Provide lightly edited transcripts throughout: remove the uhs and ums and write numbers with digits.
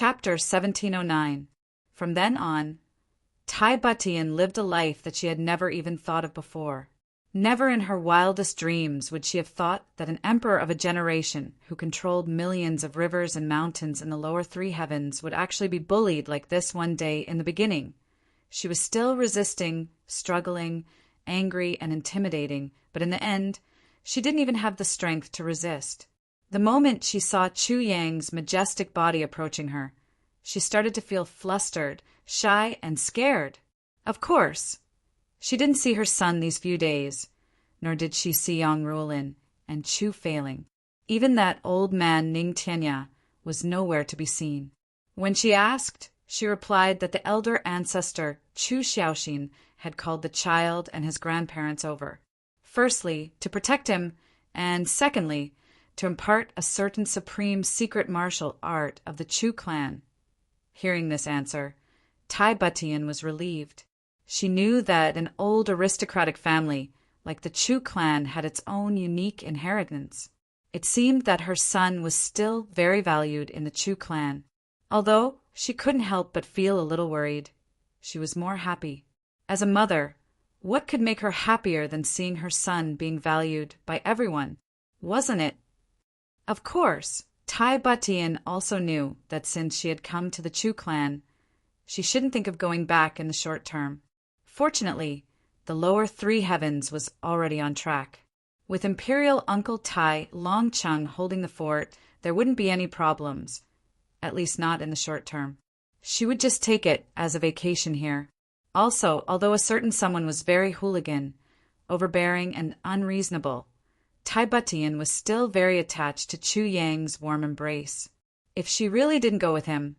Chapter 1709. From then on, Tai Butian lived a life that she had never even thought of before. Never in her wildest dreams would she have thought that an emperor of a generation who controlled millions of rivers and mountains in the lower three heavens would actually be bullied like this one day in the beginning. She was still resisting, struggling, angry, and intimidating, but in the end, she didn't even have the strength to resist. The moment she saw Chu Yang's majestic body approaching her, she started to feel flustered, shy, and scared. Of course, she didn't see her son these few days, nor did she see Yang Ruolin and Chu failing. Even that old man Ning Tianya was nowhere to be seen. When she asked, she replied that the elder ancestor Chu Xiaoxin had called the child and his grandparents over, firstly, to protect him, and secondly, to impart a certain supreme secret martial art of the Chu clan. Hearing this answer, Tai Butian was relieved. She knew that an old aristocratic family like the Chu clan had its own unique inheritance. It seemed that her son was still very valued in the Chu clan. Although she couldn't help but feel a little worried, she was more happy. As a mother, what could make her happier than seeing her son being valued by everyone? Wasn't it? Of course, Tai Butian also knew that since she had come to the Chu clan, she shouldn't think of going back in the short term. Fortunately, the lower three heavens was already on track. With Imperial Uncle Tai Longcheng holding the fort, there wouldn't be any problems, at least not in the short term. She would just take it as a vacation here. Also, although a certain someone was very hooligan, overbearing, and unreasonable, Tai Butian was still very attached to Chu Yang's warm embrace. If she really didn't go with him,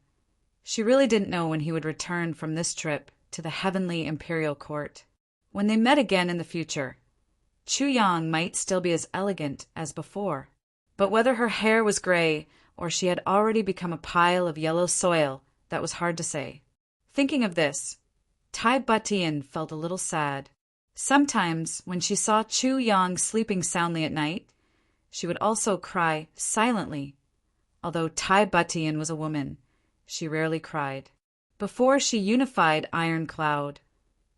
she really didn't know when he would return from this trip to the heavenly imperial court. When they met again in the future, Chu Yang might still be as elegant as before, but whether her hair was gray or she had already become a pile of yellow soil, that was hard to say. Thinking of this, Tai Butian felt a little sad. Sometimes, when she saw Chu Yang sleeping soundly at night, she would also cry silently. Although Tai Butian was a woman, she rarely cried. Before she unified Iron Cloud,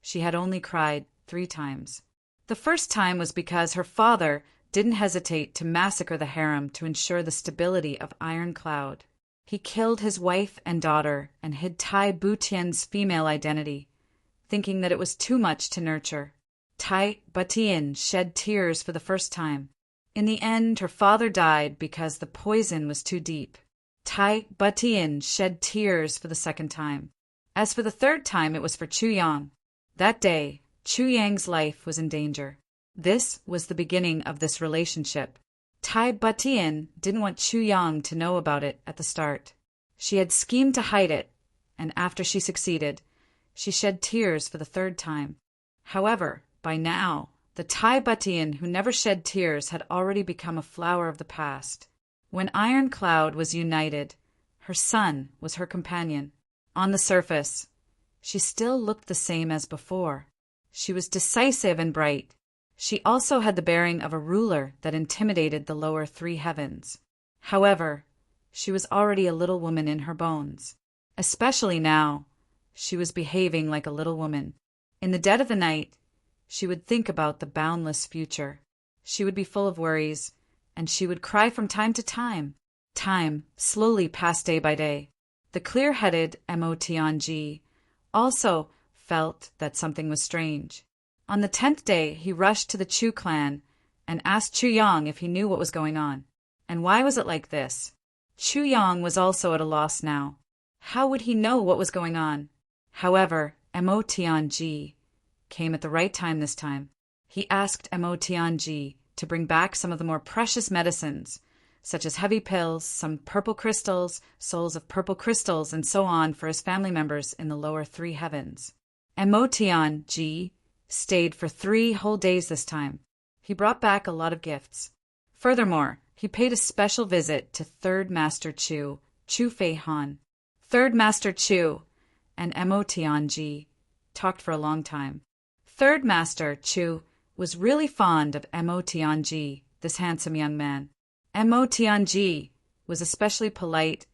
she had only cried 3 times. The first time was because her father didn't hesitate to massacre the harem to ensure the stability of Iron Cloud. He killed his wife and daughter and hid Tai Butian's female identity, thinking that it was too much to nurture. Tai Butian shed tears for the first time. In the end, her father died because the poison was too deep. Tai Butian shed tears for the second time. As for the third time, it was for Chu Yang. That day, Chu Yang's life was in danger. This was the beginning of this relationship. Tai Butian didn't want Chu Yang to know about it at the start. She had schemed to hide it, and after she succeeded, she shed tears for the third time. However, by now, the Tai Butian who never shed tears had already become a flower of the past. When Iron Cloud was united, her son was her companion. On the surface, she still looked the same as before. She was decisive and bright. She also had the bearing of a ruler that intimidated the lower three heavens. However, she was already a little woman in her bones. Especially now, she was behaving like a little woman. In the dead of the night, she would think about the boundless future. She would be full of worries, and she would cry from time to time. Time slowly passed day by day. The clear-headed Mo Tianji also felt that something was strange. On the 10th day, he rushed to the Chu clan and asked Chu Yang if he knew what was going on. And why was it like this? Chu Yang was also at a loss now. How would he know what was going on? However, Mo Tianji came at the right time this time. He asked Mo Tianji to bring back some of the more precious medicines, such as heavy pills, some purple crystals, souls of purple crystals, and so on for his family members in the lower three heavens. Mo Tianji stayed for 3 whole days this time. He brought back a lot of gifts. Furthermore, he paid a special visit to Third Master Chu, Chu Fei Han. Third Master Chu and Mo Tianji talked for a long time. Third Master Chu was really fond of Mo Tianji, this handsome young man. Mo Tianji was especially polite.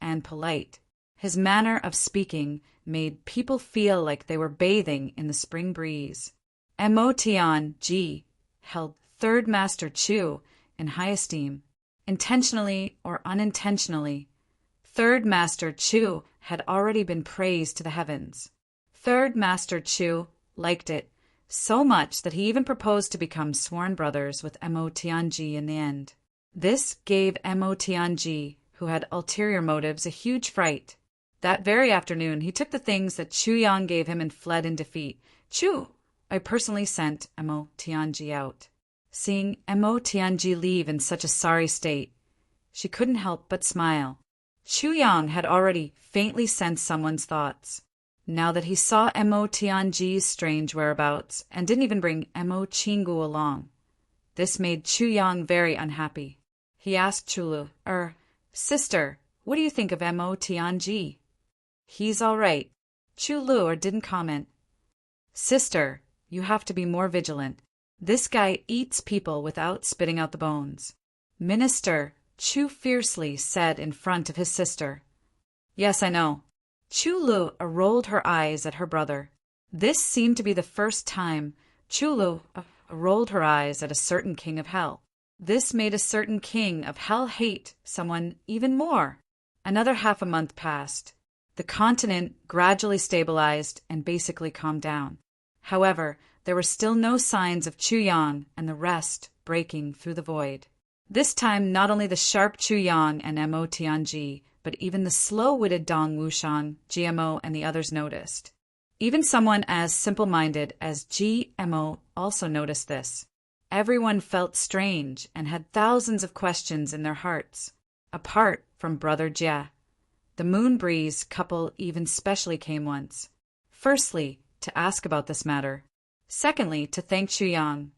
His manner of speaking made people feel like they were bathing in the spring breeze. Mo Tian-ji held Third Master Chu in high esteem. Intentionally or unintentionally, Third Master Chu had already been praised to the heavens. Third Master Chu liked it so much that he even proposed to become sworn brothers with Mo Tian-ji in the end. This gave Mo Tian-ji, who had ulterior motives, a huge fright. That very afternoon, he took the things that Chu Yang gave him and fled in defeat. I personally sent Mo Tian-ji out. Seeing Mo Tian-ji leave in such a sorry state, she couldn't help but smile. Chu Yang had already faintly sensed someone's thoughts. Now that he saw Mo Tian-ji's strange whereabouts and didn't even bring Mo Chingu along, this made Chu Yang very unhappy. He asked Chulu, Sister, what do you think of Mo Tian-ji? He's all right. Chulu didn't comment. Sister, you have to be more vigilant. This guy eats people without spitting out the bones. Minister, Chu fiercely said in front of his sister. Yes, I know. Chulu rolled her eyes at her brother. This seemed to be the first time Chulu rolled her eyes at a certain king of hell. This made a certain king of hell hate someone even more. Another half a month passed. The continent gradually stabilized and basically calmed down. However, there were still no signs of Chu Yang and the rest breaking through the void. This time, not only the sharp Chu Yang and Mo Tian-ji, but even the slow-witted Dong Wuxian, GMO, and the others noticed. Even someone as simple-minded as GMO also noticed this. Everyone felt strange and had thousands of questions in their hearts. Apart from Brother Jia, the Moon Breeze couple even specially came once. Firstly, to ask about this matter. Secondly, to thank Chu Yang.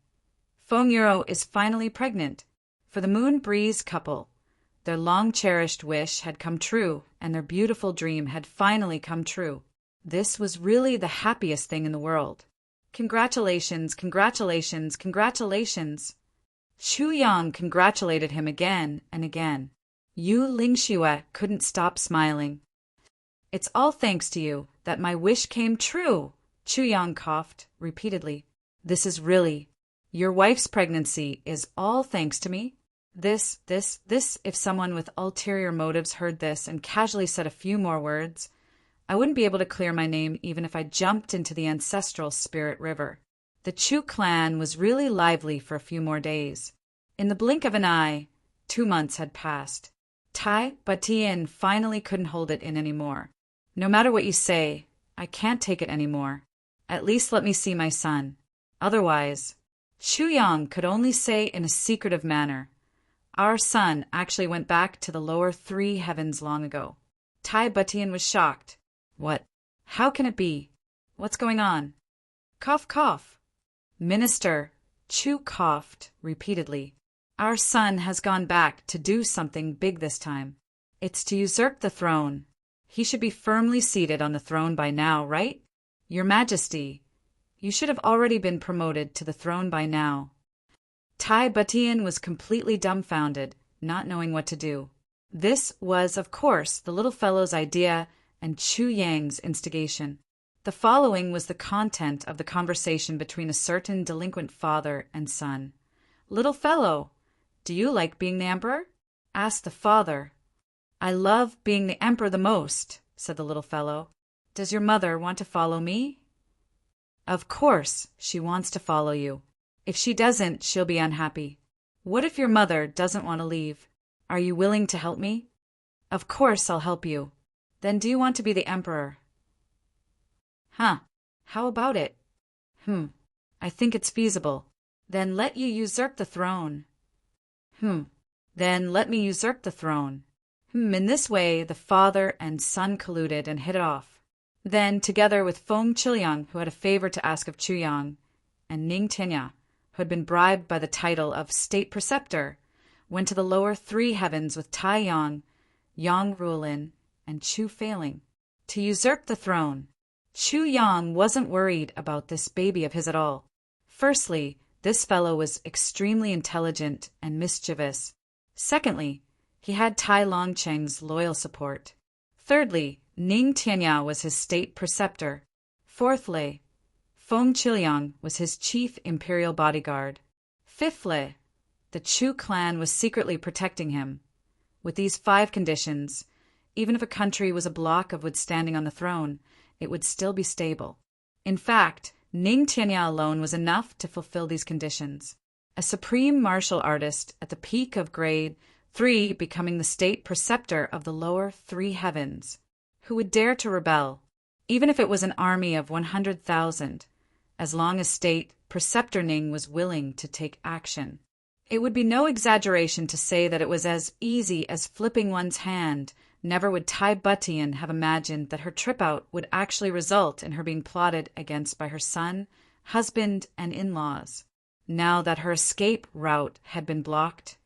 Feng Yuro is finally pregnant. For the Moon Breeze couple, their long-cherished wish had come true, and their beautiful dream had finally come true. This was really the happiest thing in the world. Congratulations, congratulations, congratulations. Chu Yang congratulated him again and again. Yu Lingxue couldn't stop smiling. It's all thanks to you that my wish came true, Chu Yang coughed repeatedly. This is really, your wife's pregnancy is all thanks to me? This, if someone with ulterior motives heard this and casually said a few more words, I wouldn't be able to clear my name even if I jumped into the ancestral spirit river. The Chu clan was really lively for a few more days. In the blink of an eye, 2 months had passed. Tai Batian finally couldn't hold it in anymore. No matter what you say, I can't take it anymore. At least let me see my son. Otherwise, Chu Yang could only say in a secretive manner, our son actually went back to the lower 3 heavens long ago. Tai Batian was shocked. What? How can it be? What's going on? Cough, cough. Minister, Chu coughed repeatedly. Our son has gone back to do something big this time. It's to usurp the throne. He should be firmly seated on the throne by now, right? Your Majesty, you should have already been promoted to the throne by now. Tai Batian was completely dumbfounded, not knowing what to do. This was, of course, the little fellow's idea and Chu Yang's instigation. The following was the content of the conversation between a certain delinquent father and son. Little fellow, do you like being the emperor? Asked the father. I love being the emperor the most, said the little fellow. Does your mother want to follow me? Of course, she wants to follow you. If she doesn't, she'll be unhappy. What if your mother doesn't want to leave? Are you willing to help me? Of course I'll help you. Then do you want to be the emperor? How about it? I think it's feasible. Then let you usurp the throne. Then let me usurp the throne. In this way, the father and son colluded and hit it off. Then, together with Feng Chiliang, who had a favor to ask of Chu Yang, and Ning Tianya, who had been bribed by the title of state preceptor, went to the lower 3 heavens with Tai Yang, Yang Ruolin, and Chu Failing, to usurp the throne. Chu Yang wasn't worried about this baby of his at all. Firstly, this fellow was extremely intelligent and mischievous. Secondly, he had Tai Longcheng's loyal support. Thirdly, Ning Tianya was his state preceptor. Fourthly, Feng Qiliang was his chief imperial bodyguard. Fifthly, the Chu clan was secretly protecting him. With these 5 conditions, even if a country was a block of wood standing on the throne, it would still be stable. In fact, Ning Tianya alone was enough to fulfill these conditions. A supreme martial artist at the peak of grade 3, becoming the state preceptor of the lower 3 heavens. Who would dare to rebel, even if it was an army of 100,000, as long as state preceptor Ning was willing to take action? It would be no exaggeration to say that it was as easy as flipping one's hand. Never would Tai Butian have imagined that her trip out would actually result in her being plotted against by her son, husband, and in-laws. Now that her escape route had been blocked,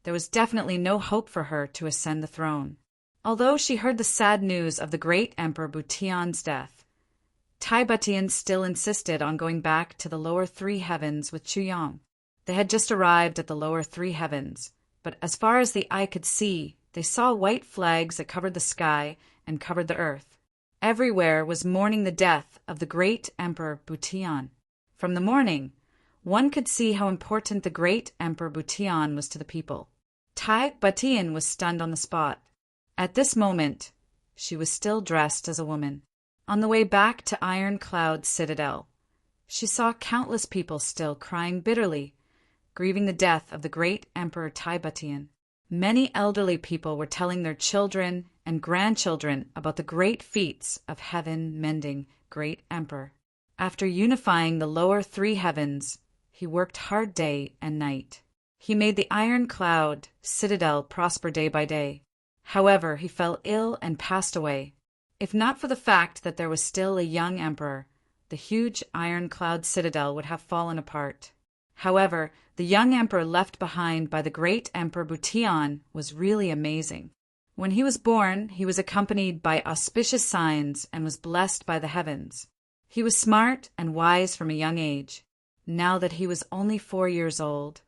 there was definitely no hope for her to ascend the throne. Although she heard the sad news of the great Emperor Butian's death, Tai Butian still insisted on going back to the lower 3 heavens with Chu Yang. They had just arrived at the lower 3 heavens, but as far as the eye could see, they saw white flags that covered the sky and covered the earth. Everywhere was mourning the death of the great Emperor Butian. From the mourning, one could see how important the great Emperor Butian was to the people. Tai Butian was stunned on the spot. At this moment, she was still dressed as a woman. On the way back to Iron Cloud Citadel, she saw countless people still crying bitterly, grieving the death of the great Emperor Tai Butian. Many elderly people were telling their children and grandchildren about the great feats of heaven-mending great Emperor. After unifying the lower 3 heavens, he worked hard day and night. He made the Iron Cloud Citadel prosper day by day. However, he fell ill and passed away. If not for the fact that there was still a young emperor, the huge Iron Cloud Citadel would have fallen apart. However, the young emperor left behind by the great Emperor Butian was really amazing. When he was born, he was accompanied by auspicious signs and was blessed by the heavens. He was smart and wise from a young age. Now that he was only 4 years old,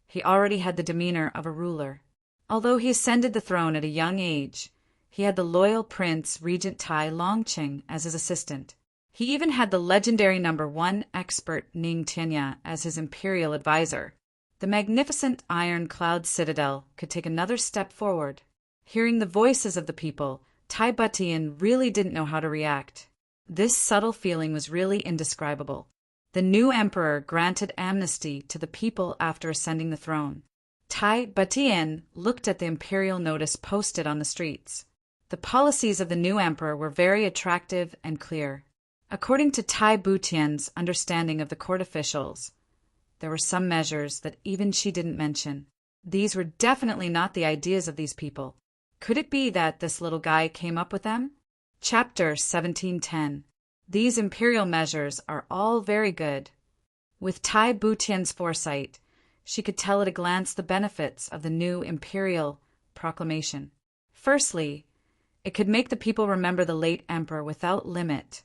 he already had the demeanor of a ruler. Although he ascended the throne at a young age, he had the loyal Prince Regent Tai Longqing as his assistant. He even had the legendary number 1 expert Ning Tianya as his imperial advisor. The magnificent Iron Cloud Citadel could take another step forward. Hearing the voices of the people, Tai Butian really didn't know how to react. This subtle feeling was really indescribable. The new emperor granted amnesty to the people after ascending the throne. Tai Butian looked at the imperial notice posted on the streets. The policies of the new emperor were very attractive and clear. According to Tai Butian's understanding of the court officials, there were some measures that even she didn't mention. These were definitely not the ideas of these people. Could it be that this little guy came up with them? Chapter 1710. These imperial measures are all very good. With Tai Butian's foresight, she could tell at a glance the benefits of the new imperial proclamation. Firstly, it could make the people remember the late emperor without limit,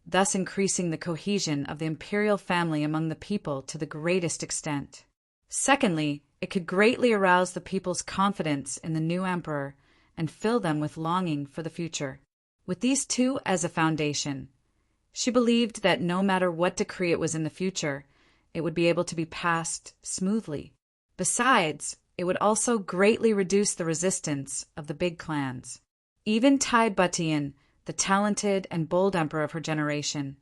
thus increasing the cohesion of the imperial family among the people to the greatest extent. Secondly, it could greatly arouse the people's confidence in the new emperor and fill them with longing for the future. With these 2 as a foundation, she believed that no matter what decree it was in the future, it would be able to be passed smoothly. Besides, it would also greatly reduce the resistance of the big clans. Even Tai Butian, the talented and bold emperor of her generation,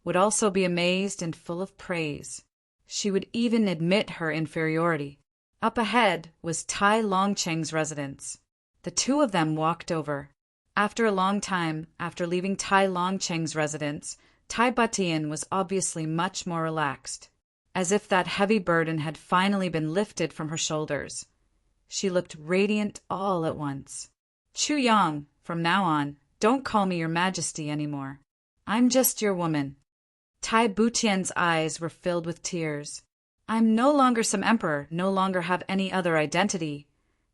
would also be amazed and full of praise. She would even admit her inferiority. Up ahead was Tai Longqing's residence. The 2 of them walked over. After a long time, after leaving Tai Longqing's residence, Tai Butian was obviously much more relaxed, as if that heavy burden had finally been lifted from her shoulders. She looked radiant all at once. Chu Yang, from now on, don't call me your majesty anymore. I'm just your woman. Tai Butian's eyes were filled with tears. I'm no longer some emperor, no longer have any other identity.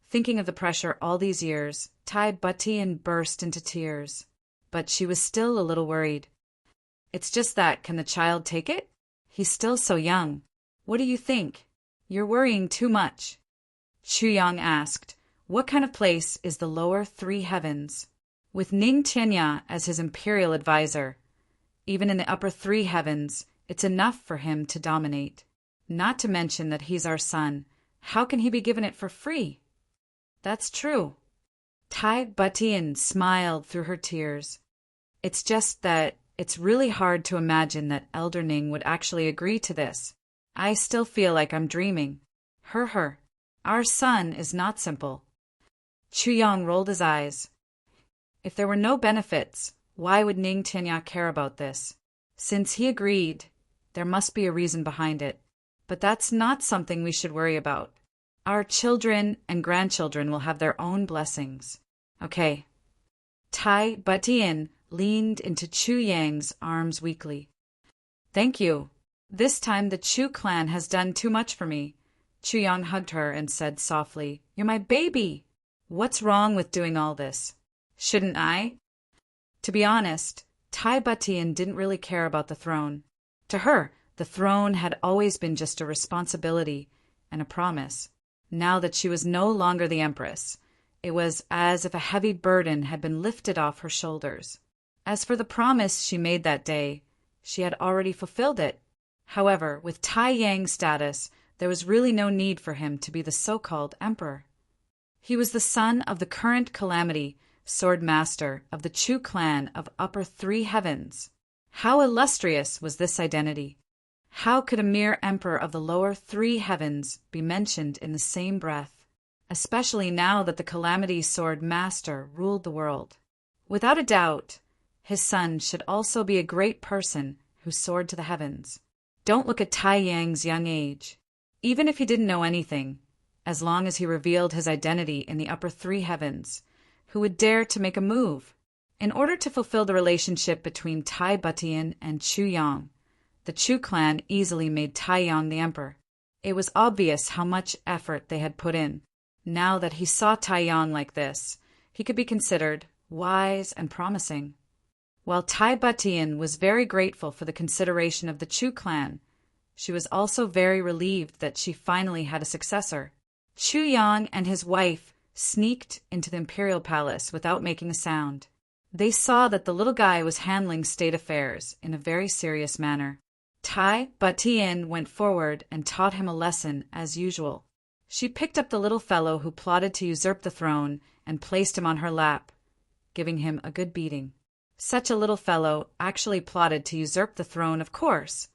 Thinking of the pressure all these years, Tai Butian burst into tears. But she was still a little worried. It's just that, can the child take it? He's still so young. What do you think? You're worrying too much. Chu Yang asked, what kind of place is the lower 3 heavens? With Ning Tianya as his imperial advisor, even in the upper three heavens, it's enough for him to dominate. Not to mention that he's our son. How can he be given it for free? That's true. Tai Batian smiled through her tears. It's just that it's really hard to imagine that Elder Ning would actually agree to this. I still feel like I'm dreaming. Her. Our son is not simple. Chu Yang rolled his eyes. If there were no benefits, why would Ning Tianya care about this? Since he agreed, there must be a reason behind it. But that's not something we should worry about. Our children and grandchildren will have their own blessings. Okay. Tai Batian leaned into Chu Yang's arms weakly. Thank you. This time the Chu clan has done too much for me. Chu Yang hugged her and said softly, You're my baby. What's wrong with doing all this? Shouldn't I? To be honest, Tai Batian didn't really care about the throne. To her, the throne had always been just a responsibility and a promise. Now that she was no longer the empress, it was as if a heavy burden had been lifted off her shoulders. As for the promise she made that day, she had already fulfilled it. However, with Tai Yang's status, there was really no need for him to be the so-called emperor. He was the son of the current calamity, sword master of the Chu clan of upper three heavens. How illustrious was this identity! How could a mere emperor of the lower three heavens be mentioned in the same breath, especially now that the calamity sword master ruled the world? Without a doubt, his son should also be a great person who soared to the heavens. Don't look at Tai Yang's young age. Even if he didn't know anything, as long as he revealed his identity in the upper three heavens, who would dare to make a move? In order to fulfill the relationship between Tai Batian and Chu Yang, the Chu clan easily made Tai Yang the emperor. It was obvious how much effort they had put in. Now that he saw Tai Yang like this, he could be considered wise and promising. While Tai Batian was very grateful for the consideration of the Chu clan, she was also very relieved that she finally had a successor. Chu Yang and his wife sneaked into the imperial palace without making a sound. They saw that the little guy was handling state affairs in a very serious manner. Tai Batian went forward and taught him a lesson as usual. She picked up the little fellow who plotted to usurp the throne and placed him on her lap, giving him a good beating. Such a little fellow actually plotted to usurp the throne, of course.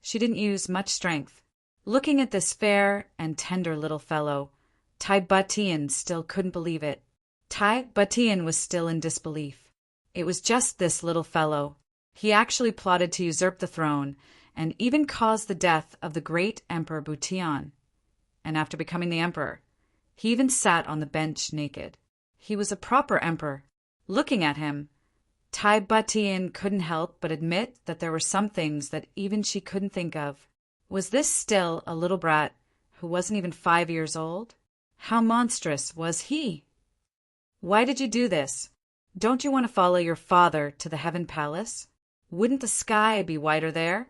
She didn't use much strength. Looking at this fair and tender little fellow, Tai Batian still couldn't believe it. Tai Batian was still in disbelief. It was just this little fellow. He actually plotted to usurp the throne and even caused the death of the great Emperor Butian. And after becoming the emperor, he even sat on the bench naked. He was a proper emperor. Looking at him, Tai Batian couldn't help but admit that there were some things that even she couldn't think of. Was this still a little brat who wasn't even 5 years old? How monstrous was he? Why did you do this? Don't you want to follow your father to the heaven palace? Wouldn't the sky be whiter there?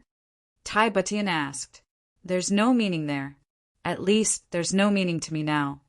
Tai Batian asked. There's no meaning there. At least there's no meaning to me now.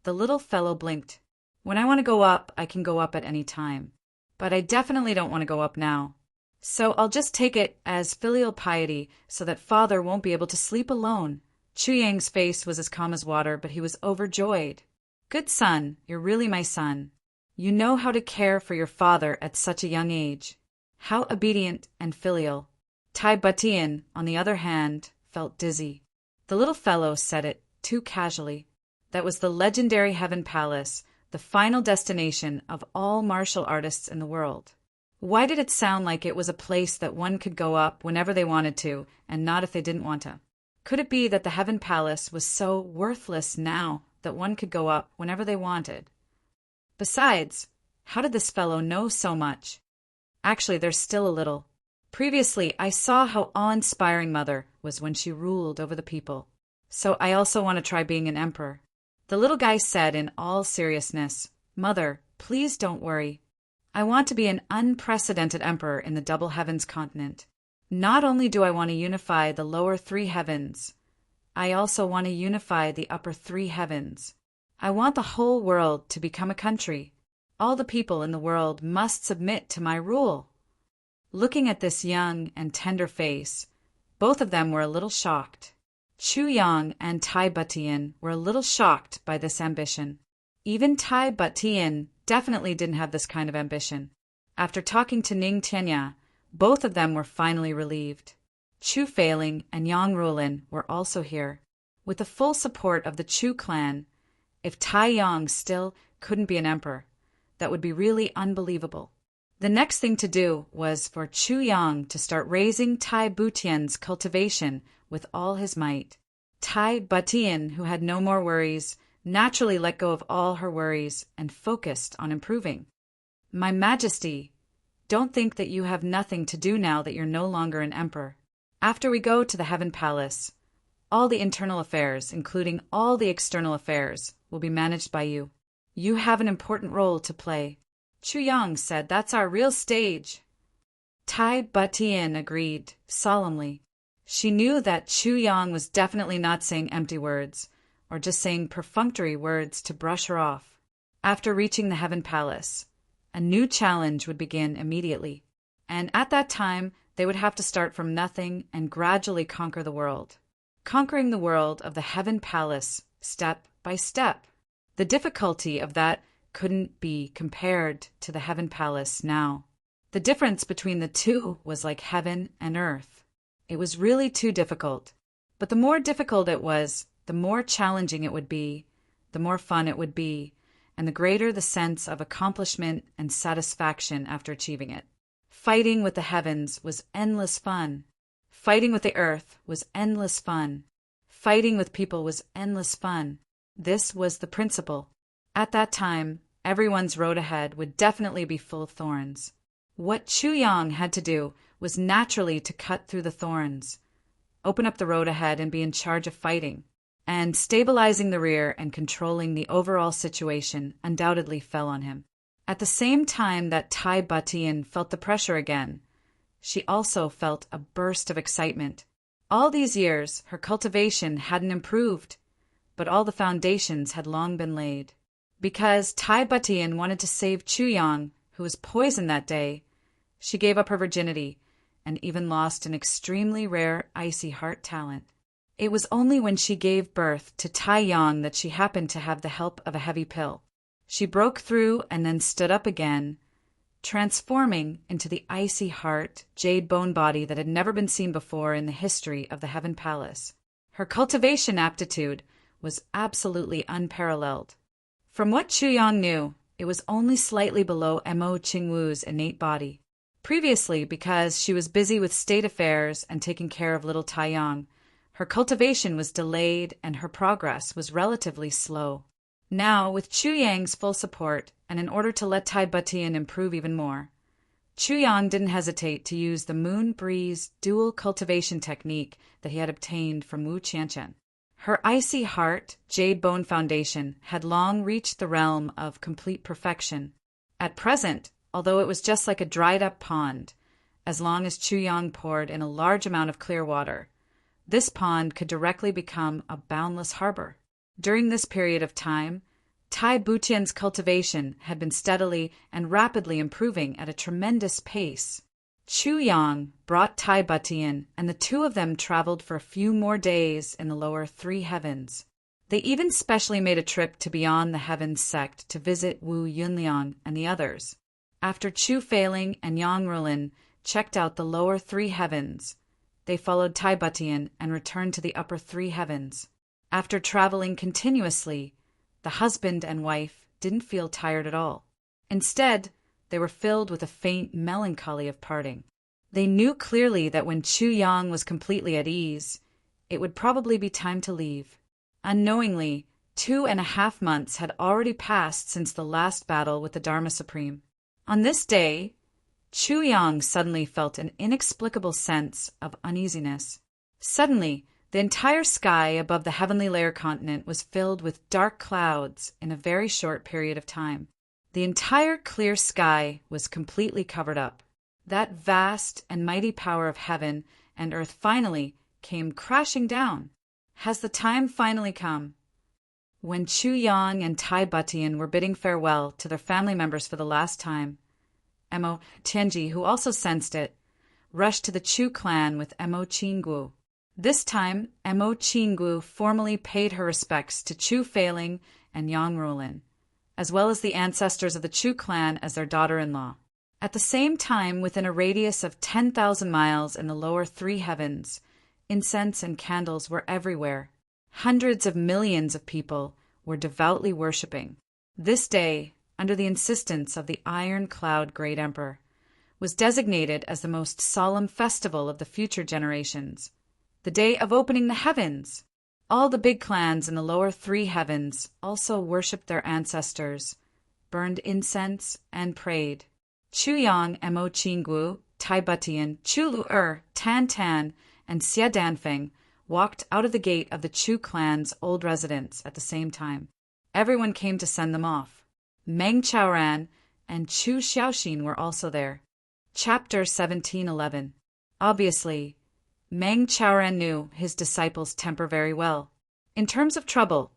The little fellow blinked. When I want to go up, I can go up at any time. But I definitely don't want to go up now. So I'll just take it as filial piety so that father won't be able to sleep alone. Chu Yang's face was as calm as water, but he was overjoyed. Good son, you're really my son. You know how to care for your father at such a young age. How obedient and filial. Tai Batian, on the other hand, felt dizzy. The little fellow said it too casually. That was the legendary Heaven Palace, the final destination of all martial artists in the world. Why did it sound like it was a place that one could go up whenever they wanted to, and not if they didn't want to? Could it be that the Heaven Palace was so worthless now that one could go up whenever they wanted? Besides, how did this fellow know so much? Actually, there's still a little. Previously, I saw how awe-inspiring Mother was when she ruled over the people. So I also want to try being an emperor. The little guy said in all seriousness, Mother, please don't worry. I want to be an unprecedented emperor in the Double Heavens continent. Not only do I want to unify the lower three heavens, I also want to unify the upper three heavens. I want the whole world to become a country. All the people in the world must submit to my rule." Looking at this young and tender face, both of them were a little shocked. Chu Yang and Tai Butian were a little shocked by this ambition. Even Tai Butian definitely didn't have this kind of ambition. After talking to Ning Tianya, both of them were finally relieved. Chu Feiling and Yang Rulin were also here. With the full support of the Chu clan, if Tai Yang still couldn't be an emperor, that would be really unbelievable. The next thing to do was for Chu Yang to start raising Tai Butian's cultivation with all his might. Tai Butian, who had no more worries, naturally let go of all her worries and focused on improving. "My Majesty, don't think that you have nothing to do now that you're no longer an emperor. After we go to the Heaven Palace, all the internal affairs, including all the external affairs, will be managed by you. You have an important role to play." Chu Yang said, "That's our real stage." Tai Butian agreed, solemnly. She knew that Chu Yang was definitely not saying empty words, or just saying perfunctory words to brush her off. After reaching the Heaven Palace, a new challenge would begin immediately, and at that time they would have to start from nothing and gradually conquer the world. Conquering the world of the Heaven Palace, step by step. The difficulty of that couldn't be compared to the Heaven Palace now. The difference between the two was like heaven and earth. It was really too difficult. But the more difficult it was, the more challenging it would be, the more fun it would be, and the greater the sense of accomplishment and satisfaction after achieving it. Fighting with the heavens was endless fun. Fighting with the earth was endless fun. Fighting with people was endless fun. This was the principle. At that time, everyone's road ahead would definitely be full of thorns. What Chu Yang had to do was naturally to cut through the thorns, open up the road ahead and be in charge of fighting. And stabilizing the rear and controlling the overall situation undoubtedly fell on him. At the same time that Tai Butian felt the pressure again, she also felt a burst of excitement. All these years, her cultivation hadn't improved, but all the foundations had long been laid. Because Tai Butian wanted to save Chu Yang, who was poisoned that day, she gave up her virginity and even lost an extremely rare icy heart talent. It was only when she gave birth to Tai Yang that she happened to have the help of a heavy pill. She broke through and then stood up again, transforming into the icy heart, jade bone body that had never been seen before in the history of the Heaven Palace. Her cultivation aptitude was absolutely unparalleled. From what Chu Yang knew, it was only slightly below Mo Qingwu's innate body. Previously, because she was busy with state affairs and taking care of little Tai Yang, her cultivation was delayed and her progress was relatively slow. Now, with Chu Yang's full support, and in order to let Tai Butian improve even more, Chu Yang didn't hesitate to use the Moon Breeze dual cultivation technique that he had obtained from Wu Qianqian. Her icy heart, jade bone foundation had long reached the realm of complete perfection. At present, although it was just like a dried-up pond, as long as Chu Yang poured in a large amount of clear water, this pond could directly become a boundless harbor. During this period of time, Tai Butian's cultivation had been steadily and rapidly improving at a tremendous pace. Chu Yang brought Tai Butian, and the two of them traveled for a few more days in the lower three heavens. They even specially made a trip to Beyond the Heavens sect to visit Wu Yunliang and the others. After Chu Feiling and Yang Rulin checked out the lower three heavens, they followed Tai Butian and returned to the upper three heavens. After traveling continuously, the husband and wife didn't feel tired at all. Instead, they were filled with a faint melancholy of parting. They knew clearly that when Chu Yang was completely at ease, it would probably be time to leave. Unknowingly, 2.5 months had already passed since the last battle with the Dharma Supreme. On this day, Chu Yang suddenly felt an inexplicable sense of uneasiness. Suddenly, the entire sky above the heavenly layer continent was filled with dark clouds in a very short period of time. The entire clear sky was completely covered up. That vast and mighty power of heaven and earth finally came crashing down. Has the time finally come? When Chu Yang and Tai Butian were bidding farewell to their family members for the last time, Mo Tianji, who also sensed it, rushed to the Chu clan with Mo Qinggu. This time, Mo Qinggu formally paid her respects to Chu Feiling and Yang Rulin, as well as the ancestors of the Chu clan as their daughter-in-law. At the same time, within a radius of 10,000 miles in the lower three heavens, incense and candles were everywhere. Hundreds of millions of people were devoutly worshipping. This day, under the insistence of the iron-cloud Great Emperor, was designated as the most solemn festival of the future generations, the day of opening the heavens. All the big clans in the lower three heavens also worshipped their ancestors, burned incense, and prayed. Chu Yang, Mo Qinggu, Tai Butian, Chu Lu Tan Tan, and Xie Danfeng walked out of the gate of the Chu clan's old residence at the same time. Everyone came to send them off. Meng Chaoran and Chu Xiaoxin were also there. Chapter 1711. Obviously, Meng Chaoran knew his disciples' temper very well. In terms of trouble,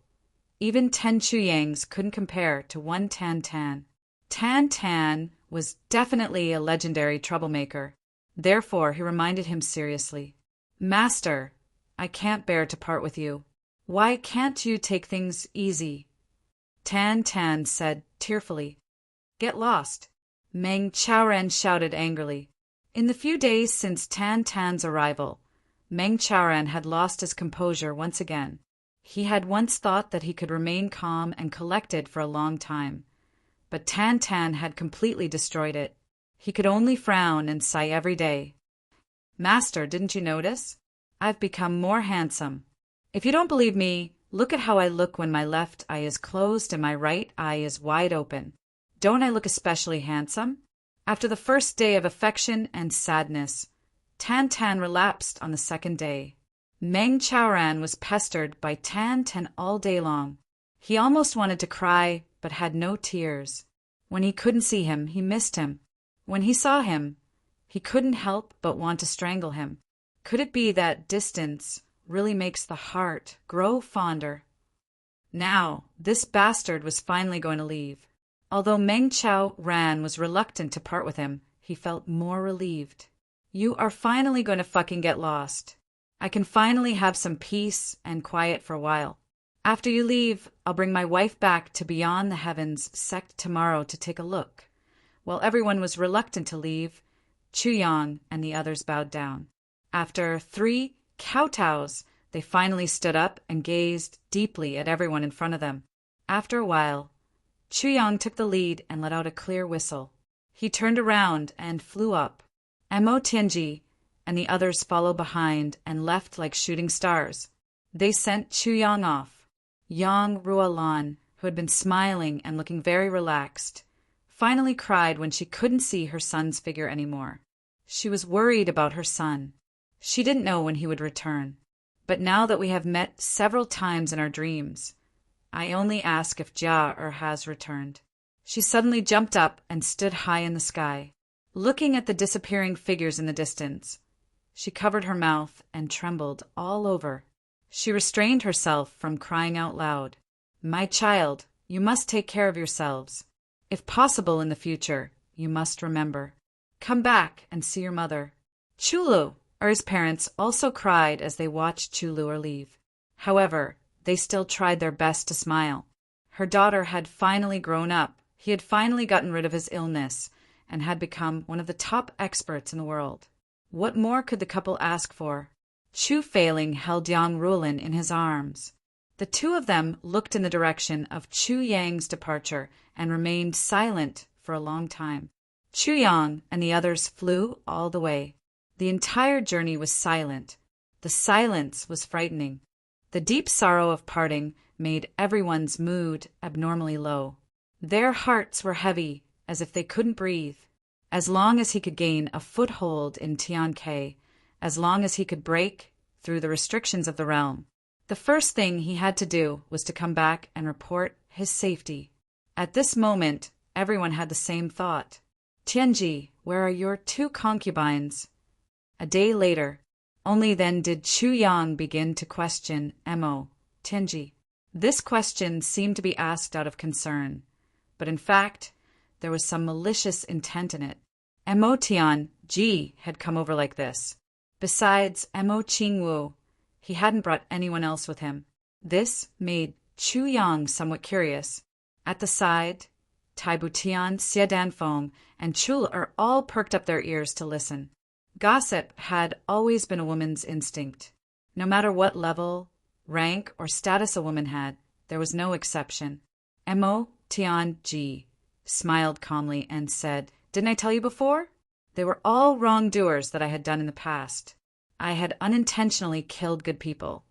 even 10 Chu Yangs couldn't compare to one Tan Tan. Tan Tan was definitely a legendary troublemaker. Therefore, he reminded him seriously, "Master, I can't bear to part with you. Why can't you take things easy?" Tan Tan said tearfully, "Get lost." Meng Chaoran shouted angrily. In the few days since Tan Tan's arrival, Meng Chaoran had lost his composure once again. He had once thought that he could remain calm and collected for a long time, but Tan Tan had completely destroyed it. He could only frown and sigh every day. "Master, didn't you notice? I've become more handsome. If you don't believe me, look at how I look when my left eye is closed and my right eye is wide open. Don't I look especially handsome?" After the first day of affection and sadness, Tan Tan relapsed on the second day. Meng Chaoran was pestered by Tan Tan all day long. He almost wanted to cry, but had no tears. When he couldn't see him, he missed him. When he saw him, he couldn't help but want to strangle him. Could it be that distance really makes the heart grow fonder? Now, this bastard was finally going to leave. Although Meng Chaoran was reluctant to part with him, he felt more relieved. "You are finally going to fucking get lost. I can finally have some peace and quiet for a while. After you leave, I'll bring my wife back to Beyond the Heavens sect tomorrow to take a look." While everyone was reluctant to leave, Chu Yang and the others bowed down. After 3 kowtows, they finally stood up and gazed deeply at everyone in front of them. After a while, Chu Yang took the lead and let out a clear whistle. He turned around and flew up. Mo Tianji and the others followed behind and left like shooting stars. They sent Chu Yang off. Yang Ruolan, who had been smiling and looking very relaxed, finally cried when she couldn't see her son's figure anymore. She was worried about her son. She didn't know when he would return. But now that we have met several times in our dreams, I only ask if Jia has returned. She suddenly jumped up and stood high in the sky, looking at the disappearing figures in the distance. She covered her mouth and trembled all over. She restrained herself from crying out loud. "My child, you must take care of yourselves. If possible in the future, you must remember. Come back and see your mother." Chulu, or his parents, also cried as they watched Chulu leave. However, they still tried their best to smile. Her daughter had finally grown up. He had finally gotten rid of his illness and had become one of the top experts in the world. What more could the couple ask for? Chu Feiling held Yang Rulin in his arms. The two of them looked in the direction of Chu Yang's departure and remained silent for a long time. Chu Yang and the others flew all the way. The entire journey was silent. The silence was frightening. The deep sorrow of parting made everyone's mood abnormally low. Their hearts were heavy, as if they couldn't breathe. As long as he could gain a foothold in Tiankei, as long as he could break through the restrictions of the realm, the first thing he had to do was to come back and report his safety. At this moment, everyone had the same thought. "Tianji, where are your 2 concubines?" A day later, only then did Chu Yang begin to question Mo Tianji. This question seemed to be asked out of concern, but in fact, there was some malicious intent in it. Mo Tian-ji had come over like this. Besides Mo Qingwu, he hadn't brought anyone else with him. This made Chu Yang somewhat curious. At the side, Tai Butian, Xie Danfeng, and Chul are all perked up their ears to listen. Gossip had always been a woman's instinct. No matter what level, rank, or status a woman had, there was no exception. Mo Tian-ji smiled calmly and said, "Didn't I tell you before? They were all wrongdoers that I had done in the past. I had unintentionally killed good people,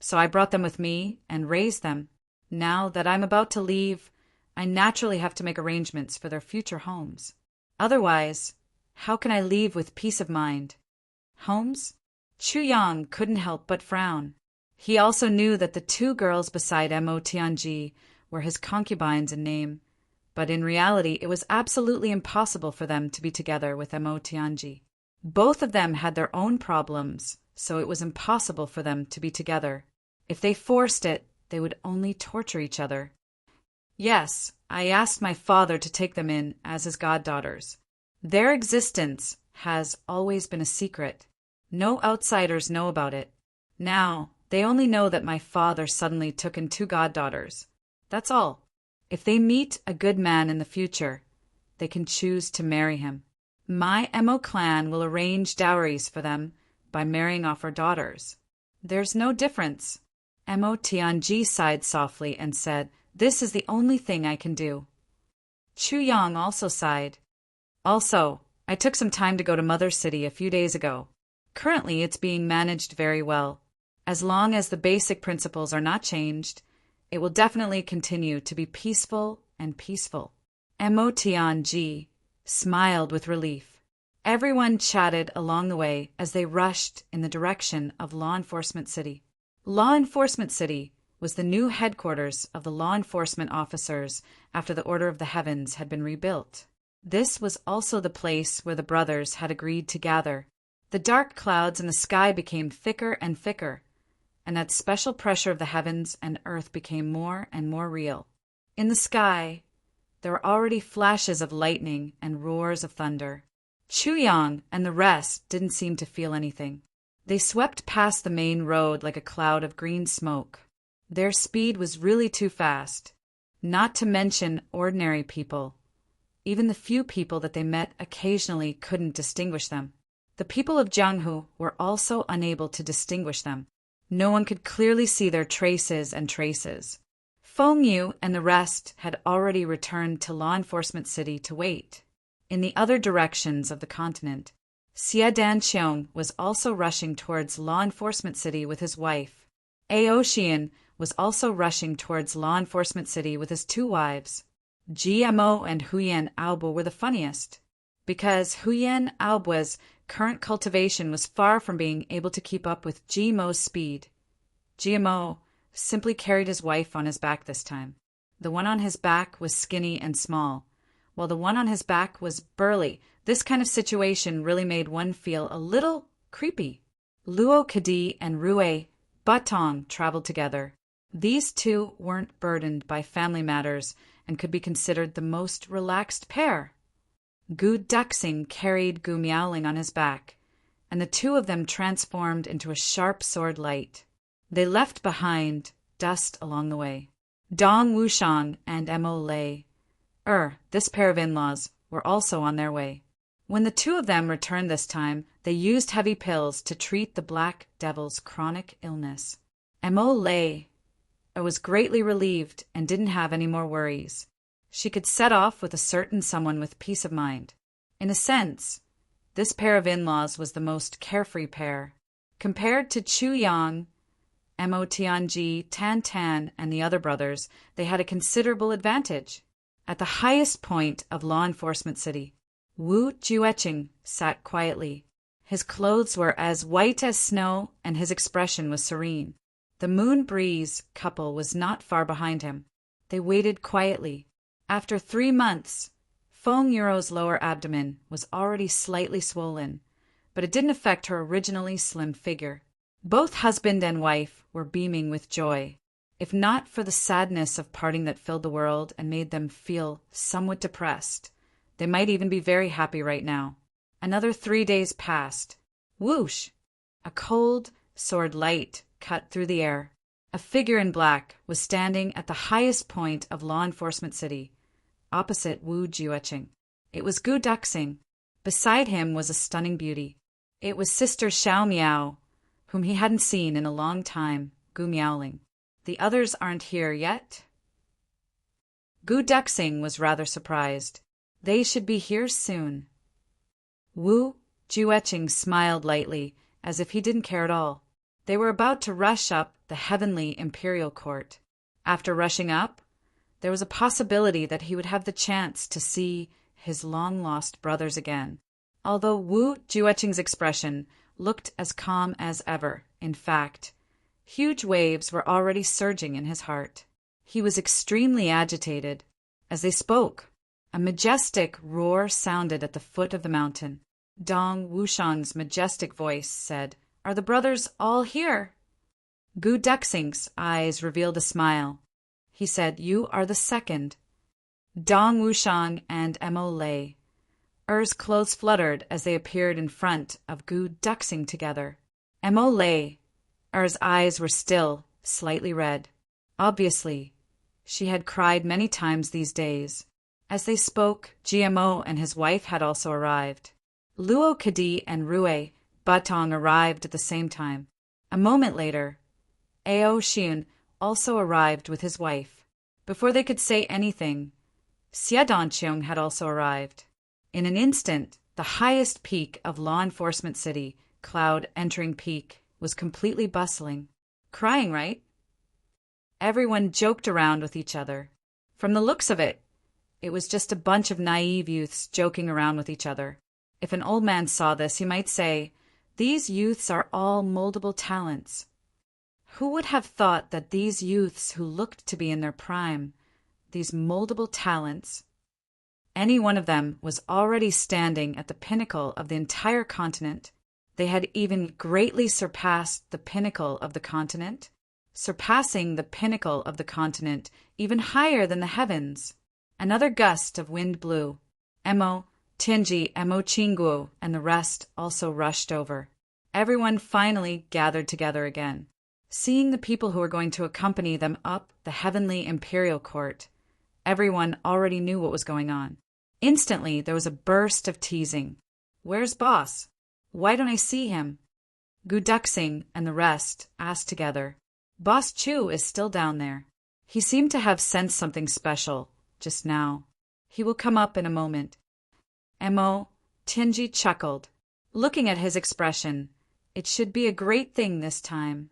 so I brought them with me and raised them. Now that I'm about to leave, I naturally have to make arrangements for their future homes. Otherwise, how can I leave with peace of mind?" Homes? Chu Yang couldn't help but frown. He also knew that the two girls beside Mo Tianji were his concubines in name, but in reality it was absolutely impossible for them to be together with Mo Tianji. Both of them had their own problems, so it was impossible for them to be together. If they forced it, they would only torture each other. Yes, I asked my father to take them in as his goddaughters. Their existence has always been a secret. No outsiders know about it. Now, they only know that my father suddenly took in two goddaughters. That's all. If they meet a good man in the future, they can choose to marry him. My Mo clan will arrange dowries for them by marrying off our daughters. There's no difference. Mo Tianji sighed softly and said, "This is the only thing I can do." Chu Yang also sighed. "Also, I took some time to go to Mother City a few days ago. Currently, it's being managed very well. As long as the basic principles are not changed, it will definitely continue to be peaceful and peaceful." Mo Tianji smiled with relief. Everyone chatted along the way as they rushed in the direction of Law Enforcement City. Law Enforcement City was the new headquarters of the law enforcement officers after the Order of the Heavens had been rebuilt. This was also the place where the brothers had agreed to gather. The dark clouds in the sky became thicker and thicker, and that special pressure of the heavens and earth became more and more real. In the sky, there were already flashes of lightning and roars of thunder. Chu Yang and the rest didn't seem to feel anything. They swept past the main road like a cloud of green smoke. Their speed was really too fast, not to mention ordinary people. Even the few people that they met occasionally couldn't distinguish them. The people of Jianghu were also unable to distinguish them. No one could clearly see their traces and traces. Feng Yu and the rest had already returned to Law Enforcement City to wait. In the other directions of the continent, Xie Danqiong was also rushing towards Law Enforcement City with his wife. Aoshian was also rushing towards Law Enforcement City with his two wives. GMO and Huyan Aobo were the funniest, because Huyan Aobo's current cultivation was far from being able to keep up with GMO's speed. GMO simply carried his wife on his back this time. The one on his back was skinny and small, while the one on his back was burly. This kind of situation really made one feel a little creepy. Luo Kadi and Rue Batong traveled together. These two weren't burdened by family matters and could be considered the most relaxed pair. Gu Duxing carried Gu Miaoling on his back, and the two of them transformed into a sharp sword light. They left behind dust along the way. Dong Wushang and Mo Lei, this pair of in-laws, were also on their way. When the two of them returned this time, they used heavy pills to treat the Black Devil's chronic illness. Mo Lei was greatly relieved and didn't have any more worries. She could set off with a certain someone with peace of mind. In a sense, this pair of in-laws was the most carefree pair. Compared to Chu Yang, Mo Tianji, Tan Tan, and the other brothers, they had a considerable advantage. At the highest point of Law Enforcement City, Wu Jueqing sat quietly. His clothes were as white as snow, and his expression was serene. The Moon Breeze couple was not far behind him. They waited quietly. After 3 months, Feng Yuro's lower abdomen was already slightly swollen, but it didn't affect her originally slim figure. Both husband and wife were beaming with joy. If not for the sadness of parting that filled the world and made them feel somewhat depressed, they might even be very happy right now. Another 3 days passed. Whoosh! A cold sword light cut through the air. A figure in black was standing at the highest point of Law Enforcement City, opposite Wu Jiuqing. It was Gu Duxing. Beside him was a stunning beauty. It was Sister Xiao Miao, whom he hadn't seen in a long time, Gu Miaoling. The others aren't here yet? Gu Duxing was rather surprised. They should be here soon. Wu Jiuqing smiled lightly, as if he didn't care at all. They were about to rush up the heavenly imperial court. After rushing up, there was a possibility that he would have the chance to see his long-lost brothers again. Although Wu Jiuqing's expression looked as calm as ever, in fact, huge waves were already surging in his heart. He was extremely agitated. As they spoke, a majestic roar sounded at the foot of the mountain. Dong Wushang's majestic voice said, "Are the brothers all here?" Gu Duxing's eyes revealed a smile. He said, "You are the second." Dong Wushang and Mo Lei. Er's clothes fluttered as they appeared in front of Gu Duxing together. Mo Lei. Er's eyes were still slightly red. Obviously, she had cried many times these days. As they spoke, GMO and his wife had also arrived. Luo Kadi and Rue Batong arrived at the same time. A moment later, Ao Xiun also arrived with his wife. Before they could say anything, Xia Donqiong had also arrived. In an instant, the highest peak of Law Enforcement City, Cloud Entering Peak, was completely bustling. Crying, right? Everyone joked around with each other. From the looks of it, it was just a bunch of naive youths joking around with each other. If an old man saw this, he might say, "These youths are all moldable talents." Who would have thought that these youths who looked to be in their prime, these moldable talents, any one of them was already standing at the pinnacle of the entire continent? They had even greatly surpassed the pinnacle of the continent, surpassing the pinnacle of the continent even higher than the heavens. Another gust of wind blew. Emo, Tinji, Emo Chinguo, and the rest also rushed over. Everyone finally gathered together again. Seeing the people who were going to accompany them up the heavenly imperial court, everyone already knew what was going on. Instantly, there was a burst of teasing. "Where's Boss? Why don't I see him?" Gu Duxing and the rest asked together. "Boss Chu is still down there. He seemed to have sensed something special just now. He will come up in a moment." Mo, Tinji chuckled. Looking at his expression, it should be a great thing this time.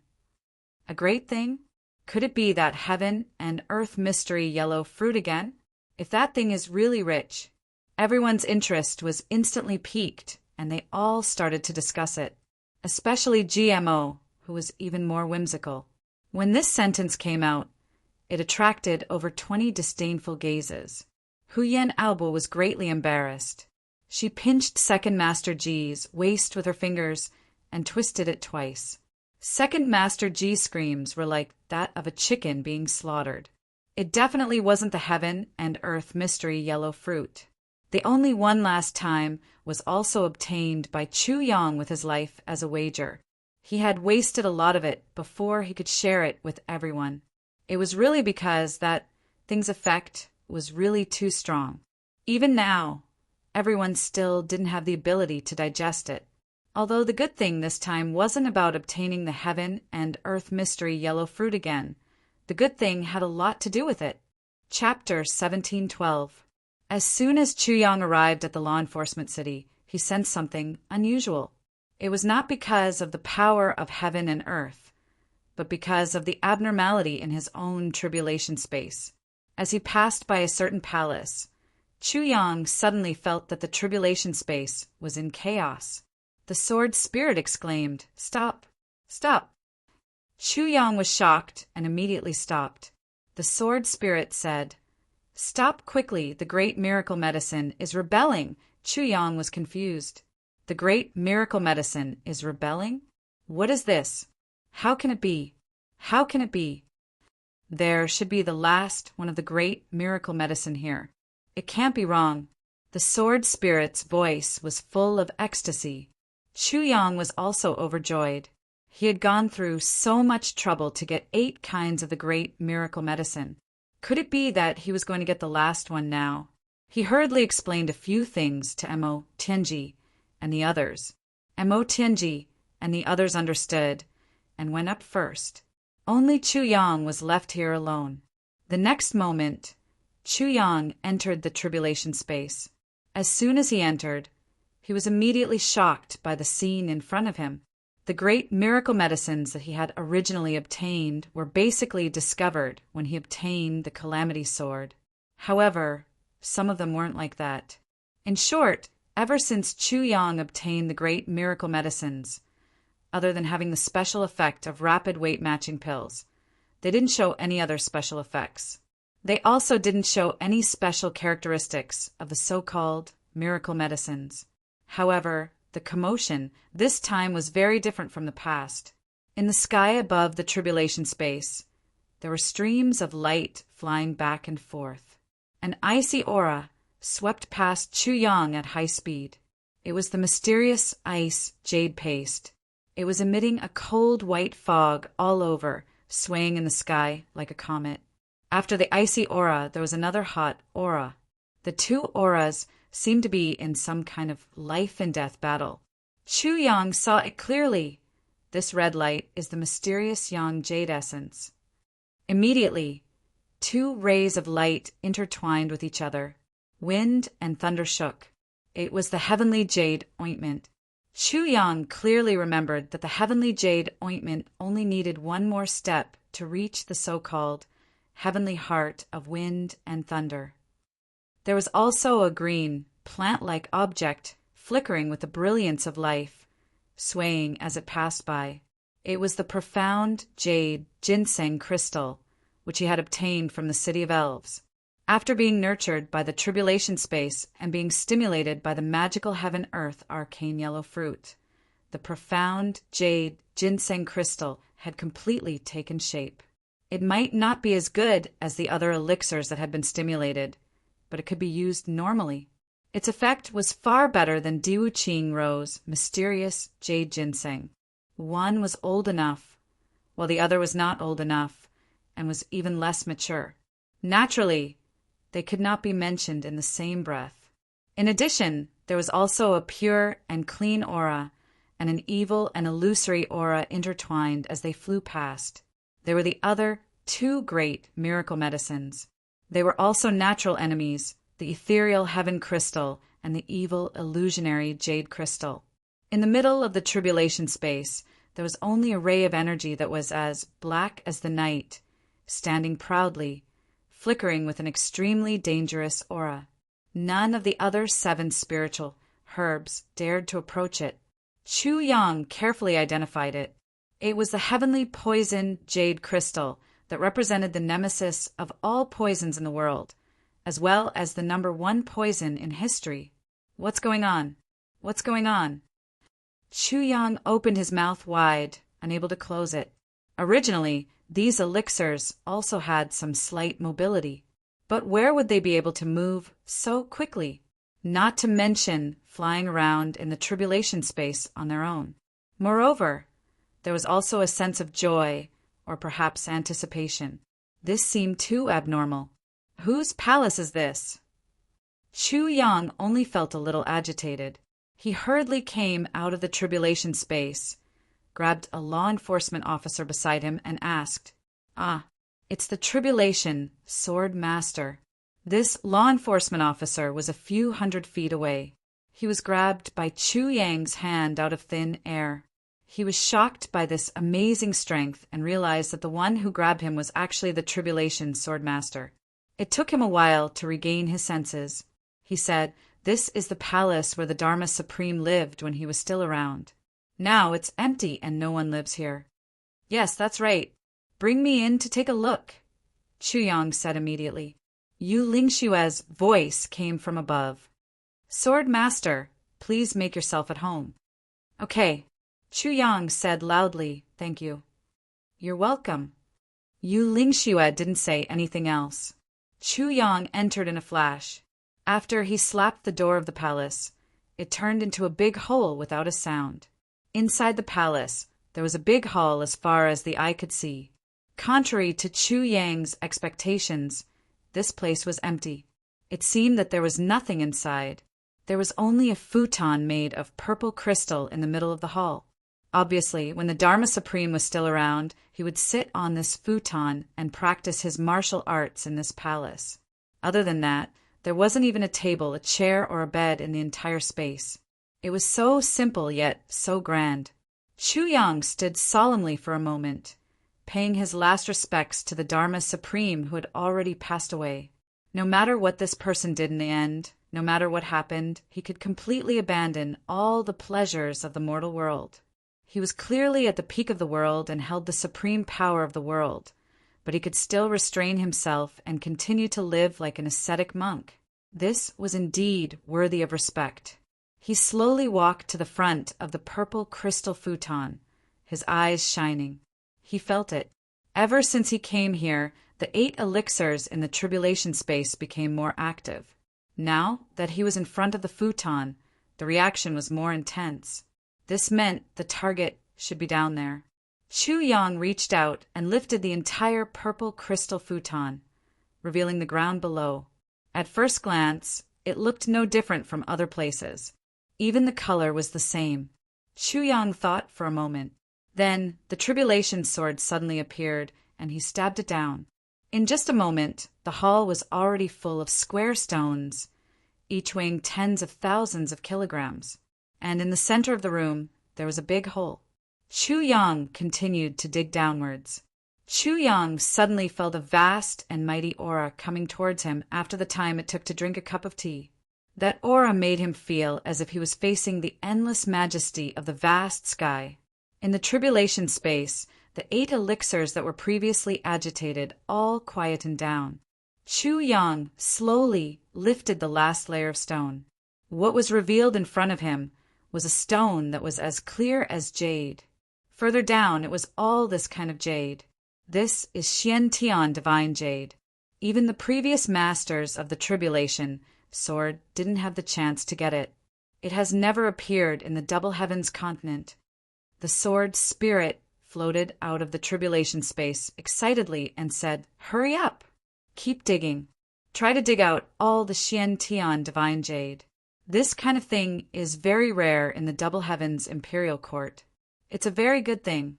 A great thing? Could it be that heaven and earth mystery yellow fruit again? If that thing is really rich. Everyone's interest was instantly piqued, and they all started to discuss it, especially GMO, who was even more whimsical. When this sentence came out, it attracted over 20 disdainful gazes. Huyen Aobo was greatly embarrassed. She pinched Second Master G's waist with her fingers and twisted it twice. Second Master G's screams were like that of a chicken being slaughtered. It definitely wasn't the heaven and earth mystery yellow fruit. The only one last time was also obtained by Chu Yang with his life as a wager. He had wasted a lot of it before he could share it with everyone. It was really because that thing's effect was really too strong. Even now, everyone still didn't have the ability to digest it. Although the good thing this time wasn't about obtaining the heaven and earth mystery yellow fruit again. The good thing had a lot to do with it. Chapter 1712. As soon as Chu Yang arrived at the law enforcement city, he sensed something unusual. It was not because of the power of heaven and earth, but because of the abnormality in his own tribulation space. As he passed by a certain palace, Chu Yang suddenly felt that the tribulation space was in chaos. The sword spirit exclaimed, "Stop! Stop!" Chu Yang was shocked and immediately stopped. The sword spirit said, "Stop quickly, the great miracle medicine is rebelling." Chu Yang was confused. The great miracle medicine is rebelling? What is this? How can it be? How can it be? There should be the last one of the great miracle medicine here. It can't be wrong. The sword spirit's voice was full of ecstasy. Chu Yang was also overjoyed. He had gone through so much trouble to get 8 kinds of the great miracle medicine. Could it be that he was going to get the last one now? He hurriedly explained a few things to Mo Tianji and the others. Mo Tianji and the others understood and went up first. Only Chu Yang was left here alone. The next moment, Chu Yang entered the tribulation space. As soon as he entered, he was immediately shocked by the scene in front of him. The great miracle medicines that he had originally obtained were basically discovered when he obtained the Calamity Sword. However, some of them weren't like that. In short, ever since Chu Yang obtained the great miracle medicines, other than having the special effect of rapid weight-matching pills, they didn't show any other special effects. They also didn't show any special characteristics of the so-called miracle medicines. However, the commotion this time was very different from the past. In the sky above the tribulation space, there were streams of light flying back and forth. An icy aura swept past Chu Yang at high speed. It was the mysterious ice jade paste. It was emitting a cold white fog all over, swaying in the sky like a comet. After the icy aura, there was another hot aura. The 2 auras seemed to be in some kind of life-and-death battle. Chu Yang saw it clearly. This red light is the mysterious yang jade essence. Immediately, 2 rays of light intertwined with each other. Wind and thunder shook. It was the heavenly jade ointment. Chu Yang clearly remembered that the heavenly jade ointment only needed one more step to reach the so-called heavenly heart of wind and thunder. There was also a green, plant-like object flickering with the brilliance of life, swaying as it passed by. It was the profound jade ginseng crystal, which he had obtained from the City of Elves. After being nurtured by the tribulation space and being stimulated by the magical heaven-earth arcane yellow fruit, the profound jade ginseng crystal had completely taken shape. It might not be as good as the other elixirs that had been stimulated, but it could be used normally. Its effect was far better than Diwu Qing Ro's mysterious jade ginseng. One was old enough, while the other was not old enough, and was even less mature. Naturally, they could not be mentioned in the same breath. In addition, there was also a pure and clean aura, and an evil and illusory aura intertwined as they flew past. There were the other 2 great miracle medicines. They were also natural enemies, the ethereal heaven crystal and the evil illusionary jade crystal. In the middle of the tribulation space, there was only a ray of energy that was as black as the night, standing proudly, flickering with an extremely dangerous aura. None of the other 7 spiritual herbs dared to approach it. Chu Yang carefully identified it. It was the heavenly poison jade crystal that represented the nemesis of all poisons in the world, as well as the number 1 poison in history. What's going on? What's going on? Chu Yang opened his mouth wide, unable to close it. Originally, these elixirs also had some slight mobility, but where would they be able to move so quickly? Not to mention flying around in the tribulation space on their own. Moreover, there was also a sense of joy, or perhaps anticipation. This seemed too abnormal. Whose palace is this? Chu Yang only felt a little agitated. He hurriedly came out of the tribulation space, grabbed a law enforcement officer beside him, and asked, it's the tribulation sword master. This law enforcement officer was a few hundred feet away. He was grabbed by Chu Yang's hand out of thin air. He was shocked by this amazing strength and realized that the one who grabbed him was actually the tribulation swordmaster. It took him a while to regain his senses. He said, "This is the palace where the Dharma Supreme lived when he was still around. Now it's empty and no one lives here." "Yes, that's right. Bring me in to take a look," Chu Yang said immediately. Yu Lingshue's voice came from above. "Sword Master, please make yourself at home." "Okay," Chu Yang said loudly, "thank you." "You're welcome." Yu Lingxue didn't say anything else. Chu Yang entered in a flash. After he slapped the door of the palace, it turned into a big hole without a sound. Inside the palace, there was a big hall as far as the eye could see. Contrary to Chu Yang's expectations, this place was empty. It seemed that there was nothing inside. There was only a futon made of purple crystal in the middle of the hall. Obviously, when the Dharma Supreme was still around, he would sit on this futon and practice his martial arts in this palace. Other than that, there wasn't even a table, a chair, or a bed in the entire space. It was so simple yet so grand. Chu Yang stood solemnly for a moment, paying his last respects to the Dharma Supreme who had already passed away. No matter what this person did in the end, no matter what happened, he could completely abandon all the pleasures of the mortal world. He was clearly at the peak of the world and held the supreme power of the world, but he could still restrain himself and continue to live like an ascetic monk. This was indeed worthy of respect. He slowly walked to the front of the purple crystal futon, his eyes shining. He felt it. Ever since he came here, the 8 elixirs in the tribulation space became more active. Now that he was in front of the futon, the reaction was more intense. This meant the target should be down there. Chu Yang reached out and lifted the entire purple crystal futon, revealing the ground below. At first glance, it looked no different from other places. Even the color was the same. Chu Yang thought for a moment. Then the tribulation sword suddenly appeared, and he stabbed it down. In just a moment, the hall was already full of square stones, each weighing tens of thousands of kilograms. And in the center of the room, there was a big hole. Chu Yang continued to dig downwards. Chu Yang suddenly felt a vast and mighty aura coming towards him after the time it took to drink a cup of tea. That aura made him feel as if he was facing the endless majesty of the vast sky. In the tribulation space, the 8 elixirs that were previously agitated all quietened down. Chu Yang slowly lifted the last layer of stone. What was revealed in front of him was a stone that was as clear as jade. Further down, it was all this kind of jade. This is Xian Tian divine jade. Even the previous masters of the tribulation sword didn't have the chance to get it. It has never appeared in the double heavens continent. The sword spirit floated out of the tribulation space excitedly and said, "Hurry up! Keep digging. Try to dig out all the Xian Tian divine jade. This kind of thing is very rare in the double heavens imperial court. It's a very good thing."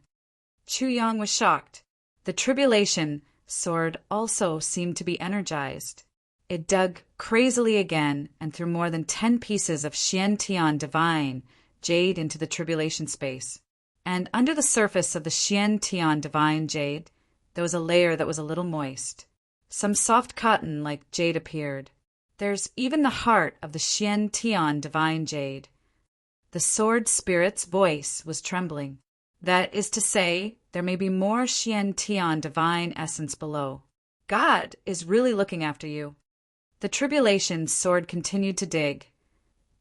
Chu Yang was shocked. The tribulation sword also seemed to be energized. It dug crazily again and threw more than 10 pieces of Xian Tian divine jade into the tribulation space. And under the surface of the Xian Tian divine jade, there was a layer that was a little moist. Some soft cotton like jade appeared. There's even the heart of the Xian Tian divine jade. The sword spirit's voice was trembling. That is to say, there may be more Xian Tian divine essence below. God is really looking after you. The tribulation sword continued to dig,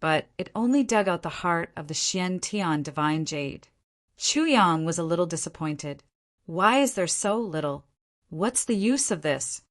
but it only dug out the heart of the Xian Tian divine jade. Chu Yang was a little disappointed. Why is there so little? What's the use of this?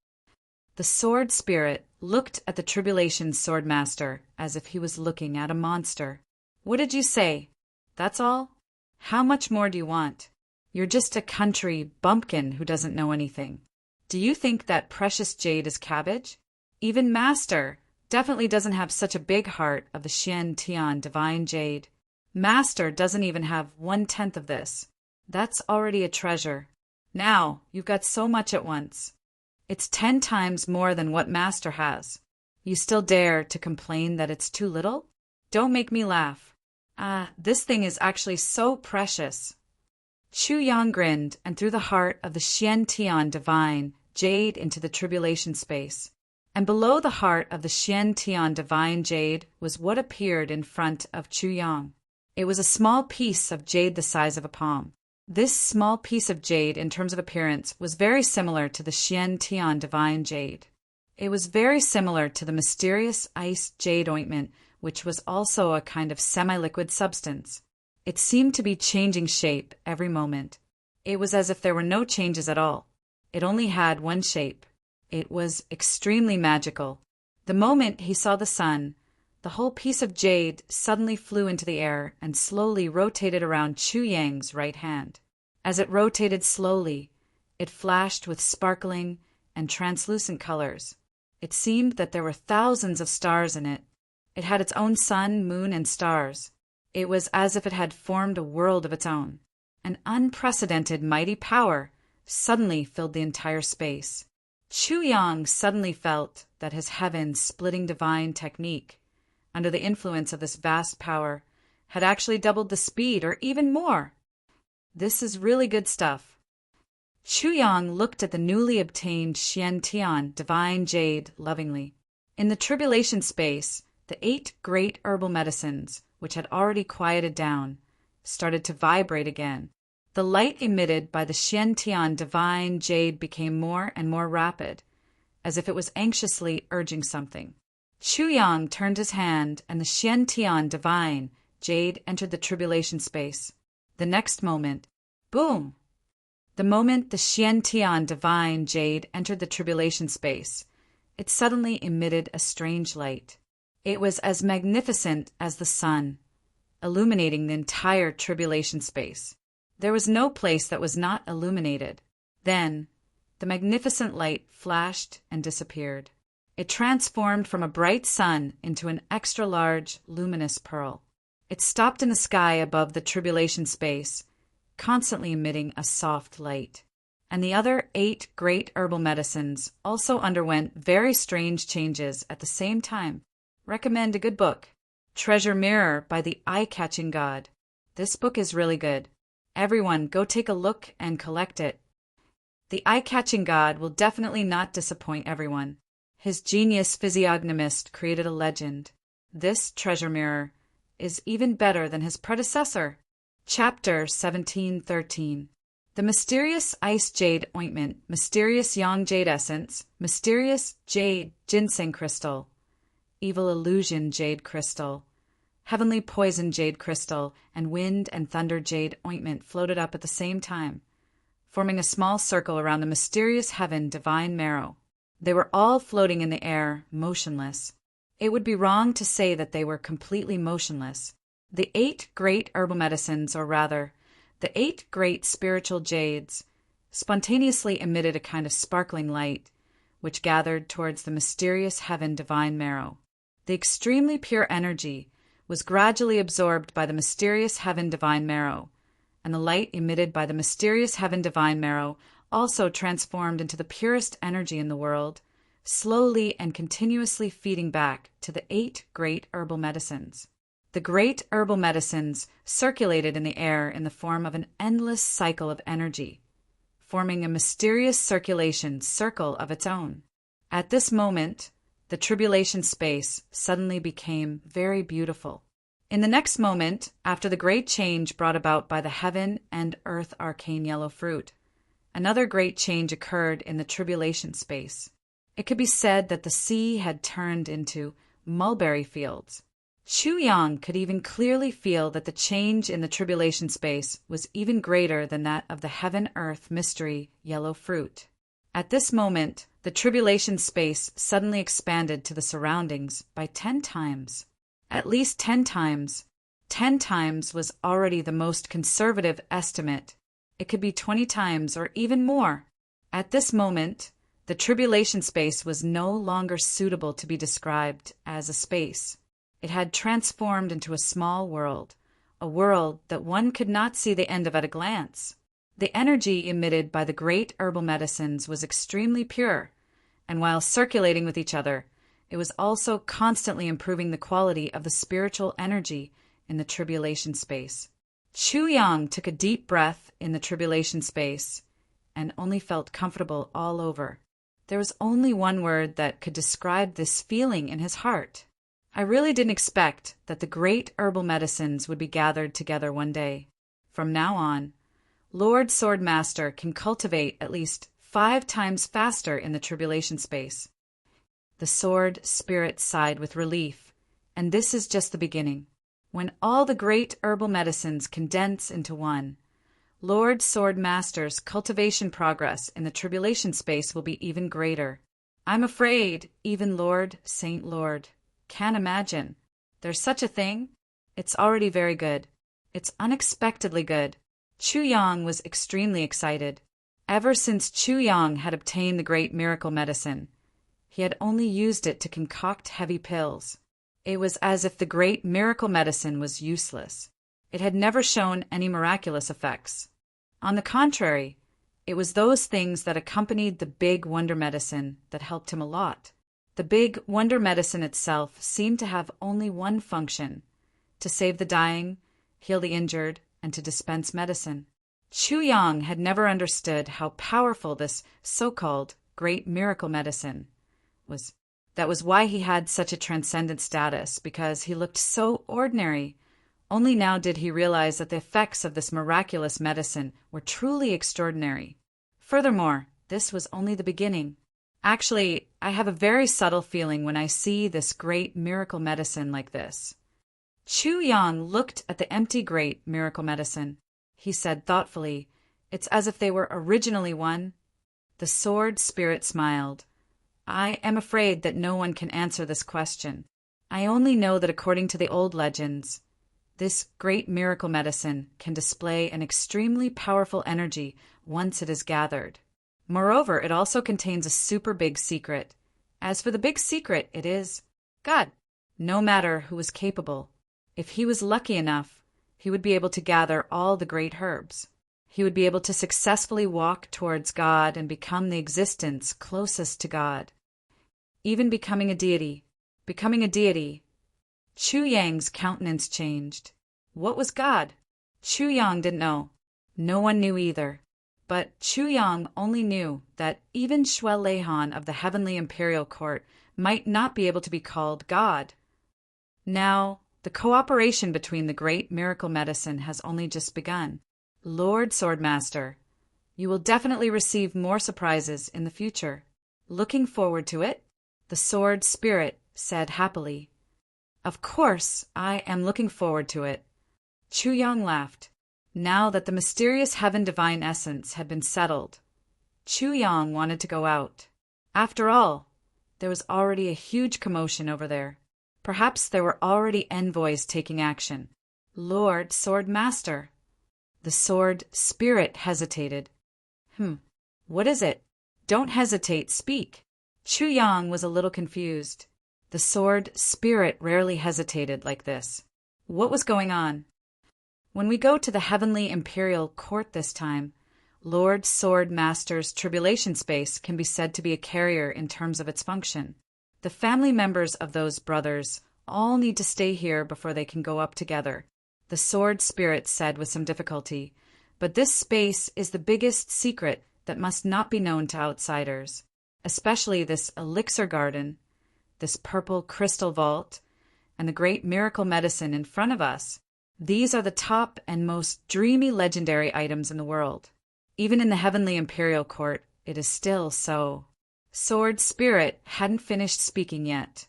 The sword spirit looked at the tribulation sword master as if he was looking at a monster. What did you say? That's all? How much more do you want? You're just a country bumpkin who doesn't know anything. Do you think that precious jade is cabbage? Even Master definitely doesn't have such a big heart of the Xian Tian divine jade. Master doesn't even have 1/10 of this. That's already a treasure. Now you've got so much at once. It's 10 times more than what Master has. You still dare to complain that it's too little? Don't make me laugh. This thing is actually so precious. Chu Yang grinned and threw the heart of the Xian Tian divine jade into the tribulation space. And below the heart of the Xian Tian divine jade was what appeared in front of Chu Yang. It was a small piece of jade the size of a palm. This small piece of jade, in terms of appearance, was very similar to the Xian Tian divine jade. It was very similar to the mysterious ice jade ointment, which was also a kind of semi-liquid substance. It seemed to be changing shape every moment. It was as if there were no changes at all. It only had one shape. It was extremely magical. The moment he saw the sun, the whole piece of jade suddenly flew into the air and slowly rotated around Chu Yang's right hand. As it rotated slowly, it flashed with sparkling and translucent colors. It seemed that there were thousands of stars in it. It had its own sun, moon, and stars. It was as if it had formed a world of its own. An unprecedented mighty power suddenly filled the entire space. Chu Yang suddenly felt that his heaven-splitting divine technique, under the influence of this vast power, had actually doubled the speed or even more. This is really good stuff. Chu Yang looked at the newly obtained Xian Tian divine jade lovingly. In the tribulation space, the 8 great herbal medicines, which had already quieted down, started to vibrate again. The light emitted by the Xian Tian divine jade became more and more rapid, as if it was anxiously urging something. Chu Yang turned his hand, and the Xian Tian divine jade entered the tribulation space. The next moment, boom! The moment the Xian Tian divine jade entered the tribulation space, it suddenly emitted a strange light. It was as magnificent as the sun, illuminating the entire tribulation space. There was no place that was not illuminated. Then, the magnificent light flashed and disappeared. It transformed from a bright sun into an extra-large, luminous pearl. It stopped in the sky above the tribulation space, constantly emitting a soft light. And the other 8 great herbal medicines also underwent very strange changes at the same time. Recommend a good book, Treasure Mirror by the Eye-Catching God. This book is really good. Everyone, go take a look and collect it. The eye-catching God will definitely not disappoint everyone. His genius physiognomist created a legend. This treasure mirror is even better than his predecessor. Chapter 1713. The mysterious ice jade ointment, mysterious yang jade essence, mysterious jade ginseng crystal, evil illusion jade crystal, heavenly poison jade crystal, and wind and thunder jade ointment floated up at the same time, forming a small circle around the mysterious heaven divine marrow. They were all floating in the air, motionless. It would be wrong to say that they were completely motionless. The 8 great herbal medicines, or rather, the 8 great spiritual jades, spontaneously emitted a kind of sparkling light, which gathered towards the mysterious heaven divine marrow. The extremely pure energy was gradually absorbed by the mysterious heaven divine marrow, and the light emitted by the mysterious heaven divine marrow also transformed into the purest energy in the world, slowly and continuously feeding back to the 8 great herbal medicines. The great herbal medicines circulated in the air in the form of an endless cycle of energy, forming a mysterious circulation circle of its own. At this moment, the tribulation space suddenly became very beautiful. In the next moment, after the great change brought about by the heaven and earth arcane yellow fruit, another great change occurred in the tribulation space. It could be said that the sea had turned into mulberry fields. Chu Yang could even clearly feel that the change in the tribulation space was even greater than that of the heaven-earth mystery yellow fruit. At this moment, the tribulation space suddenly expanded to the surroundings by 10 times. At least 10 times. 10 times was already the most conservative estimate. It could be 20 times or even more. At this moment, the tribulation space was no longer suitable to be described as a space. It had transformed into a small world, a world that one could not see the end of at a glance. The energy emitted by the great herbal medicines was extremely pure, and while circulating with each other, it was also constantly improving the quality of the spiritual energy in the tribulation space. Chu Yang took a deep breath in the tribulation space and only felt comfortable all over. There was only one word that could describe this feeling in his heart. I really didn't expect that the great herbal medicines would be gathered together one day. From now on, Lord Swordmaster can cultivate at least 5 times faster in the tribulation space. The sword spirit sighed with relief, and this is just the beginning. When all the great herbal medicines condense into one, Lord Sword Master's cultivation progress in the tribulation space will be even greater. I'm afraid, even Lord, Saint Lord, can't imagine. There's such a thing? It's already very good. It's unexpectedly good. Chu Yang was extremely excited. Ever since Chu Yang had obtained the great miracle medicine, he had only used it to concoct heavy pills. It was as if the great miracle medicine was useless. It had never shown any miraculous effects. On the contrary, it was those things that accompanied the big wonder medicine that helped him a lot. The big wonder medicine itself seemed to have only one function: to save the dying, heal the injured, and to dispense medicine. Chu Yang had never understood how powerful this so-called great miracle medicine was. That was why he had such a transcendent status, because he looked so ordinary. Only now did he realize that the effects of this miraculous medicine were truly extraordinary. Furthermore, this was only the beginning. Actually, I have a very subtle feeling when I see this great miracle medicine like this. Chu Yang looked at the empty great miracle medicine. He said thoughtfully, "It's as if they were originally one." The sword spirit smiled. "I am afraid that no one can answer this question. I only know that according to the old legends, this great miracle medicine can display an extremely powerful energy once it is gathered. Moreover, it also contains a super big secret. As for the big secret, it is God. No matter who is capable, if he was lucky enough, he would be able to gather all the great herbs. He would be able to successfully walk towards God and become the existence closest to God. Even becoming a deity. Chu Yang's countenance changed. What was God? Chu Yang didn't know. No one knew either. But Chu Yang only knew that even Shuai Leihan of the Heavenly Imperial Court might not be able to be called God. Now, the cooperation between the great miracle medicine has only just begun. Lord Swordmaster, you will definitely receive more surprises in the future. Looking forward to it? The sword spirit said happily. Of course, I am looking forward to it. Chu Yang laughed. Now that the mysterious heaven divine essence had been settled, Chu Yang wanted to go out. After all, there was already a huge commotion over there. Perhaps there were already envoys taking action. Lord Sword Master. The sword spirit hesitated. What is it? Don't hesitate, speak. Chu Yang was a little confused. The sword spirit rarely hesitated like this. What was going on? When we go to the Heavenly Imperial Court this time, Lord Sword Master's tribulation space can be said to be a carrier in terms of its function. The family members of those brothers all need to stay here before they can go up together, the sword spirit said with some difficulty, but this space is the biggest secret that must not be known to outsiders, especially this elixir garden, this purple crystal vault, and the great miracle medicine in front of us. These are the top and most dreamy legendary items in the world. Even in the Heavenly Imperial Court, it is still so. Sword Spirit hadn't finished speaking yet,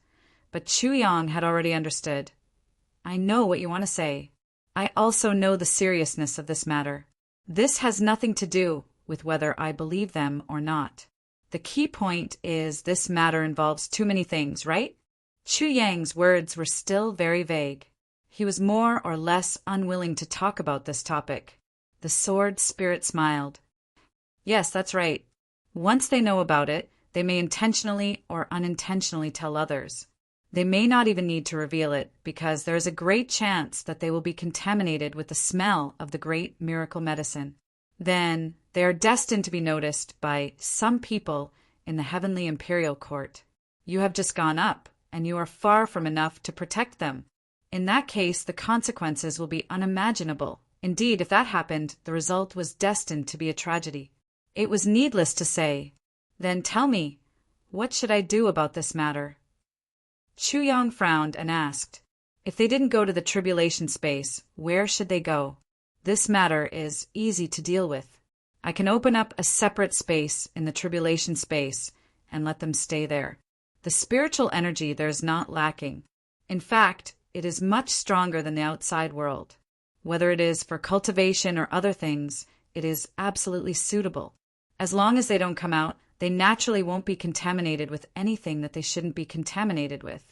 but Chu Yang had already understood. I know what you want to say. I also know the seriousness of this matter. This has nothing to do with whether I believe them or not. The key point is this matter involves too many things, right? Chu Yang's words were still very vague. He was more or less unwilling to talk about this topic. The sword spirit smiled. Yes, that's right. Once they know about it, they may intentionally or unintentionally tell others. They may not even need to reveal it, because there is a great chance that they will be contaminated with the smell of the great miracle medicine. Then they are destined to be noticed by some people in the Heavenly Imperial Court. You have just gone up, and you are far from enough to protect them. In that case, the consequences will be unimaginable. Indeed, if that happened, the result was destined to be a tragedy. It was needless to say. Then tell me, what should I do about this matter? Chu Yang frowned and asked, if they didn't go to the tribulation space, where should they go? This matter is easy to deal with. I can open up a separate space in the tribulation space and let them stay there. The spiritual energy there is not lacking. In fact, it is much stronger than the outside world. Whether it is for cultivation or other things, it is absolutely suitable. As long as they don't come out, they naturally won't be contaminated with anything that they shouldn't be contaminated with.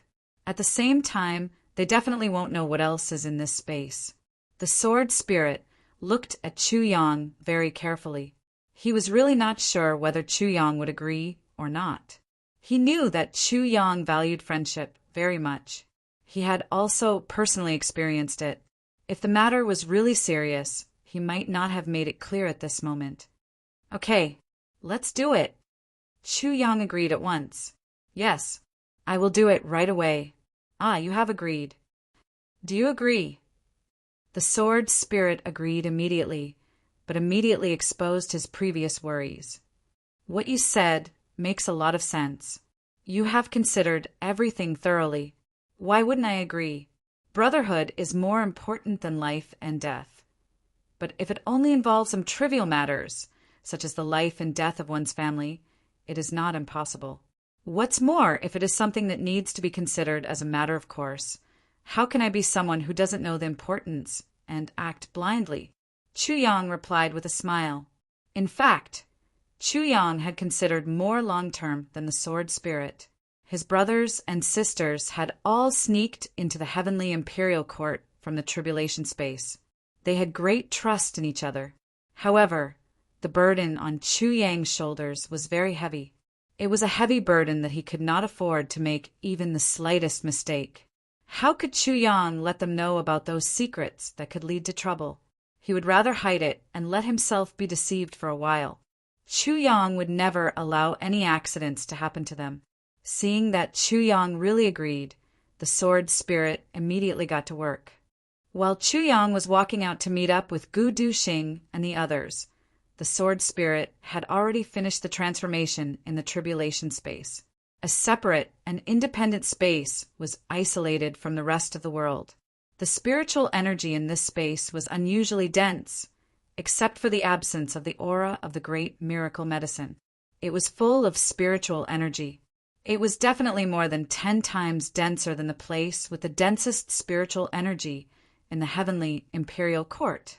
At the same time, they definitely won't know what else is in this space. The sword spirit looked at Chu Yang very carefully. He was really not sure whether Chu Yang would agree or not. He knew that Chu Yang valued friendship very much. He had also personally experienced it. If the matter was really serious, he might not have made it clear at this moment. Okay, let's do it. Chu Yang agreed at once. Yes, I will do it right away. Ah, you have agreed. Do you agree? The sword spirit agreed immediately, but immediately exposed his previous worries. What you said makes a lot of sense. You have considered everything thoroughly. Why wouldn't I agree? Brotherhood is more important than life and death. But if it only involves some trivial matters, such as the life and death of one's family, it is not impossible. What's more, if it is something that needs to be considered as a matter of course, how can I be someone who doesn't know the importance and act blindly? Chu Yang replied with a smile. In fact, Chu Yang had considered more long-term than the sword spirit. His brothers and sisters had all sneaked into the heavenly imperial court from the tribulation space. They had great trust in each other. However, the burden on Chu Yang's shoulders was very heavy. It was a heavy burden that he could not afford to make even the slightest mistake. How could Chu Yang let them know about those secrets that could lead to trouble? He would rather hide it and let himself be deceived for a while. Chu Yang would never allow any accidents to happen to them. Seeing that Chu Yang really agreed, the sword spirit immediately got to work. While Chu Yang was walking out to meet up with Gu Duxing and the others, the sword spirit had already finished the transformation in the tribulation space. A separate and independent space was isolated from the rest of the world. The spiritual energy in this space was unusually dense, except for the absence of the aura of the great miracle medicine. It was full of spiritual energy. It was definitely more than 10 times denser than the place with the densest spiritual energy in the heavenly imperial court.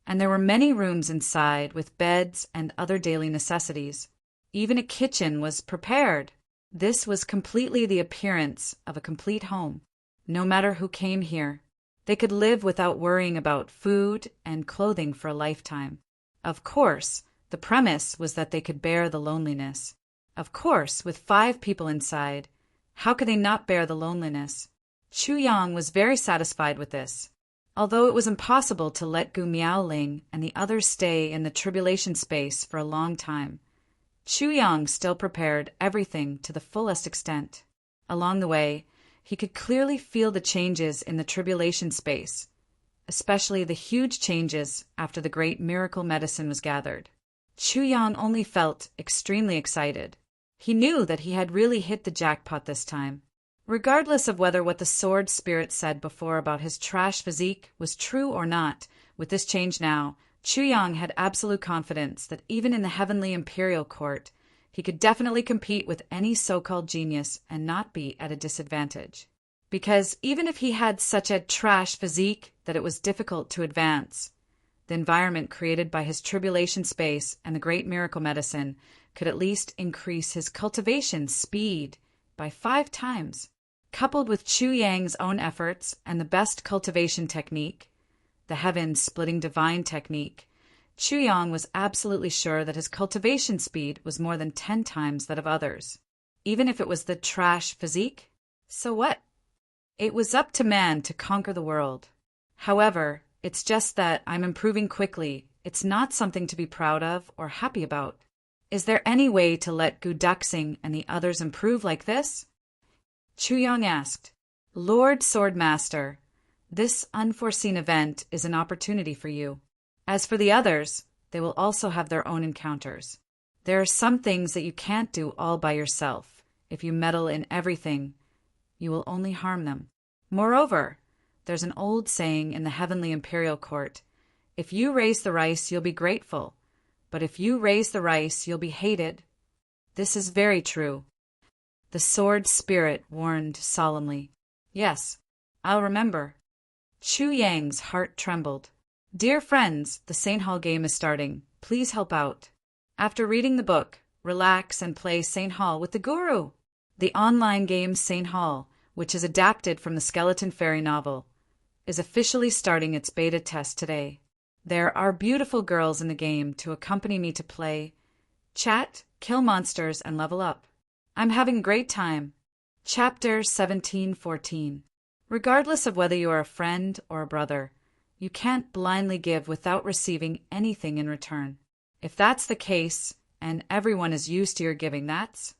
And there were many rooms inside with beds and other daily necessities. Even a kitchen was prepared. This was completely the appearance of a complete home. No matter who came here, they could live without worrying about food and clothing for a lifetime. Of course, the premise was that they could bear the loneliness. Of course, with 5 people inside, how could they not bear the loneliness? Chu Yang was very satisfied with this. Although it was impossible to let Gu Miaoling and the others stay in the tribulation space for a long time, Chu Yang still prepared everything to the fullest extent. Along the way, he could clearly feel the changes in the tribulation space, especially the huge changes after the great miracle medicine was gathered. Chu Yang only felt extremely excited. He knew that he had really hit the jackpot this time. Regardless of whether what the sword spirit said before about his trash physique was true or not, with this change now, Chu Yang had absolute confidence that even in the heavenly imperial court, he could definitely compete with any so-called genius and not be at a disadvantage. Because even if he had such a trash physique that it was difficult to advance, the environment created by his tribulation space and the great miracle medicine could at least increase his cultivation speed by 5 times. Coupled with Chu Yang's own efforts and the best cultivation technique, the heaven-splitting divine technique, Chu Yang was absolutely sure that his cultivation speed was more than 10 times that of others. Even if it was the trash physique? So what? It was up to man to conquer the world. However, it's just that I'm improving quickly. It's not something to be proud of or happy about. Is there any way to let Gu Duxing and the others improve like this? Chu Yang asked. Lord Swordmaster, this unforeseen event is an opportunity for you. As for the others, they will also have their own encounters. There are some things that you can't do all by yourself. If you meddle in everything, you will only harm them. Moreover, there's an old saying in the heavenly imperial court, if you raise the rice, you'll be grateful, but if you raise the rice, you'll be hated. This is very true. The sword spirit warned solemnly. Yes, I'll remember. Chu Yang's heart trembled. Dear friends, the St. Hall game is starting. Please help out. After reading the book, relax and play St. Hall with the Guru. The online game St. Hall, which is adapted from the Skeleton Fairy novel, is officially starting its beta test today. There are beautiful girls in the game to accompany me to play, chat, kill monsters, and level up. I'm having a great time. Chapter 1714. Regardless of whether you are a friend or a brother, you can't blindly give without receiving anything in return. If that's the case, and everyone is used to your giving, that's...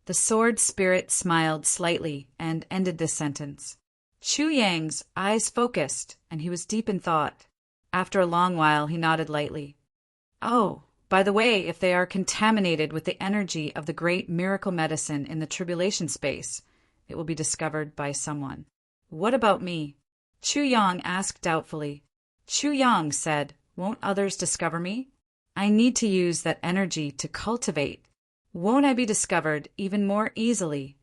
The sword spirit smiled slightly and ended this sentence. Chu Yang's eyes focused, and he was deep in thought. After a long while, he nodded lightly. Oh, by the way, if they are contaminated with the energy of the great miracle medicine in the tribulation space, it will be discovered by someone. What about me? Chu Yang asked doubtfully. Chu Yang said, won't others discover me? I need to use that energy to cultivate. Won't I be discovered even more easily?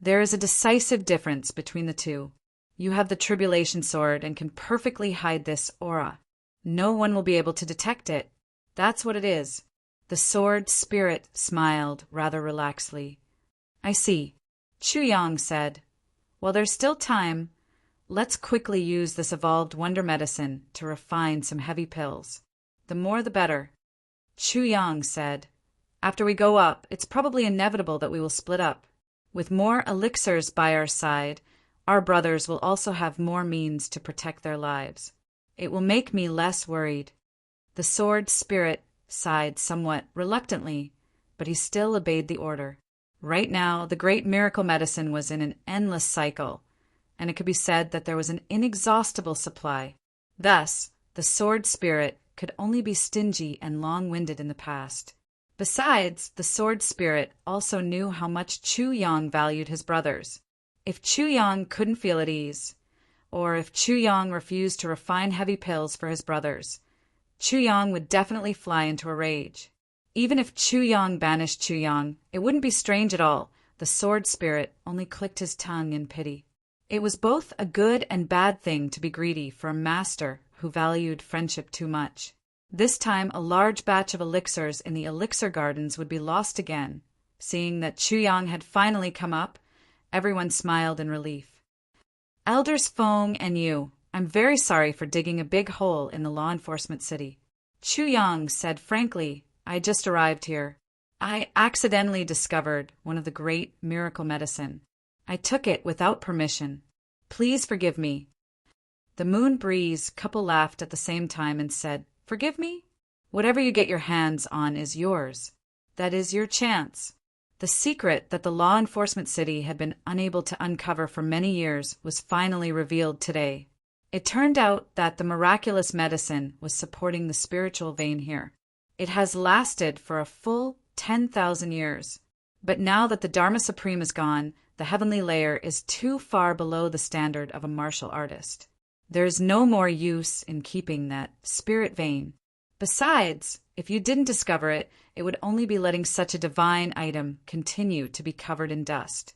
There is a decisive difference between the two. You have the tribulation sword and can perfectly hide this aura. No one will be able to detect it. That's what it is. The sword spirit smiled rather relaxedly. I see. Chu Yang said, well, there's still time. Let's quickly use this evolved wonder medicine to refine some heavy pills. The more the better. Chu Yang said, after we go up, it's probably inevitable that we will split up. With more elixirs by our side, our brothers will also have more means to protect their lives. It will make me less worried. The sword spirit sighed somewhat reluctantly, but he still obeyed the order. Right now, the great miracle medicine was in an endless cycle, and it could be said that there was an inexhaustible supply. Thus, the sword spirit could only be stingy and long-winded in the past. Besides, the sword spirit also knew how much Chu Yang valued his brothers. If Chu Yang couldn't feel at ease, or if Chu Yang refused to refine heavy pills for his brothers, Chu Yang would definitely fly into a rage. Even if Chu Yang banished Chu Yang, it wouldn't be strange at all. The sword spirit only clicked his tongue in pity. It was both a good and bad thing to be greedy for a master who valued friendship too much. This time, a large batch of elixirs in the elixir gardens would be lost again. Seeing that Chu Yang had finally come up, everyone smiled in relief. Elders Feng and you, I'm very sorry for digging a big hole in the law enforcement city. Chu Yang said frankly, I just arrived here. I accidentally discovered one of the great miracle medicine. I took it without permission. Please forgive me. The Moon Breeze couple laughed at the same time and said, forgive me? Whatever you get your hands on is yours. That is your chance. The secret that the law enforcement city had been unable to uncover for many years was finally revealed today. It turned out that the miraculous medicine was supporting the spiritual vein here. It has lasted for a full 10,000 years. But now that the Dharma Supreme is gone, the heavenly layer is too far below the standard of a martial artist. There is no more use in keeping that spirit vein. Besides, if you didn't discover it, it would only be letting such a divine item continue to be covered in dust.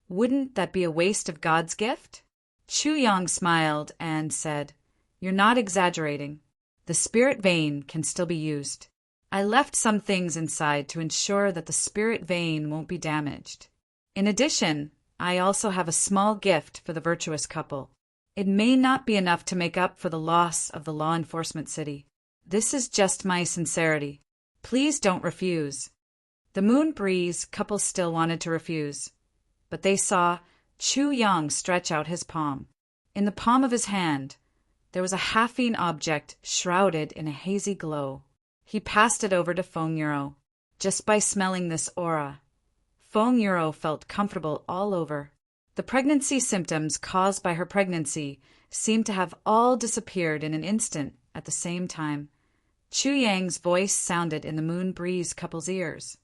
Wouldn't that be a waste of God's gift? Chu Yang smiled and said, you're not exaggerating. The spirit vein can still be used. I left some things inside to ensure that the spirit vein won't be damaged. In addition, I also have a small gift for the virtuous couple. It may not be enough to make up for the loss of the law enforcement city. This is just my sincerity. Please don't refuse. The Moon Breeze couple still wanted to refuse, but they saw Chu Yang stretch out his palm. In the palm of his hand, there was a half-eaten object shrouded in a hazy glow. He passed it over to Feng Yuro. Just by smelling this aura, Feng Yuro felt comfortable all over. The pregnancy symptoms caused by her pregnancy seemed to have all disappeared in an instant at the same time. Chu Yang's voice sounded in the Moon Breeze couple's ears.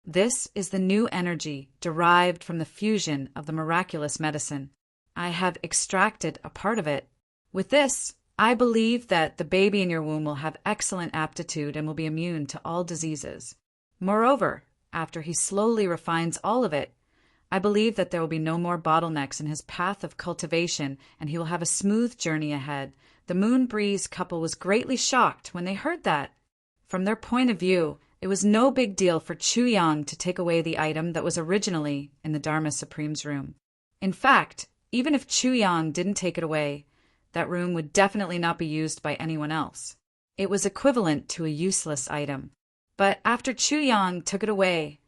This is the new energy derived from the fusion of the miraculous medicine. I have extracted a part of it. With this, I believe that the baby in your womb will have excellent aptitude and will be immune to all diseases. Moreover, after he slowly refines all of it, I believe that there will be no more bottlenecks in his path of cultivation, and he will have a smooth journey ahead, The Moon Breeze couple was greatly shocked when they heard that. From their point of view, it was no big deal for Chu Yang to take away the item that was originally in the Dharma Supreme's room. In fact, even if Chu Yang didn't take it away, that room would definitely not be used by anyone else. It was equivalent to a useless item. But after Chu Yang took it away,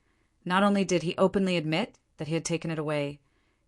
not only did he openly admit that he had taken it away,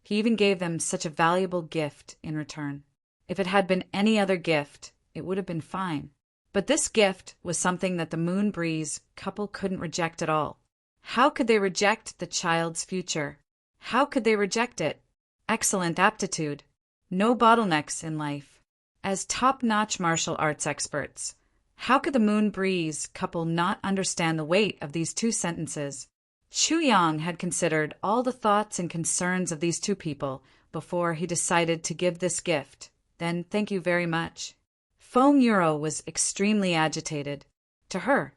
he even gave them such a valuable gift in return. If it had been any other gift, it would have been fine. But this gift was something that the Moon Breeze couple couldn't reject at all. How could they reject the child's future? How could they reject it? Excellent aptitude. No bottlenecks in life. As top-notch martial arts experts, how could the Moon Breeze couple not understand the weight of these two sentences? Chu Yang had considered all the thoughts and concerns of these two people before he decided to give this gift. Then thank you very much. Feng Yuro was extremely agitated. To her,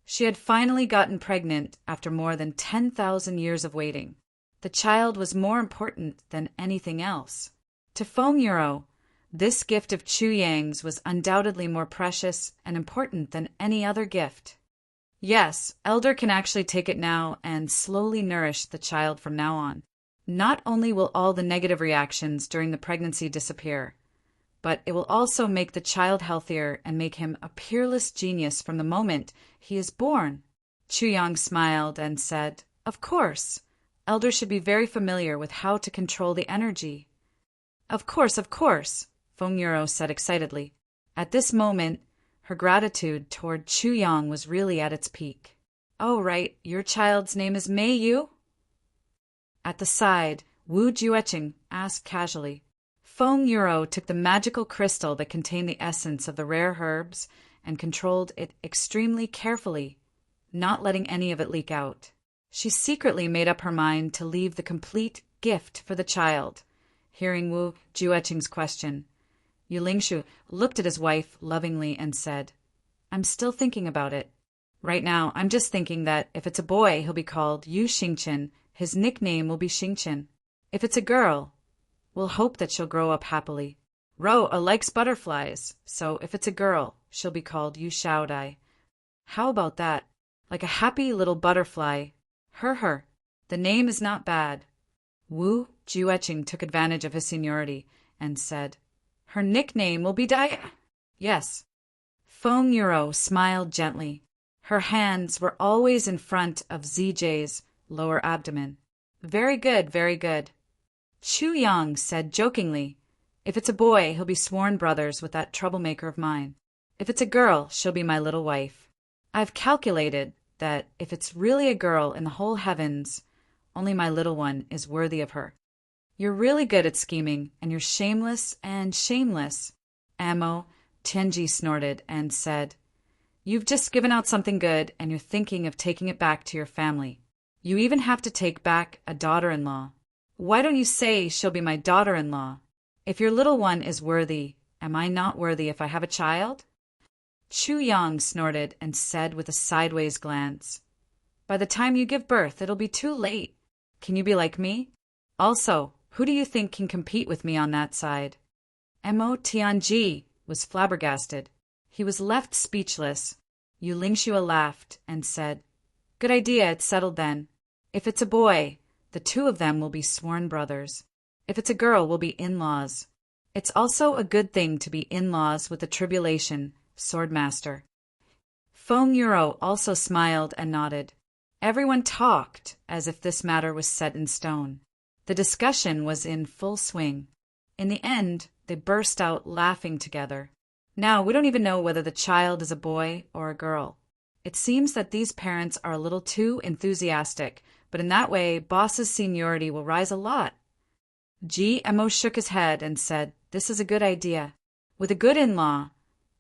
she had finally gotten pregnant after more than 10,000 years of waiting. The child was more important than anything else. To Feng Yuro, this gift of Chu Yang's was undoubtedly more precious and important than any other gift. Yes, Elder can actually take it now and slowly nourish the child from now on. Not only will all the negative reactions during the pregnancy disappear, but it will also make the child healthier and make him a peerless genius from the moment he is born. Chu Yang smiled and said, "Of course. Elder should be very familiar with how to control the energy." Of course, Feng Yuro said excitedly. At this moment, her gratitude toward Chu Yang was really at its peak. "Oh, right, your child's name is Mei Yu?" At the side, Wu Jueqing asked casually. Feng Yuro took the magical crystal that contained the essence of the rare herbs and controlled it extremely carefully, not letting any of it leak out. She secretly made up her mind to leave the complete gift for the child. Hearing Wu Jueqing's question, Yu Lingshu looked at his wife lovingly and said, "I'm still thinking about it. Right now, I'm just thinking that if it's a boy, he'll be called Yu Xingqian. His nickname will be Xingqian. If it's a girl, we'll hope that she'll grow up happily. Ro likes butterflies, so if it's a girl, she'll be called Yu Shaodai. How about that? Like a happy little butterfly. Her. The name is not bad." Wu Jueqing took advantage of his seniority and said, "Her nickname will be Yes." Feng Yuro smiled gently. Her hands were always in front of ZJ's lower abdomen. Very good, very good." Chu Yang said jokingly, "If it's a boy, he'll be sworn brothers with that troublemaker of mine. If it's a girl, she'll be my little wife. I've calculated that if it's really a girl in the whole heavens, only my little one is worthy of her." "You're really good at scheming, and you're shameless and shameless." Amo Tianji snorted and said, "You've just given out something good, and you're thinking of taking it back to your family. You even have to take back a daughter-in-law. Why don't you say she'll be my daughter-in-law? If your little one is worthy, am I not worthy if I have a child?" Chu Yang snorted and said with a sideways glance, "By the time you give birth, it'll be too late. Can you be like me? Also, who do you think can compete with me on that side?" Mo Tianji was flabbergasted. He was left speechless. Yu Lingxue laughed and said, "Good idea, it's settled then. If it's a boy, the two of them will be sworn brothers. If it's a girl, we'll be in-laws. It's also a good thing to be in-laws with the tribulation, Swordmaster." Feng Yuro also smiled and nodded. Everyone talked as if this matter was set in stone. The discussion was in full swing. In the end, they burst out laughing together. Now, we don't even know whether the child is a boy or a girl. It seems that these parents are a little too enthusiastic, but in that way, Boss's seniority will rise a lot. GMO shook his head and said, "This is a good idea. With a good in-law,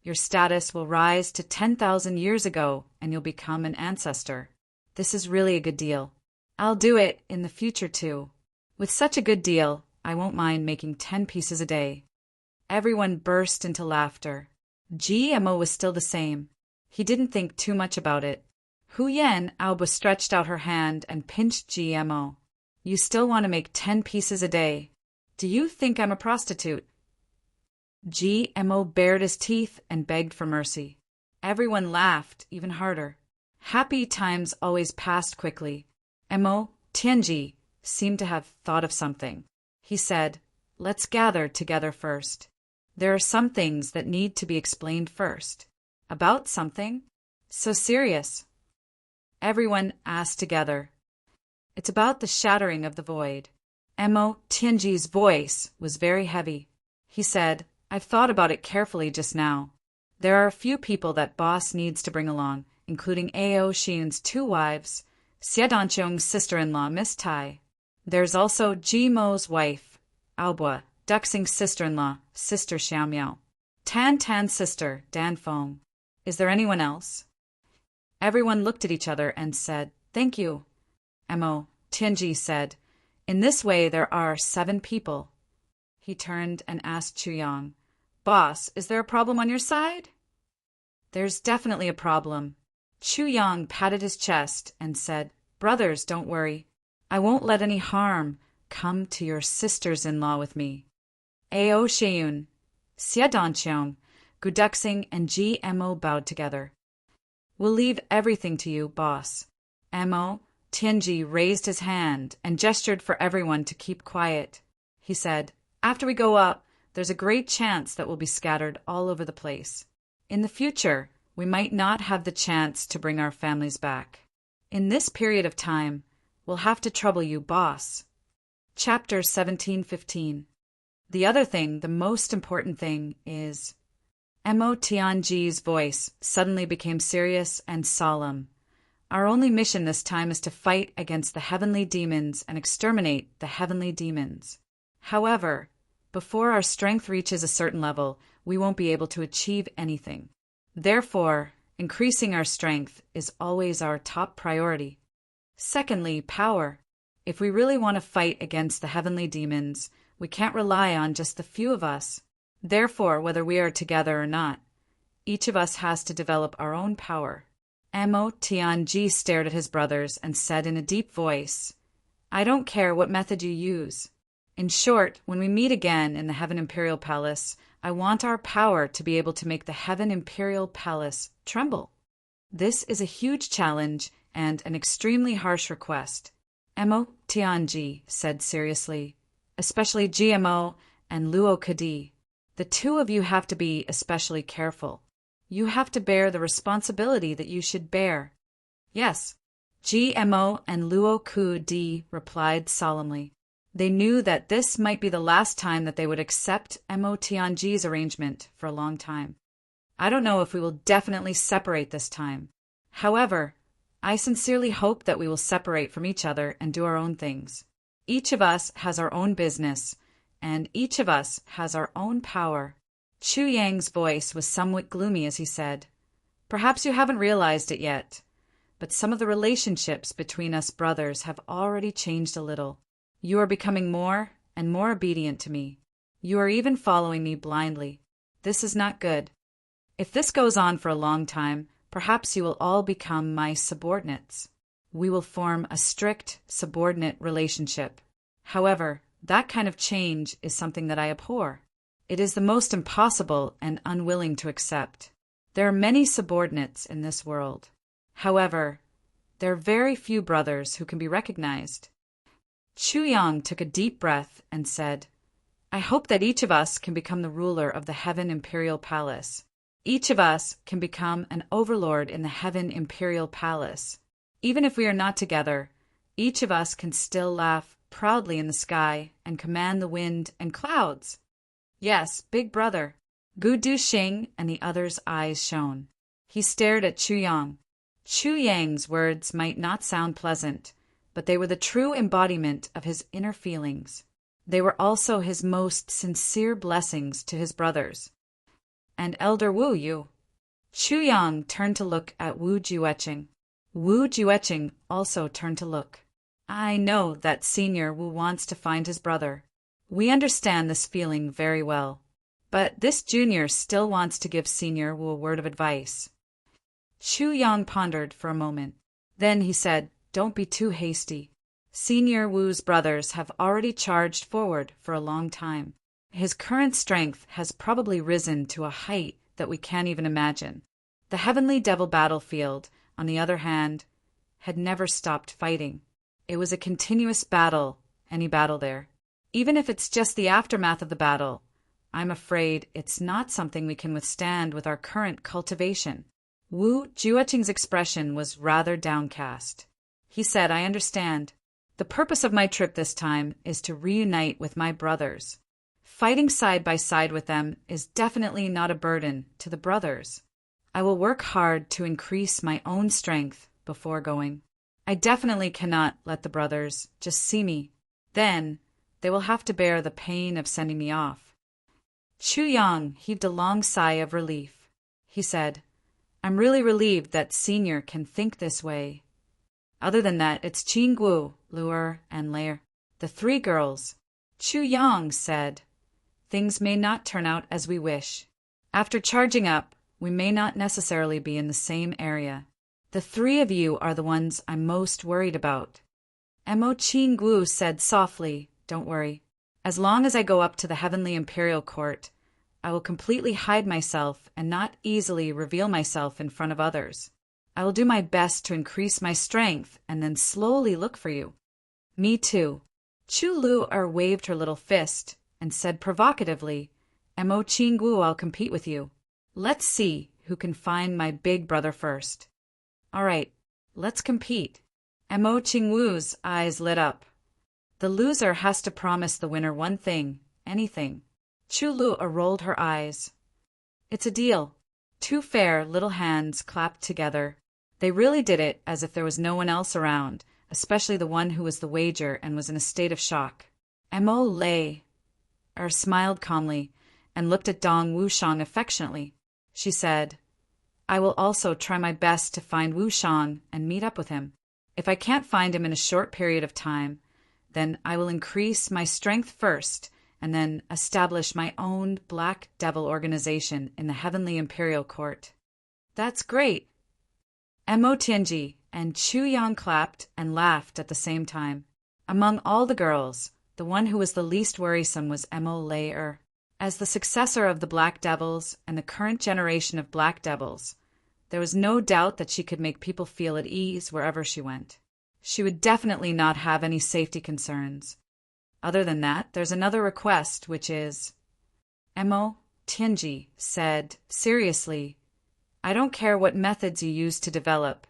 your status will rise to 10,000 years ago, and you'll become an ancestor. This is really a good deal. I'll do it in the future, too. With such a good deal, I won't mind making 10 pieces a day." Everyone burst into laughter. GMO was still the same. He didn't think too much about it. Hu Yan Aoba stretched out her hand and pinched GMO. "You still want to make 10 pieces a day. Do you think I'm a prostitute?" GMO bared his teeth and begged for mercy. Everyone laughed even harder. Happy times always passed quickly. Mo Tianji seemed to have thought of something. He said, "Let's gather together first. There are some things that need to be explained first." About something? So serious? Everyone asked together. It's about the shattering of the void. Mo Tianji's voice was very heavy. He said, "I've thought about it carefully just now. There are a few people that boss needs to bring along, including Ao Xian's 2 wives, Xiedanqiong's sister-in-law, Miss Tai. There's also Jimo's wife, Aobua, Duxing's sister-in-law, Sister Xiaomiao, Tan Tan's sister, Dan Feng. Is there anyone else?" Everyone looked at each other and said, "Thank you." Mo Tianji said, "In this way there are 7 people." He turned and asked Chu Yang, "Boss, is there a problem on your side?" "There's definitely a problem." Chu Yang patted his chest and said, "Brothers, don't worry. I won't let any harm come to your sisters-in-law with me." Ao Xianyun, Xiedanqiong, Guduxing, and GMO bowed together. "We'll leave everything to you, boss." Mo Tianji raised his hand and gestured for everyone to keep quiet. He said, "After we go up, there's a great chance that we'll be scattered all over the place. In the future, we might not have the chance to bring our families back. In this period of time, we'll have to trouble you, boss." Chapter 17:15. The other thing, the most important thing, is... Mo Tianji's voice suddenly became serious and solemn. "Our only mission this time is to fight against the heavenly demons and exterminate the heavenly demons. However, before our strength reaches a certain level, we won't be able to achieve anything. Therefore, increasing our strength is always our top priority. Secondly, power. If we really want to fight against the heavenly demons, we can't rely on just the few of us. Therefore, whether we are together or not, each of us has to develop our own power." Mo Tianji stared at his brothers and said in a deep voice, "I don't care what method you use. In short, when we meet again in the Heaven Imperial Palace, I want our power to be able to make the Heaven Imperial Palace tremble. This is a huge challenge and an extremely harsh request." Mo Tianji said seriously, "Especially GMO and Luo Kadi. The 2 of you have to be especially careful. You have to bear the responsibility that you should bear." "Yes," GMO and Luo Kadi replied solemnly. They knew that this might be the last time that they would accept Mo Tianji's arrangement for a long time. "I don't know if we will definitely separate this time. However, I sincerely hope that we will separate from each other and do our own things. Each of us has our own business, and each of us has our own power." Chu Yang's voice was somewhat gloomy as he said, "Perhaps you haven't realized it yet, but some of the relationships between us brothers have already changed a little. You are becoming more and more obedient to me. You are even following me blindly. This is not good. If this goes on for a long time, perhaps you will all become my subordinates. We will form a strict subordinate relationship. However, that kind of change is something that I abhor. It is the most impossible and unwilling to accept. There are many subordinates in this world. However, there are very few brothers who can be recognized." Chu Yang took a deep breath and said, "I hope that each of us can become the ruler of the Heaven Imperial Palace. Each of us can become an overlord in the Heaven Imperial Palace. Even if we are not together, each of us can still laugh proudly in the sky and command the wind and clouds." "Yes, big brother." Gu Duxing and the other's eyes shone. He stared at Chu Yang. Chu Yang's words might not sound pleasant, but they were the true embodiment of his inner feelings. They were also his most sincere blessings to his brothers. "And Elder Wu Yu." Chu Yang turned to look at Wu Jueqing. Wu Jueqing also turned to look. "I know that Senior Wu wants to find his brother. We understand this feeling very well. But this junior still wants to give Senior Wu a word of advice." Chu Yang pondered for a moment. Then he said, "Don't be too hasty. Senior Wu's brothers have already charged forward for a long time. His current strength has probably risen to a height that we can't even imagine. The heavenly devil battlefield, on the other hand, had never stopped fighting. It was a continuous battle, any battle there. Even if it's just the aftermath of the battle, I'm afraid it's not something we can withstand with our current cultivation. Wu Jueqing's expression was rather downcast. He said, I understand. The purpose of my trip this time is to reunite with my brothers. Fighting side by side with them is definitely not a burden to the brothers. I will work hard to increase my own strength before going. I definitely cannot let the brothers just see me. Then they will have to bear the pain of sending me off. Chu Yang heaved a long sigh of relief. He said, I'm really relieved that Senior can think this way. Other than that, it's Qing Guo, Luer, and Lair, the three girls. Chu Yang said, things may not turn out as we wish. After charging up, we may not necessarily be in the same area. The three of you are the ones I'm most worried about. Mo Qing Guo said softly, don't worry. As long as I go up to the Heavenly Imperial Court, I will completely hide myself and not easily reveal myself in front of others. I will do my best to increase my strength and then slowly look for you. Me too. Chu Luer waved her little fist and said provocatively, Mo Qing Guo, I'll compete with you. Let's see who can find my big brother first. All right, let's compete. Mo Qing Wu's eyes lit up. The loser has to promise the winner one thing, anything. Chu Luer rolled her eyes. It's a deal. Two fair little hands clapped together. They really did it as if there was no one else around, especially the one who was the wager and was in a state of shock. Mo Lei smiled calmly and looked at Dong Wushang affectionately. She said, I will also try my best to find Wushang and meet up with him. If I can't find him in a short period of time, then I will increase my strength first and then establish my own Black Devil organization in the Heavenly Imperial Court. That's great. Mo Tianji and Chu Yang clapped and laughed at the same time. Among all the girls, the one who was the least worrisome was Mo Lei. As the successor of the Black Devils and the current generation of Black Devils, there was no doubt that she could make people feel at ease wherever she went. She would definitely not have any safety concerns. Other than that, there's another request, which is... Mo Tianji said, seriously, I don't care what methods you use to develop,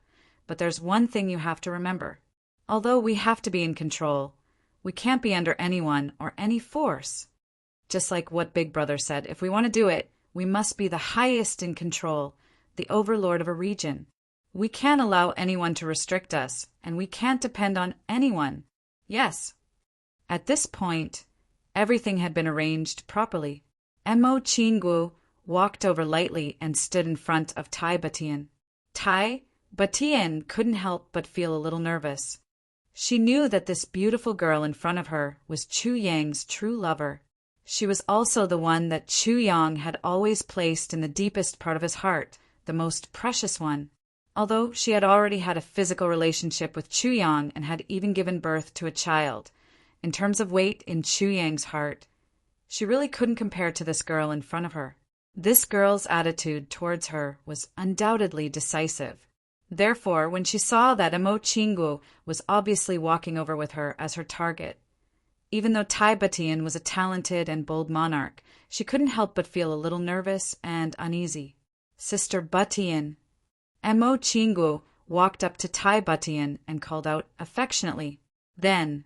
but there's one thing you have to remember. Although we have to be in control, we can't be under anyone or any force. Just like what Big Brother said, if we want to do it, we must be the highest in control, the overlord of a region. We can't allow anyone to restrict us, and we can't depend on anyone. Yes. At this point, everything had been arranged properly. Mo Qing Guo walked over lightly and stood in front of Tai Batian. Tai Batian couldn't help but feel a little nervous. She knew that this beautiful girl in front of her was Chu Yang's true lover. She was also the one that Chu Yang had always placed in the deepest part of his heart, the most precious one. Although she had already had a physical relationship with Chu Yang and had even given birth to a child, in terms of weight in Chu Yang's heart, she really couldn't compare to this girl in front of her. This girl's attitude towards her was undoubtedly decisive. Therefore, when she saw that Mo Qing Guo was obviously walking over with her as her target, even though Tai Batian was a talented and bold monarch, she couldn't help but feel a little nervous and uneasy. Sister Batian. Mo Qing Guo walked up to Tai Batian and called out affectionately. Then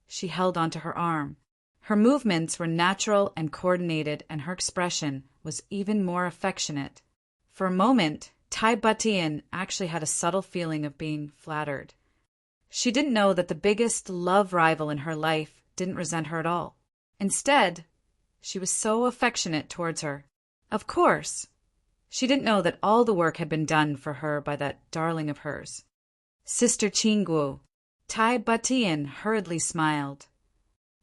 she held onto her arm. Her movements were natural and coordinated, and her expression was even more affectionate. For a moment, Tai Batian actually had a subtle feeling of being flattered. She didn't know that the biggest love rival in her life didn't resent her at all. Instead, she was so affectionate towards her. Of course, she didn't know that all the work had been done for her by that darling of hers. Sister Qing Guo. Tai Batian hurriedly smiled.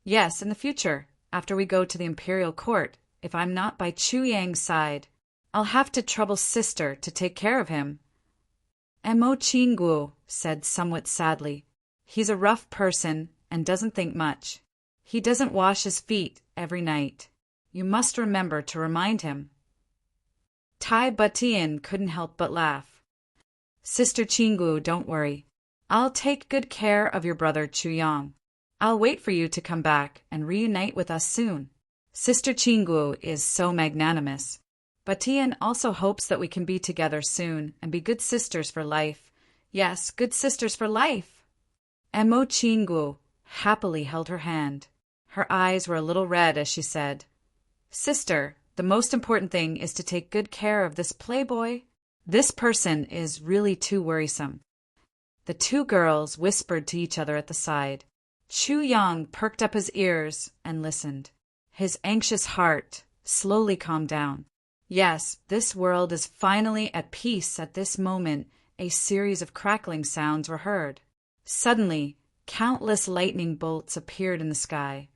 Yes, in the future, after we go to the Imperial Court, if I'm not by Chu Yang's side, I'll have to trouble Sister to take care of him. Mo Qing Guo said somewhat sadly. He's a rough person and doesn't think much. He doesn't wash his feet every night. You must remember to remind him." Tai Batian couldn't help but laugh. "Sister Chingu, don't worry. I'll take good care of your brother Chuyang. I'll wait for you to come back and reunite with us soon. Sister Chingu is so magnanimous. Batian also hopes that we can be together soon and be good sisters for life. Yes, good sisters for life." Emo Chingu happily held her hand. Her eyes were a little red as she said, "Sister, the most important thing is to take good care of this playboy. This person is really too worrisome." The two girls whispered to each other at the side. Chuyang perked up his ears and listened. His anxious heart slowly calmed down. Yes, this world is finally at peace. At this moment, a series of crackling sounds were heard. Suddenly, countless lightning bolts appeared in the sky,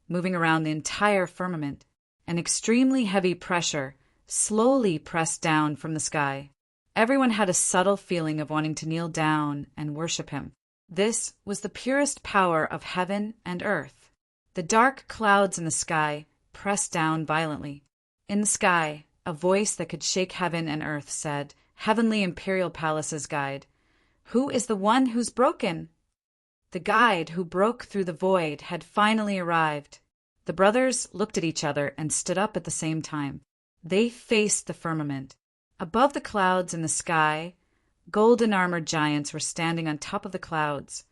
moving around the entire firmament. An extremely heavy pressure slowly pressed down from the sky. Everyone had a subtle feeling of wanting to kneel down and worship him. This was the purest power of heaven and earth. The dark clouds in the sky pressed down violently. In the sky, a voice that could shake heaven and earth said, "Heavenly Imperial Palace's guide. Who is the one who's broken?" The guide who broke through the void had finally arrived. The brothers looked at each other and stood up at the same time. They faced the firmament. Above the clouds in the sky, golden-armored giants were standing on top of the clouds,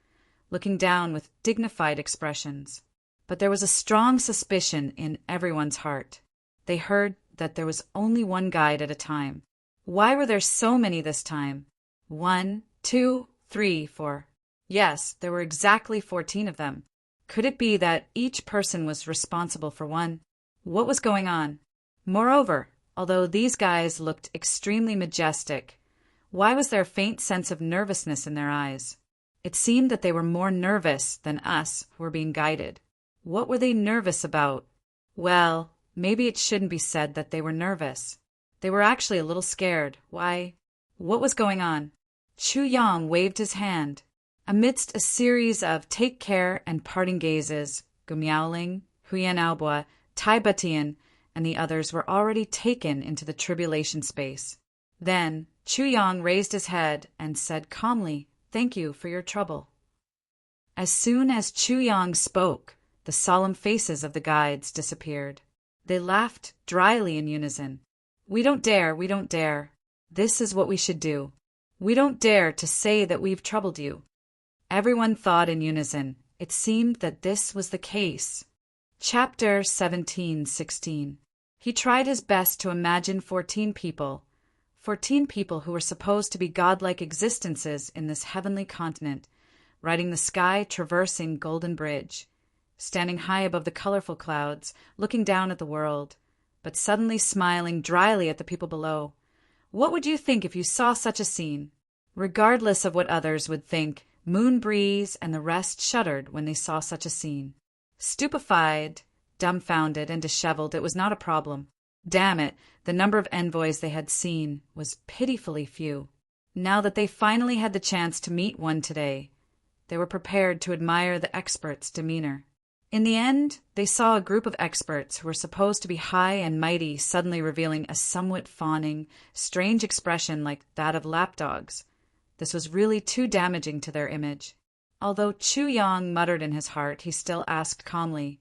looking down with dignified expressions. But there was a strong suspicion in everyone's heart. They heard that there was only one guide at a time. Why were there so many this time? 1, 2, 3, 4. Yes, there were exactly 14 of them. Could it be that each person was responsible for one? What was going on? Moreover, although these guys looked extremely majestic, why was there a faint sense of nervousness in their eyes? It seemed that they were more nervous than us who were being guided. What were they nervous about? Well, maybe it shouldn't be said that they were nervous. They were actually a little scared. Why? What was going on? Chuyang waved his hand. Amidst a series of take care and parting gazes, Gumiaoling, Huyan Aobua, Tai Batian, and the others were already taken into the tribulation space. Then Chuyang raised his head and said calmly, "Thank you for your trouble." As soon as Chuyang spoke, the solemn faces of the guides disappeared. They laughed dryly in unison. We don't dare. This is what we should do. We don't dare to say that we've troubled you." Everyone thought in unison. It seemed that this was the case. Chapter 17:16. He tried his best to imagine 14 people who were supposed to be godlike existences in this heavenly continent, riding the sky, traversing Golden Bridge, standing high above the colorful clouds, looking down at the world, but suddenly smiling dryly at the people below. What would you think if you saw such a scene? Regardless of what others would think, Moon Breeze and the rest shuddered when they saw such a scene. Stupefied, dumbfounded, and disheveled, it was not a problem. Damn it, the number of envoys they had seen was pitifully few. Now that they finally had the chance to meet one today, they were prepared to admire the expert's demeanor. In the end, they saw a group of experts who were supposed to be high and mighty suddenly revealing a somewhat fawning, strange expression like that of lapdogs. This was really too damaging to their image. Although Chuyang muttered in his heart, he still asked calmly,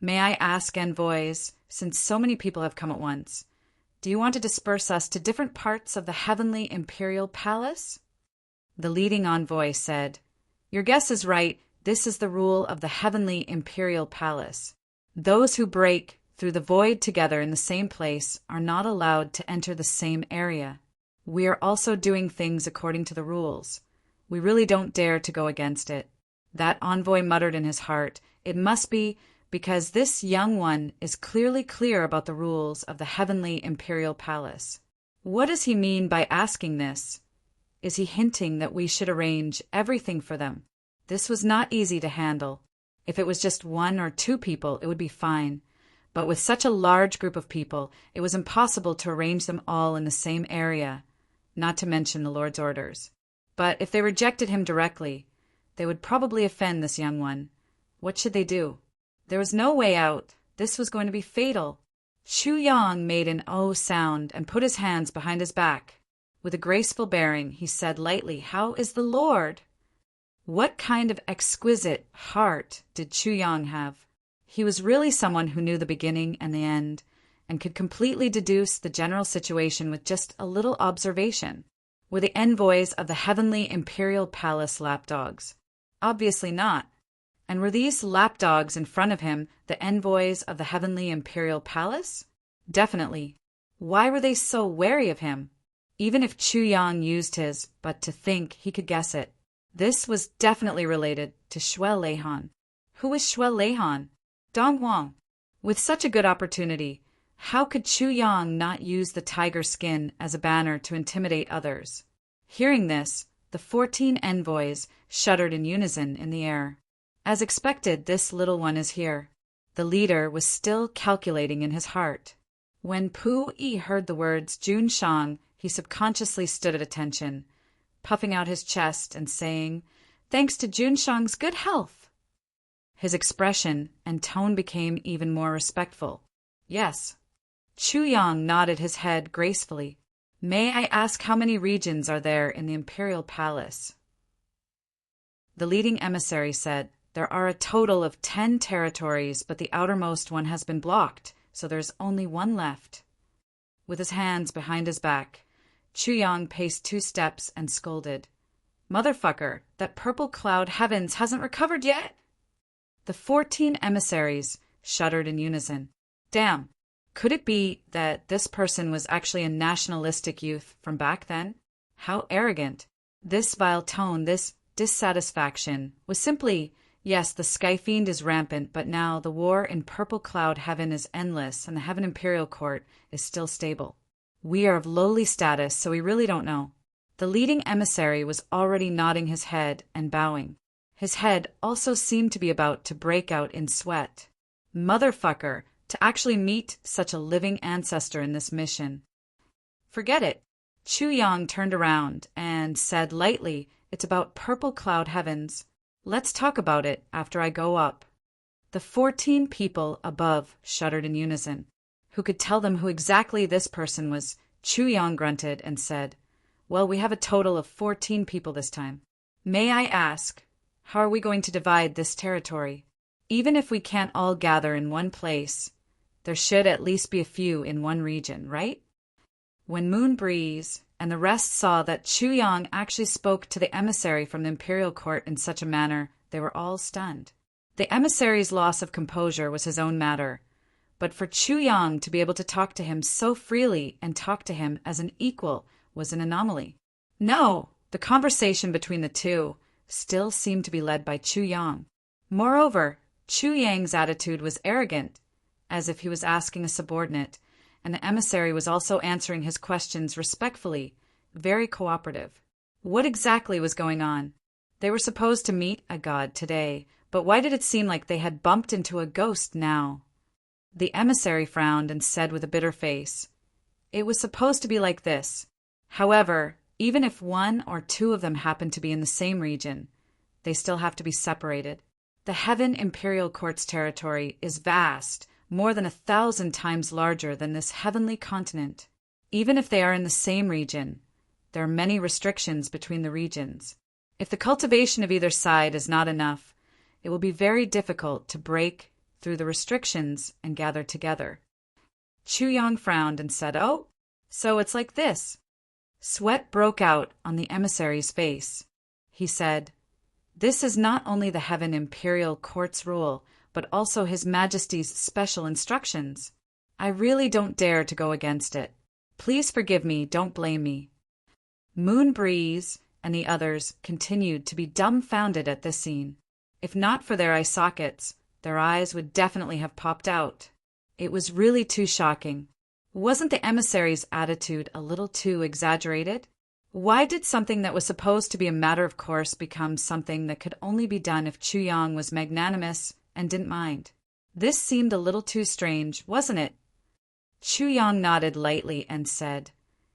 "May I ask, envoys, since so many people have come at once, do you want to disperse us to different parts of the heavenly imperial palace?" The leading envoy said, "Your guess is right. This is the rule of the heavenly imperial palace. Those who break through the void together in the same place are not allowed to enter the same area. We are also doing things according to the rules. We really don't dare to go against it." That envoy muttered in his heart, "It must be because this young one is clearly clear about the rules of the heavenly imperial palace. What does he mean by asking this? Is he hinting that we should arrange everything for them?" This was not easy to handle. If it was just 1 or 2 people, it would be fine. But with such a large group of people, it was impossible to arrange them all in the same area, not to mention the Lord's orders. But if they rejected him directly, they would probably offend this young one. What should they do? There was no way out. This was going to be fatal. Chu Yang made an "oh" sound and put his hands behind his back. With a graceful bearing, he said lightly, "How is the Lord?" What kind of exquisite heart did Chu Yang have? He was really someone who knew the beginning and the end, and could completely deduce the general situation with just a little observation. Were the envoys of the heavenly imperial palace lapdogs? Obviously not. And were these lapdogs in front of him the envoys of the heavenly imperial palace? Definitely. Why were they so wary of him? Even if Chu Yang used his but to think, he could guess it. This was definitely related to Shui Leihan. Who was Shui Leihan? Dong Huang. With such a good opportunity, how could Chu Yang not use the tiger skin as a banner to intimidate others? Hearing this, the 14 envoys shuddered in unison in the air. As expected, this little one is here. The leader was still calculating in his heart. When Pu Yi heard the words Jun Shang, he subconsciously stood at attention, puffing out his chest and saying, "Thanks to Jun Shang's good health." His expression and tone became even more respectful. "Yes." Chu Yang nodded his head gracefully. "May I ask how many regions are there in the imperial palace?" The leading emissary said, "There are a total of 10 territories, but the outermost one has been blocked, so there's only one left." With his hands behind his back, Chu Yang paced 2 steps and scolded, "Motherfucker, that purple cloud heavens hasn't recovered yet?" The 14 emissaries shuddered in unison. Damn, could it be that this person was actually a nationalistic youth from back then? How arrogant. This vile tone, this dissatisfaction, was simply, yes, the Sky Fiend is rampant, but now the war in Purple Cloud Heaven is endless and the Heaven Imperial Court is still stable. We are of lowly status, so we really don't know. The leading emissary was already nodding his head and bowing. His head also seemed to be about to break out in sweat. Motherfucker, to actually meet such a living ancestor in this mission. Forget it. Chu Yang turned around and said lightly, "It's about Purple Cloud Heavens. Let's talk about it after I go up." The 14 people above shuddered in unison. Who could tell them who exactly this person was? Chu Yang grunted and said, "Well, we have a total of 14 people this time. May I ask, how are we going to divide this territory? Even if we can't all gather in one place, there should at least be a few in one region, right?" When Moon Breeze and the rest saw that Chu Yang actually spoke to the emissary from the imperial court in such a manner, they were all stunned. The emissary's loss of composure was his own matter, but for Chu Yang to be able to talk to him so freely and talk to him as an equal was an anomaly. No, the conversation between the two still seemed to be led by Chu Yang. Moreover, Chu Yang's attitude was arrogant, as if he was asking a subordinate, and the emissary was also answering his questions respectfully, very cooperative. What exactly was going on? They were supposed to meet a god today, but why did it seem like they had bumped into a ghost now? The emissary frowned and said with a bitter face, "It was supposed to be like this. However, even if 1 or 2 of them happen to be in the same region, they still have to be separated. The Heaven Imperial Court's territory is vast, more than 1,000 times larger than this heavenly continent. Even if they are in the same region, there are many restrictions between the regions. If the cultivation of either side is not enough, it will be very difficult to break through the restrictions and gather together." Chu Yang frowned and said, "Oh, so it's like this." Sweat broke out on the emissary's face. He said, "This is not only the Heaven Imperial Court's rule, but also His Majesty's special instructions. I really don't dare to go against it. Please forgive me, don't blame me." Moon Breeze and the others continued to be dumbfounded at this scene. If not for their eye sockets, their eyes would definitely have popped out. It was really too shocking. Wasn't the emissary's attitude a little too exaggerated? Why did something that was supposed to be a matter of course become something that could only be done if Chu Yang was magnanimous and didn't mind? This seemed a little too strange, wasn't it? Chu Yang nodded lightly and said,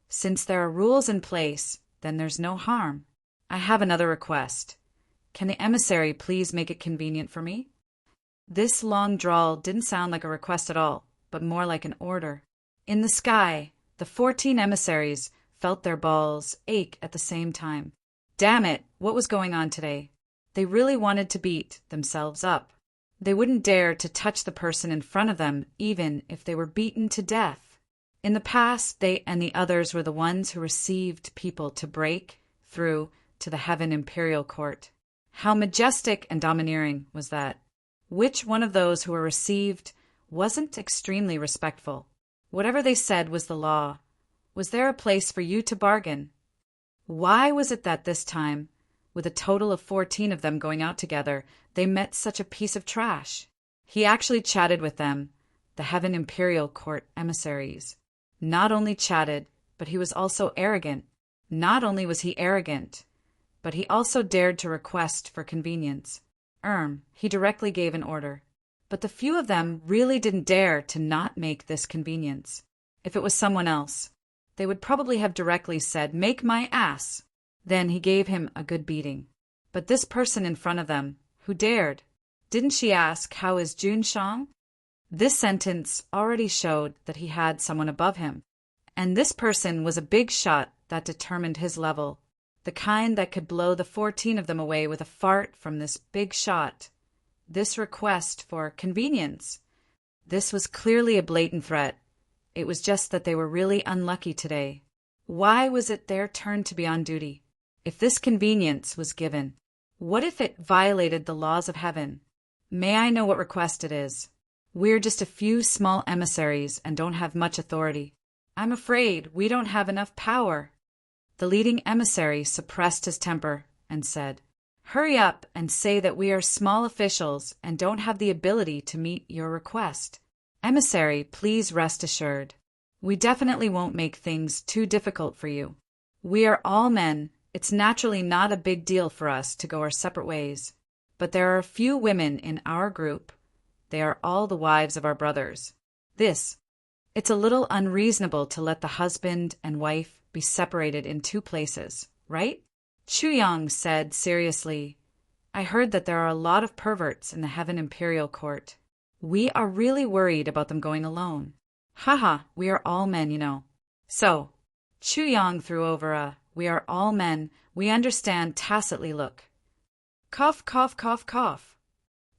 "Since there are rules in place, then there's no harm. I have another request. Can the emissary please make it convenient for me?" This long drawl didn't sound like a request at all, but more like an order. In the sky, the 14 emissaries felt their balls ache at the same time. Damn it, what was going on today? They really wanted to beat themselves up. They wouldn't dare to touch the person in front of them, even if they were beaten to death. In the past, they and the others were the ones who received people to break through to the Heaven Imperial Court. How majestic and domineering was that? Which one of those who were received wasn't extremely respectful? Whatever they said was the law. Was there a place for you to bargain? Why was it that this time, with a total of 14 of them going out together, they met such a piece of trash? He actually chatted with them, the Heaven Imperial Court emissaries. Not only chatted, but he was also arrogant. Not only was he arrogant, but he also dared to request for convenience. He directly gave an order. But the few of them really didn't dare to not make this convenience. If it was someone else, they would probably have directly said, "Make my ass." Then he gave him a good beating. But this person in front of them, who dared? Didn't she ask, "How is Jun Shang?" This sentence already showed that he had someone above him. And this person was a big shot that determined his level. The kind that could blow the 14 of them away with a fart from this big shot. This request for convenience. This was clearly a blatant threat. It was just that they were really unlucky today. Why was it their turn to be on duty? If this convenience was given, what if it violated the laws of heaven? May I know what request it is? We're just a few small emissaries and don't have much authority. I'm afraid we don't have enough power. The leading emissary suppressed his temper and said, "Hurry up and say that we are small officials and don't have the ability to meet your request. Emissary, please rest assured. We definitely won't make things too difficult for you. We are all men. It's naturally not a big deal for us to go our separate ways. But there are a few women in our group. They are all the wives of our brothers. It's a little unreasonable to let the husband and wife be separated in two places, right?" Chu Yang said seriously, "I heard that there are a lot of perverts in the Heaven Imperial Court. We are really worried about them going alone. Haha, we are all men, you know." So, Chu Yang threw over a "we are all men, we understand" tacitly look. Cough, cough, cough, cough.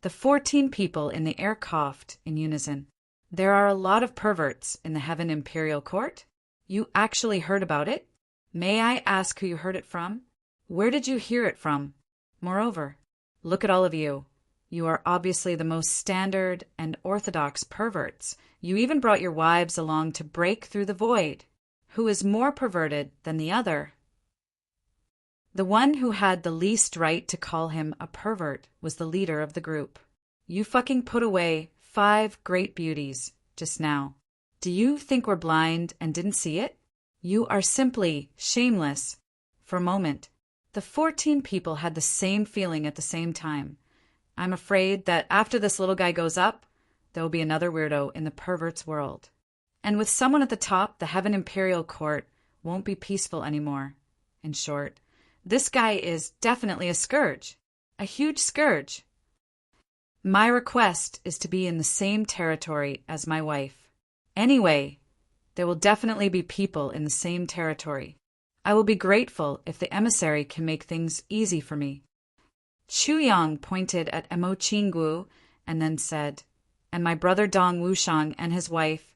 The 14 people in the air coughed in unison. There are a lot of perverts in the Heaven Imperial Court? You actually heard about it? May I ask who you heard it from? Where did you hear it from? Moreover, look at all of you. You are obviously the most standard and orthodox perverts. You even brought your wives along to break through the void. Who is more perverted than the other? The one who had the least right to call him a pervert was the leader of the group. You fucking put away 5 great beauties just now. Do you think we're blind and didn't see it? You are simply shameless. For a moment, the 14 people had the same feeling at the same time. I'm afraid that after this little guy goes up, there will be another weirdo in the pervert's world. And with someone at the top, the Heaven Imperial Court won't be peaceful anymore. In short, this guy is definitely a scourge. A huge scourge. My request is to be in the same territory as my wife. Anyway, there will definitely be people in the same territory. I will be grateful if the emissary can make things easy for me. Chu Yang pointed at Emo Qinggu and then said, "And my brother Dong Wushang and his wife,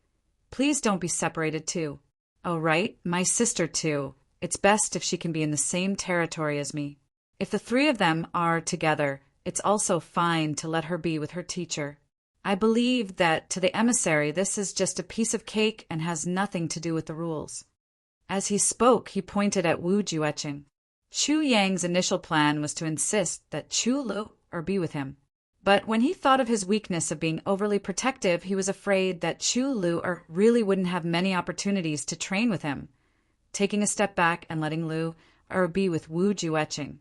please don't be separated too. Oh right, my sister too. It's best if she can be in the same territory as me. If the 3 of them are together, it's also fine to let her be with her teacher. I believe that to the emissary this is just a piece of cake and has nothing to do with the rules." As he spoke, he pointed at Wu Jueqing. Chu Yang's initial plan was to insist that Chu Lu be with him. But when he thought of his weakness of being overly protective, he was afraid that Chu Lu really wouldn't have many opportunities to train with him, taking a step back and letting Lu be with Wu Jueqing.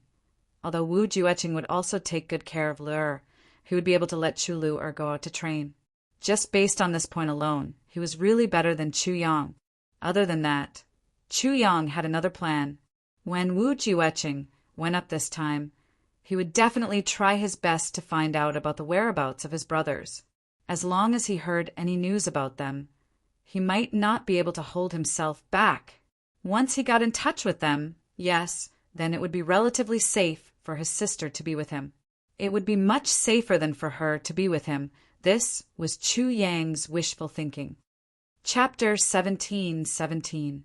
Although Wu Jueqing would also take good care of Lu, he would be able to let Chu Lu go out to train. Just based on this point alone, he was really better than Chu Yang. Other than that, Chu Yang had another plan. When Wu Jueqing went up this time, he would definitely try his best to find out about the whereabouts of his brothers. As long as he heard any news about them, he might not be able to hold himself back. Once he got in touch with them, yes, then it would be relatively safe for his sister to be with him. It would be much safer than for her to be with him. This was Chu Yang's wishful thinking. Chapter 17:17.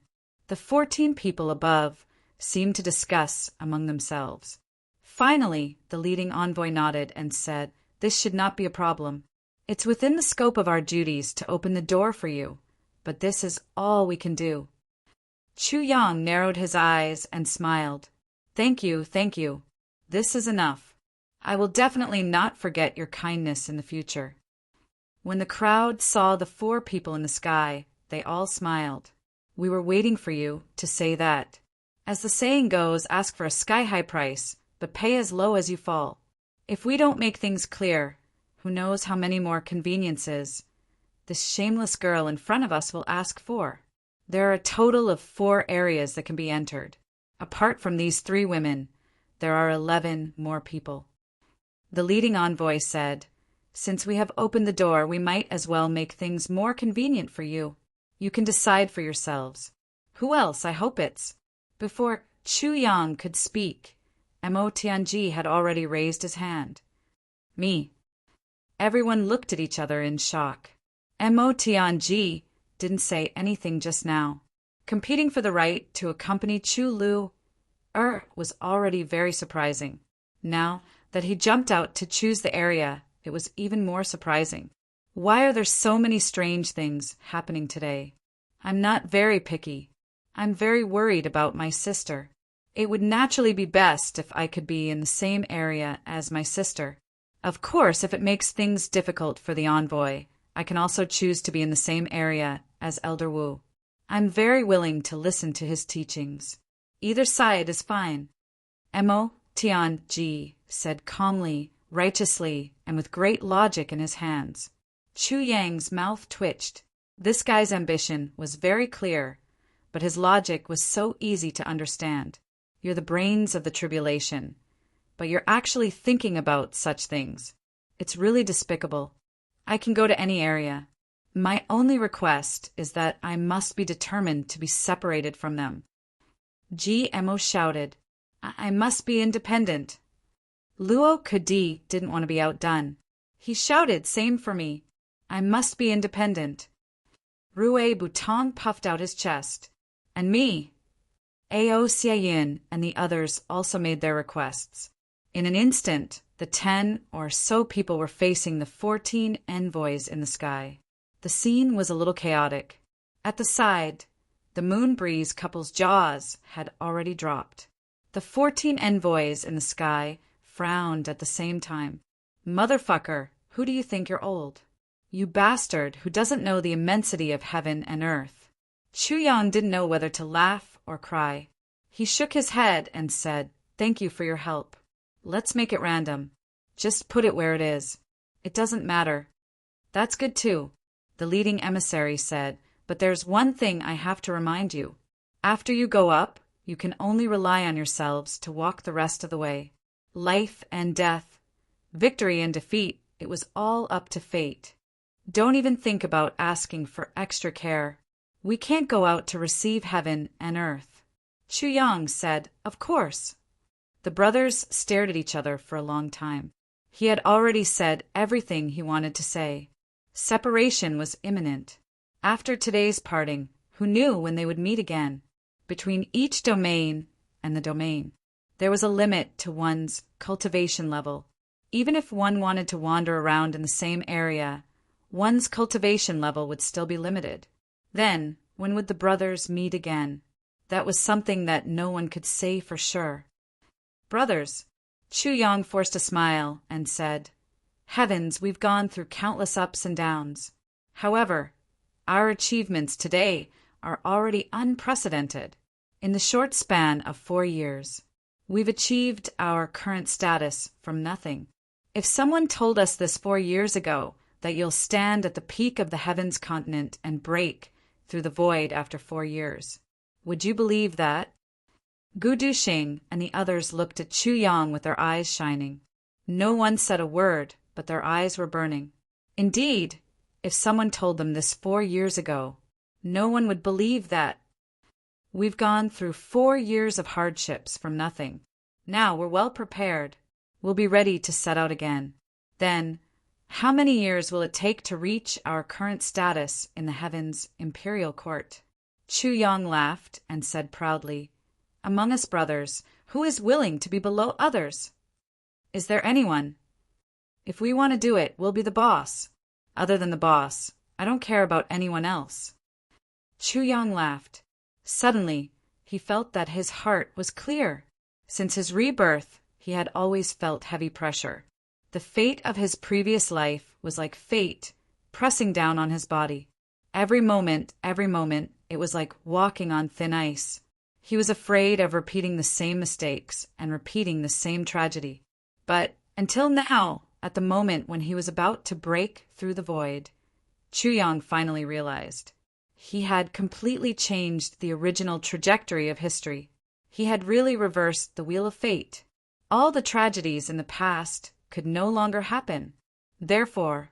The 14 people above seemed to discuss among themselves. Finally, the leading envoy nodded and said, "This should not be a problem. It's within the scope of our duties to open the door for you, but this is all we can do." Chu Yang narrowed his eyes and smiled. Thank you. This is enough. I will definitely not forget your kindness in the future." When the crowd saw the 4 people in the sky, they all smiled. "We were waiting for you to say that. As the saying goes, ask for a sky-high price, but pay as low as you fall. If we don't make things clear, who knows how many more conveniences this shameless girl in front of us will ask for." There are a total of 4 areas that can be entered. Apart from these 3 women, there are 11 more people. The leading envoy said, "Since we have opened the door, we might as well make things more convenient for you. You can decide for yourselves. Who else? I hope it's—" Before Chu Yang could speak, Mo Tianji had already raised his hand. "Me." Everyone looked at each other in shock. Mo Tianji didn't say anything just now. Competing for the right to accompany Chu Lu was already very surprising. Now that he jumped out to choose the area, it was even more surprising. Why are there so many strange things happening today? I'm not very picky. I'm very worried about my sister. It would naturally be best if I could be in the same area as my sister. Of course, if it makes things difficult for the envoy, I can also choose to be in the same area as Elder Wu. I'm very willing to listen to his teachings. Either side is fine." Mo Tianji said calmly, righteously, and with great logic in his hands. Chu Yang's mouth twitched. This guy's ambition was very clear, but his logic was so easy to understand. You're the brains of the tribulation, but you're actually thinking about such things. It's really despicable. I can go to any area. My only request is that I must be determined to be separated from them. Mo shouted, I must be independent." Luo Kadi didn't want to be outdone. He shouted, "Same for me. I must be independent." Rue Butong puffed out his chest. "And me." Ao Xiayin and the others also made their requests. In an instant, the 10 or so people were facing the 14 envoys in the sky. The scene was a little chaotic. At the side, the Moon Breeze couple's jaws had already dropped. The 14 envoys in the sky frowned at the same time. "Motherfucker, who do you think you're old? You bastard who doesn't know the immensity of heaven and earth." Chu Yang didn't know whether to laugh or cry. He shook his head and said, "Thank you for your help. Let's make it random. Just put it where it is. It doesn't matter." "That's good too," the leading emissary said, "but there's one thing I have to remind you. After you go up, you can only rely on yourselves to walk the rest of the way. Life and death, victory and defeat, it was all up to fate. Don't even think about asking for extra care. We can't go out to receive heaven and earth." Chu Yang said, "Of course." The brothers stared at each other for a long time. He had already said everything he wanted to say. Separation was imminent. After today's parting, who knew when they would meet again? Between each domain and the domain, there was a limit to one's cultivation level. Even if one wanted to wander around in the same area, one's cultivation level would still be limited. Then, when would the brothers meet again? That was something that no one could say for sure. "Brothers," Chu Yang forced a smile and said, "Heavens, we've gone through countless ups and downs. However, our achievements today are already unprecedented. In the short span of 4 years, we've achieved our current status from nothing. If someone told us this 4 years ago, that you'll stand at the peak of the heavens continent and break through the void after 4 years, would you believe that?" Gu Duxing and the others looked at Chu Yang with their eyes shining. No one said a word, but their eyes were burning. Indeed, if someone told them this 4 years ago, no one would believe that. We've gone through 4 years of hardships from nothing. Now we're well prepared. We'll be ready to set out again. Then, how many years will it take to reach our current status in the heavens' imperial court? Chu Yang laughed and said proudly, "Among us brothers, who is willing to be below others? Is there anyone? If we want to do it, we'll be the boss. Other than the boss, I don't care about anyone else." Chu Yang laughed. Suddenly, he felt that his heart was clear. Since his rebirth, he had always felt heavy pressure. The fate of his previous life was like fate pressing down on his body. Every moment, it was like walking on thin ice. He was afraid of repeating the same mistakes and repeating the same tragedy. But until now, at the moment when he was about to break through the void, Chu Yang finally realized. He had completely changed the original trajectory of history. He had really reversed the wheel of fate. All the tragedies in the past could no longer happen. Therefore,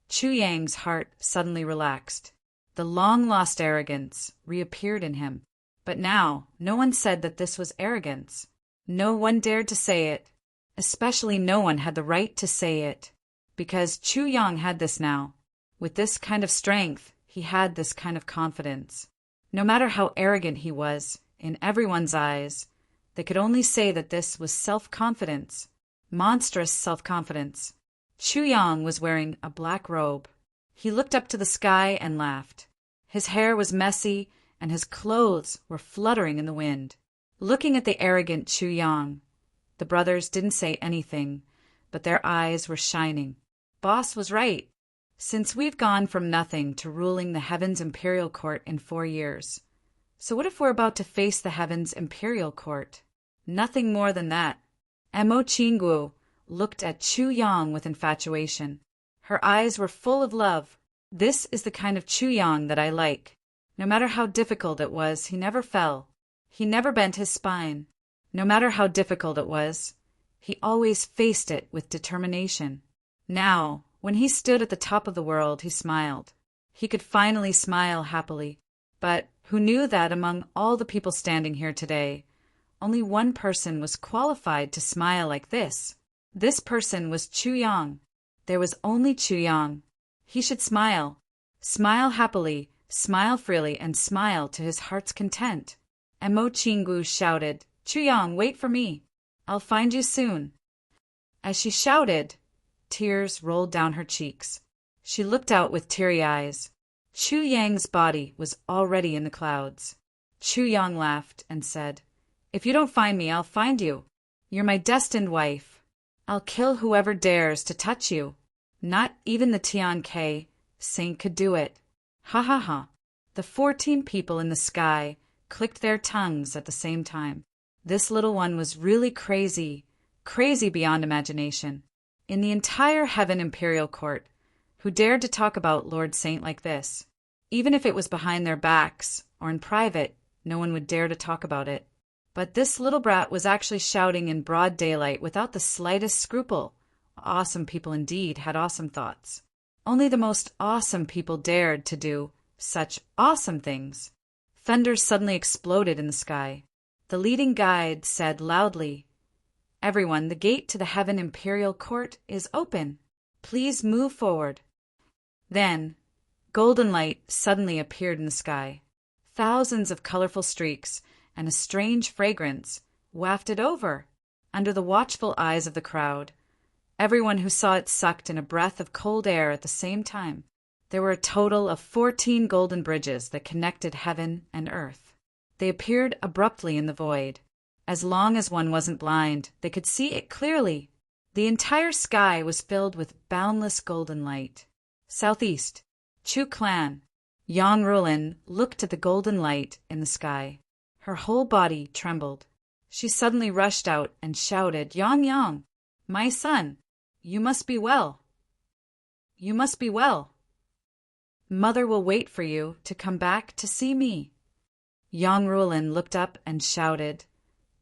Chu Yang's heart suddenly relaxed. The long-lost arrogance reappeared in him. But now, no one said that this was arrogance. No one dared to say it. Especially no one had the right to say it. Because Chu Yang had this now. With this kind of strength, he had this kind of confidence. No matter how arrogant he was, in everyone's eyes, they could only say that this was self-confidence. Monstrous self-confidence. Chu Yang was wearing a black robe. He looked up to the sky and laughed. His hair was messy, and his clothes were fluttering in the wind. Looking at the arrogant Chu Yang, the brothers didn't say anything, but their eyes were shining. Boss was right. Since we've gone from nothing to ruling the Heaven's Imperial Court in 4 years, so what if we're about to face the Heaven's Imperial Court? Nothing more than that. Mo Qinggu looked at Chu Yang with infatuation. Her eyes were full of love. This is the kind of Chu Yang that I like. No matter how difficult it was, he never fell. He never bent his spine. No matter how difficult it was, he always faced it with determination. Now, when he stood at the top of the world, he smiled. He could finally smile happily. But who knew that among all the people standing here today, only one person was qualified to smile like this? This person was Chu Yang. There was only Chu Yang. He should smile. Smile happily, smile freely, and smile to his heart's content. And Mo Qinggu shouted, "Chu Yang, wait for me. I'll find you soon." As she shouted, tears rolled down her cheeks. She looked out with teary eyes. Chu Yang's body was already in the clouds. Chu Yang laughed and said, "If you don't find me, I'll find you. You're my destined wife. I'll kill whoever dares to touch you. Not even the Tian Ke saint could do it." Ha ha ha. The 14 people in the sky clicked their tongues at the same time. This little one was really crazy, crazy beyond imagination. In the entire Heaven Imperial Court, who dared to talk about Lord Saint like this? Even if it was behind their backs, or in private, no one would dare to talk about it. But this little brat was actually shouting in broad daylight without the slightest scruple. Awesome people indeed had awesome thoughts. Only the most awesome people dared to do such awesome things. Thunder suddenly exploded in the sky. The leading guide said loudly, "Everyone, the gate to the Heaven Imperial Court is open. Please move forward." Then, golden light suddenly appeared in the sky. Thousands of colorful streaks and a strange fragrance wafted over. Under the watchful eyes of the crowd, everyone who saw it sucked in a breath of cold air at the same time. There were a total of 14 golden bridges that connected heaven and earth. They appeared abruptly in the void. As long as one wasn't blind, they could see it clearly. The entire sky was filled with boundless golden light. Southeast, Chu Clan. Yang Rulin looked at the golden light in the sky. Her whole body trembled. She suddenly rushed out and shouted, "Yang Yang, my son, you must be well. You must be well. Mother will wait for you to come back to see me." Yang Rulin looked up and shouted,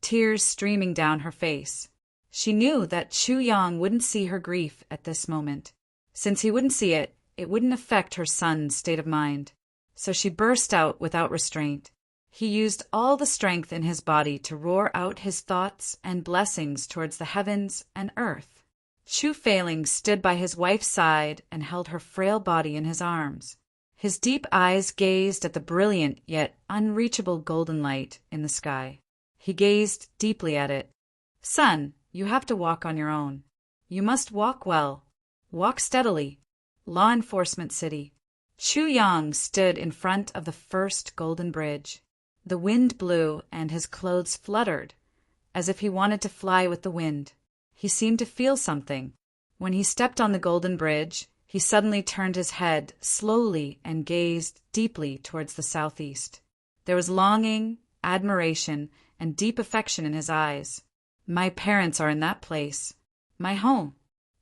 tears streaming down her face. She knew that Chu Yang wouldn't see her grief at this moment. Since he wouldn't see it, it wouldn't affect her son's state of mind. So she burst out without restraint. He used all the strength in his body to roar out his thoughts and blessings towards the heavens and earth. Chu Feiling stood by his wife's side and held her frail body in his arms. His deep eyes gazed at the brilliant yet unreachable golden light in the sky. He gazed deeply at it. "Son, you have to walk on your own. You must walk well. Walk steadily. Law Enforcement City." Chu Yang stood in front of the first golden bridge. The wind blew and his clothes fluttered, as if he wanted to fly with the wind. He seemed to feel something. When he stepped on the golden bridge, he suddenly turned his head slowly and gazed deeply towards the southeast. There was longing, admiration, and deep affection in his eyes. "My parents are in that place. My home.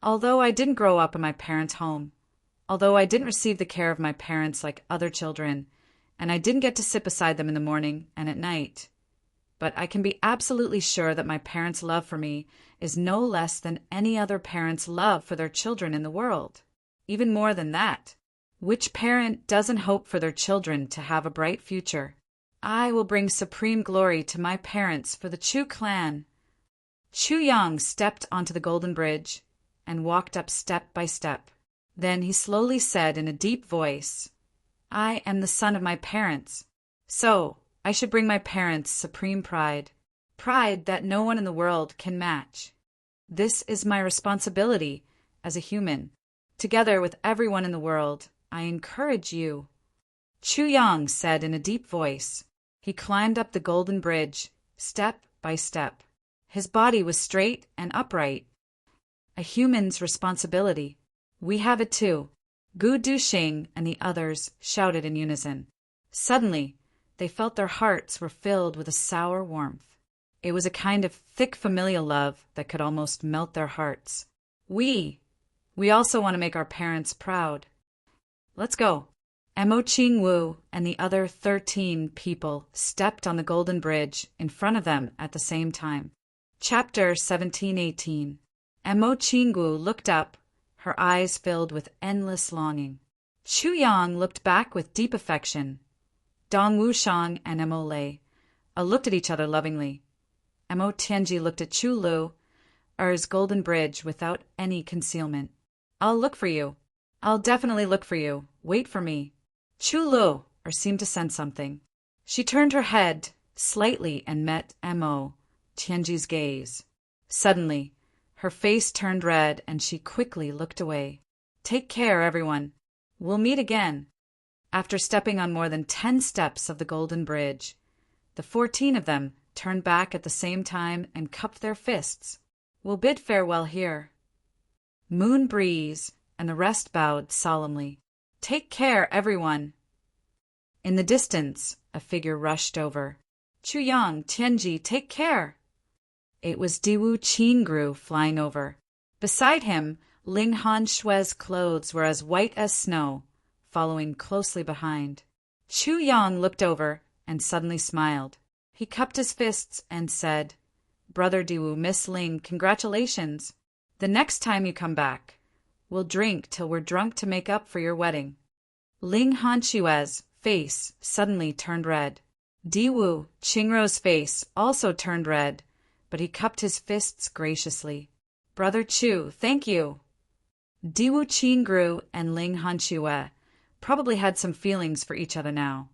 Although I didn't grow up in my parents' home, although I didn't receive the care of my parents like other children, and I didn't get to sit beside them in the morning and at night, but I can be absolutely sure that my parents' love for me is no less than any other parent's love for their children in the world. Even more than that. Which parent doesn't hope for their children to have a bright future? I will bring supreme glory to my parents for the Chu clan." Chu Yang stepped onto the golden bridge and walked up step by step. Then he slowly said in a deep voice, "I am the son of my parents, so I should bring my parents supreme pride, pride that no one in the world can match. This is my responsibility as a human. Together with everyone in the world, I encourage you." Chu Yang said in a deep voice. He climbed up the golden bridge, step by step. His body was straight and upright. A human's responsibility. "We have it too," Gu Duxing and the others shouted in unison. Suddenly, they felt their hearts were filled with a sour warmth. It was a kind of thick familial love that could almost melt their hearts. We also want to make our parents proud. Let's go." Mo Ching Wu and the other 13 people stepped on the golden bridge in front of them at the same time. Chapter 1718. Mo Ching Wu looked up, her eyes filled with endless longing. Chu Yang looked back with deep affection. Dong Wushang and Mo Lei looked at each other lovingly. Mo Tianji looked at Chu Lu, Er's golden bridge without any concealment. "I'll look for you. I'll definitely look for you. Wait for me." Chu Lu seemed to sense something. She turned her head slightly and met Mo Tianji's gaze. Suddenly, her face turned red and she quickly looked away. "Take care, everyone. We'll meet again." After stepping on more than 10 steps of the golden bridge, the 14 of them turned back at the same time and cupped their fists. "We'll bid farewell here." Moon Breeze and the rest bowed solemnly. "Take care, everyone." In the distance, a figure rushed over. "Chu Yang, Tianji, take care." It was Diwu Qingru flying over. Beside him, Ling Han Shui's clothes were as white as snow, following closely behind. Chu Yang looked over and suddenly smiled. He cupped his fists and said, "Brother Diwu, Miss Ling, congratulations. The next time you come back, we'll drink till we're drunk to make up for your wedding." Ling Han Shui's face suddenly turned red. Diwu Qingru's face also turned red, but he cupped his fists graciously. "Brother Chu, thank you." Diwu Qingru and Ling Han Shui probably had some feelings for each other now,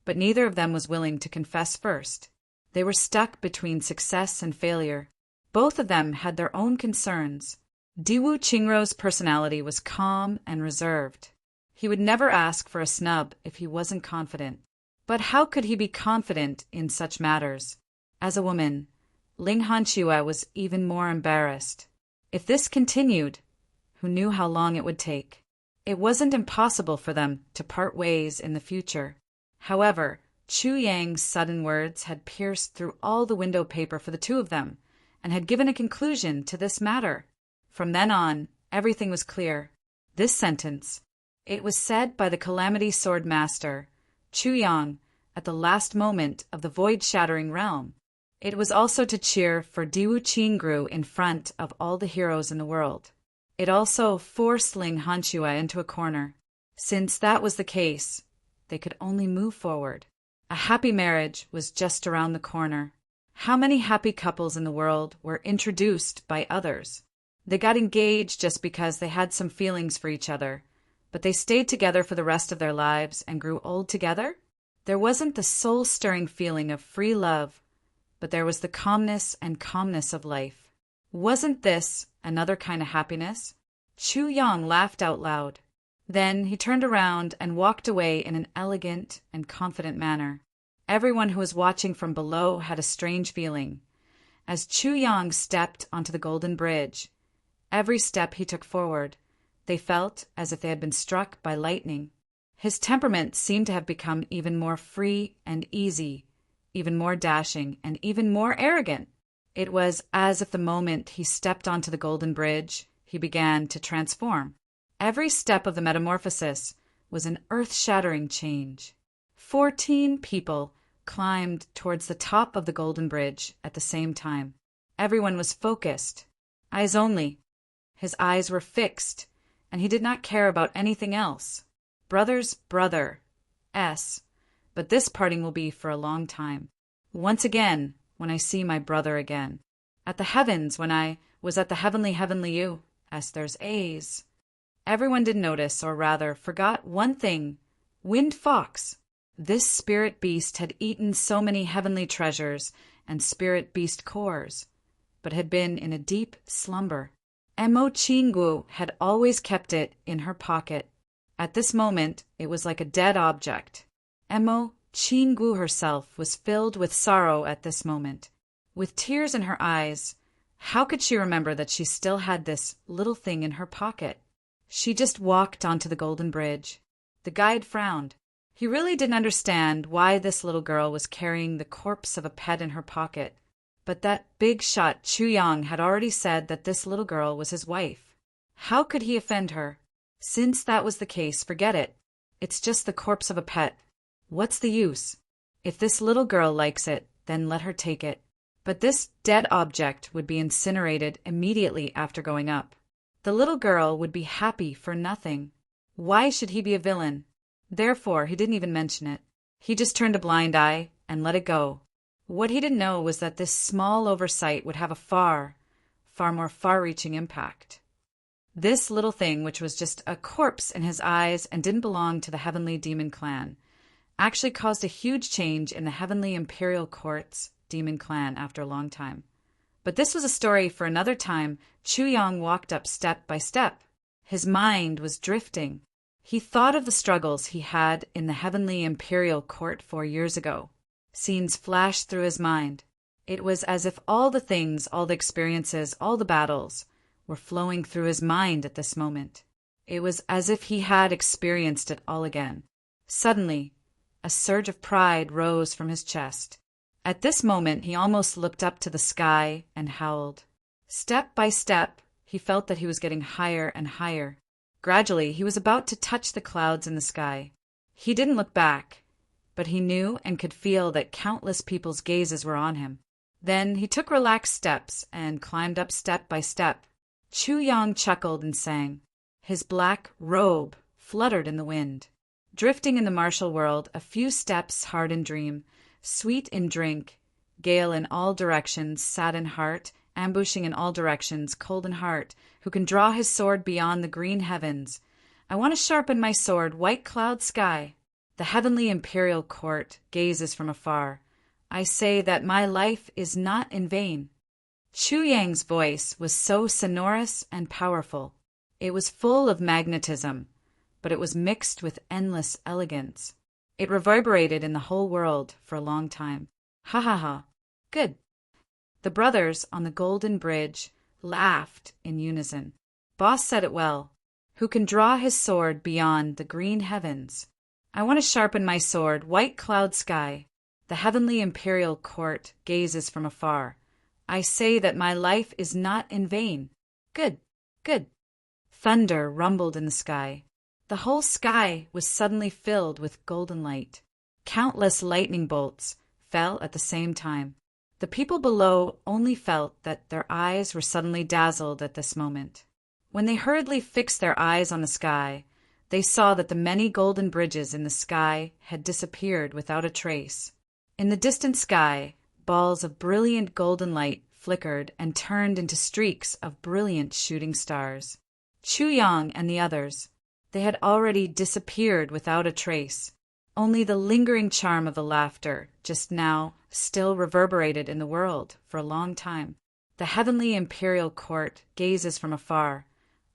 but neither of them was willing to confess first. They were stuck between success and failure. Both of them had their own concerns. Diwu Qingru's personality was calm and reserved. He would never ask for a snub if he wasn't confident. But how could he be confident in such matters? As a woman, Ling Han Shui was even more embarrassed. If this continued, who knew how long it would take? It wasn't impossible for them to part ways in the future. However, Chu Yang's sudden words had pierced through all the window paper for the two of them, and had given a conclusion to this matter. From then on, everything was clear. This sentence, it was said by the Calamity Sword Master, Chu Yang, at the last moment of the void-shattering realm. It was also to cheer for Diwu Qingru in front of all the heroes in the world. It also forced Ling Hanshua into a corner. Since that was the case, they could only move forward. A happy marriage was just around the corner. How many happy couples in the world were introduced by others? They got engaged just because they had some feelings for each other, but they stayed together for the rest of their lives and grew old together? There wasn't the soul-stirring feeling of free love, but there was the calmness of life. Wasn't this another kind of happiness? Chu Yang laughed out loud. Then he turned around and walked away in an elegant and confident manner. Everyone who was watching from below had a strange feeling. As Chu Yang stepped onto the golden bridge, every step he took forward, they felt as if they had been struck by lightning. His temperament seemed to have become even more free and easy, even more dashing, and even more arrogant. It was as if the moment he stepped onto the golden bridge, he began to transform. Every step of the metamorphosis was an earth-shattering change. 14 people climbed towards the top of the golden bridge at the same time. Everyone was focused, eyes only. His eyes were fixed, and he did not care about anything else. Brother's brother, but this parting will be for a long time. Once again, when I see my brother again. At the heavens, when I was at the heavenly you, there's A's. Everyone did notice, or rather, forgot one thing. Wind Fox. This spirit beast had eaten so many heavenly treasures and spirit beast cores, but had been in a deep slumber. Emo Chingu had always kept it in her pocket. At this moment, it was like a dead object. Emo Chingu herself was filled with sorrow at this moment. With tears in her eyes, how could she remember that she still had this little thing in her pocket? She just walked onto the golden bridge. The guide frowned. He really didn't understand why this little girl was carrying the corpse of a pet in her pocket. But that big shot Chu Yang had already said that this little girl was his wife. How could he offend her? Since that was the case, forget it. It's just the corpse of a pet. What's the use? If this little girl likes it, then let her take it. But this dead object would be incinerated immediately after going up. The little girl would be happy for nothing. Why should he be a villain? Therefore, he didn't even mention it. He just turned a blind eye and let it go. What he didn't know was that this small oversight would have a far more far-reaching impact. This little thing, which was just a corpse in his eyes and didn't belong to the Heavenly Demon Clan, actually caused a huge change in the Heavenly Imperial Court's Demon Clan after a long time. But this was a story for another time. Chu Yang walked up step by step. His mind was drifting. He thought of the struggles he had in the Heavenly Imperial Court 4 years ago. Scenes flashed through his mind. It was as if all the things, all the experiences, all the battles were flowing through his mind at this moment. It was as if he had experienced it all again. Suddenly, a surge of pride rose from his chest. At this moment, he almost looked up to the sky and howled. Step by step, he felt that he was getting higher and higher. Gradually, he was about to touch the clouds in the sky. He didn't look back, but he knew and could feel that countless people's gazes were on him. Then he took relaxed steps and climbed up step by step. Chu Yang chuckled and sang. His black robe fluttered in the wind. Drifting in the martial world, a few steps hard in dream, sweet in drink, gale in all directions, sad in heart, ambushing in all directions, cold in heart, who can draw his sword beyond the green heavens. I want to sharpen my sword, white cloud sky. The Heavenly Imperial Court gazes from afar. I say that my life is not in vain. Chu Yang's voice was so sonorous and powerful. It was full of magnetism, but it was mixed with endless elegance. It reverberated in the whole world for a long time. Ha ha ha. Good. The brothers on the golden bridge laughed in unison. Boss said it well. Who can draw his sword beyond the green heavens? I want to sharpen my sword, white cloud sky. The Heavenly Imperial Court gazes from afar. I say that my life is not in vain. Good, good. Thunder rumbled in the sky. The whole sky was suddenly filled with golden light. Countless lightning bolts fell at the same time. The people below only felt that their eyes were suddenly dazzled at this moment. When they hurriedly fixed their eyes on the sky, they saw that the many golden bridges in the sky had disappeared without a trace. In the distant sky, balls of brilliant golden light flickered and turned into streaks of brilliant shooting stars. Chu Yang and the others, they had already disappeared without a trace. Only the lingering charm of the laughter, just now, still reverberated in the world for a long time. The heavenly imperial court gazes from afar.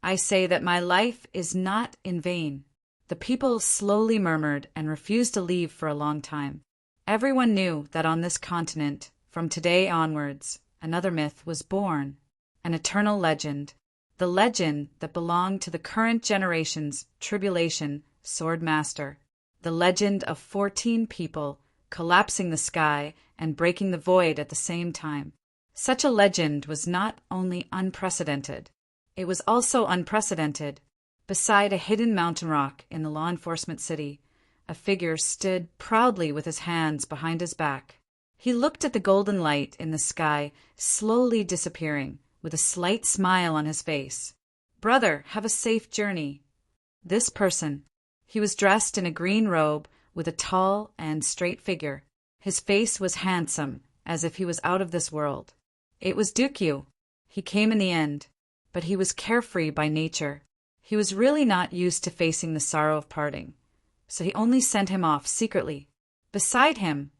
I say that my life is not in vain. The people slowly murmured and refused to leave for a long time. Everyone knew that on this continent, from today onwards, another myth was born, an eternal legend, the legend that belonged to the current generation's tribulation sword master, the legend of 14 people collapsing the sky and breaking the void at the same time. Such a legend was not only unprecedented, it was also unprecedented. Beside a hidden mountain rock in the law enforcement city, a figure stood proudly with his hands behind his back. He looked at the golden light in the sky slowly disappearing, with a slight smile on his face. "Brother, have a safe journey." This person, he was dressed in a green robe with a tall and straight figure. His face was handsome, as if he was out of this world. It was Dukyu. He came in the end, but he was carefree by nature. He was really not used to facing the sorrow of parting, so he only sent him off secretly. Beside him,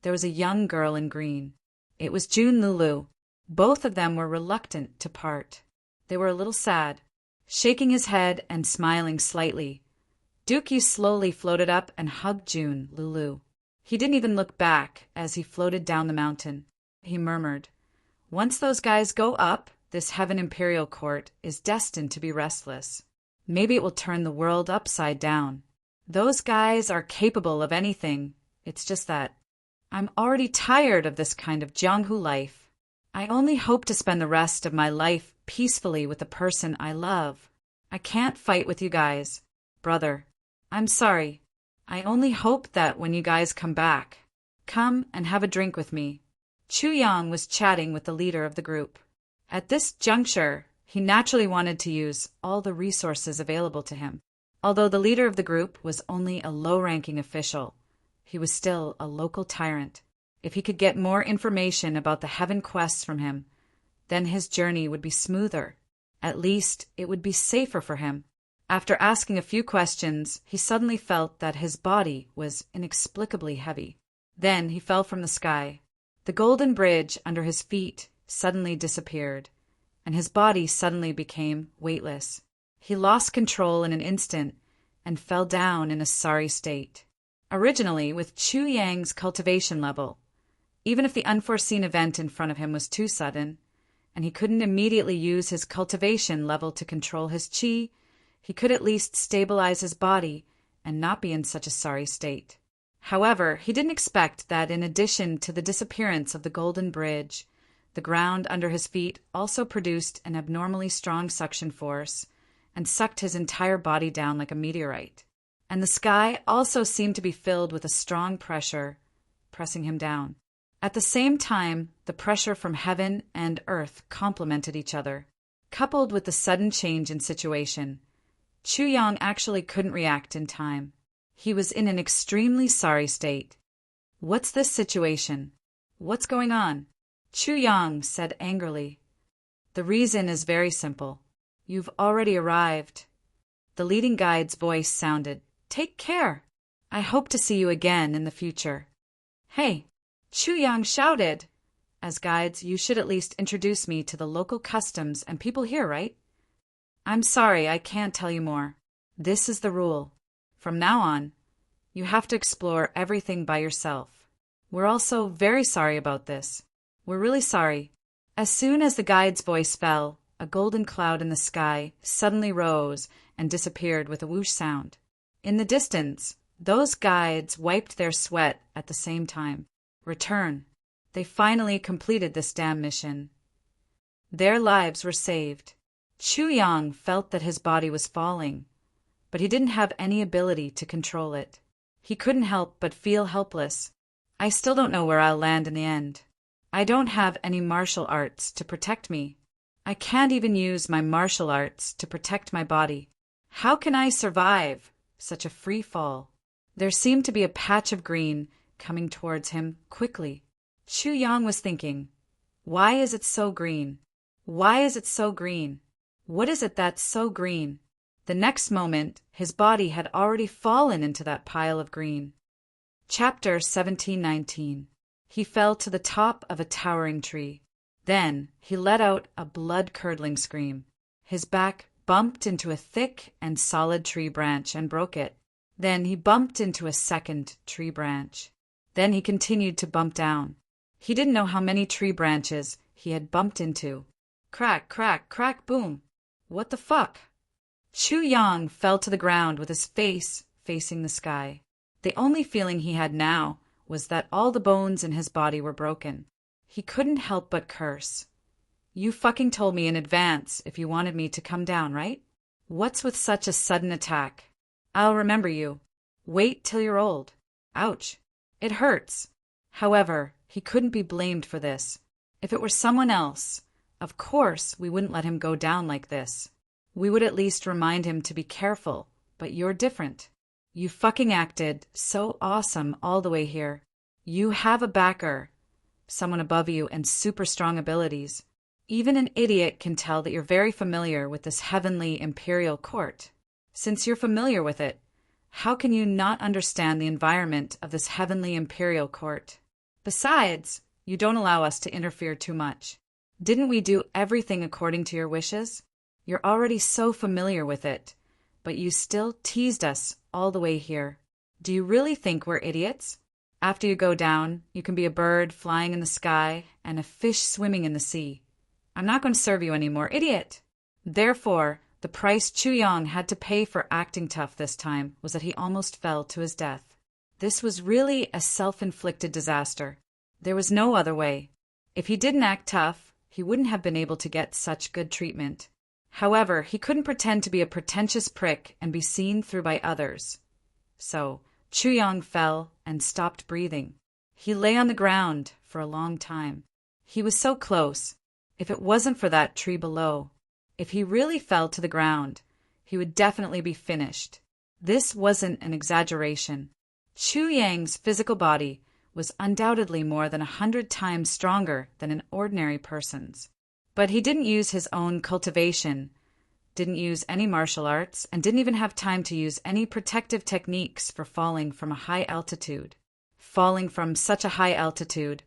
there was a young girl in green. It was Jun Lulu. Both of them were reluctant to part. They were a little sad. Shaking his head and smiling slightly, Dukyu slowly floated up and hugged Jun Lulu. He didn't even look back as he floated down the mountain. He murmured, "Once those guys go up, this heaven imperial court is destined to be restless. Maybe it will turn the world upside down. Those guys are capable of anything. It's just that I'm already tired of this kind of Jianghu life. I only hope to spend the rest of my life peacefully with the person I love. I can't fight with you guys. Brother, I'm sorry. I only hope that when you guys come back, come and have a drink with me." Chu Yang was chatting with the leader of the group. At this juncture, he naturally wanted to use all the resources available to him. Although the leader of the group was only a low-ranking official, he was still a local tyrant. If he could get more information about the heaven quests from him, then his journey would be smoother. At least, it would be safer for him. After asking a few questions, he suddenly felt that his body was inexplicably heavy. Then he fell from the sky. The golden bridge under his feet suddenly disappeared, and his body suddenly became weightless. He lost control in an instant and fell down in a sorry state. Originally, with Chu Yang's cultivation level, even if the unforeseen event in front of him was too sudden, and he couldn't immediately use his cultivation level to control his qi, he could at least stabilize his body and not be in such a sorry state. However, he didn't expect that in addition to the disappearance of the golden bridge, the ground under his feet also produced an abnormally strong suction force and sucked his entire body down like a meteorite. And the sky also seemed to be filled with a strong pressure, pressing him down. At the same time, the pressure from heaven and earth complemented each other. Coupled with the sudden change in situation, Chu Yang actually couldn't react in time. He was in an extremely sorry state. "What's this situation? What's going on?" Chu Yang said angrily. "The reason is very simple. You've already arrived." The leading guide's voice sounded, "Take care. I hope to see you again in the future." "Hey," Chu Yang shouted. "As guides, you should at least introduce me to the local customs and people here, right?" "I'm sorry, I can't tell you more. This is the rule. From now on, you have to explore everything by yourself. We're also very sorry about this. We're really sorry." As soon as the guide's voice fell, a golden cloud in the sky suddenly rose and disappeared with a whoosh sound. In the distance, those guides wiped their sweat at the same time. Return. They finally completed this damn mission. Their lives were saved. Chu Yang felt that his body was falling, but he didn't have any ability to control it. He couldn't help but feel helpless. "I still don't know where I'll land in the end. I don't have any martial arts to protect me. I can't even use my martial arts to protect my body. How can I survive such a free fall? There seemed to be a patch of green coming towards him quickly. Chu Yang was thinking, why is it so green? Why is it so green? What is it that's so green? The next moment, his body had already fallen into that pile of green. Chapter 1719. He fell to the top of a towering tree. Then he let out a blood-curdling scream. His back bumped into a thick and solid tree branch and broke it. Then he bumped into a second tree branch. Then he continued to bump down. He didn't know how many tree branches he had bumped into. Crack, crack, crack, boom. What the fuck? Chu Yang fell to the ground with his face facing the sky. The only feeling he had now was that all the bones in his body were broken. He couldn't help but curse. You fucking told me in advance if you wanted me to come down, right? What's with such a sudden attack? I'll remember you. Wait till you're old. Ouch. It hurts. However, he couldn't be blamed for this. If it were someone else, of course we wouldn't let him go down like this. We would at least remind him to be careful, but you're different. You fucking acted so awesome all the way here. You have a backer, someone above you, and super strong abilities. Even an idiot can tell that you're very familiar with this heavenly imperial court. Since you're familiar with it, how can you not understand the environment of this heavenly imperial court? Besides, you don't allow us to interfere too much. Didn't we do everything according to your wishes? You're already so familiar with it, but you still teased us all the way here. Do you really think we're idiots? After you go down, you can be a bird flying in the sky and a fish swimming in the sea. I'm not going to serve you anymore, idiot! Therefore, the price Chu Yang had to pay for acting tough this time was that he almost fell to his death. This was really a self-inflicted disaster. There was no other way. If he didn't act tough, he wouldn't have been able to get such good treatment. However, he couldn't pretend to be a pretentious prick and be seen through by others. So, Chu Yang fell and stopped breathing. He lay on the ground for a long time. He was so close. If it wasn't for that tree below, if he really fell to the ground, he would definitely be finished. This wasn't an exaggeration. Chu Yang's physical body was undoubtedly more than 100 times stronger than an ordinary person's. But he didn't use his own cultivation, didn't use any martial arts, and didn't even have time to use any protective techniques for falling from a high altitude. Falling from such a high altitude,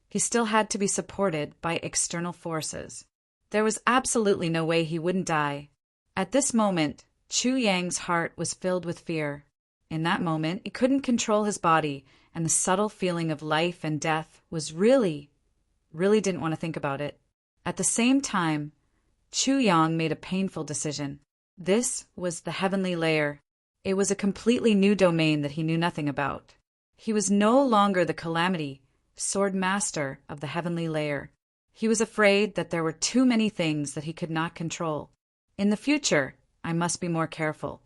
he still had to be supported by external forces. There was absolutely no way he wouldn't die. At this moment, Chu Yang's heart was filled with fear. In that moment, he couldn't control his body, and the subtle feeling of life and death was really didn't want to think about it. At the same time, Chu Yang made a painful decision. This was the heavenly layer. It was a completely new domain that he knew nothing about. He was no longer the calamity, sword master of the heavenly layer. He was afraid that there were too many things that he could not control. In the future, I must be more careful.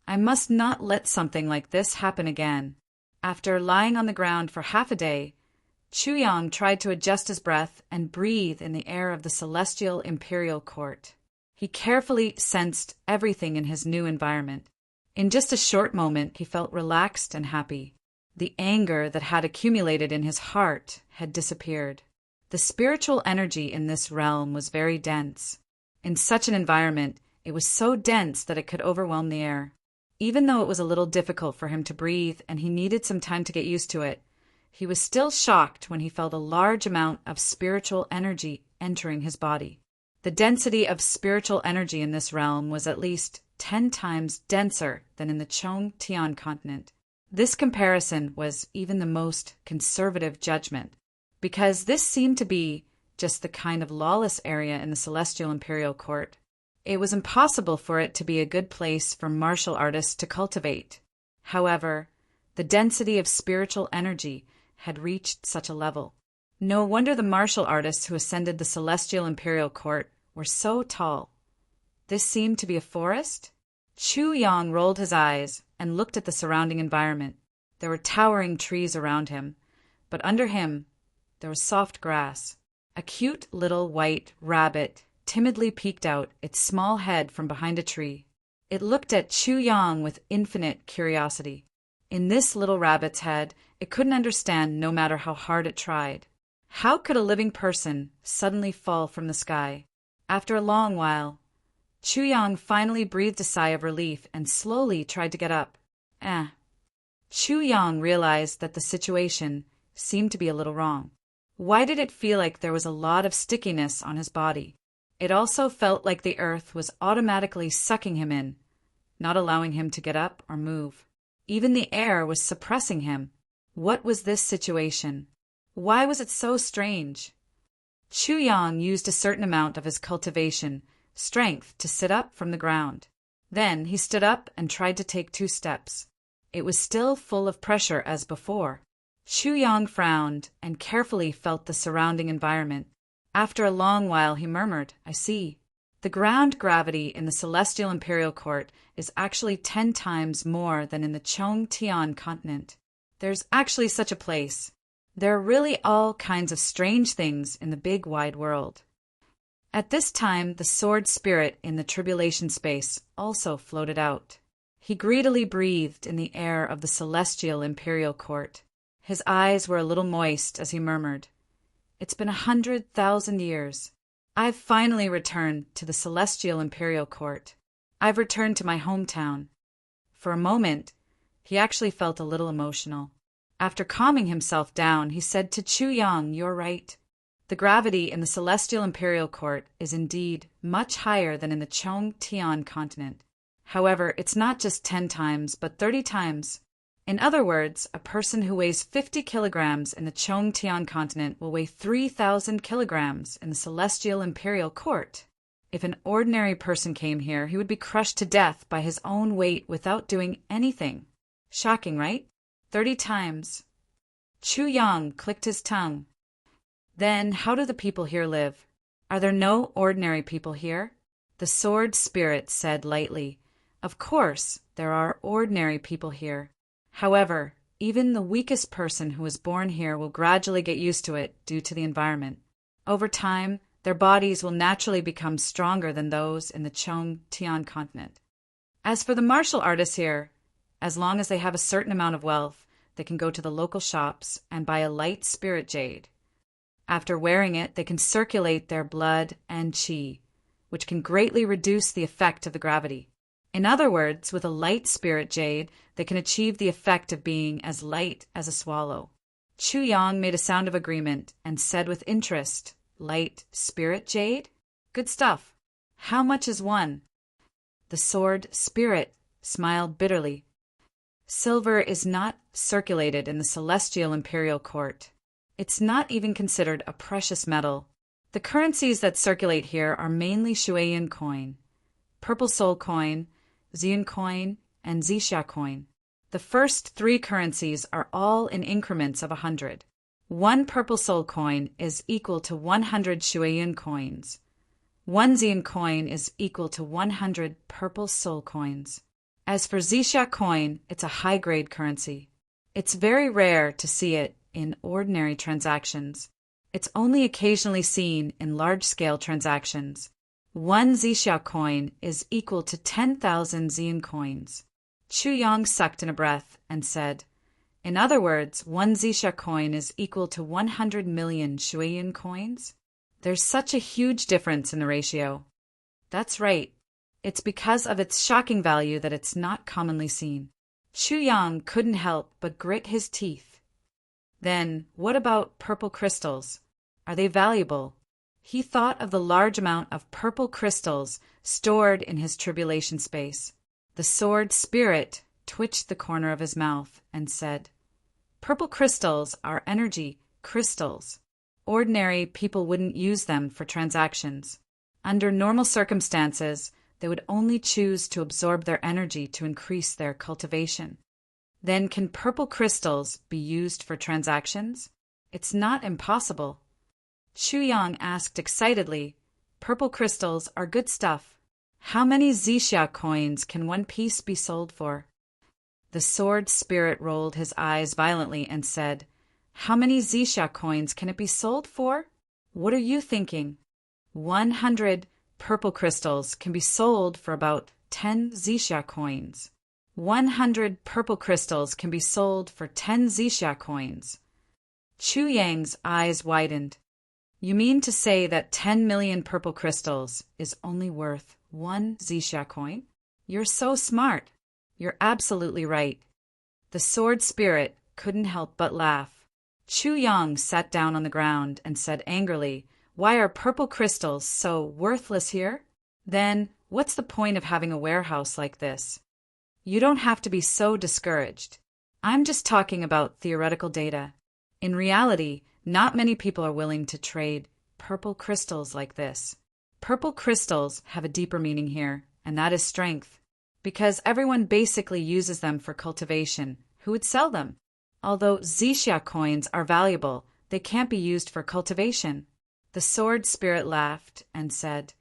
I must not let something like this happen again. After lying on the ground for half a day, Chu Yang tried to adjust his breath and breathe in the air of the celestial imperial court. He carefully sensed everything in his new environment. In just a short moment, he felt relaxed and happy. The anger that had accumulated in his heart had disappeared. The spiritual energy in this realm was very dense. In such an environment, it was so dense that it could overwhelm the air. Even though it was a little difficult for him to breathe and he needed some time to get used to it, he was still shocked when he felt a large amount of spiritual energy entering his body. The density of spiritual energy in this realm was at least 10 times denser than in the Chongtian continent. This comparison was even the most conservative judgment, because this seemed to be just the kind of lawless area in the Celestial Imperial Court. It was impossible for it to be a good place for martial artists to cultivate. However, the density of spiritual energy had reached such a level. No wonder the martial artists who ascended the Celestial Imperial Court were so tall. This seemed to be a forest? Chu Yang rolled his eyes and looked at the surrounding environment. There were towering trees around him, but under him there was soft grass. A cute little white rabbit timidly peeked out its small head from behind a tree. It looked at Chu Yang with infinite curiosity. In this little rabbit's head, it couldn't understand no matter how hard it tried. How could a living person suddenly fall from the sky? After a long while, Chu Yang finally breathed a sigh of relief and slowly tried to get up. Chu Yang realized that the situation seemed to be a little wrong. Why did it feel like there was a lot of stickiness on his body? It also felt like the earth was automatically sucking him in, not allowing him to get up or move. Even the air was suppressing him. What was this situation? Why was it so strange? Chu Yang used a certain amount of his cultivation, strength, to sit up from the ground. Then he stood up and tried to take 2 steps. It was still full of pressure as before. Chu Yang frowned and carefully felt the surrounding environment. After a long while he murmured, "I see. The ground gravity in the Celestial Imperial Court is actually 10 times more than in the Chong-Tian continent. There's actually such a place. There are really all kinds of strange things in the big wide world." At this time, the sword spirit in the tribulation space also floated out. He greedily breathed in the air of the Celestial Imperial Court. His eyes were a little moist as he murmured, "It's been 100,000 years. I've finally returned to the Celestial Imperial Court. I've returned to my hometown." For a moment, he actually felt a little emotional. After calming himself down, he said to Chu Yang, "You're right. The gravity in the Celestial Imperial Court is indeed much higher than in the Chong-Tian continent. However, it's not just 10 times, but 30 times. In other words, a person who weighs 50 kilograms in the Chong-Tian continent will weigh 3,000 kilograms in the Celestial Imperial Court. If an ordinary person came here, he would be crushed to death by his own weight without doing anything. Shocking, right? 30 times. Chu Yang clicked his tongue. Then, how do the people here live? Are there no ordinary people here? The sword spirit said lightly, "Of course, there are ordinary people here. However, even the weakest person who is born here will gradually get used to it due to the environment. Over time, their bodies will naturally become stronger than those in the Chong-Tian continent. As for the martial artists here, as long as they have a certain amount of wealth, they can go to the local shops and buy a light spirit jade. After wearing it, they can circulate their blood and qi, which can greatly reduce the effect of the gravity. In other words, with a light spirit jade, they can achieve the effect of being as light as a swallow." Chu Yang made a sound of agreement and said with interest, "Light spirit jade? Good stuff. How much is one?" The sword spirit smiled bitterly. "Silver is not circulated in the Celestial Imperial Court. It's not even considered a precious metal. The currencies that circulate here are mainly Shuiyan coin, Purple Soul coin, Xian coin, and Zixia coin. The first 3 currencies are all in increments of 100. 1 Purple Soul coin is equal to 100 Shuiyan coins. 1 Xian coin is equal to 100 Purple Soul coins. As for Zixia coin, it's a high-grade currency. It's very rare to see it in ordinary transactions. It's only occasionally seen in large-scale transactions. 1 Zixia coin is equal to 10,000 Xian coins." Chu Yang sucked in a breath and said, "In other words, 1 Zixia coin is equal to 100 million Shuiyan coins? There's such a huge difference in the ratio." "That's right. It's because of its shocking value that it's not commonly seen." Chu Yang couldn't help but grit his teeth. "Then, what about purple crystals? Are they valuable?" He thought of the large amount of purple crystals stored in his tribulation space. The sword spirit twitched the corner of his mouth and said, "Purple crystals are energy crystals. Ordinary people wouldn't use them for transactions. Under normal circumstances, they would only choose to absorb their energy to increase their cultivation. Then can purple crystals be used for transactions? It's not impossible." Chu Yang asked excitedly, "Purple crystals are good stuff. How many Zixia coins can 1 piece be sold for?" The sword spirit rolled his eyes violently and said, "How many Zixia coins can it be sold for? What are you thinking? 100 purple crystals can be sold for about 10 zixia coins. 100 purple crystals can be sold for 10 zixia coins. Chu Yang's eyes widened. You mean to say that 10 million purple crystals is only worth 1 zixia coin? You're so smart. You're absolutely right. The sword spirit couldn't help but laugh. Chu Yang sat down on the ground and said angrily, "Why are purple crystals so worthless here? Then, what's the point of having a warehouse like this?" You don't have to be so discouraged. I'm just talking about theoretical data. In reality, not many people are willing to trade purple crystals like this. Purple crystals have a deeper meaning here, and that is strength. Because everyone basically uses them for cultivation, who would sell them? Although zixia coins are valuable, they can't be used for cultivation. The sword spirit laughed and said,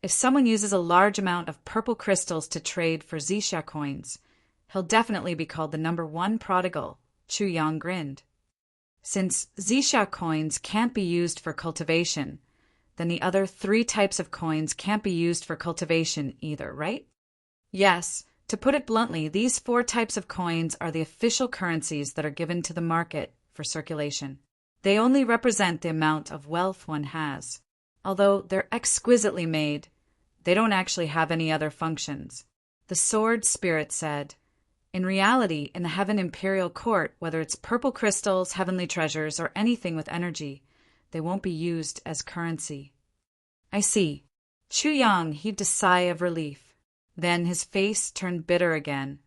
"If someone uses a large amount of purple crystals to trade for zixia coins, he'll definitely be called the #1 prodigal." Chu Yang grinned. Since zixia coins can't be used for cultivation, then the other 3 types of coins can't be used for cultivation either, right? Yes, to put it bluntly, these 4 types of coins are the official currencies that are given to the market for circulation. They only represent the amount of wealth one has. Although they're exquisitely made, they don't actually have any other functions. The sword spirit said, "In reality, in the Heaven Imperial Court, whether it's purple crystals, heavenly treasures, or anything with energy, they won't be used as currency." I see. Chu Yang heaved a sigh of relief. Then his face turned bitter again.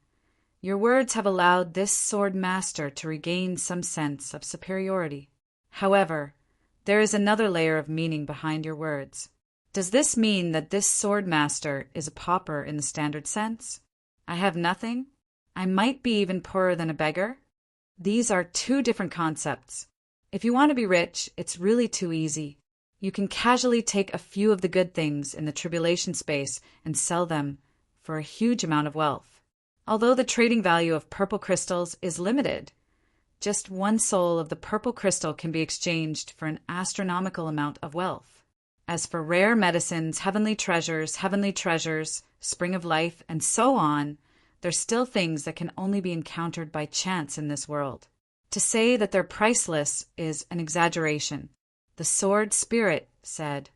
Your words have allowed this sword master to regain some sense of superiority. However, there is another layer of meaning behind your words. Does this mean that this sword master is a pauper in the standard sense? I have nothing? I might be even poorer than a beggar? These are 2 different concepts. If you want to be rich, it's really too easy. You can casually take a few of the good things in the tribulation space and sell them for a huge amount of wealth. Although the trading value of purple crystals is limited, just 1 soul of the purple crystal can be exchanged for an astronomical amount of wealth. As for rare medicines, heavenly treasures, spring of life, and so on, they're still things that can only be encountered by chance in this world. To say that they're priceless is an exaggeration. The sword spirit said,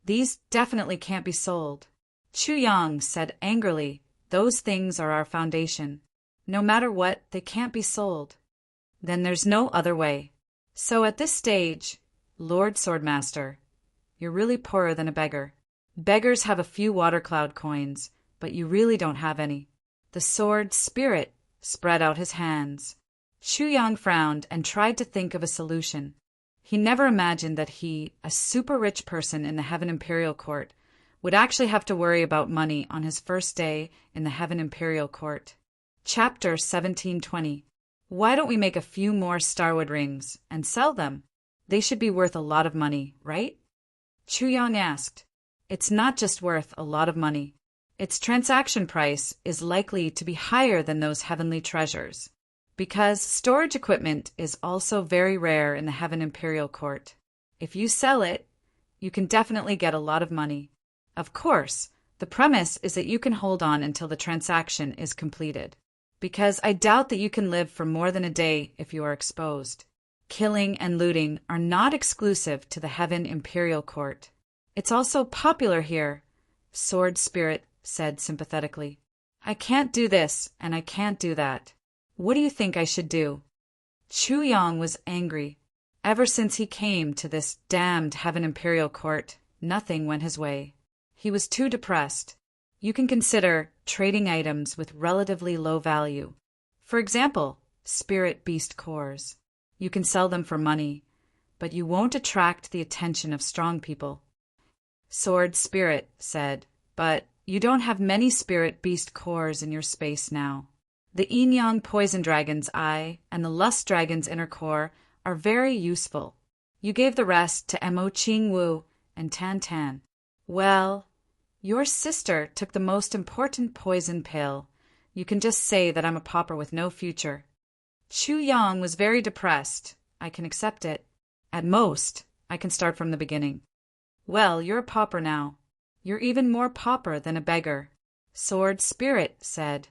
"These definitely can't be sold." Chu Yang said angrily, "Those things are our foundation. No matter what, they can't be sold." Then there's no other way. So at this stage, Lord Swordmaster, you're really poorer than a beggar. Beggars have a few water cloud coins, but you really don't have any. The sword spirit spread out his hands. Chu Yang frowned and tried to think of a solution. He never imagined that he, a super rich person in the Heaven Imperial Court, would actually have to worry about money on his first day in the Heaven Imperial Court. Chapter 1720. Why don't we make a few more Starwood rings and sell them? They should be worth a lot of money, right? Chu Yang asked. It's not just worth a lot of money. Its transaction price is likely to be higher than those heavenly treasures, because storage equipment is also very rare in the Heaven Imperial Court. If you sell it, you can definitely get a lot of money. Of course, the premise is that you can hold on until the transaction is completed, because I doubt that you can live for more than a day if you are exposed. Killing and looting are not exclusive to the Heaven Imperial Court. It's also popular here, Sword Spirit said sympathetically. I can't do this, and I can't do that. What do you think I should do? Chu Yang was angry. Ever since he came to this damned Heaven Imperial Court, nothing went his way. He was too depressed. You can consider trading items with relatively low value. For example, spirit beast cores. You can sell them for money, but you won't attract the attention of strong people. Sword Spirit said, but you don't have many spirit beast cores in your space now. The Yin-Yang Poison Dragon's eye and the Lust Dragon's inner core are very useful. You gave the rest to Mo Ching Wu and Tan Tan. Well, your sister took the most important poison pill. You can just say that I'm a pauper with no future. Chu Yang was very depressed. I can accept it. At most, I can start from the beginning. Well, you're a pauper now. You're even more pauper than a beggar. Sword Spirit said.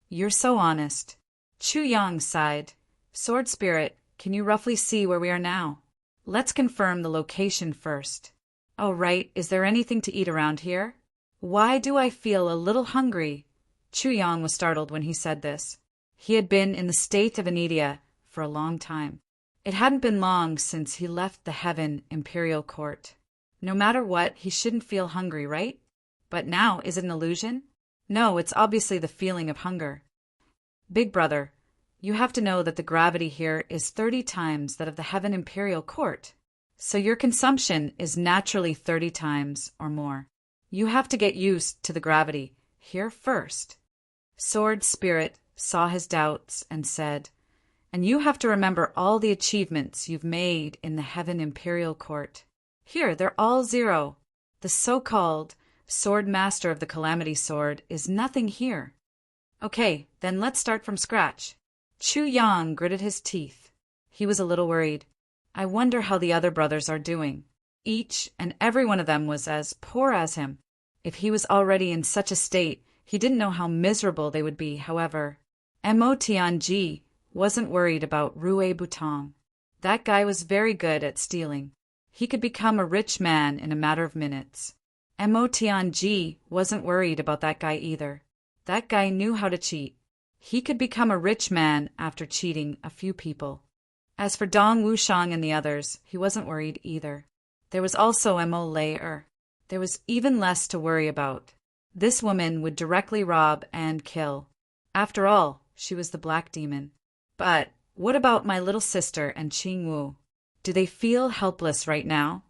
You're so honest. Chu Yang sighed. Sword Spirit, can you roughly see where we are now? Let's confirm the location first. Oh, right, is there anything to eat around here? Why do I feel a little hungry? Chu Yang was startled when he said this. He had been in the state of inedia for a long time. It hadn't been long since he left the Heaven Imperial Court. No matter what, he shouldn't feel hungry, right? But now, is it an illusion? No, it's obviously the feeling of hunger. Big brother, you have to know that the gravity here is 30 times that of the Heaven Imperial Court. So your consumption is naturally 30 times or more. You have to get used to the gravity here first. Sword Spirit saw his doubts and said, and you have to remember all the achievements you've made in the Heaven Imperial Court. Here, they're all 0. The so-called Sword Master of the Calamity Sword is nothing here. Okay, then let's start from scratch. Chu Yang gritted his teeth. He was a little worried. I wonder how the other brothers are doing. Each and every one of them was as poor as him. If he was already in such a state, he didn't know how miserable they would be, however. Mo Tianji wasn't worried about Rue Butong. That guy was very good at stealing. He could become a rich man in a matter of minutes. Mo Tianji wasn't worried about that guy either. That guy knew how to cheat. He could become a rich man after cheating a few people. As for Dong Wushang and the others, he wasn't worried either. There was also Mo Lei. There was even less to worry about. This woman would directly rob and kill. After all, she was the Black Demon. But what about my little sister and Qing Wu? Do they feel helpless right now?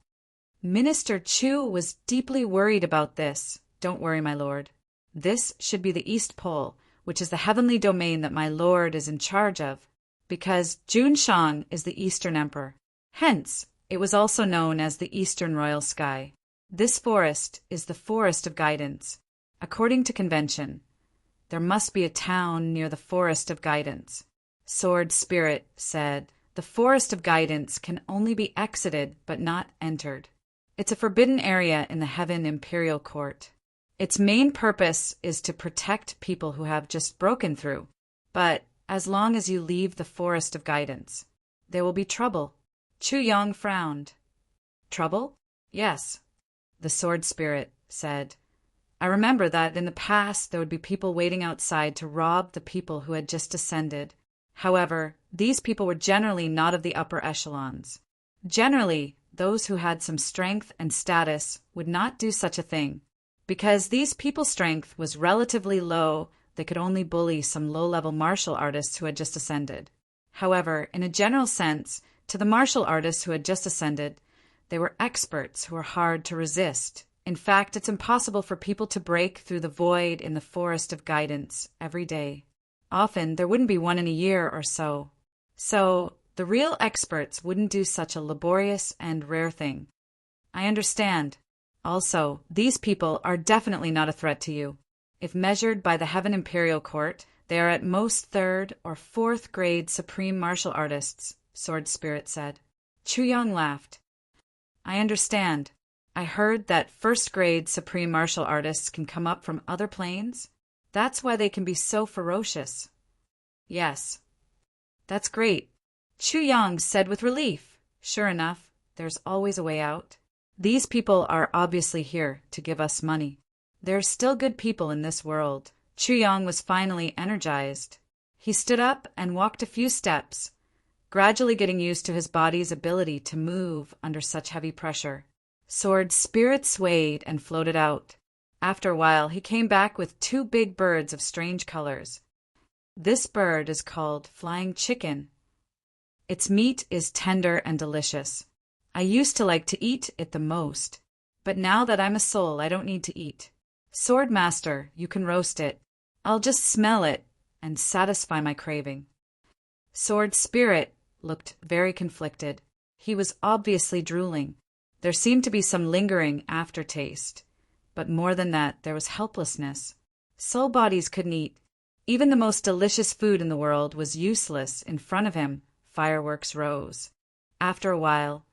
Minister Chu was deeply worried about this. Don't worry, my lord. This should be the East Pole, which is the heavenly domain that my lord is in charge of, because Junshang is the Eastern Emperor. Hence, it was also known as the Eastern Royal Sky. This forest is the Forest of Guidance. According to convention, there must be a town near the Forest of Guidance. Sword Spirit said, the Forest of Guidance can only be exited but not entered. It's a forbidden area in the Heaven Imperial Court. Its main purpose is to protect people who have just broken through. But as long as you leave the Forest of Guidance, there will be trouble. Chu Yang frowned. Trouble? Yes, the Sword Spirit said. I remember that in the past there would be people waiting outside to rob the people who had just ascended. However, these people were generally not of the upper echelons. Generally, those who had some strength and status would not do such a thing. Because these people's strength was relatively low, they could only bully some low-level martial artists who had just ascended. However, in a general sense, to the martial artists who had just ascended, they were experts who were hard to resist. In fact, it's impossible for people to break through the void in the Forest of Guidance every day. Often, there wouldn't be one in a year or so. So, the real experts wouldn't do such a laborious and rare thing. I understand. Also, these people are definitely not a threat to you. If measured by the Heaven Imperial Court, they are at most 3rd or 4th grade supreme martial artists, Sword Spirit said. Chu Yang laughed. I understand. I heard that 1st grade supreme martial artists can come up from other planes. That's why they can be so ferocious. Yes. That's great. Chu Yang said with relief. Sure enough, there's always a way out. These people are obviously here to give us money. There are still good people in this world. Chu Yang was finally energized. He stood up and walked a few steps, gradually getting used to his body's ability to move under such heavy pressure. Sword Spirit swayed and floated out. After a while, he came back with 2 big birds of strange colors. This bird is called Flying Chicken. Its meat is tender and delicious. I used to like to eat it the most, but now that I'm a soul, I don't need to eat. Sword Master, you can roast it. I'll just smell it and satisfy my craving. Sword Spirit looked very conflicted. He was obviously drooling. There seemed to be some lingering aftertaste, but more than that, there was helplessness. Soul bodies couldn't eat. Even the most delicious food in the world was useless in front of him. Fireworks rose. After a while,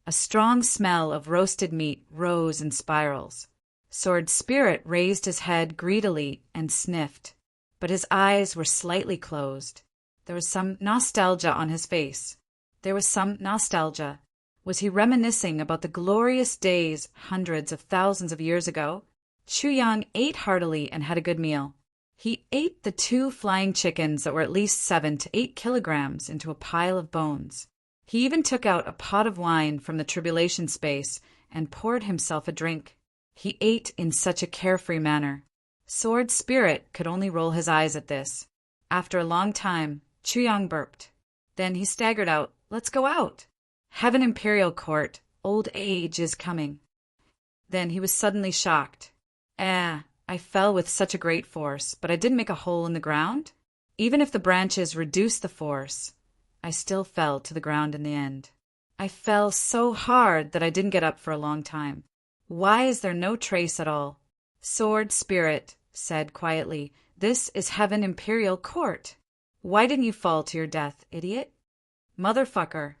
a strong smell of roasted meat rose in spirals. Sword Spirit raised his head greedily and sniffed, but his eyes were slightly closed. There was some nostalgia on his face. Was he reminiscing about the glorious days hundreds of thousands of years ago? Chu Yang ate heartily and had a good meal. He ate the 2 flying chickens that were at least 7 to 8 kilograms into a pile of bones. He even took out a pot of wine from the tribulation space and poured himself a drink. He ate in such a carefree manner. Sword Spirit could only roll his eyes at this. After a long time, Chu Yang burped. Then he staggered out. Let's go out. Heaven Imperial Court, old age is coming. Then he was suddenly shocked. I fell with such a great force, but I didn't make a hole in the ground. Even if the branches reduced the force, I still fell to the ground in the end. I fell so hard that I didn't get up for a long time. Why is there no trace at all? Sword Spirit said quietly, "This is Heaven Imperial Court. Why didn't you fall to your death, idiot? Motherfucker."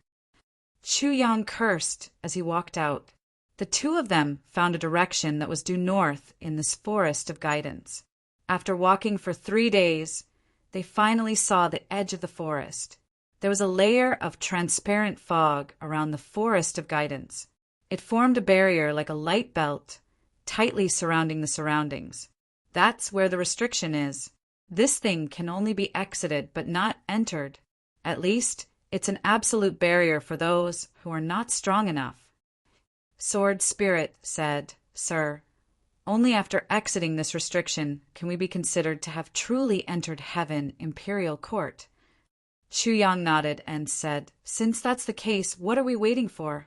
Chu Yang cursed as he walked out. The 2 of them found a direction that was due north in this forest of guidance. After walking for 3 days, they finally saw the edge of the forest. There was a layer of transparent fog around the forest of guidance. It formed a barrier like a light belt, tightly surrounding the surroundings. That's where the restriction is. This thing can only be exited but not entered. At least, it's an absolute barrier for those who are not strong enough. Sword Spirit said, "Sir, only after exiting this restriction can we be considered to have truly entered Heaven Imperial Court." Chu Yang nodded and said, "Since that's the case, what are we waiting for?"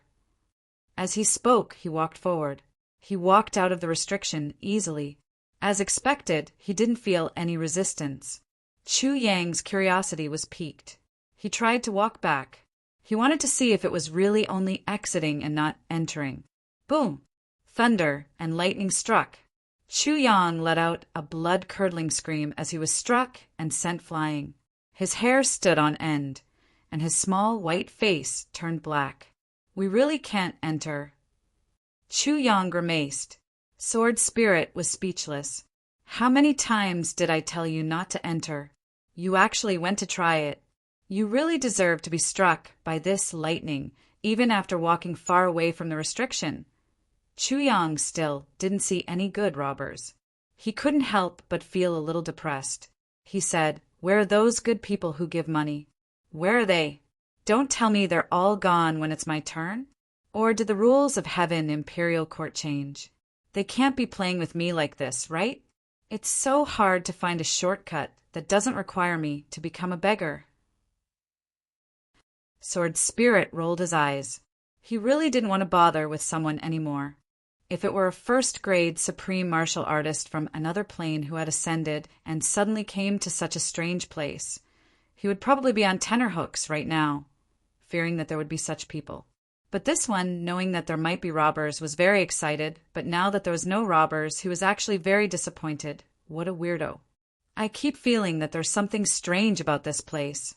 As he spoke, he walked forward. He walked out of the restriction easily. As expected, he didn't feel any resistance. Chu Yang's curiosity was piqued. He tried to walk back. He wanted to see if it was really only exiting and not entering. Boom! Thunder and lightning struck. Chu Yang let out a blood-curdling scream as he was struck and sent flying. His hair stood on end, and his small white face turned black. "We really can't enter." Chu Yang grimaced. Sword Spirit was speechless. "How many times did I tell you not to enter? You actually went to try it. You really deserve to be struck by this lightning, even after walking far away from the restriction." Chu Yang still didn't see any good robbers. He couldn't help but feel a little depressed. He said, "Where are those good people who give money? Where are they? Don't tell me they're all gone when it's my turn? Or did the rules of Heaven Imperial Court change? They can't be playing with me like this, right? It's so hard to find a shortcut that doesn't require me to become a beggar." Sword Spirit rolled his eyes. He really didn't want to bother with someone anymore. If it were a first-grade supreme martial artist from another plane who had ascended and suddenly came to such a strange place, he would probably be on tenterhooks right now, fearing that there would be such people. But this one, knowing that there might be robbers, was very excited, but now that there was no robbers, he was actually very disappointed. What a weirdo. "I keep feeling that there's something strange about this place."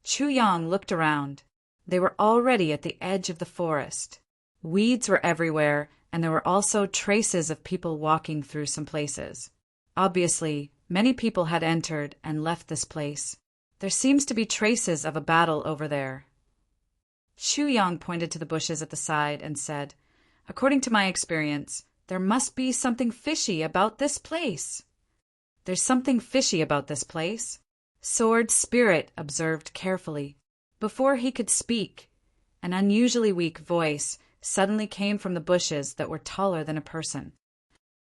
Chu Yang looked around. They were already at the edge of the forest. Weeds were everywhere, and there were also traces of people walking through some places. Obviously, many people had entered and left this place. There seems to be traces of a battle over there. Chu Yang pointed to the bushes at the side and said, "According to my experience, there must be something fishy about this place." "There's something fishy about this place," Sword Spirit observed carefully. Before he could speak, an unusually weak voice suddenly came from the bushes that were taller than a person.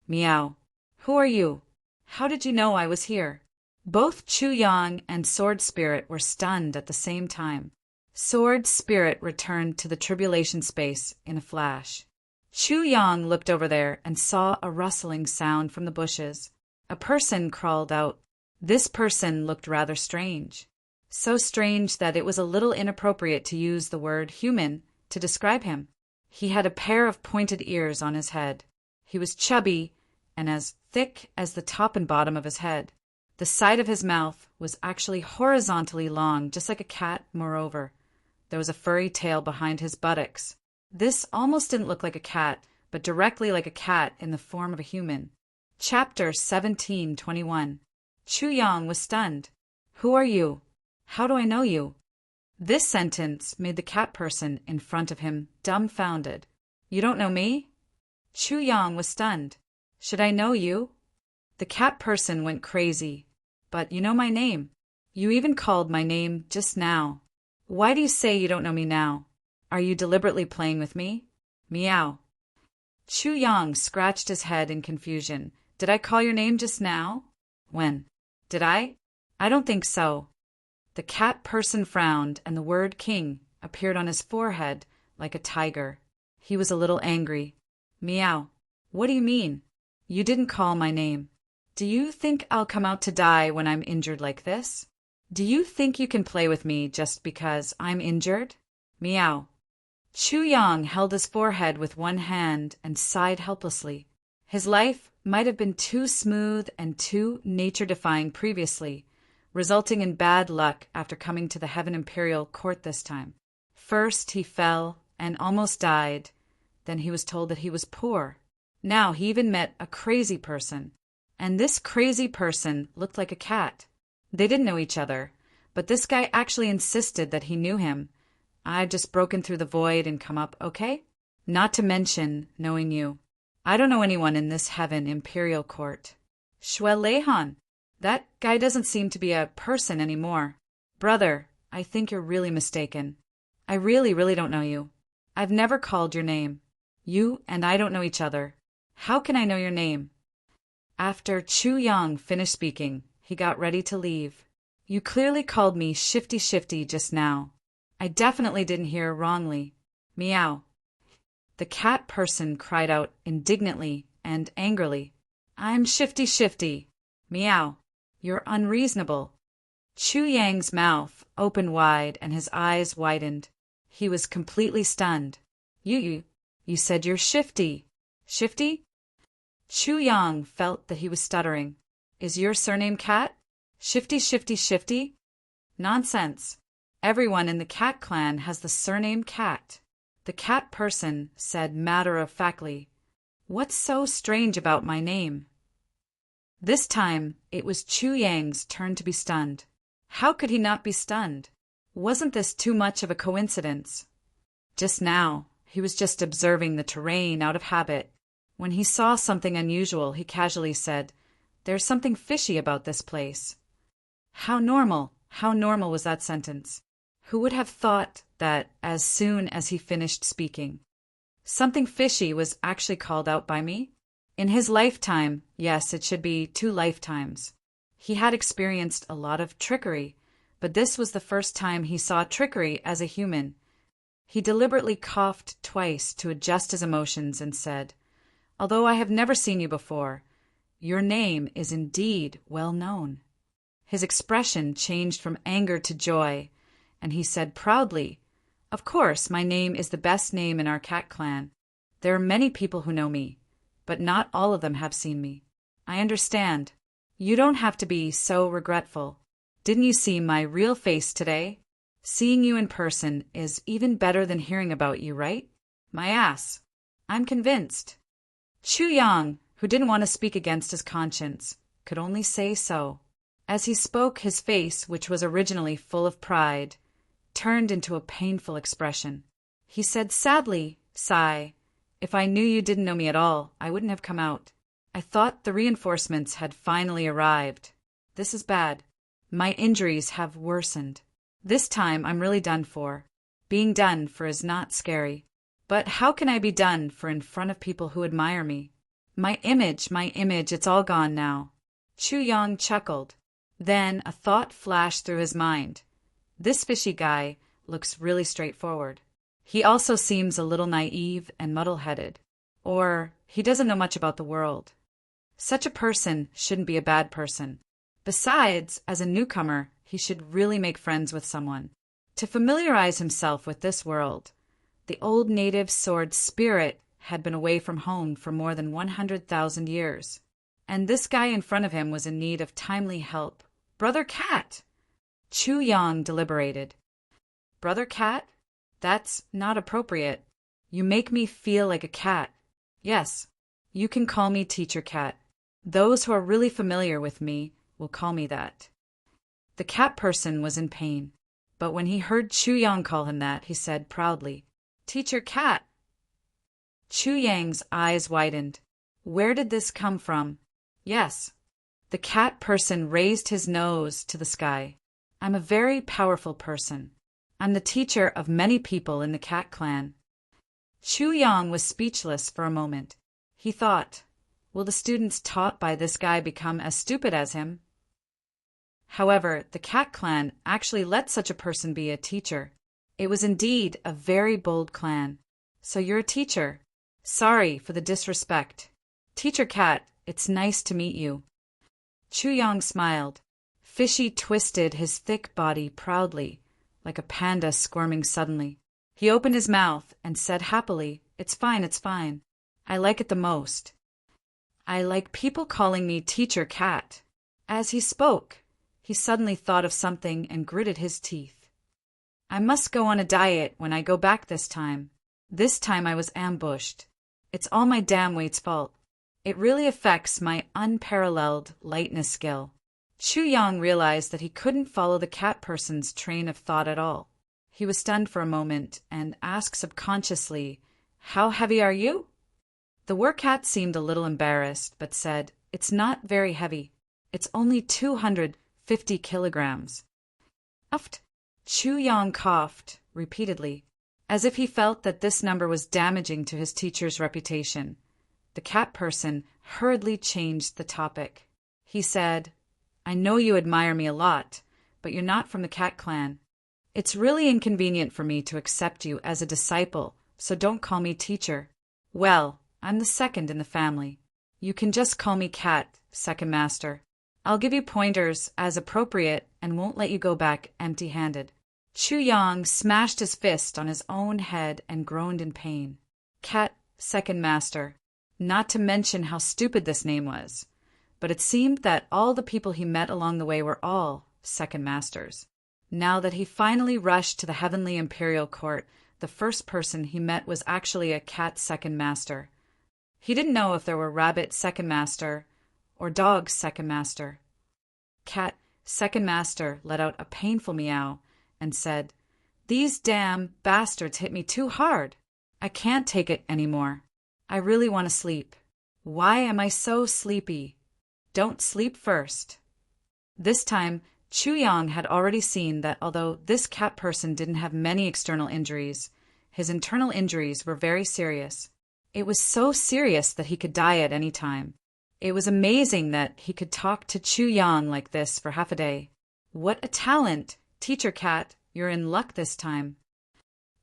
"Meow. Who are you? How did you know I was here?" Both Chu Yang and Sword Spirit were stunned at the same time. Sword Spirit returned to the tribulation space in a flash. Chu Yang looked over there and saw a rustling sound from the bushes. A person crawled out. This person looked rather strange. So strange that it was a little inappropriate to use the word human to describe him. He had a pair of pointed ears on his head. He was chubby and as thick as the top and bottom of his head. The side of his mouth was actually horizontally long, just like a cat. Moreover, there was a furry tail behind his buttocks. This almost didn't look like a cat, but directly like a cat in the form of a human. Chapter 17:21. Chu Yang was stunned. Who are you? How do I know you? This sentence made the cat person in front of him dumbfounded. You don't know me? Chu Yang was stunned. Should I know you? The cat person went crazy. But you know my name. You even called my name just now. Why do you say you don't know me now? Are you deliberately playing with me? Meow. Chu Yang scratched his head in confusion. Did I call your name just now? When? Did I? I don't think so. The cat person frowned, and the word king appeared on his forehead like a tiger. He was a little angry. Meow. What do you mean? You didn't call my name. Do you think I'll come out to die when I'm injured like this? Do you think you can play with me just because I'm injured? Meow. Chu Yang held his forehead with one hand and sighed helplessly. His life might have been too smooth and too nature-defying previously, resulting in bad luck after coming to the Heaven Imperial Court this time. First he fell and almost died. Then he was told that he was poor. Now he even met a crazy person. And this crazy person looked like a cat. They didn't know each other, but this guy actually insisted that he knew him. I've just broken through the void and come up, okay? Not to mention knowing you. I don't know anyone in this Heaven Imperial Court. Shuel Leihan. That guy doesn't seem to be a person anymore. Brother, I think you're really mistaken. I really don't know you. I've never called your name. You and I don't know each other. How can I know your name? After Chu Yang finished speaking, he got ready to leave. You clearly called me Shifty just now. I definitely didn't hear wrongly. Meow. The cat person cried out indignantly and angrily. I'm Shifty. Meow. You're unreasonable. Chu Yang's mouth opened wide and his eyes widened. He was completely stunned. You said you're Shifty. Shifty? Chu Yang felt that he was stuttering. Is your surname Cat? Shifty? Nonsense. Everyone in the cat clan has the surname Cat. The cat person said matter-of-factly, What's so strange about my name? This time, it was Chu Yang's turn to be stunned. How could he not be stunned? Wasn't this too much of a coincidence? Just now, he was just observing the terrain out of habit. When he saw something unusual, he casually said, There's something fishy about this place. How normal was that sentence? Who would have thought that as soon as he finished speaking? Something fishy was actually called out by me? In his lifetime, yes, it should be 2 lifetimes. He had experienced a lot of trickery, but this was the first time he saw trickery as a human. He deliberately coughed twice to adjust his emotions and said, Although I have never seen you before, your name is indeed well known. His expression changed from anger to joy, and he said proudly, Of course, my name is the best name in our cat clan. There are many people who know me, but not all of them have seen me. I understand. You don't have to be so regretful. Didn't you see my real face today? Seeing you in person is even better than hearing about you, right? My ass. I'm convinced. Chu Yang, who didn't want to speak against his conscience, could only say so. As he spoke, his face, which was originally full of pride, turned into a painful expression. He said sadly, Sigh, if I knew you didn't know me at all, I wouldn't have come out. I thought the reinforcements had finally arrived. This is bad. My injuries have worsened. This time I'm really done for. Being done for is not scary. But how can I be done for in front of people who admire me? My image, it's all gone now. Chu Yang chuckled. Then a thought flashed through his mind. This fishy guy looks really straightforward. He also seems a little naive and muddle-headed. Or he doesn't know much about the world. Such a person shouldn't be a bad person. Besides, as a newcomer, he should really make friends with someone. To familiarize himself with this world, the old native sword spirit had been away from home for more than 100,000 years. And this guy in front of him was in need of timely help. Brother Cat! Chu Yang deliberated. Brother Cat? That's not appropriate. You make me feel like a cat. Yes, you can call me Teacher Cat. Those who are really familiar with me will call me that. The cat person was in pain, but when he heard Chu Yang call him that, he said proudly, Teacher Cat. Chu Yang's eyes widened. Where did this come from? Yes. The cat person raised his nose to the sky. I'm a very powerful person. I'm the teacher of many people in the cat clan. Chu Yang was speechless for a moment. He thought, will the students taught by this guy become as stupid as him? However, the cat clan actually let such a person be a teacher. It was indeed a very bold clan. So you're a teacher. Sorry for the disrespect. Teacher Cat, it's nice to meet you. Chu Yang smiled. Fishy twisted his thick body proudly, like a panda squirming suddenly. He opened his mouth and said happily, It's fine, it's fine. I like it the most. I like people calling me Teacher Cat. As he spoke, he suddenly thought of something and gritted his teeth. I must go on a diet when I go back this time. This time I was ambushed. It's all my damn weight's fault. It really affects my unparalleled lightness skill. Chu Yang realized that he couldn't follow the cat person's train of thought at all. He was stunned for a moment and asked subconsciously, How heavy are you? The werewolf seemed a little embarrassed, but said, It's not very heavy. It's only 250 kilograms. Uft. Chu Yang coughed repeatedly, as if he felt that this number was damaging to his teacher's reputation. The cat person hurriedly changed the topic. He said, I know you admire me a lot, but you're not from the cat clan. It's really inconvenient for me to accept you as a disciple, so don't call me teacher. Well, I'm the second in the family. You can just call me Cat, second master. I'll give you pointers as appropriate and won't let you go back empty-handed. Chu Yang smashed his fist on his own head and groaned in pain. Cat, second master. Not to mention how stupid this name was. But it seemed that all the people he met along the way were all second masters. Now that he finally rushed to the heavenly imperial court, the first person he met was actually a cat second master. He didn't know if there were rabbit second master or dog second master. Cat second master let out a painful meow and said, These damn bastards hit me too hard. I can't take it anymore. I really want to sleep. Why am I so sleepy? Don't sleep first. This time, Chu Yang had already seen that although this cat person didn't have many external injuries, his internal injuries were very serious. It was so serious that he could die at any time. It was amazing that he could talk to Chu Yang like this for half a day. What a talent! Teacher Cat, you're in luck this time.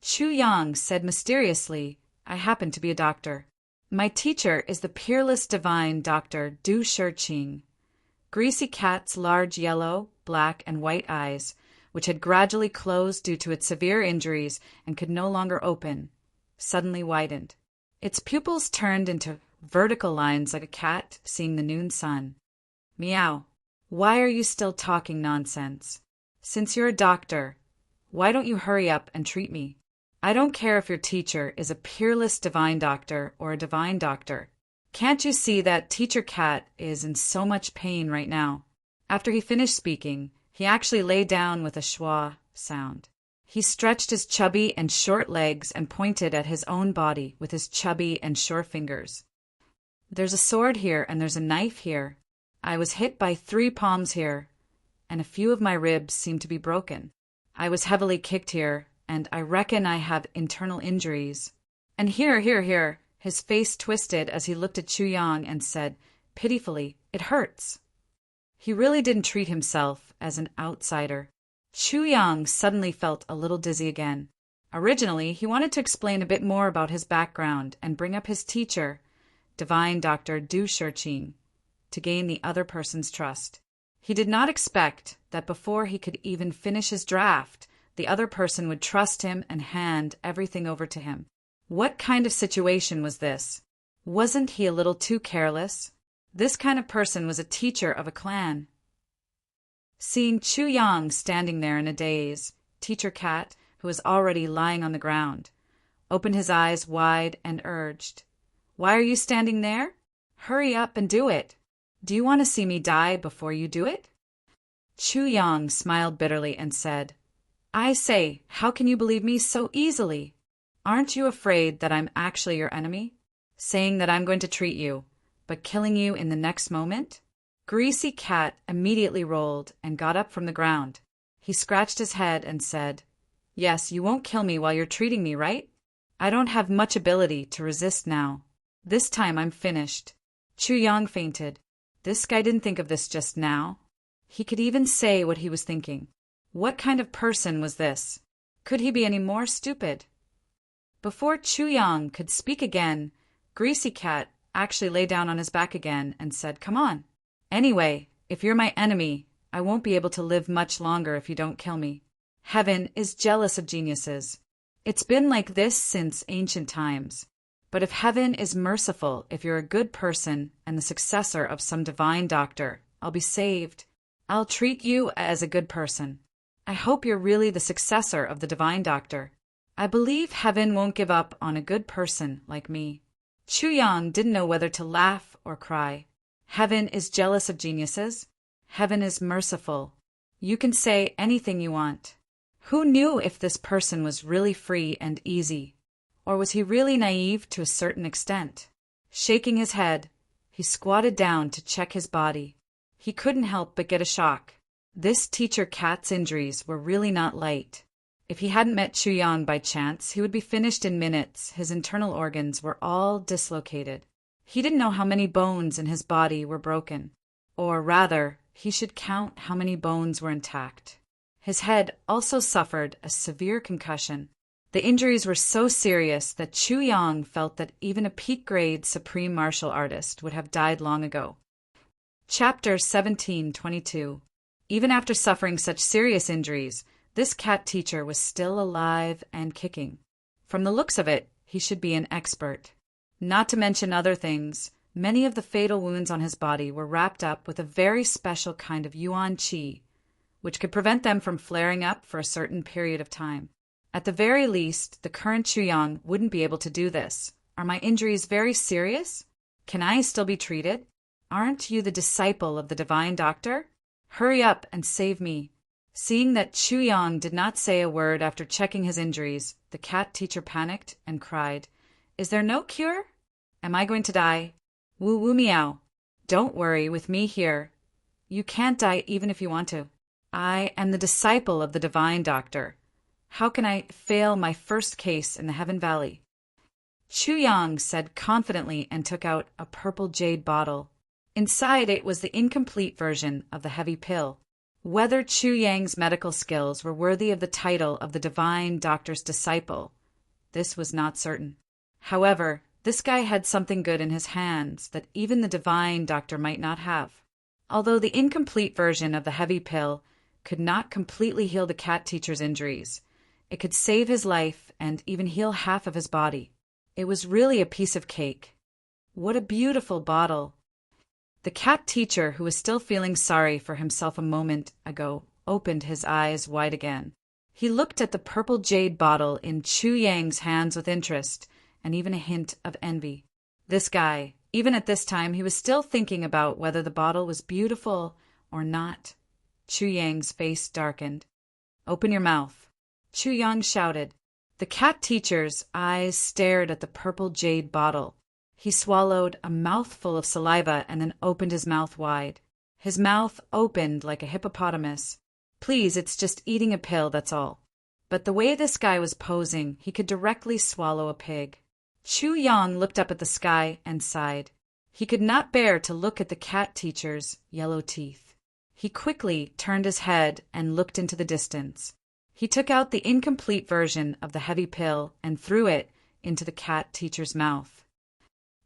Chu Yang said mysteriously, I happen to be a doctor. My teacher is the peerless divine Dr. Du Shiqing. Greasy Cat's large yellow, black, and white eyes, which had gradually closed due to its severe injuries and could no longer open, suddenly widened. Its pupils turned into vertical lines like a cat seeing the noon sun. Meow. Why are you still talking nonsense? Since you're a doctor, why don't you hurry up and treat me? I don't care if your teacher is a peerless divine doctor or a divine doctor. Can't you see that Teacher Cat is in so much pain right now? After he finished speaking, he actually lay down with a schwa sound. He stretched his chubby and short legs and pointed at his own body with his chubby and short fingers. There's a sword here and there's a knife here. I was hit by 3 palms here, and a few of my ribs seem to be broken. I was heavily kicked here, and I reckon I have internal injuries. And here, his face twisted as he looked at Chu Yang and said, pitifully, it hurts. He really didn't treat himself as an outsider. Chu Yang suddenly felt a little dizzy again. Originally, he wanted to explain a bit more about his background and bring up his teacher, Divine Dr. Du Shiqing, to gain the other person's trust. He did not expect that before he could even finish his draft, the other person would trust him and hand everything over to him. What kind of situation was this? Wasn't he a little too careless? This kind of person was a teacher of a clan. Seeing Chu Yang standing there in a daze, Teacher Cat, who was already lying on the ground, opened his eyes wide and urged, Why are you standing there? Hurry up and do it. Do you want to see me die before you do it? Chu Yang smiled bitterly and said, I say, how can you believe me so easily? Aren't you afraid that I'm actually your enemy? Saying that I'm going to treat you, but killing you in the next moment? Greasy Cat immediately rolled and got up from the ground. He scratched his head and said, Yes, you won't kill me while you're treating me, right? I don't have much ability to resist now. This time I'm finished. Chu Yang fainted. This guy didn't think of this just now. He could even say what he was thinking. What kind of person was this? Could he be any more stupid? Before Chu Yang could speak again, Greasy Cat actually lay down on his back again and said, Come on. Anyway, if you're my enemy, I won't be able to live much longer if you don't kill me. Heaven is jealous of geniuses. It's been like this since ancient times. But if heaven is merciful, if you're a good person and the successor of some divine doctor, I'll be saved. I'll treat you as a good person. I hope you're really the successor of the divine doctor. I believe heaven won't give up on a good person like me. Chu Yang didn't know whether to laugh or cry. Heaven is jealous of geniuses. Heaven is merciful. You can say anything you want. Who knew if this person was really free and easy? Or was he really naive to a certain extent? Shaking his head, he squatted down to check his body. He couldn't help but get a shock. This teacher Cat's injuries were really not light. If he hadn't met Chu Yang by chance, he would be finished in minutes. His internal organs were all dislocated. He didn't know how many bones in his body were broken. Or rather, he should count how many bones were intact. His head also suffered a severe concussion. The injuries were so serious that Chu Yang felt that even a peak-grade supreme martial artist would have died long ago. Chapter 17:22. Even after suffering such serious injuries, this cat teacher was still alive and kicking. From the looks of it, he should be an expert. Not to mention other things, many of the fatal wounds on his body were wrapped up with a very special kind of yuan qi, which could prevent them from flaring up for a certain period of time. At the very least, the current Chu Yang wouldn't be able to do this. Are my injuries very serious? Can I still be treated? Aren't you the disciple of the divine doctor? Hurry up and save me. Seeing that Chu Yang did not say a word after checking his injuries, the cat teacher panicked and cried, Is there no cure? Am I going to die? Woo woo meow. Don't worry, with me here. You can't die even if you want to. I am the disciple of the divine doctor. How can I fail my first case in the Heaven Valley? Chu Yang said confidently and took out a purple jade bottle. Inside it was the incomplete version of the heavy pill. Whether Chu Yang's medical skills were worthy of the title of the divine doctor's disciple, this was not certain. However, this guy had something good in his hands that even the divine doctor might not have. Although the incomplete version of the heavy pill could not completely heal the cat teacher's injuries, it could save his life and even heal half of his body. It was really a piece of cake. What a beautiful bottle. The cat teacher, who was still feeling sorry for himself a moment ago, opened his eyes wide again. He looked at the purple jade bottle in Chu Yang's hands with interest and even a hint of envy. This guy, even at this time, he was still thinking about whether the bottle was beautiful or not. Chu Yang's face darkened. Open your mouth. Chu Yang shouted. The cat teacher's eyes stared at the purple jade bottle. He swallowed a mouthful of saliva and then opened his mouth wide. His mouth opened like a hippopotamus. Please, it's just eating a pill, that's all. But the way this guy was posing, he could directly swallow a pig. Chu Yang looked up at the sky and sighed. He could not bear to look at the cat teacher's yellow teeth. He quickly turned his head and looked into the distance. He took out the incomplete version of the heavy pill and threw it into the cat teacher's mouth.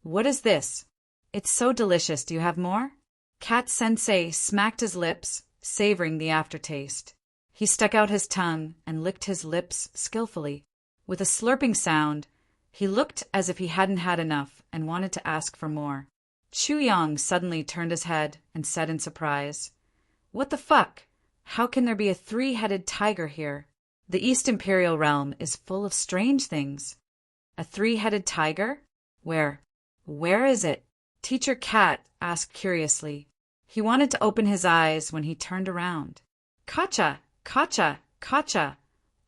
What is this? It's so delicious. Do you have more? Cat Sensei smacked his lips, savoring the aftertaste. He stuck out his tongue and licked his lips skillfully. With a slurping sound, he looked as if he hadn't had enough and wanted to ask for more. Chu Yang suddenly turned his head and said in surprise, What the fuck? How can there be a three-headed tiger here? The East Imperial Realm is full of strange things. A three-headed tiger? Where? Where is it? Teacher Cat asked curiously. He wanted to open his eyes when he turned around. Kacha! Kacha! Kacha!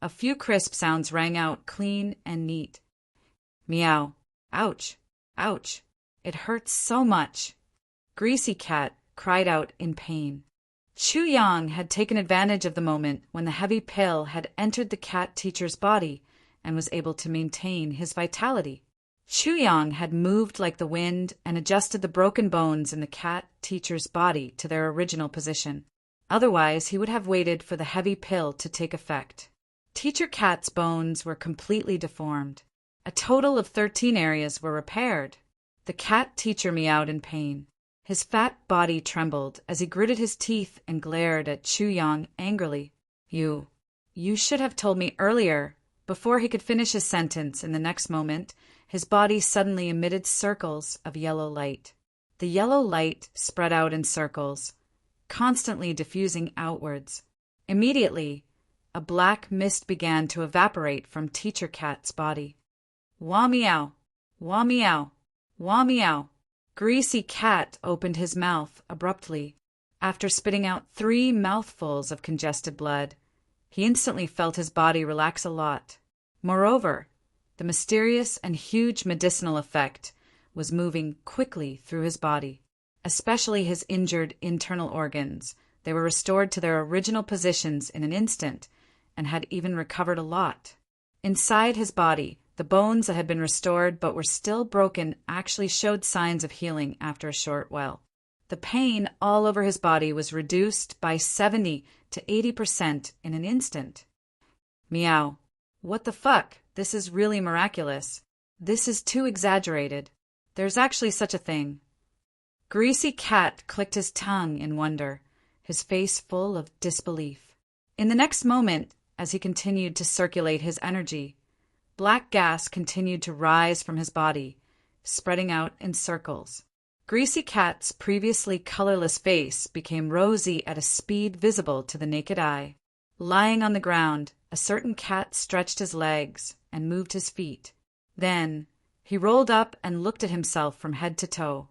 A few crisp sounds rang out clean and neat. Meow. Ouch. Ouch. It hurts so much. Greasy Cat cried out in pain. Chu Yang had taken advantage of the moment when the heavy pill had entered the cat teacher's body and was able to maintain his vitality. Chu Yang had moved like the wind and adjusted the broken bones in the cat teacher's body to their original position. Otherwise, he would have waited for the heavy pill to take effect. Teacher Cat's bones were completely deformed. A total of 13 areas were repaired. The cat teacher meowed in pain. His fat body trembled as he gritted his teeth and glared at Chu Yang angrily. You should have told me earlier. Before he could finish his sentence, in the next moment, his body suddenly emitted circles of yellow light. The yellow light spread out in circles, constantly diffusing outwards. Immediately, a black mist began to evaporate from Teacher Cat's body. Wah meow! Wah meow! Wah meow! Greasy Cat opened his mouth abruptly. After spitting out 3 mouthfuls of congested blood, he instantly felt his body relax a lot. Moreover, the mysterious and huge medicinal effect was moving quickly through his body, especially his injured internal organs. They were restored to their original positions in an instant and had even recovered a lot. Inside his body, the bones that had been restored but were still broken actually showed signs of healing after a short while. The pain all over his body was reduced by 70 to 80% in an instant. Meow. What the fuck? This is really miraculous. This is too exaggerated. There's actually such a thing. Greasy Cat clicked his tongue in wonder, his face full of disbelief. In the next moment, as he continued to circulate his energy, black gas continued to rise from his body, spreading out in circles. Greasy Cat's previously colorless face became rosy at a speed visible to the naked eye. Lying on the ground, a certain cat stretched his legs and moved his feet. Then, he rolled up and looked at himself from head to toe.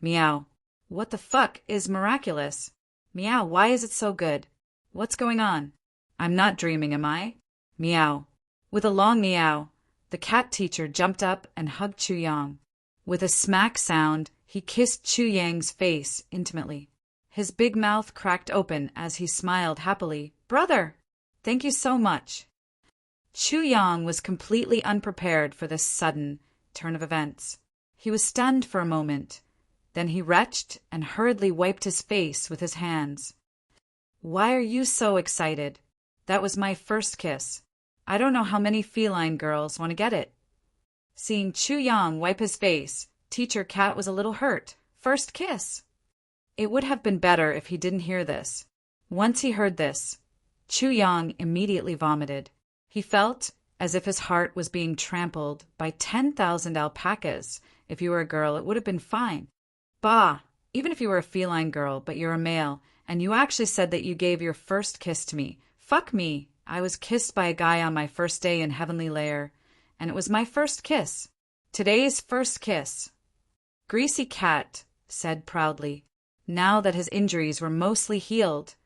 Meow. What the fuck is miraculous? Meow, why is it so good? What's going on? I'm not dreaming, am I? Meow. With a long meow, the cat teacher jumped up and hugged Chu Yang. With a smack sound, he kissed Chu Yang's face intimately. His big mouth cracked open as he smiled happily. Brother! Thank you so much. Chu Yang was completely unprepared for this sudden turn of events. He was stunned for a moment. Then he retched and hurriedly wiped his face with his hands. Why are you so excited? That was my first kiss. I don't know how many feline girls want to get it. Seeing Chu Yang wipe his face, Teacher Cat was a little hurt. First kiss. It would have been better if he didn't hear this. Once he heard this, Chu Yang immediately vomited. He felt as if his heart was being trampled by 10,000 alpacas. If you were a girl, it would have been fine. Bah! Even if you were a feline girl, but you're a male, and you actually said that you gave your first kiss to me. Fuck me! I was kissed by a guy on my first day in Heavenly Lair, and it was my first kiss. Today's first kiss. Greasy Cat said proudly. Now that his injuries were mostly healed,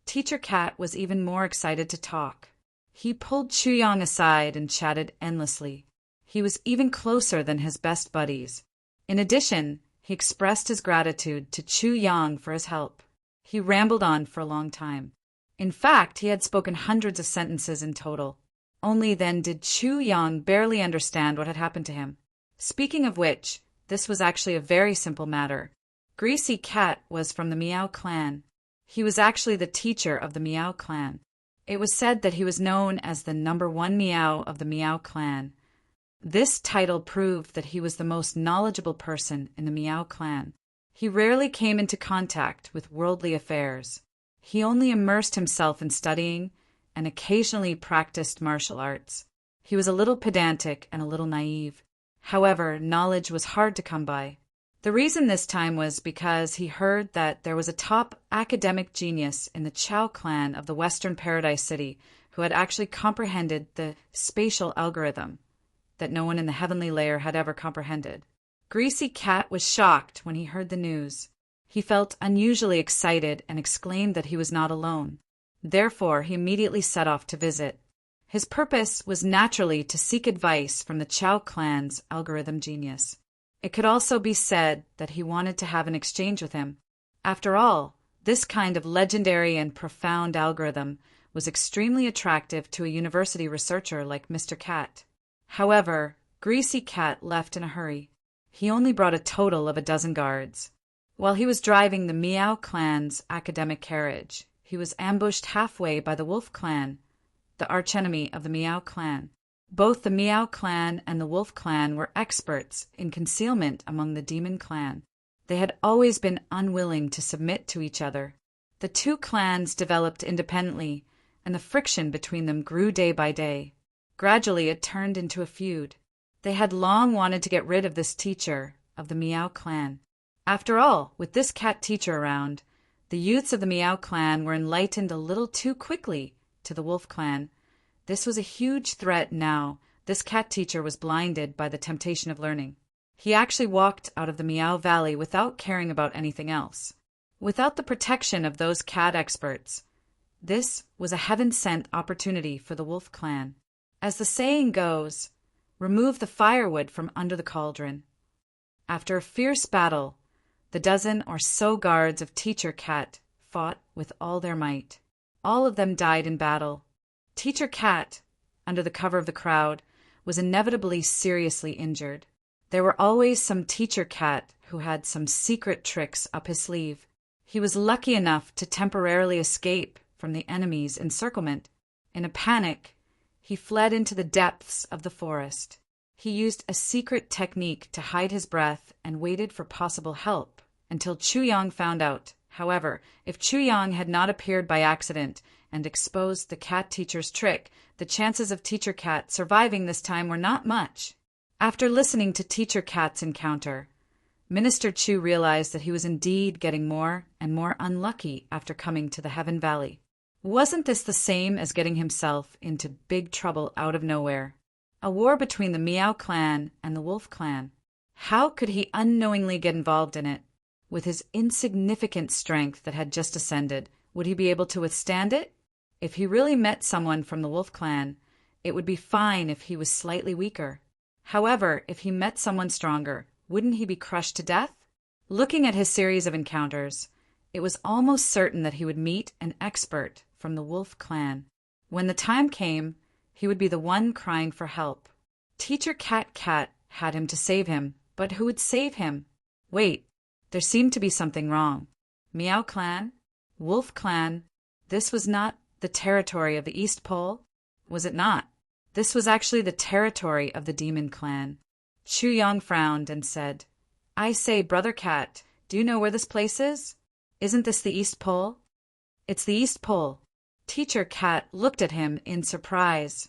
Teacher Cat was even more excited to talk. He pulled Chu Yang aside and chatted endlessly. He was even closer than his best buddies. In addition, he expressed his gratitude to Chu Yang for his help. He rambled on for a long time. In fact, he had spoken hundreds of sentences in total. Only then did Chu Yang barely understand what had happened to him. Speaking of which, this was actually a very simple matter. Greasy Cat was from the Meow clan. He was actually the teacher of the Meow clan. It was said that he was known as the #1 Meow of the Meow clan. This title proved that he was the most knowledgeable person in the Meow clan. He rarely came into contact with worldly affairs. He only immersed himself in studying and occasionally practiced martial arts. He was a little pedantic and a little naive. However, knowledge was hard to come by. The reason this time was because he heard that there was a top academic genius in the Chow clan of the Western Paradise City who had actually comprehended the spatial algorithm that no one in the Heavenly Lair had ever comprehended. Greasy Cat was shocked when he heard the news. He felt unusually excited and exclaimed that he was not alone. Therefore, he immediately set off to visit. His purpose was naturally to seek advice from the Chow clan's algorithm genius. It could also be said that he wanted to have an exchange with him. After all, this kind of legendary and profound algorithm was extremely attractive to a university researcher like Mr. Cat. However, Greasy Cat left in a hurry. He only brought a total of 12 guards. While he was driving the Meow clan's academic carriage, he was ambushed halfway by the Wolf clan, the archenemy of the Meow clan. Both the Meow clan and the Wolf clan were experts in concealment among the Demon clan. They had always been unwilling to submit to each other. The two clans developed independently, and the friction between them grew day by day. Gradually it turned into a feud. They had long wanted to get rid of this teacher of the Meow clan. After all, with this cat teacher around, the youths of the Meow clan were enlightened a little too quickly to the Wolf clan. This was a huge threat now. This cat teacher was blinded by the temptation of learning. He actually walked out of the Meow Valley without caring about anything else. Without the protection of those cat experts, this was a heaven-sent opportunity for the Wolf clan. As the saying goes, remove the firewood from under the cauldron. After a fierce battle, the 12 or so guards of Teacher Cat fought with all their might. All of them died in battle. Teacher Cat, under the cover of the crowd, was inevitably seriously injured. There were always some Teacher Cat who had some secret tricks up his sleeve. He was lucky enough to temporarily escape from the enemy's encirclement. In a panic, he fled into the depths of the forest. He used a secret technique to hide his breath and waited for possible help until Chuyang found out. However, if Chuyang had not appeared by accident and exposed the cat teacher's trick, the chances of Teacher Cat surviving this time were not much. After listening to Teacher Cat's encounter, Minister Chu realized that he was indeed getting more and more unlucky after coming to the Heaven Valley. Wasn't this the same as getting himself into big trouble out of nowhere? A war between the Meow clan and the Wolf clan. How could he unknowingly get involved in it? With his insignificant strength that had just ascended, would he be able to withstand it? If he really met someone from the Wolf clan, it would be fine if he was slightly weaker. However, if he met someone stronger, wouldn't he be crushed to death? Looking at his series of encounters, it was almost certain that he would meet an expert from the Wolf clan. When the time came, he would be the one crying for help. Teacher Cat had him to save him, but who would save him? Wait, there seemed to be something wrong. Meow clan? Wolf clan? This was not the territory of the East Pole? Was it not? This was actually the territory of the Demon clan. Chuyang frowned and said, I say, Brother Cat, do you know where this place is? Isn't this the East Pole? It's the East Pole. Teacher Cat looked at him in surprise.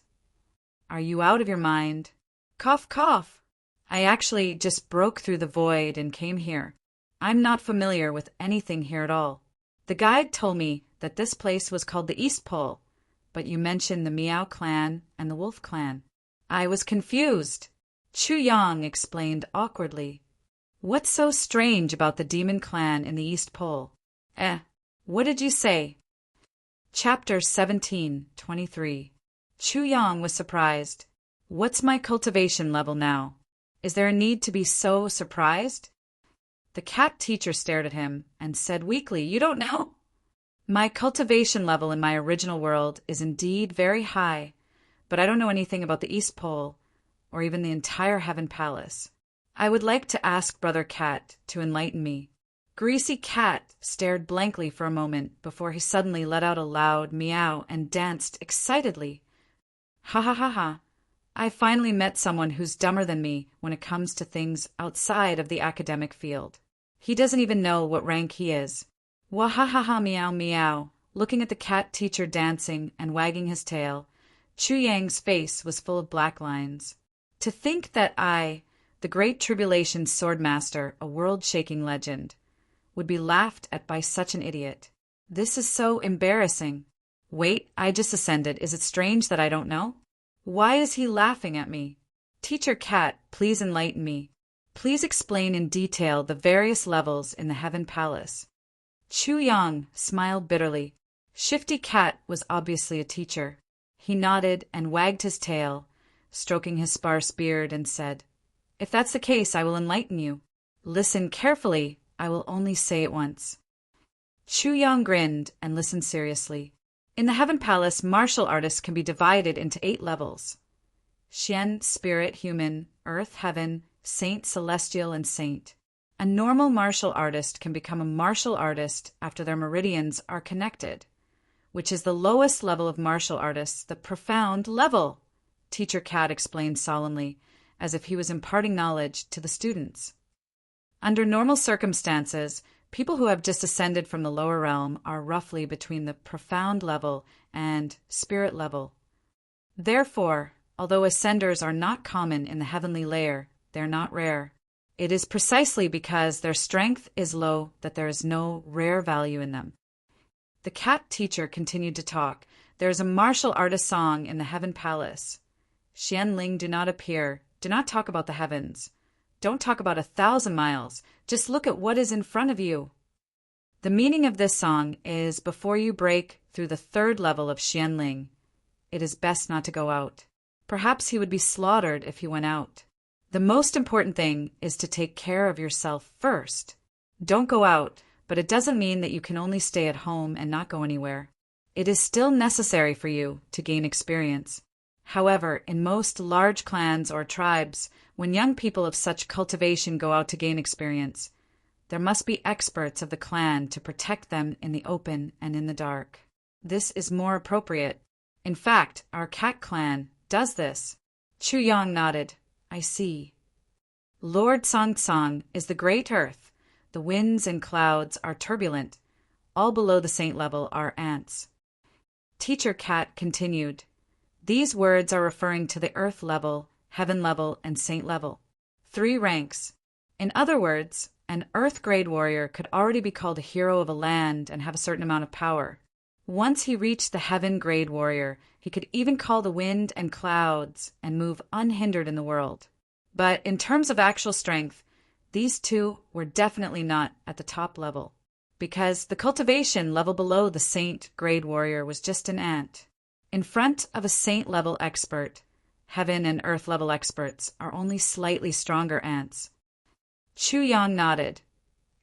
Are you out of your mind? Cough, cough. I actually just broke through the void and came here. I'm not familiar with anything here at all. The guide told me that this place was called the East Pole, but you mentioned the Meow clan and the Wolf clan. I was confused. Chuyang explained awkwardly. What's so strange about the Demon clan in the East Pole? What did you say? Chapter 17:23. Chuyang was surprised. What's my cultivation level now? Is there a need to be so surprised? The cat teacher stared at him and said weakly, You don't know? My cultivation level in my original world is indeed very high, but I don't know anything about the East Pole or even the entire Heaven Palace. I would like to ask Brother Cat to enlighten me. Greasy Cat stared blankly for a moment before he suddenly let out a loud meow and danced excitedly. Ha ha ha ha. I finally met someone who's dumber than me when it comes to things outside of the academic field. He doesn't even know what rank he is. Wahahaha meow meow. Looking at the cat teacher dancing and wagging his tail, Chuyang's face was full of black lines. To think that I, the Great Tribulation Swordmaster, a world-shaking legend, would be laughed at by such an idiot. This is so embarrassing. Wait, I just ascended. Is it strange that I don't know? Why is he laughing at me? Teacher Cat, please enlighten me. Please explain in detail the various levels in the Heaven Palace. Chu Yang smiled bitterly. Shifty Cat was obviously a teacher. He nodded and wagged his tail, stroking his sparse beard, and said, "If that's the case, I will enlighten you. Listen carefully, I will only say it once." Chu Yang grinned and listened seriously. In the Heaven Palace, martial artists can be divided into 8 levels. Xian, spirit, human; earth, heaven; saint, celestial; and saint. A normal martial artist can become a martial artist after their meridians are connected, which is the lowest level of martial artists, the profound level, Teacher Cat explained solemnly, as if he was imparting knowledge to the students. Under normal circumstances, people who have just ascended from the lower realm are roughly between the profound level and spirit level. Therefore, although ascenders are not common in the heavenly layer, they're not rare. It is precisely because their strength is low that there is no rare value in them. The cat teacher continued to talk. There is a martial artist song in the Heaven Palace. Xianling, do not appear. Do not talk about the heavens. Don't talk about 1,000 miles. Just look at what is in front of you. The meaning of this song is before you break through the 3rd level of Xianling, it is best not to go out. Perhaps he would be slaughtered if he went out. The most important thing is to take care of yourself first. Don't go out, but it doesn't mean that you can only stay at home and not go anywhere. It is still necessary for you to gain experience. However, in most large clans or tribes, when young people of such cultivation go out to gain experience, there must be experts of the clan to protect them in the open and in the dark. This is more appropriate. In fact, our cat clan does this. Chu Yang nodded. I see. Lord Song Song is the great earth. The winds and clouds are turbulent. All below the saint level are ants. Teacher Cat continued. These words are referring to the earth level, heaven level, and saint level. 3 ranks. In other words, an earth grade warrior could already be called a hero of a land and have a certain amount of power. Once he reached the heaven grade warrior, he could even call the wind and clouds and move unhindered in the world. But in terms of actual strength, these two were definitely not at the top level, because the cultivation level below the saint grade warrior was just an ant. In front of a saint level expert, heaven and earth level experts are only slightly stronger ants. Chu Yang nodded,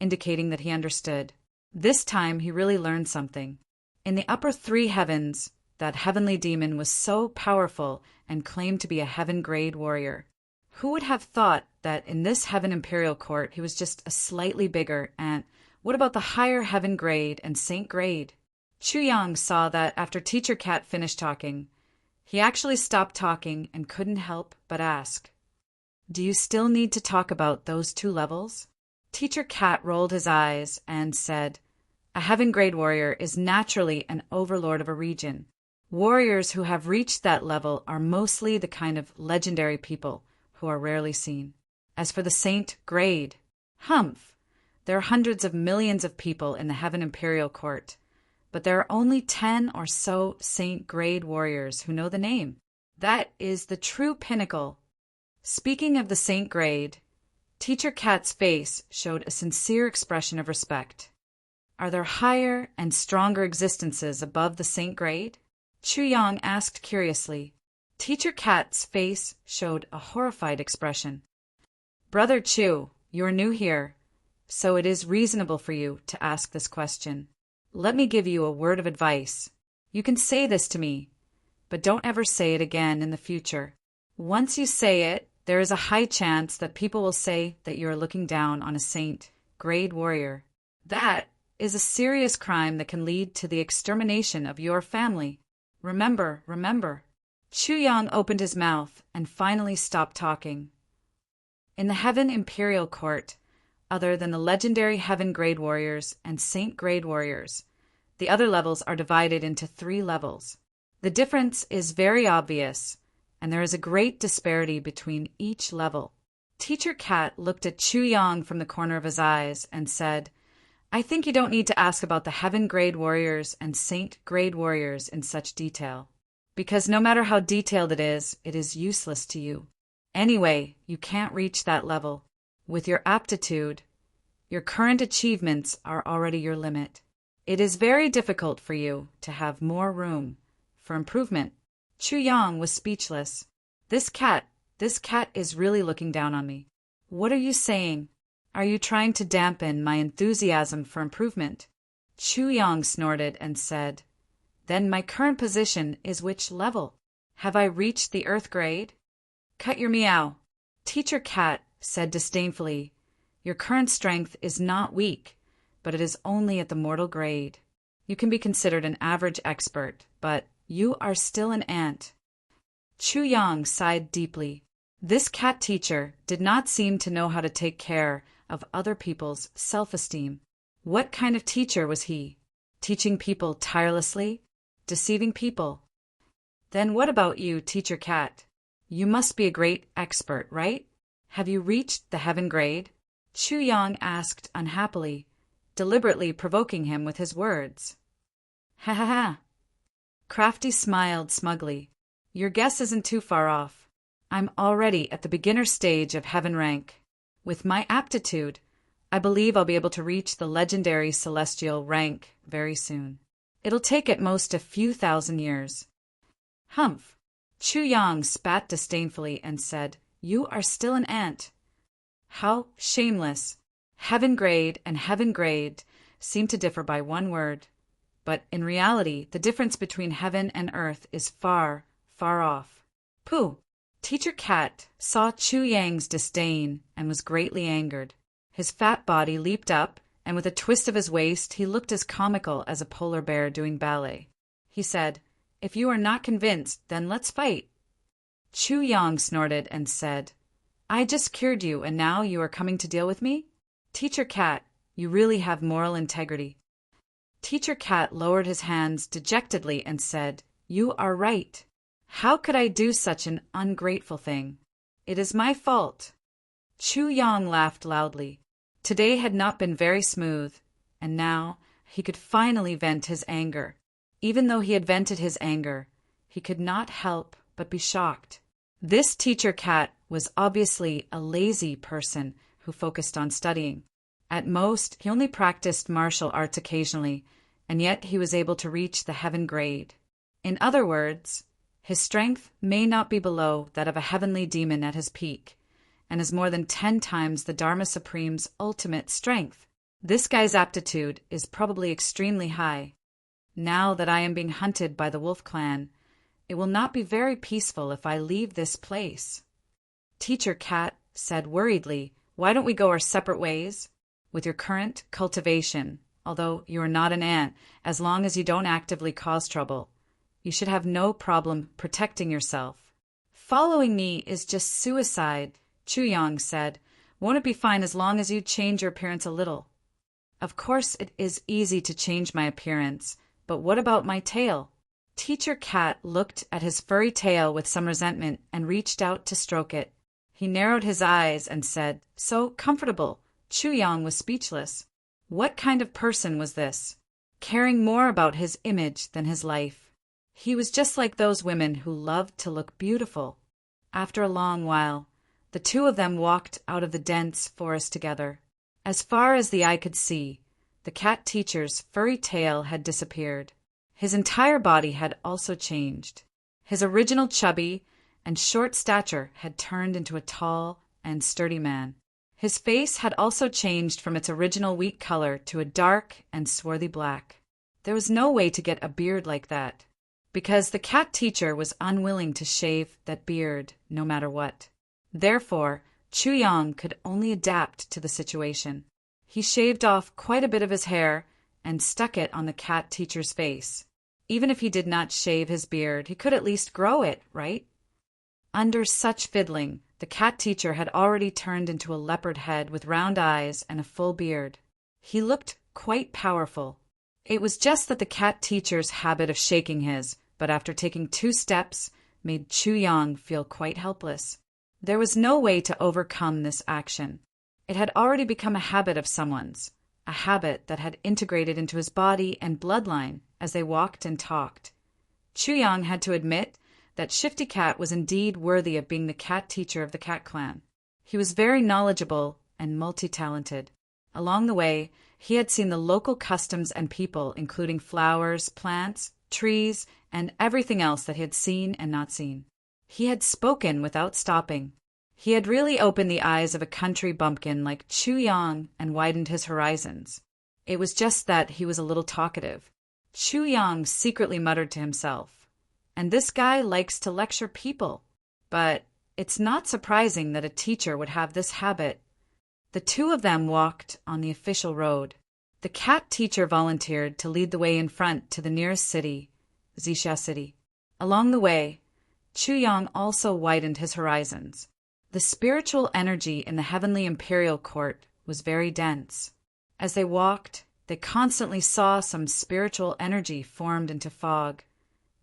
indicating that he understood. This time he really learned something. In the upper 3 heavens, that heavenly demon was so powerful and claimed to be a heaven grade warrior. Who would have thought that in this heaven imperial court he was just a slightly bigger ant? What about the higher heaven grade and saint grade? Chu Yang saw that after Teacher Cat finished talking, he actually stopped talking and couldn't help but ask, "Do you still need to talk about those 2 levels?" Teacher Cat rolled his eyes and said, "A heaven grade warrior is naturally an overlord of a region. Warriors who have reached that level are mostly the kind of legendary people who are rarely seen. As for the saint grade, humph, there are hundreds of millions of people in the heaven imperial court, but there are only 10 or so saint grade warriors who know the name. That is the true pinnacle." Speaking of the saint grade, Teacher Cat's face showed a sincere expression of respect. Are there higher and stronger existences above the saint grade? Chu Yang asked curiously. Teacher Cat's face showed a horrified expression. Brother Chu, you are new here, so it is reasonable for you to ask this question. Let me give you a word of advice. You can say this to me, but don't ever say it again in the future. Once you say it, there is a high chance that people will say that you are looking down on a saint grade warrior. That is a serious crime that can lead to the extermination of your family. Remember, remember. Chu Yang opened his mouth and finally stopped talking. In the Heaven Imperial Court, other than the legendary Heaven Grade Warriors and Saint Grade Warriors, the other levels are divided into 3 levels. The difference is very obvious, and there is a great disparity between each level. Teacher Cat looked at Chu Yang from the corner of his eyes and said, I think you don't need to ask about the Heaven Grade Warriors and Saint Grade Warriors in such detail, because no matter how detailed it is useless to you. Anyway, you can't reach that level. With your aptitude, your current achievements are already your limit. It is very difficult for you to have more room for improvement. Chu Yang was speechless. This cat is really looking down on me. What are you saying? Are you trying to dampen my enthusiasm for improvement? Chu Yang snorted and said, Then my current position is which level? Have I reached the Earth grade? Cut your meow. Teacher Cat said disdainfully, Your current strength is not weak, but it is only at the mortal grade. You can be considered an average expert, but you are still an ant. Chu Yang sighed deeply. This cat teacher did not seem to know how to take care of other people's self-esteem. What kind of teacher was he? Teaching people tirelessly? Deceiving people? Then what about you, Teacher Cat? You must be a great expert, right? Have you reached the heaven grade? Chu Yang asked unhappily, deliberately provoking him with his words. Ha ha ha. Crafty smiled smugly. Your guess isn't too far off. I'm already at the beginner stage of heaven rank. With my aptitude, I believe I'll be able to reach the legendary celestial rank very soon. It'll take at most a few thousand years. Humph. Chu Yang spat disdainfully and said, You are still an ant. How shameless. Heaven grade and heaven grade seem to differ by one word. But in reality, the difference between heaven and earth is far, far off. Pooh! Teacher Cat saw Chu Yang's disdain and was greatly angered. His fat body leaped up, and with a twist of his waist, he looked as comical as a polar bear doing ballet. He said, If you are not convinced, then let's fight. Chu Yang snorted and said, I just cured you, and now you are coming to deal with me? Teacher Cat, you really have moral integrity. Teacher Cat lowered his hands dejectedly and said, You are right. How could I do such an ungrateful thing? It is my fault. Chu Yang laughed loudly. Today had not been very smooth, and now he could finally vent his anger. Even though he had vented his anger, he could not help but be shocked. This Teacher Cat was obviously a lazy person who focused on studying. At most, he only practiced martial arts occasionally, and yet he was able to reach the heaven grade. In other words, his strength may not be below that of a heavenly demon at his peak, and is more than 10 times the Dharma Supreme's ultimate strength. This guy's aptitude is probably extremely high. Now that I am being hunted by the wolf clan, it will not be very peaceful if I leave this place. Teacher Cat said worriedly, Why don't we go our separate ways? With your current cultivation, although you are not an ant, as long as you don't actively cause trouble, you should have no problem protecting yourself. Following me is just suicide, Chu Yang said. Won't it be fine as long as you change your appearance a little? Of course it is easy to change my appearance, but what about my tail? Teacher Cat looked at his furry tail with some resentment and reached out to stroke it. He narrowed his eyes and said, So comfortable. Chu Yang was speechless. What kind of person was this? Caring more about his image than his life. He was just like those women who loved to look beautiful. After a long while, the two of them walked out of the dense forest together. As far as the eye could see, the cat teacher's furry tail had disappeared. His entire body had also changed. His original chubby and short stature had turned into a tall and sturdy man. His face had also changed from its original wheat color to a dark and swarthy black. There was no way to get a beard like that, because the cat teacher was unwilling to shave that beard no matter what. Therefore, Chu Yang could only adapt to the situation. He shaved off quite a bit of his hair and stuck it on the cat teacher's face. Even if he did not shave his beard, he could at least grow it, right? Under such fiddling, the cat teacher had already turned into a leopard head with round eyes and a full beard. He looked quite powerful. It was just that the cat teacher's habit of shaking his, but after taking 2 steps, made Chu Yang feel quite helpless. There was no way to overcome this action. It had already become a habit of someone's, a habit that had integrated into his body and bloodline as they walked and talked. Chu Yang had to admit that Shifty Cat was indeed worthy of being the cat teacher of the cat clan. He was very knowledgeable and multi-talented. Along the way, he had seen the local customs and people, including flowers, plants, trees, and everything else that he had seen and not seen. He had spoken without stopping. He had really opened the eyes of a country bumpkin like Chu Yang and widened his horizons. It was just that he was a little talkative. Chu Yang secretly muttered to himself, "And this guy likes to lecture people." But it's not surprising that a teacher would have this habit. The two of them walked on the official road. The cat teacher volunteered to lead the way in front to the nearest city, Xixia City. Along the way, Chu Yang also widened his horizons. The spiritual energy in the heavenly imperial court was very dense. As they walked, they constantly saw some spiritual energy formed into fog.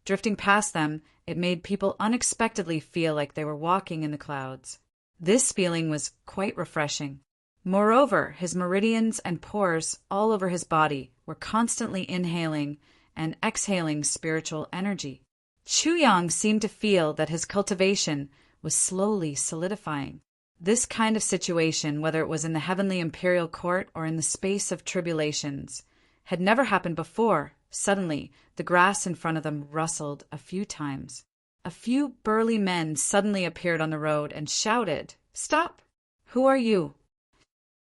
Drifting past them, it made people unexpectedly feel like they were walking in the clouds. This feeling was quite refreshing. Moreover, his meridians and pores all over his body were constantly inhaling and exhaling spiritual energy. Chu Yang seemed to feel that his cultivation was slowly solidifying. This kind of situation, whether it was in the heavenly imperial court or in the space of tribulations, had never happened before. Suddenly, the grass in front of them rustled a few times. A few burly men suddenly appeared on the road and shouted, "Stop! Who are you?"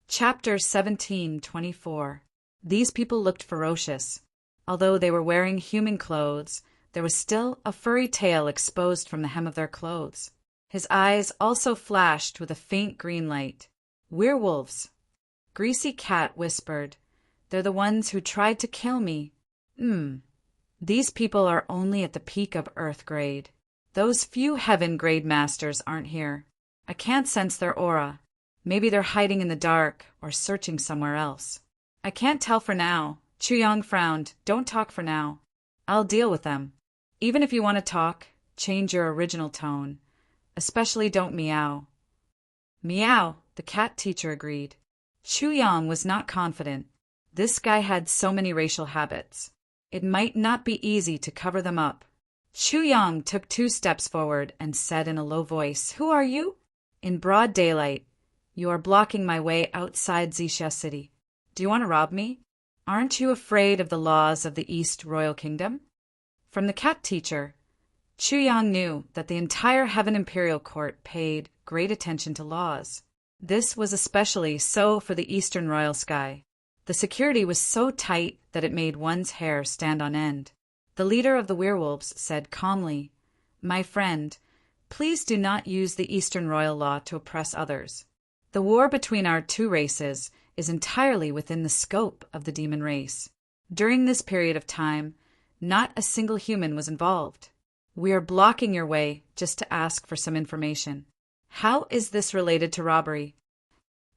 Chapter 17:24. These people looked ferocious. Although they were wearing human clothes, there was still a furry tail exposed from the hem of their clothes. His eyes also flashed with a faint green light. "Werewolves." Greasy Cat whispered, "They're the ones who tried to kill me." These people are only at the peak of Earth grade. Those few Heaven grade masters aren't here. I can't sense their aura. Maybe they're hiding in the dark or searching somewhere else. I can't tell for now. Chu Yang frowned. "Don't talk for now. I'll deal with them. Even if you want to talk, change your original tone. Especially don't meow." "Meow," the cat teacher agreed. Chu Yang was not confident. This guy had so many racial habits. It might not be easy to cover them up. Chu Yang took 2 steps forward and said in a low voice, "Who are you?" "In broad daylight. You are blocking my way outside Xixia City. Do you want to rob me? Aren't you afraid of the laws of the East Royal Kingdom?" From the cat teacher, Chu Yang knew that the entire Heaven Imperial Court paid great attention to laws. This was especially so for the Eastern Royal Sky. The security was so tight that it made one's hair stand on end. The leader of the werewolves said calmly, "My friend, please do not use the Eastern Royal Law to oppress others. The war between our 2 races is entirely within the scope of the demon race. During this period of time, not a single human was involved. We are blocking your way just to ask for some information. How is this related to robbery?"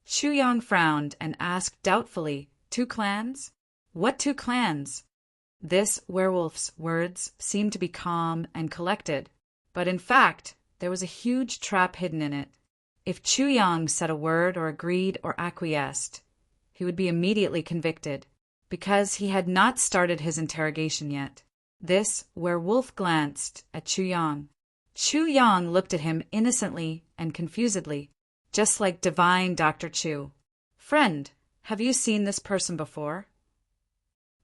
Chu Yang frowned and asked doubtfully, "2 clans? What 2 clans?" This werewolf's words seemed to be calm and collected, but in fact, there was a huge trap hidden in it. If Chu Yang said a word or agreed or acquiesced, he would be immediately convicted, because he had not started his interrogation yet. This werewolf glanced at Chu Yang. Chu Yang looked at him innocently and confusedly, just like divine Dr. Chu. "Friend, have you seen this person before?"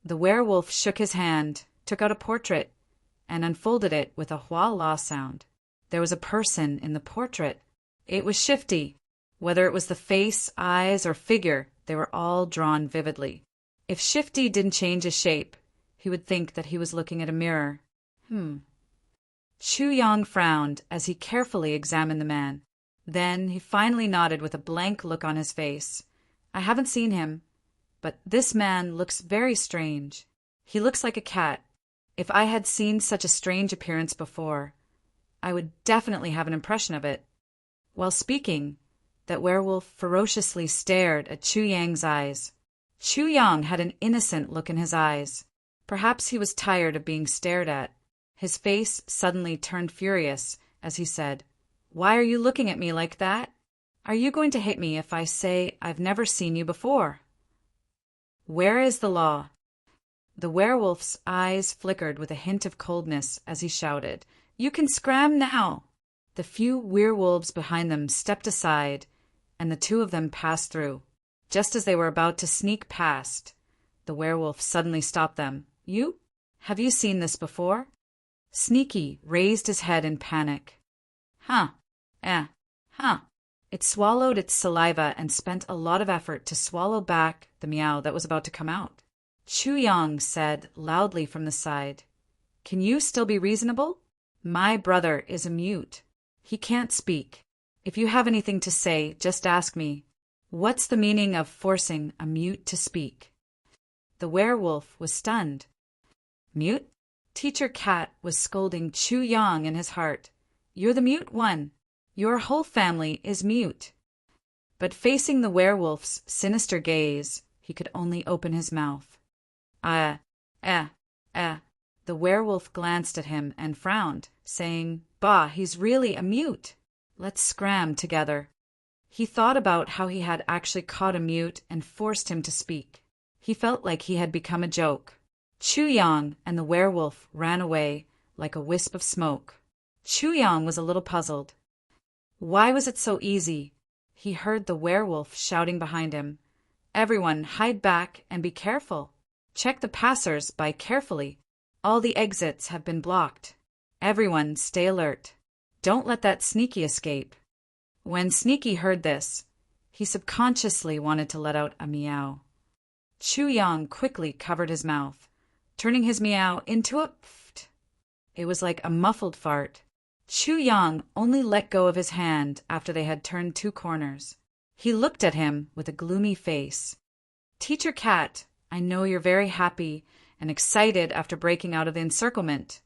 The werewolf shook his hand, took out a portrait, and unfolded it with a hua-la sound. There was a person in the portrait. It was shifty. Whether it was the face, eyes, or figure, they were all drawn vividly. If Shifty didn't change his shape, he would think that he was looking at a mirror. Chu Yang frowned as he carefully examined the man. Then he finally nodded with a blank look on his face. "I haven't seen him, but this man looks very strange. He looks like a cat. If I had seen such a strange appearance before, I would definitely have an impression of it." While speaking, that werewolf ferociously stared at Chu Yang's eyes. Chu Yang had an innocent look in his eyes. Perhaps he was tired of being stared at. His face suddenly turned furious as he said, "Why are you looking at me like that? Are you going to hit me if I say I've never seen you before? Where is the law?" The werewolf's eyes flickered with a hint of coldness as he shouted, "You can scram now!" The few werewolves behind them stepped aside, and the two of them passed through. Just as they were about to sneak past, the werewolf suddenly stopped them. You? Have you seen this before? Sneaky raised his head in panic. Huh. Huh. It swallowed its saliva and spent a lot of effort to swallow back the meow that was about to come out. Chu Yang said loudly from the side, Can you still be reasonable? My brother is a mute. He can't speak. If you have anything to say, just ask me. What's the meaning of forcing a mute to speak? The werewolf was stunned. Mute? Teacher Cat was scolding Chu Yang in his heart. You're the mute one. Your whole family is mute. But facing the werewolf's sinister gaze, he could only open his mouth. The werewolf glanced at him and frowned, saying, Bah, he's really a mute. Let's scram together. He thought about how he had actually caught a mute and forced him to speak. He felt like he had become a joke. Chu Yang and the werewolf ran away like a wisp of smoke. Chu Yang was a little puzzled. Why was it so easy? He heard the werewolf shouting behind him. Everyone, hide back and be careful. Check the passers-by carefully. All the exits have been blocked. Everyone, stay alert. Don't let that Sneaky escape. When Sneaky heard this, he subconsciously wanted to let out a meow. Chu Yang quickly covered his mouth, turning his meow into a pft. It was like a muffled fart. Chu Yang only let go of his hand after they had turned two corners. He looked at him with a gloomy face. Teacher Cat, I know you're very happy and excited after breaking out of the encirclement,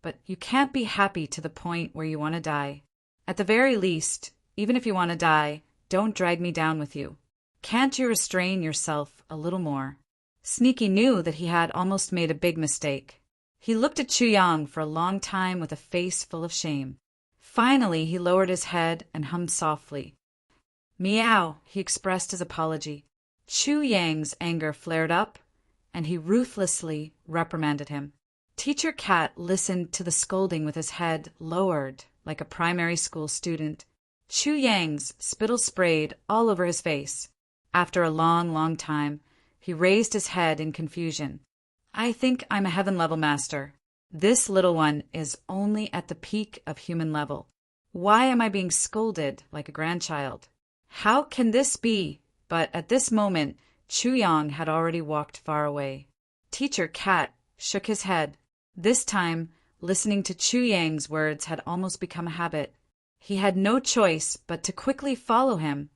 but you can't be happy to the point where you want to die. At the very least, even if you want to die, don't drag me down with you. Can't you restrain yourself a little more? Sneaky knew that he had almost made a big mistake. He looked at Chu Yang for a long time with a face full of shame. Finally, he lowered his head and hummed softly. Meow, he expressed his apology. Chu Yang's anger flared up, and he ruthlessly reprimanded him. Teacher Cat listened to the scolding with his head lowered, like a primary school student. Chu Yang's spittle sprayed all over his face. After a long time, he raised his head in confusion. I think I'm a heaven-level master. This little one is only at the peak of human level. Why am I being scolded like a grandchild? How can this be? But at this moment, Chu Yang had already walked far away. Teacher Cat shook his head. This time, listening to Chu Yang's words had almost become a habit. He had no choice but to quickly follow him.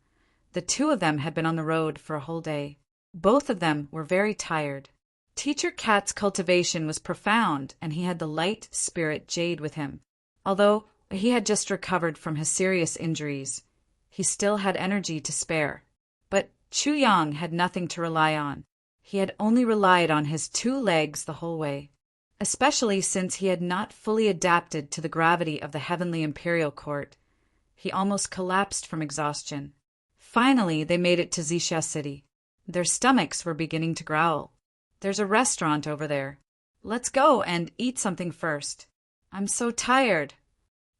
The two of them had been on the road for a whole day. Both of them were very tired. Teacher Cat's cultivation was profound, and he had the light spirit jade with him. Although he had just recovered from his serious injuries, he still had energy to spare. But Chu Yang had nothing to rely on. He had only relied on his 2 legs the whole way, especially since he had not fully adapted to the gravity of the heavenly imperial court. He almost collapsed from exhaustion. Finally, they made it to Xixia City. Their stomachs were beginning to growl. There's a restaurant over there. Let's go and eat something first. I'm so tired.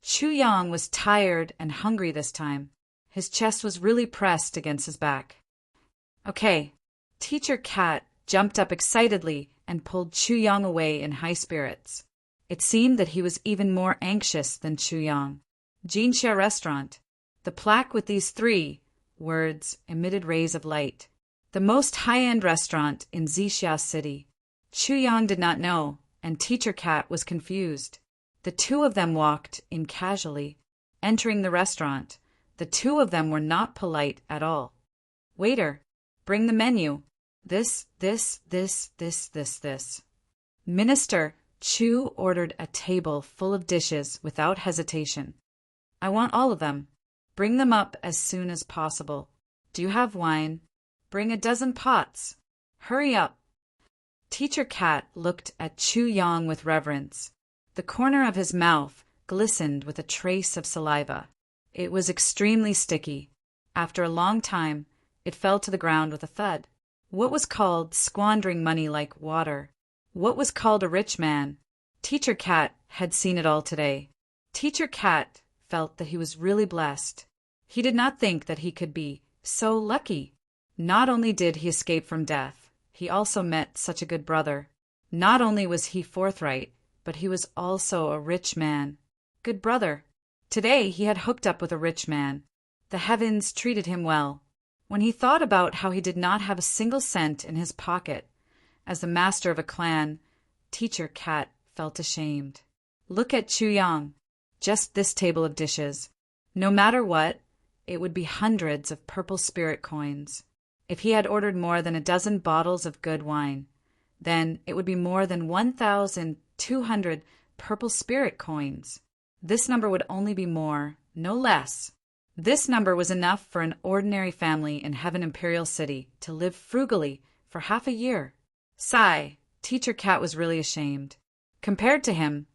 Chu Yang was tired and hungry this time. His chest was really pressed against his back. Okay. Teacher Cat jumped up excitedly and pulled Chu Yang away in high spirits. It seemed that he was even more anxious than Chu Yang. Jinxia Restaurant. The plaque with these 3 words emitted rays of light. The most high-end restaurant in Xixia City. Chu Yang did not know, and Teacher Cat was confused. The two of them walked in casually. Entering the restaurant, the two of them were not polite at all. Waiter, bring the menu. This. Minister, Chu ordered a table full of dishes without hesitation. I want all of them. Bring them up as soon as possible. Do you have wine? Bring a dozen pots. Hurry up. Teacher Cat looked at Chu Yang with reverence. The corner of his mouth glistened with a trace of saliva. It was extremely sticky. After a long time, it fell to the ground with a thud. What was called squandering money like water? What was called a rich man? Teacher Cat had seen it all today. Teacher Cat felt that he was really blessed. He did not think that he could be so lucky. Not only did he escape from death, he also met such a good brother. Not only was he forthright, but he was also a rich man. Good brother. Today he had hooked up with a rich man. The heavens treated him well. When he thought about how he did not have a single cent in his pocket, as the master of a clan, Teacher Cat felt ashamed. Look at Chu Yang. Just this table of dishes. No matter what, it would be hundreds of purple spirit coins. If he had ordered more than a dozen bottles of good wine, then it would be more than 1,200 purple spirit coins. This number would only be more, no less. This number was enough for an ordinary family in Heaven Imperial City to live frugally for half a year. Sigh, Teacher Cat was really ashamed. Compared to him,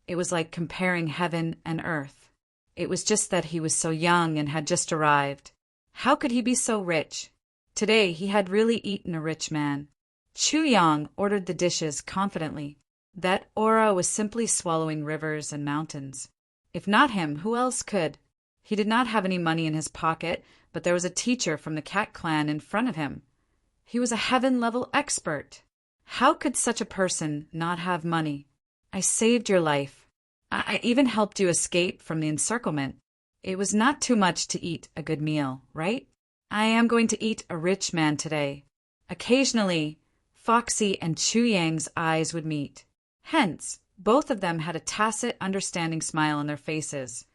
it was like comparing heaven and earth. It was just that he was so young and had just arrived. How could he be so rich? Today he had really eaten a rich man. Chu Yang ordered the dishes confidently. That aura was simply swallowing rivers and mountains. If not him, who else could? He did not have any money in his pocket, but there was a teacher from the Cat Clan in front of him. He was a heaven-level expert. How could such a person not have money? I saved your life. I even helped you escape from the encirclement. It was not too much to eat a good meal, right? I am going to eat a rich man today. Occasionally, Foxy and Chu Yang's eyes would meet. Hence, both of them had a tacit, understanding smile on their faces.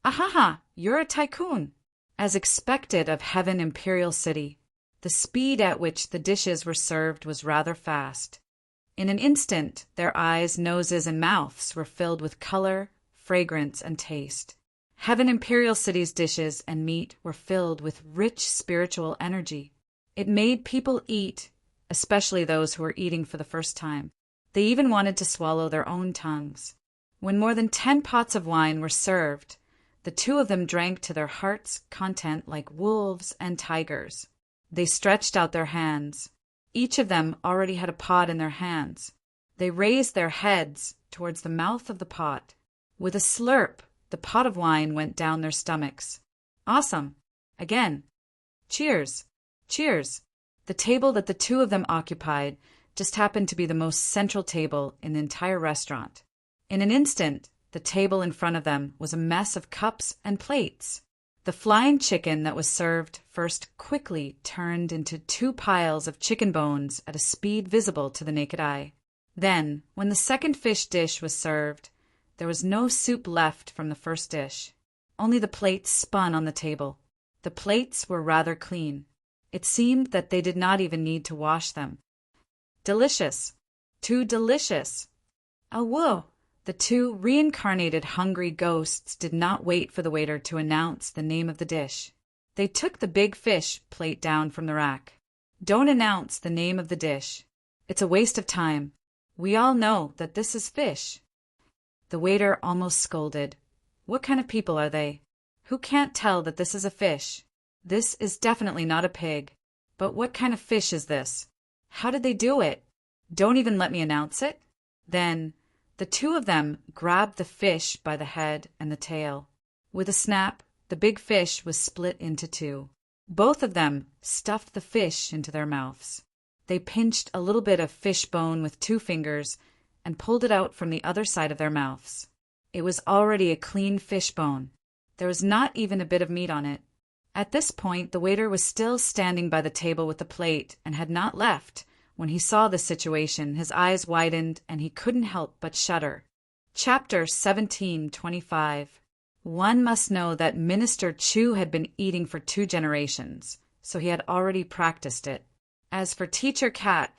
Ahaha, you're a tycoon. As expected of Heaven Imperial City, the speed at which the dishes were served was rather fast. In an instant, their eyes, noses, and mouths were filled with color, fragrance, and taste. Heaven Imperial City's dishes and meat were filled with rich spiritual energy. It made people eat, especially those who were eating for the first time. They even wanted to swallow their own tongues. When more than 10 pots of wine were served, the two of them drank to their heart's content like wolves and tigers. They stretched out their hands. Each of them already had a pot in their hands. They raised their heads towards the mouth of the pot. With a slurp, the pot of wine went down their stomachs. Awesome. Again. Cheers. Cheers. The table that the two of them occupied just happened to be the most central table in the entire restaurant. In an instant, the table in front of them was a mess of cups and plates. The flying chicken that was served first quickly turned into 2 piles of chicken bones at a speed visible to the naked eye. Then, when the second fish dish was served, there was no soup left from the first dish. Only the plates spun on the table. The plates were rather clean. It seemed that they did not even need to wash them. Delicious. Too delicious. Oh, whoa! The 2 reincarnated hungry ghosts did not wait for the waiter to announce the name of the dish. They took the big fish plate down from the rack. Don't announce the name of the dish. It's a waste of time. We all know that this is fish. The waiter almost scolded. What kind of people are they? Who can't tell that this is a fish? This is definitely not a pig. But what kind of fish is this? How did they do it? Don't even let me announce it? Then the 2 of them grabbed the fish by the head and the tail. With a snap, the big fish was split into 2. Both of them stuffed the fish into their mouths. They pinched a little bit of fish bone with 2 fingers and pulled it out from the other side of their mouths. It was already a clean fish bone. There was not even a bit of meat on it. At this point, the waiter was still standing by the table with the plate and had not left. When he saw the situation, his eyes widened and he couldn't help but shudder. Chapter 1725. One must know that Minister Chu had been eating for 2 generations, so he had already practiced it. As for Teacher Cat,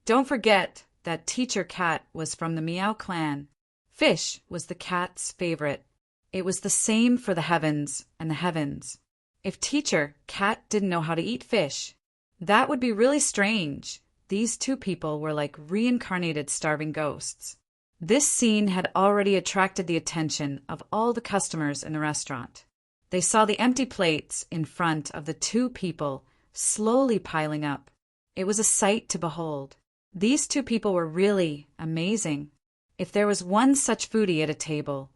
don't forget that Teacher Cat was from the Meow clan. Fish was the cat's favorite. It was the same for the heavens and the heavens. If Teacher Cat didn't know how to eat fish, that would be really strange. These 2 people were like reincarnated starving ghosts. This scene had already attracted the attention of all the customers in the restaurant. They saw the empty plates in front of the 2 people slowly piling up. It was a sight to behold. These 2 people were really amazing. If there was one such foodie at a table,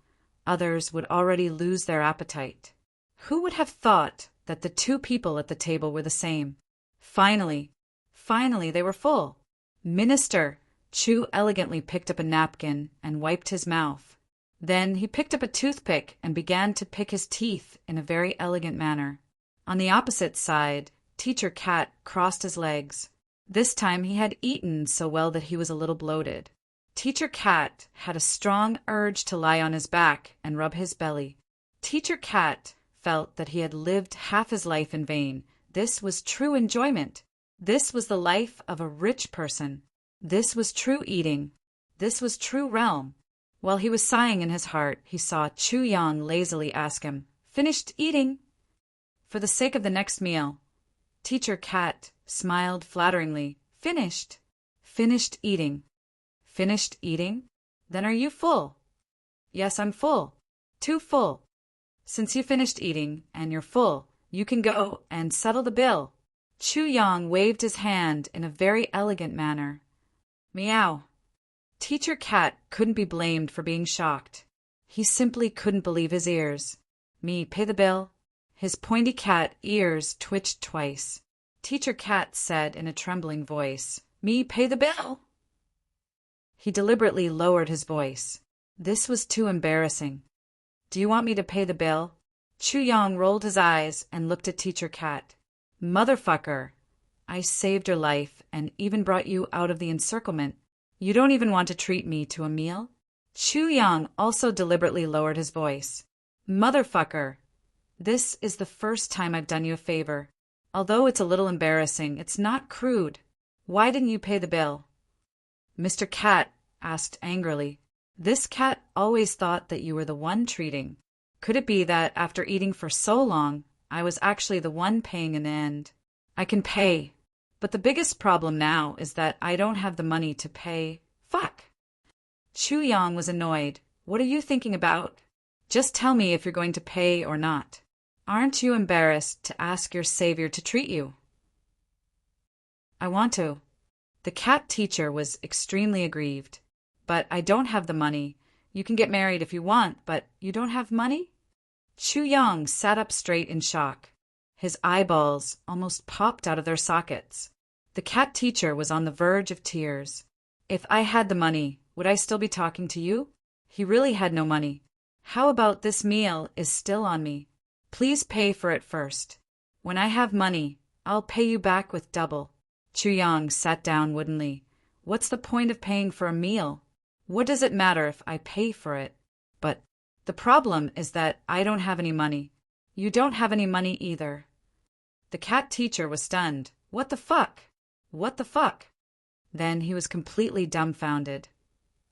others would already lose their appetite. Who would have thought that the two people at the table were the same? Finally, they were full. Minister Chu elegantly picked up a napkin and wiped his mouth. Then he picked up a toothpick and began to pick his teeth in a very elegant manner. On the opposite side, Teacher Cat crossed his legs. This time he had eaten so well that he was a little bloated. Teacher Cat had a strong urge to lie on his back and rub his belly. Teacher Cat felt that he had lived half his life in vain. This was true enjoyment. This was the life of a rich person. This was true eating. This was true realm. While he was sighing in his heart, he saw Chu Yang lazily ask him, "Finished eating?" For the sake of the next meal, Teacher Cat smiled flatteringly. "Finished. Finished eating." "Finished eating? Then are you full?" "Yes, I'm full. Too full." "Since you finished eating and you're full, you can go and settle the bill." Chu Yang waved his hand in a very elegant manner. Meow. Teacher Cat couldn't be blamed for being shocked. He simply couldn't believe his ears. "Me pay the bill?" His pointy cat ears twitched twice. Teacher Cat said in a trembling voice, "Me pay the bill?" He deliberately lowered his voice. This was too embarrassing. "Do you want me to pay the bill?" Chu Yang rolled his eyes and looked at Teacher Cat. "Motherfucker, I saved your life and even brought you out of the encirclement. You don't even want to treat me to a meal?" Chu Yang also deliberately lowered his voice. "Motherfucker, this is the first time I've done you a favor. Although it's a little embarrassing, it's not crude. Why didn't you pay the bill?" Mr. Cat asked angrily. "This cat always thought that you were the one treating. Could it be that after eating for so long, I was actually the one paying in the end? I can pay, but the biggest problem now is that I don't have the money to pay." Fuck! Chu Yang was annoyed. "What are you thinking about? Just tell me if you're going to pay or not. Aren't you embarrassed to ask your savior to treat you?" "I want to." The cat teacher was extremely aggrieved. "But I don't have the money. You can get married if you want, but you don't have money?" Chu Yang sat up straight in shock. His eyeballs almost popped out of their sockets. The cat teacher was on the verge of tears. "If I had the money, would I still be talking to you?" He really had no money. "How about this meal is still on me? Please pay for it first. When I have money, I'll pay you back with double." Chu Yang sat down woodenly. "What's the point of paying for a meal? What does it matter if I pay for it? But the problem is that I don't have any money. You don't have any money either." The cat teacher was stunned. "What the fuck? What the fuck?" Then he was completely dumbfounded.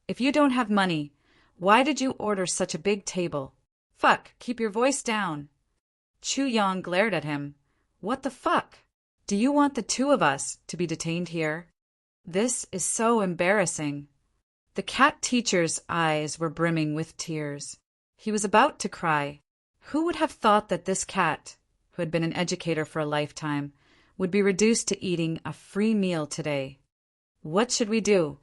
"If you don't have money, why did you order such a big table? Fuck, keep your voice down." Chu Yang glared at him. "What the fuck? Do you want the two of us to be detained here? This is so embarrassing." The cat teacher's eyes were brimming with tears. He was about to cry. Who would have thought that this cat, who had been an educator for a lifetime, would be reduced to eating a free meal today? What should we do?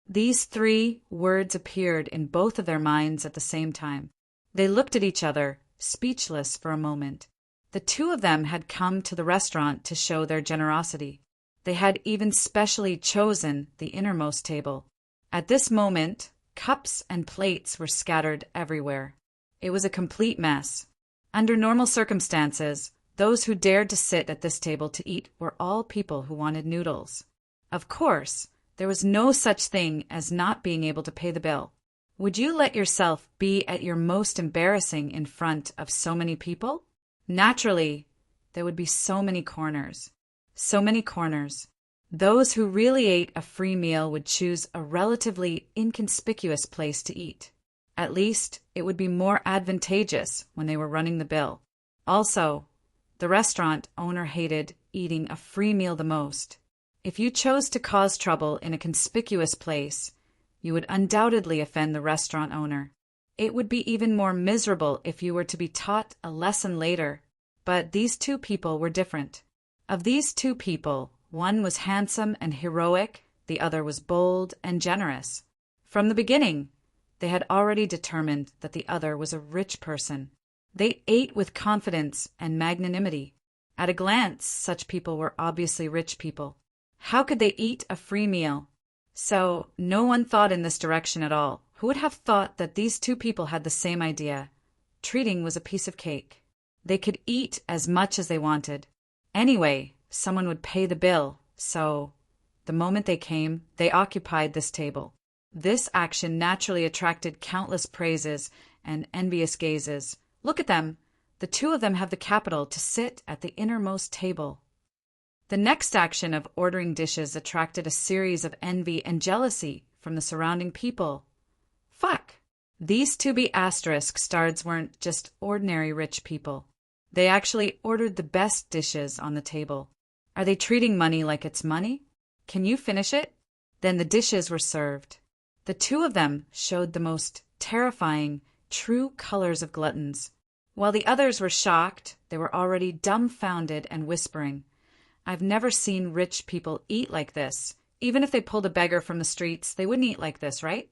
These three words appeared in both of their minds at the same time. They looked at each other, speechless for a moment. The two of them had come to the restaurant to show their generosity. They had even specially chosen the innermost table. At this moment, cups and plates were scattered everywhere. It was a complete mess. Under normal circumstances, those who dared to sit at this table to eat were all people who wanted noodles. Of course, there was no such thing as not being able to pay the bill. Would you let yourself be at your most embarrassing in front of so many people? Naturally, there would be so many corners. So many corners. Those who really ate a free meal would choose a relatively inconspicuous place to eat. At least, it would be more advantageous when they were running the bill. Also, the restaurant owner hated eating a free meal the most. If you chose to cause trouble in a conspicuous place, you would undoubtedly offend the restaurant owner. It would be even more miserable if you were to be taught a lesson later. But these two people were different. Of these two people, one was handsome and heroic, the other was bold and generous. From the beginning, they had already determined that the other was a rich person. They ate with confidence and magnanimity. At a glance, such people were obviously rich people. How could they eat a free meal? So, no one thought in this direction at all. Who would have thought that these two people had the same idea? Treating was a piece of cake. They could eat as much as they wanted. Anyway, someone would pay the bill, so the moment they came, they occupied this table. This action naturally attracted countless praises and envious gazes. Look at them. The two of them have the capital to sit at the innermost table. The next action of ordering dishes attracted a series of envy and jealousy from the surrounding people. Fuck! These to-be asterisk stards weren't just ordinary rich people. They actually ordered the best dishes on the table. Are they treating money like it's money? Can you finish it? Then the dishes were served. The two of them showed the most terrifying, true colors of gluttons. While the others were shocked, they were already dumbfounded and whispering, I've never seen rich people eat like this. Even if they pulled a beggar from the streets, they wouldn't eat like this, right?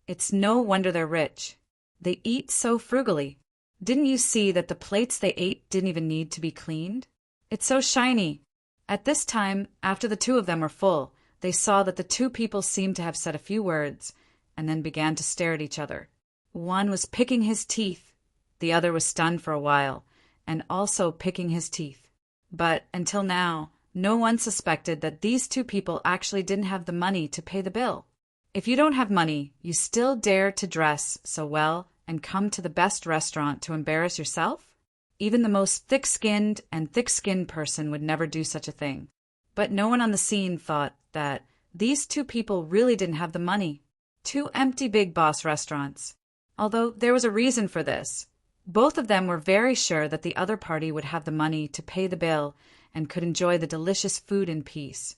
It's no wonder they're rich. They eat so frugally. Didn't you see that the plates they ate didn't even need to be cleaned? It's so shiny. At this time, after the two of them were full, they saw that the two people seemed to have said a few words and then began to stare at each other. One was picking his teeth. The other was stunned for a while and also picking his teeth. But until now, no one suspected that these two people actually didn't have the money to pay the bill. If you don't have money, you still dare to dress so well and come to the best restaurant to embarrass yourself? Even the most thick-skinned person would never do such a thing. But no one on the scene thought that these two people really didn't have the money. Two empty big boss restaurants. Although there was a reason for this. Both of them were very sure that the other party would have the money to pay the bill and could enjoy the delicious food in peace,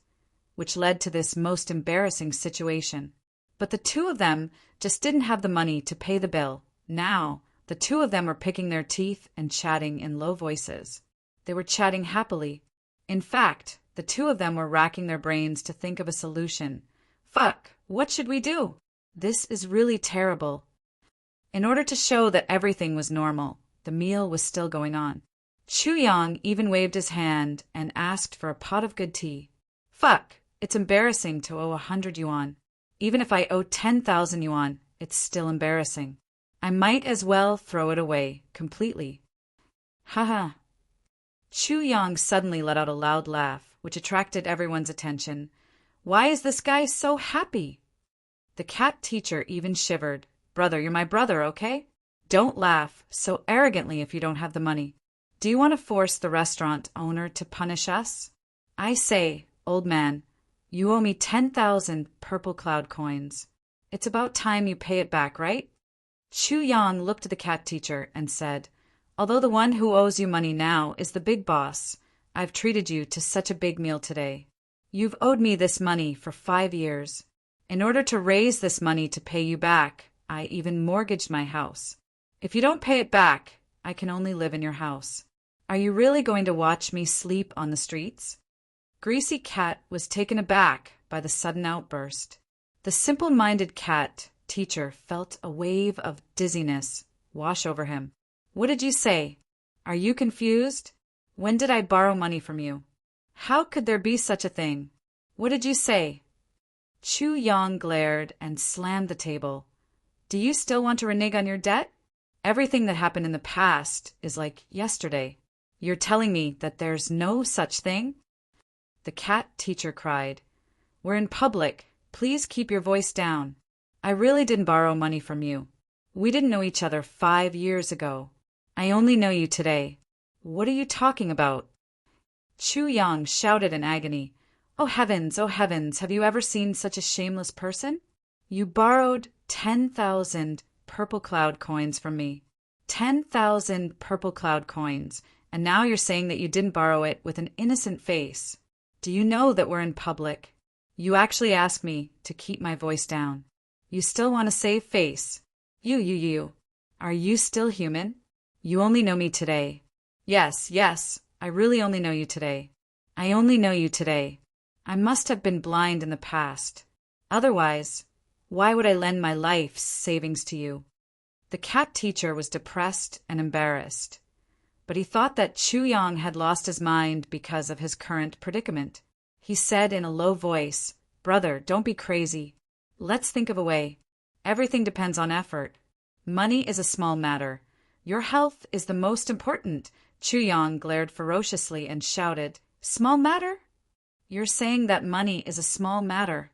which led to this most embarrassing situation. But the two of them just didn't have the money to pay the bill. Now, the two of them were picking their teeth and chatting in low voices. They were chatting happily. In fact, the two of them were racking their brains to think of a solution. Fuck, what should we do? This is really terrible. In order to show that everything was normal, the meal was still going on. Chu Yang even waved his hand and asked for a pot of good tea. Fuck, it's embarrassing to owe 100 yuan. Even if I owe 10,000 yuan, it's still embarrassing. I might as well throw it away completely. Haha. Chu Yang suddenly let out a loud laugh, which attracted everyone's attention. Why is this guy so happy? The cat teacher even shivered. Brother, you're my brother, okay? Don't laugh so arrogantly if you don't have the money. Do you want to force the restaurant owner to punish us? I say, old man, you owe me 10,000 purple cloud coins. It's about time you pay it back, right? Chu Yang looked at the cat teacher and said, although the one who owes you money now is the big boss, I've treated you to such a big meal today. You've owed me this money for 5 years. In order to raise this money to pay you back, I even mortgaged my house. If you don't pay it back, I can only live in your house. Are you really going to watch me sleep on the streets? Greasy Cat was taken aback by the sudden outburst. The simple-minded cat teacher felt a wave of dizziness wash over him. What did you say? Are you confused? When did I borrow money from you? How could there be such a thing? What did you say? Chu Yang glared and slammed the table. Do you still want to renege on your debt? Everything that happened in the past is like yesterday. You're telling me that there's no such thing? The cat teacher cried. We're in public. Please keep your voice down. I really didn't borrow money from you. We didn't know each other 5 years ago. I only know you today. What are you talking about? Chu Yang shouted in agony. Oh heavens, have you ever seen such a shameless person? You borrowed 10,000 purple cloud coins from me. 10,000 purple cloud coins, and now you're saying that you didn't borrow it with an innocent face. Do you know that we're in public? You actually asked me to keep my voice down. You still want to save face. You. Are you still human? You only know me today. Yes, I really only know you today. I only know you today. I must have been blind in the past. Otherwise, why would I lend my life savings to you? The cat teacher was depressed and embarrassed, but he thought that Chu Yang had lost his mind because of his current predicament. He said in a low voice, "Brother, don't be crazy. Let's think of a way. Everything depends on effort. Money is a small matter. Your health is the most important." Chu Yang glared ferociously and shouted, "Small matter? You're saying that money is a small matter?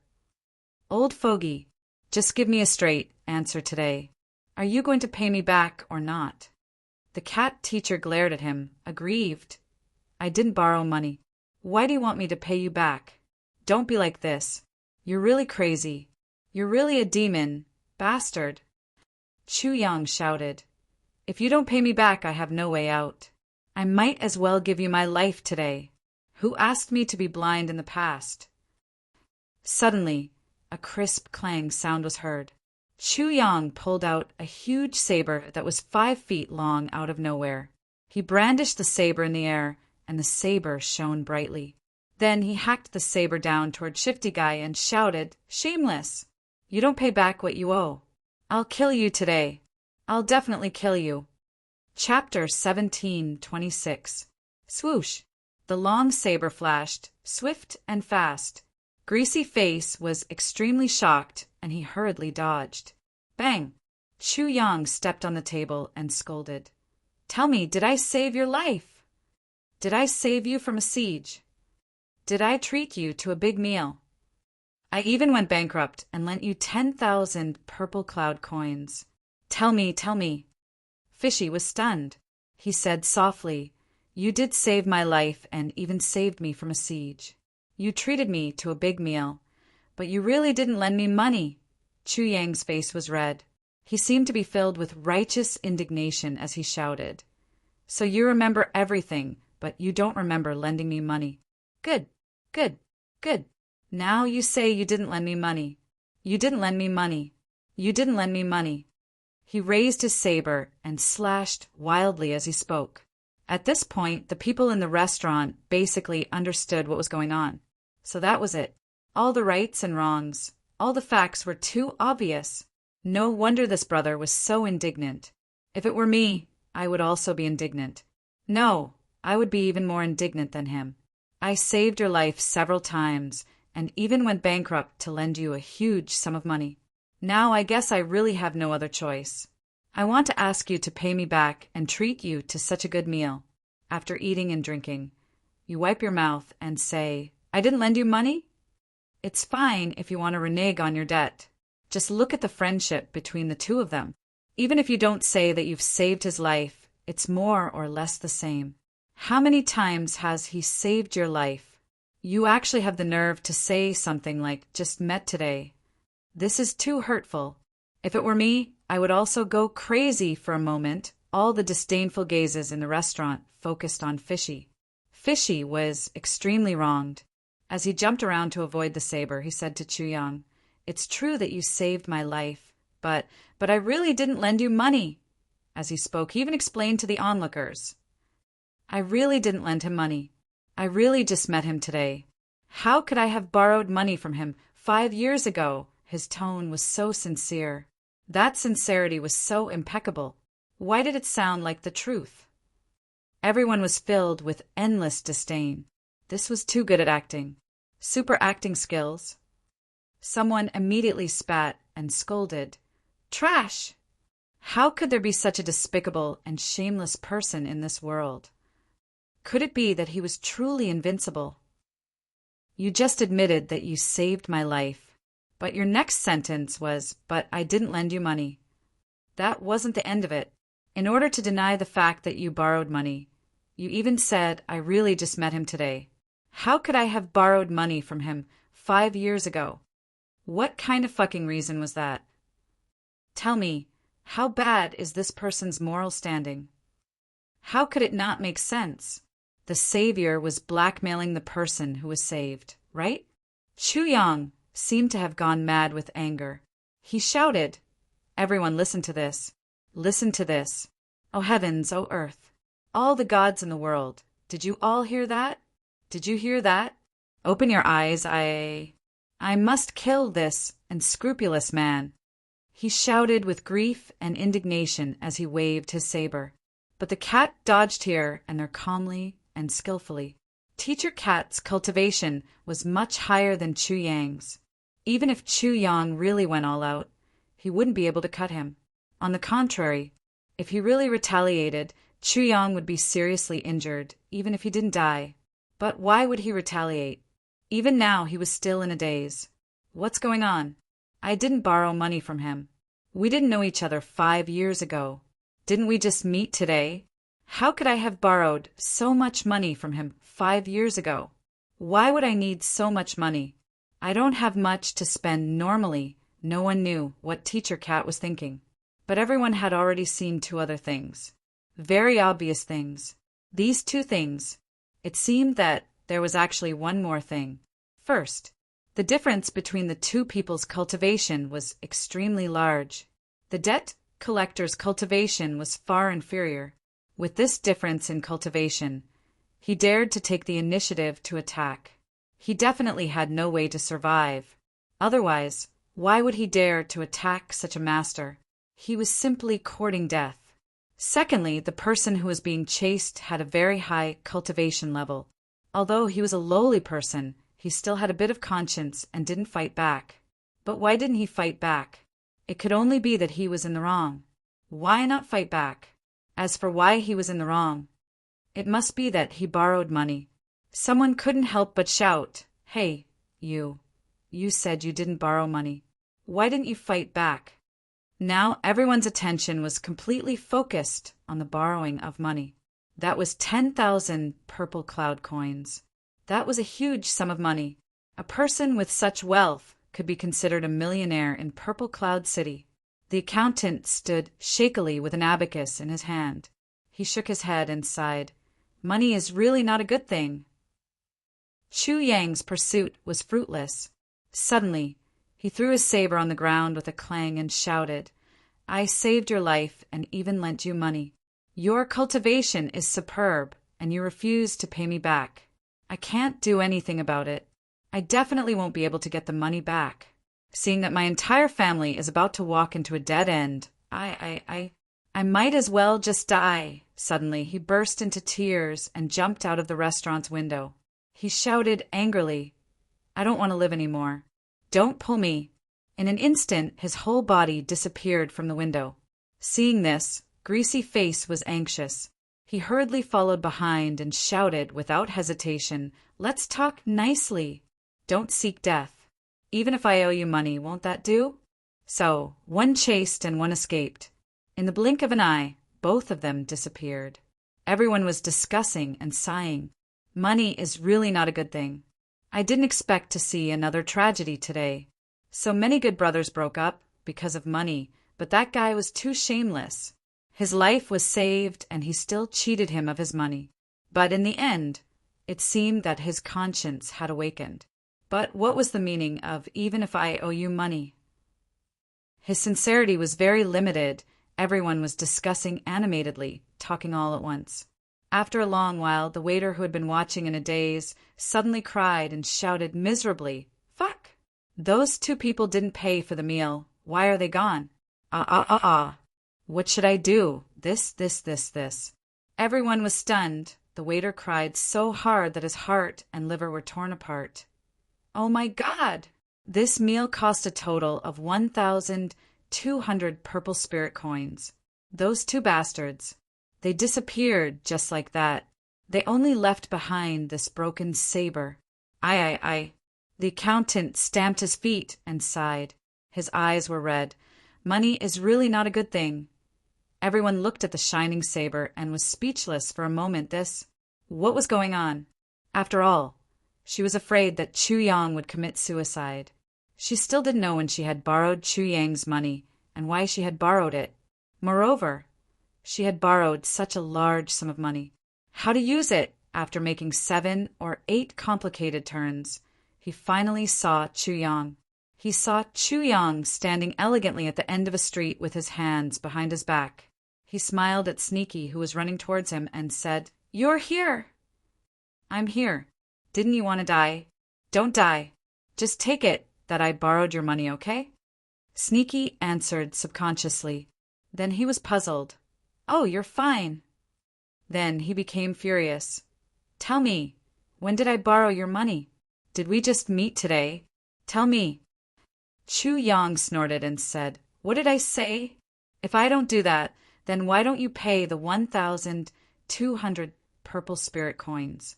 Old fogey, just give me a straight answer today. Are you going to pay me back or not?" The cat teacher glared at him, aggrieved. "I didn't borrow money. Why do you want me to pay you back? Don't be like this. You're really crazy. You're really a demon, bastard." Chu Yang shouted, "If you don't pay me back, I have no way out. I might as well give you my life today. Who asked me to be blind in the past?" Suddenly, a crisp clang sound was heard. Chu Yang pulled out a huge saber that was 5 feet long out of nowhere. He brandished the saber in the air, and the saber shone brightly. Then he hacked the saber down toward Shifty Guy and shouted, "Shameless! You don't pay back what you owe. I'll kill you today. I'll definitely kill you." Chapter 17:26. Swoosh! The long saber flashed, swift and fast. Greasy Face was extremely shocked, and he hurriedly dodged. Bang! Chu Yang stepped on the table and scolded. "Tell me, did I save your life? Did I save you from a siege? Did I treat you to a big meal? I even went bankrupt and lent you 10,000 purple cloud coins. Tell me, tell me." Fishy was stunned. He said softly, "You did save my life and even saved me from a siege. You treated me to a big meal, but you really didn't lend me money." Chu Yang's face was red. He seemed to be filled with righteous indignation as he shouted, "So you remember everything, but you don't remember lending me money. Good, good, good. Now you say you didn't lend me money. You didn't lend me money. You didn't lend me money." He raised his saber and slashed wildly as he spoke. At this point, the people in the restaurant basically understood what was going on. So that was it. All the rights and wrongs, all the facts were too obvious. No wonder this brother was so indignant. If it were me, I would also be indignant. No, I would be even more indignant than him. I saved your life several times and even went bankrupt to lend you a huge sum of money. Now I guess I really have no other choice. I want to ask you to pay me back and treat you to such a good meal. After eating and drinking, you wipe your mouth and say, "I didn't lend you money?" It's fine if you want to renege on your debt. Just look at the friendship between the two of them. Even if you don't say that you've saved his life, it's more or less the same. How many times has he saved your life? You actually have the nerve to say something like, "Just met today." This is too hurtful. If it were me, I would also go crazy for a moment. All the disdainful gazes in the restaurant focused on Fishy. Fishy was extremely wronged. As he jumped around to avoid the saber, he said to Chu Yang, "It's true that you saved my life, but I really didn't lend you money." As he spoke, he even explained to the onlookers, "I really didn't lend him money. I really just met him today. How could I have borrowed money from him 5 years ago?" His tone was so sincere. That sincerity was so impeccable. Why did it sound like the truth? Everyone was filled with endless disdain. This was too good at acting. Super acting skills. Someone immediately spat and scolded, "Trash! How could there be such a despicable and shameless person in this world? Could it be that he was truly invincible? You just admitted that you saved my life. But your next sentence was, 'But I didn't lend you money.' That wasn't the end of it. In order to deny the fact that you borrowed money, you even said, 'I really just met him today.' How could I have borrowed money from him 5 years ago? What kind of fucking reason was that? Tell me, how bad is this person's moral standing? How could it not make sense? The savior was blackmailing the person who was saved, right?" Chu Yang seemed to have gone mad with anger. He shouted, "Everyone listen to this. Listen to this. Oh heavens, oh earth. All the gods in the world. Did you all hear that? Did you hear that? Open your eyes. I must kill this unscrupulous man. He shouted with grief and indignation as he waved his saber. But the cat dodged here and there calmly and skillfully. Teacher Cat's cultivation was much higher than Chu Yang's. Even if Chu Yang really went all out, he wouldn't be able to cut him. On the contrary, if he really retaliated, Chu Yang would be seriously injured, even if he didn't die. But why would he retaliate? Even now he was still in a daze. What's going on? I didn't borrow money from him. We didn't know each other 5 years ago. Didn't we just meet today? How could I have borrowed so much money from him 5 years ago? Why would I need so much money? I don't have much to spend normally. No one knew what Teacher Cat was thinking. But everyone had already seen 2 other things. Very obvious things. These 2 things. It seemed that there was actually one more thing. First, the difference between the 2 people's cultivation was extremely large. The debt collector's cultivation was far inferior. With this difference in cultivation, he dared to take the initiative to attack. He definitely had no way to survive. Otherwise, why would he dare to attack such a master? He was simply courting death. Secondly, the person who was being chased had a very high cultivation level. Although he was a lowly person, he still had a bit of conscience and didn't fight back. But why didn't he fight back? It could only be that he was in the wrong. Why not fight back? As for why he was in the wrong, it must be that he borrowed money. Someone couldn't help but shout, "Hey, you said you didn't borrow money. Why didn't you fight back?" Now everyone's attention was completely focused on the borrowing of money. That was 10,000 purple cloud coins. That was a huge sum of money. A person with such wealth could be considered a millionaire in Purple Cloud City. The accountant stood shakily with an abacus in his hand. He shook his head and sighed. Money is really not a good thing. Chu Yang's pursuit was fruitless. Suddenly, he threw his saber on the ground with a clang and shouted, "I saved your life and even lent you money. Your cultivation is superb, and you refuse to pay me back. I can't do anything about it. I definitely won't be able to get the money back. Seeing that my entire family is about to walk into a dead end, I might as well just die." Suddenly, he burst into tears and jumped out of the restaurant's window. He shouted angrily, "I don't want to live anymore. Don't pull me." In an instant, his whole body disappeared from the window. Seeing this, Greasy Face was anxious. He hurriedly followed behind and shouted without hesitation, "Let's talk nicely. Don't seek death. Even if I owe you money, won't that do?" So, one chased and one escaped. In the blink of an eye, both of them disappeared. Everyone was discussing and sighing. Money is really not a good thing. I didn't expect to see another tragedy today. So many good brothers broke up because of money, but that guy was too shameless. His life was saved and he still cheated him of his money. But in the end, it seemed that his conscience had awakened. But what was the meaning of "even if I owe you money"? His sincerity was very limited. Everyone was discussing animatedly, talking all at once. After a long while, the waiter who had been watching in a daze suddenly cried and shouted miserably, "Fuck! Those 2 people didn't pay for the meal. Why are they gone? What should I do? This. Everyone was stunned. The waiter cried so hard that his heart and liver were torn apart. Oh my God! This meal cost a total of 1,200 purple spirit coins. Those 2 bastards. They disappeared just like that. They only left behind this broken saber. I. The accountant stamped his feet and sighed. His eyes were red. Money is really not a good thing. Everyone looked at the shining saber and was speechless for a moment. What was going on? After all, she was afraid that Chu Yang would commit suicide. She still didn't know when she had borrowed Chu Yang's money and why she had borrowed it. Moreover, she had borrowed such a large sum of money. How to use it? After making 7 or 8 complicated turns, he finally saw Chu Yang. He saw Chu Yang standing elegantly at the end of a street with his hands behind his back. He smiled at Sneaky, who was running towards him, and said, "You're here." "I'm here. Didn't you want to die? Don't die. Just take it that I borrowed your money, okay?" Sneaky answered subconsciously. Then he was puzzled. "Oh, you're fine." Then he became furious. "Tell me, when did I borrow your money? Did we just meet today? Tell me." Chu Yang snorted and said, "What did I say? If I don't do that, then why don't you pay the 1,200 purple spirit coins?"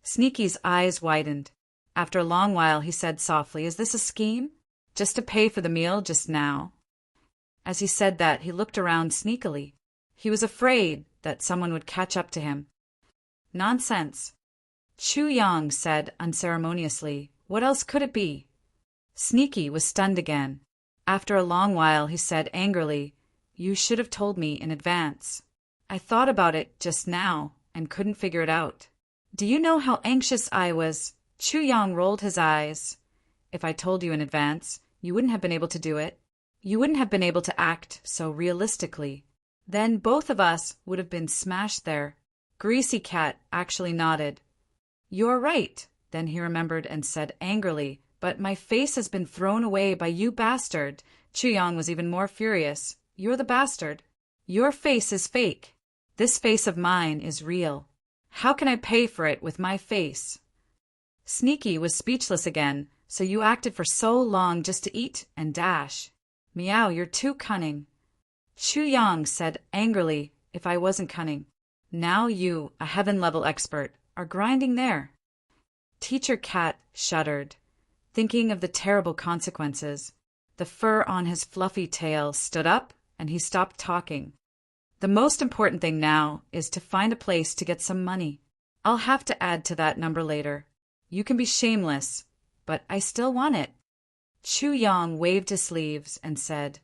Sneaky's eyes widened. After a long while he said softly, "Is this a scheme? Just to pay for the meal just now?" As he said that, he looked around sneakily. He was afraid that someone would catch up to him. "Nonsense," Chu Yang said unceremoniously. "What else could it be?" Sneaky was stunned again. After a long while he said angrily, "You should have told me in advance. I thought about it just now and couldn't figure it out. Do you know how anxious I was?" Chu Yang rolled his eyes. "If I told you in advance, you wouldn't have been able to do it. You wouldn't have been able to act so realistically. Then both of us would have been smashed there." Greasy Cat actually nodded. "You're right." Then he remembered and said angrily, "But my face has been thrown away by you bastard." Chu Yang was even more furious. "You're the bastard. Your face is fake. This face of mine is real. How can I pay for it with my face?" Sneaky was speechless again. "So you acted for so long just to eat and dash. Meow, you're too cunning." Chu Yang said angrily, "If I wasn't cunning. Now you, a heaven-level expert, are grinding there." Teacher Cat shuddered, thinking of the terrible consequences. The fur on his fluffy tail stood up, and he stopped talking. "The most important thing now is to find a place to get some money. I'll have to add to that number later. You can be shameless, but I still want it." Chu Yang waved his sleeves and said,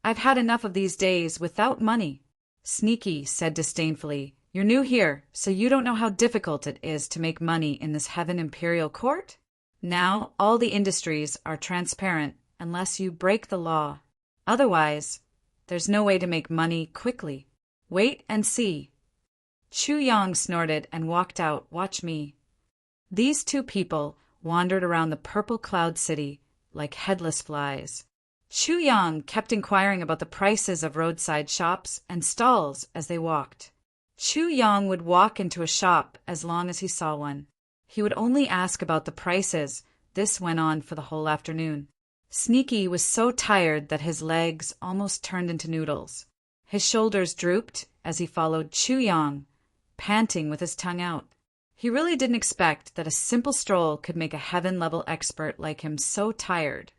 "I've had enough of these days without money." Sneaky said disdainfully, "You're new here, so you don't know how difficult it is to make money in this Heaven Imperial Court? Now all the industries are transparent unless you break the law. Otherwise, there's no way to make money quickly. Wait and see." Chu Yang snorted and walked out. "Watch me." These two people wandered around the purple cloud city like headless flies. Chu Yang kept inquiring about the prices of roadside shops and stalls as they walked. Chu Yang would walk into a shop as long as he saw one. He would only ask about the prices. This went on for the whole afternoon. Sneaky was so tired that his legs almost turned into noodles. His shoulders drooped as he followed Chu Yang, panting with his tongue out. He really didn't expect that a simple stroll could make a heaven-level expert like him so tired.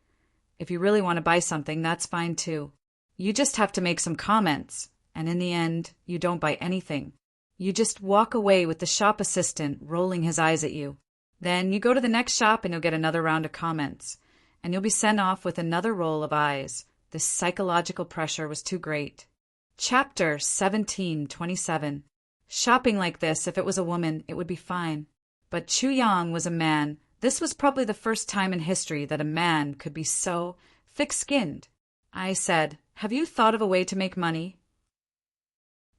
If you really want to buy something, that's fine too. You just have to make some comments, and in the end, you don't buy anything. You just walk away with the shop assistant rolling his eyes at you. Then you go to the next shop and you'll get another round of comments, and you'll be sent off with another roll of eyes. This psychological pressure was too great. Chapter 1727. Shopping like this, if it was a woman, it would be fine. But Chu Yang was a man. This was probably the first time in history that a man could be so thick-skinned. I said, "Have you thought of a way to make money?"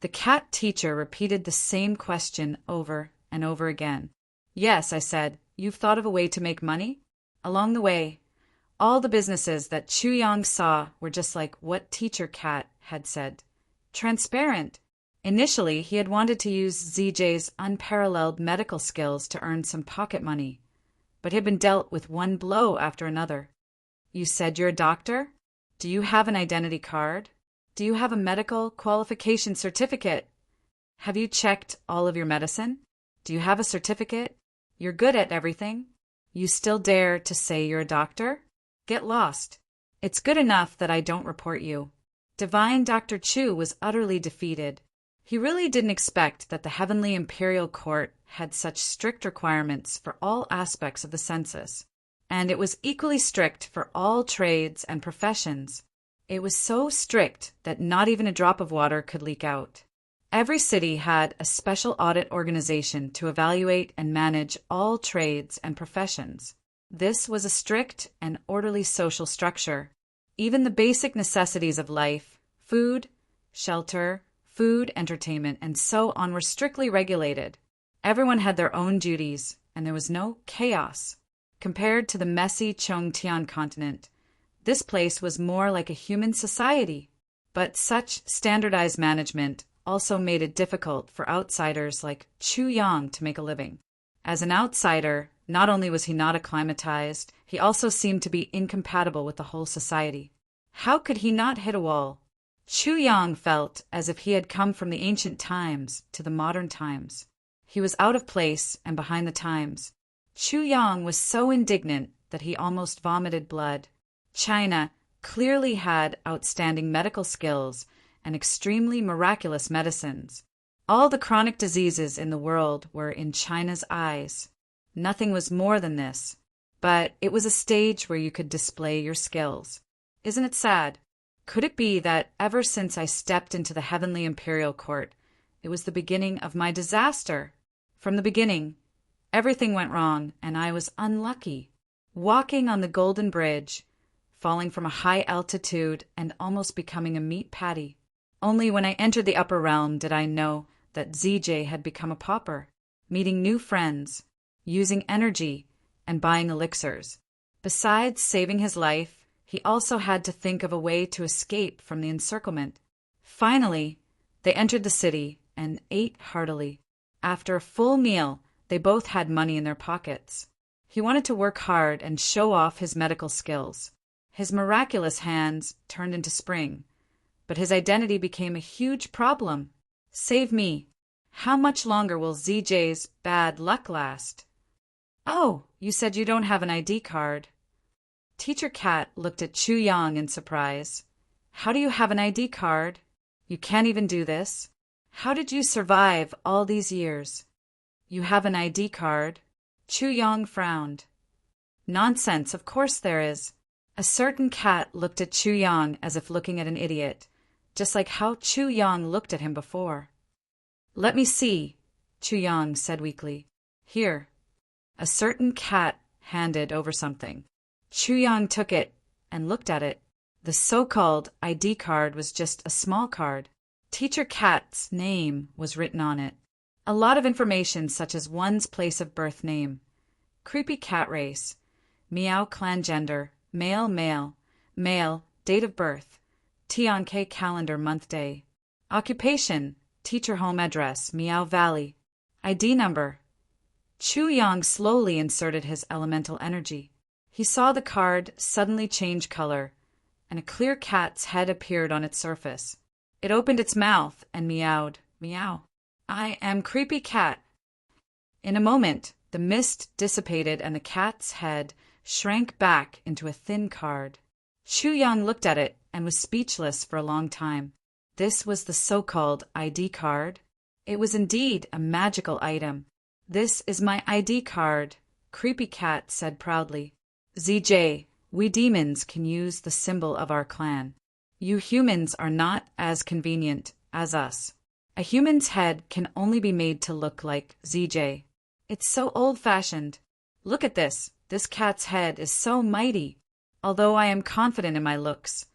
The cat teacher repeated the same question over and over again. "Yes," I said, "you've thought of a way to make money?" Along the way, all the businesses that Chu Yang saw were just like what Teacher Cat had said. Transparent. Initially, he had wanted to use ZJ's unparalleled medical skills to earn some pocket money, but he had been dealt with one blow after another. "You said you're a doctor? Do you have an identity card? Do you have a medical qualification certificate? Have you checked all of your medicine? Do you have a certificate? You're good at everything. You still dare to say you're a doctor? Get lost. It's good enough that I don't report you." Divine Dr. Chu was utterly defeated. He really didn't expect that the Heavenly Imperial Court had such strict requirements for all aspects of the census, and it was equally strict for all trades and professions. It was so strict that not even a drop of water could leak out. Every city had a special audit organization to evaluate and manage all trades and professions. This was a strict and orderly social structure. Even the basic necessities of life, food, shelter, entertainment, and so on were strictly regulated. Everyone had their own duties, and there was no chaos. Compared to the messy Chongtian continent, This place was more like a human society. But such standardized management also made it difficult for outsiders like Chu Yang to make a living. As an outsider, not only was he not acclimatized, he also seemed to be incompatible with the whole society. How could he not hit a wall? Chu Yang felt as if he had come from the ancient times to the modern times. He was out of place and behind the times. Chu Yang was so indignant that he almost vomited blood. China clearly had outstanding medical skills and extremely miraculous medicines. All the chronic diseases in the world were in China's eyes. Nothing was more than this. But it was a stage where you could display your skills. Isn't it sad? Could it be that ever since I stepped into the heavenly imperial court, it was the beginning of my disaster? From the beginning, everything went wrong and I was unlucky. Walking on the Golden Bridge, falling from a high altitude and almost becoming a meat patty. Only when I entered the upper realm did I know that ZJ had become a pauper, meeting new friends, using energy, and buying elixirs. Besides saving his life, he also had to think of a way to escape from the encirclement. Finally, they entered the city and ate heartily. After a full meal, they both had money in their pockets. He wanted to work hard and show off his medical skills. His miraculous hands turned into spring, but his identity became a huge problem. Save me. How much longer will ZJ's bad luck last? Oh, you said you don't have an ID card. Teacher Cat looked at Chu Yang in surprise. How do you have an ID card? You can't even do this. How did you survive all these years? You have an ID card. Chu Yang frowned. Nonsense, of course there is. A certain cat looked at Chu Yang as if looking at an idiot, just like how Chu Yang looked at him before. Let me see, Chu Yang said weakly. Here. A certain cat handed over something. Chu Yang took it and looked at it. The so-called ID card was just a small card. Teacher Cat's name was written on it. A lot of information such as one's place of birth name, creepy cat race, meow clan gender, male, male, date of birth, Tianke calendar month day, occupation, teacher home address, Meow Valley, ID number. Chu Yang slowly inserted his elemental energy. He saw the card suddenly change color, and a clear cat's head appeared on its surface. It opened its mouth and meowed, meow. I am Creepy Cat. In a moment, the mist dissipated and the cat's head shrank back into a thin card. Chu Yang looked at it and was speechless for a long time. This was the so-called ID card. It was indeed a magical item. This is my ID card, Creepy Cat said proudly. ZJ, we demons can use the symbol of our clan. You humans are not as convenient as us. A human's head can only be made to look like ZJ. It's so old-fashioned. Look at this. This cat's head is so mighty. Although I am confident in my looks,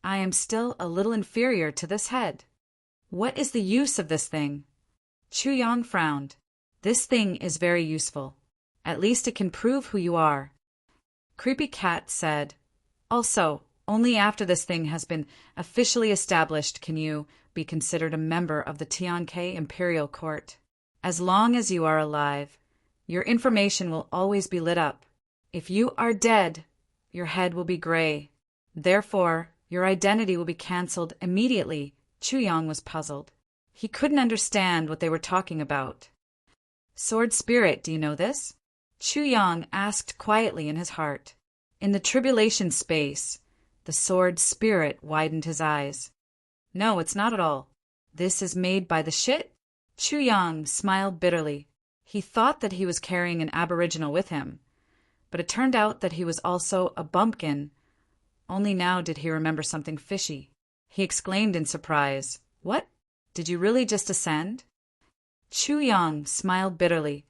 I am still a little inferior to this head. What is the use of this thing? Chu Yang frowned. This thing is very useful. At least it can prove who you are. Creepy Cat said. Also, only after this thing has been officially established can you be considered a member of the Tianke Imperial Court. As long as you are alive, your information will always be lit up. If you are dead, your head will be gray. Therefore, your identity will be cancelled immediately. Chu Yang was puzzled. He couldn't understand what they were talking about. Sword Spirit, do you know this? Chu Yang asked quietly in his heart. In the tribulation space, the Sword Spirit widened his eyes. No, it's not at all. This is made by the shit? Chu Yang smiled bitterly. He thought that he was carrying an aboriginal with him, but it turned out that he was also a bumpkin. Only now did he remember something fishy. He exclaimed in surprise, What? Did you really just ascend? Chu Yang smiled bitterly.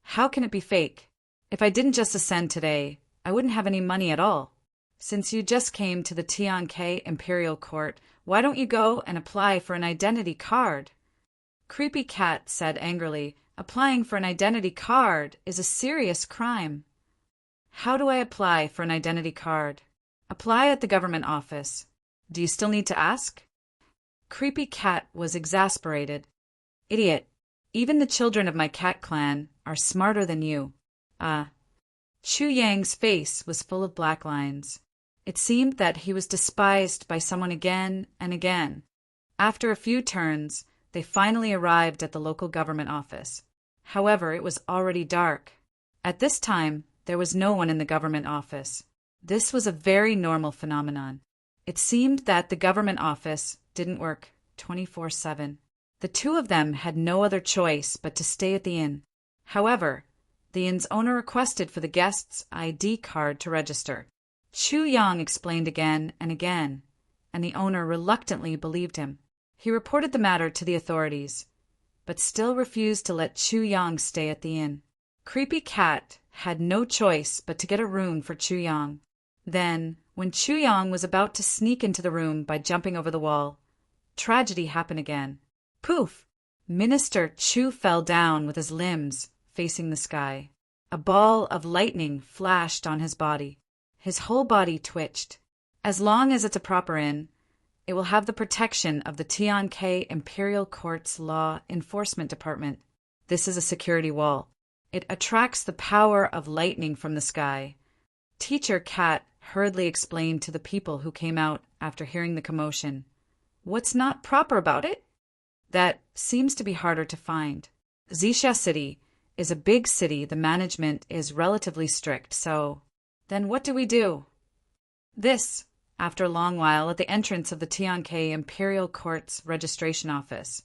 How can it be fake? If I didn't just ascend today, I wouldn't have any money at all. Since you just came to the Tianke Imperial Court, why don't you go and apply for an identity card? Creepy Cat said angrily, Applying for an identity card is a serious crime. How do I apply for an identity card? Apply at the government office. Do you still need to ask? Creepy Cat was exasperated. Idiot. Even the children of my cat clan are smarter than you. Chu Yang's face was full of black lines. It seemed that he was despised by someone again and again. After a few turns, they finally arrived at the local government office. However, it was already dark. At this time, there was no one in the government office. This was a very normal phenomenon. It seemed that the government office didn't work 24/7. The two of them had no other choice but to stay at the inn. However, the inn's owner requested for the guest's ID card to register. Chu Yang explained again and again, and the owner reluctantly believed him. He reported the matter to the authorities, but still refused to let Chu Yang stay at the inn. Creepy Cat had no choice but to get a room for Chu Yang. Then, when Chu Yang was about to sneak into the room by jumping over the wall, tragedy happened again. Poof! Minister Chu fell down with his limbs facing the sky. A ball of lightning flashed on his body. His whole body twitched. As long as it's a proper inn, it will have the protection of the Tianke Imperial Court's Law Enforcement Department. This is a security wall. It attracts the power of lightning from the sky. Teacher Cat hurriedly explained to the people who came out after hearing the commotion. What's not proper about it? That seems to be harder to find. Xixia City is a big city. The management is relatively strict, so then what do we do? This, after a long while, at the entrance of the Tianke Imperial Court's registration office,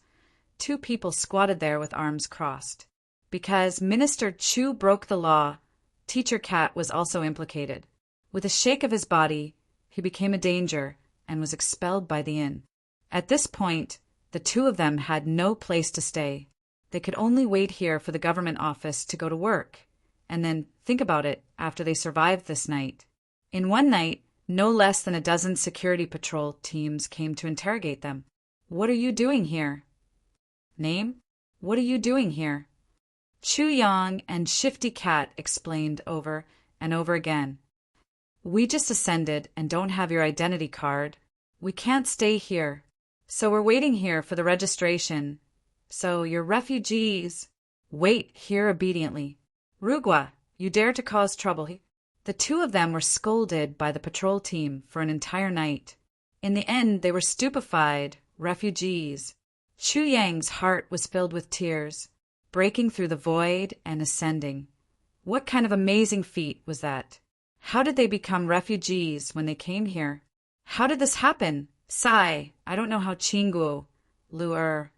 two people squatted there with arms crossed. Because Minister Chu broke the law, Teacher Cat was also implicated. With a shake of his body, he became a danger and was expelled by the inn. At this point, the two of them had no place to stay. They could only wait here for the government office to go to work, and then think about it after they survived this night. In one night, no less than a dozen security patrol teams came to interrogate them. What are you doing here? Name? What are you doing here? Chu Yang and Shifty Cat explained over and over again. We just ascended and don't have your identity card. We can't stay here. So we're waiting here for the registration. So you're refugees. Wait here obediently. Rugwa, you dare to cause trouble. The two of them were scolded by the patrol team for an entire night. In the end, they were stupefied, refugees. Chu Yang's heart was filled with tears, breaking through the void and ascending. What kind of amazing feat was that? How did they become refugees when they came here? How did this happen? Sai, I don't know how Chingu, Lu'er,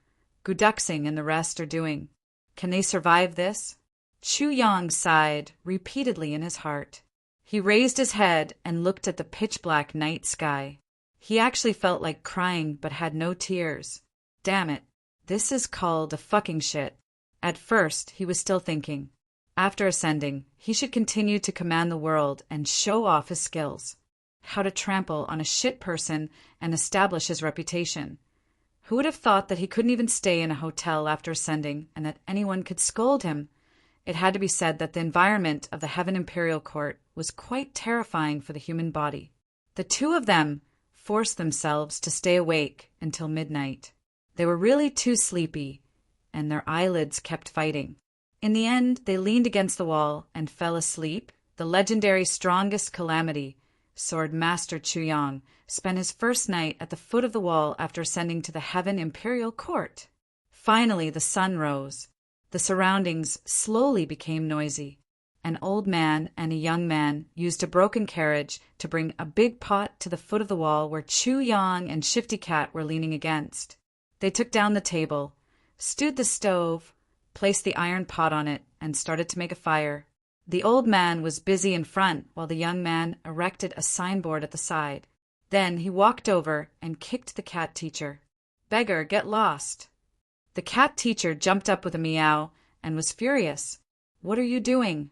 Guduxing and the rest are doing. Can they survive this? Chu Yang sighed repeatedly in his heart. He raised his head and looked at the pitch-black night sky. He actually felt like crying but had no tears. Damn it, this is called a fucking shit. At first, he was still thinking. After ascending, he should continue to command the world and show off his skills. How to trample on a shit person and establish his reputation. Who would have thought that he couldn't even stay in a hotel after ascending and that anyone could scold him? It had to be said that the environment of the Heaven Imperial Court was quite terrifying for the human body. The two of them forced themselves to stay awake until midnight. They were really too sleepy, and their eyelids kept fighting. In the end, they leaned against the wall and fell asleep. The legendary strongest calamity, Sword Master Chu Yang, spent his first night at the foot of the wall after ascending to the Heaven Imperial Court. Finally, the sun rose. The surroundings slowly became noisy. An old man and a young man used a broken carriage to bring a big pot to the foot of the wall where Chu Yang and Shifty Cat were leaning against. They took down the table, stewed the stove, placed the iron pot on it, and started to make a fire. The old man was busy in front while the young man erected a signboard at the side. Then he walked over and kicked the cat teacher. "Beggar, get lost." The cat teacher jumped up with a meow and was furious. "What are you doing?"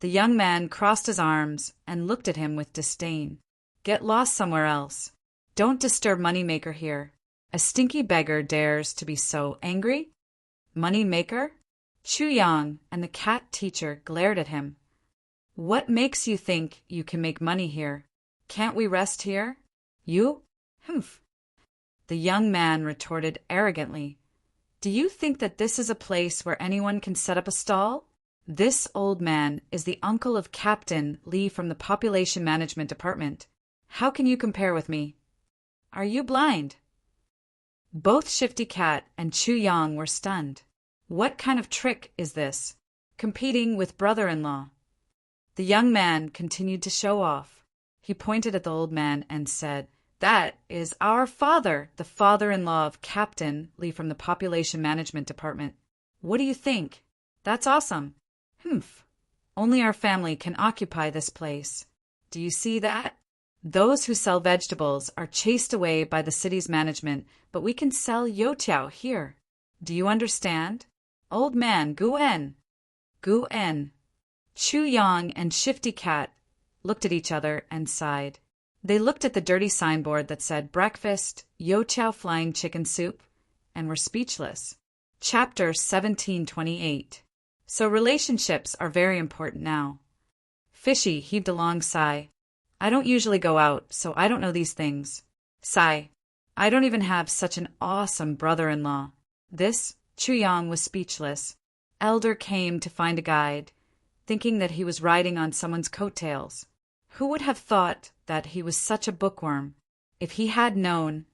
The young man crossed his arms and looked at him with disdain. "Get lost somewhere else. Don't disturb Moneymaker here. A stinky beggar dares to be so angry? Moneymaker?" Chu Yang and the cat teacher glared at him. "What makes you think you can make money here? Can't we rest here? You? Humph. The young man retorted arrogantly. Do you think that this is a place where anyone can set up a stall? This old man is the uncle of Captain Lee from the Population Management Department. How can you compare with me? Are you blind? Both Shifty Cat and Chu Yang were stunned. What kind of trick is this? Competing with brother-in-law. The young man continued to show off. He pointed at the old man and said, That is our father, the father-in-law of Captain Lee from the Population Management Department. What do you think? That's awesome. Humph. Only our family can occupy this place. Do you see that? Those who sell vegetables are chased away by the city's management, but we can sell youtiao here. Do you understand? Old man, Gu En. Gu En. Chu Yang and Shifty Cat looked at each other and sighed. They looked at the dirty signboard that said breakfast, youtiao flying chicken soup, and were speechless. Chapter 1728. So relationships are very important now. Fishy heaved a long sigh. I don't usually go out, so I don't know these things. Sigh. I don't even have such an awesome brother-in-law. This, Chu Yang was speechless. Elder came to find a guide, thinking that he was riding on someone's coattails. Who would have thought that he was such a bookworm? If he had known,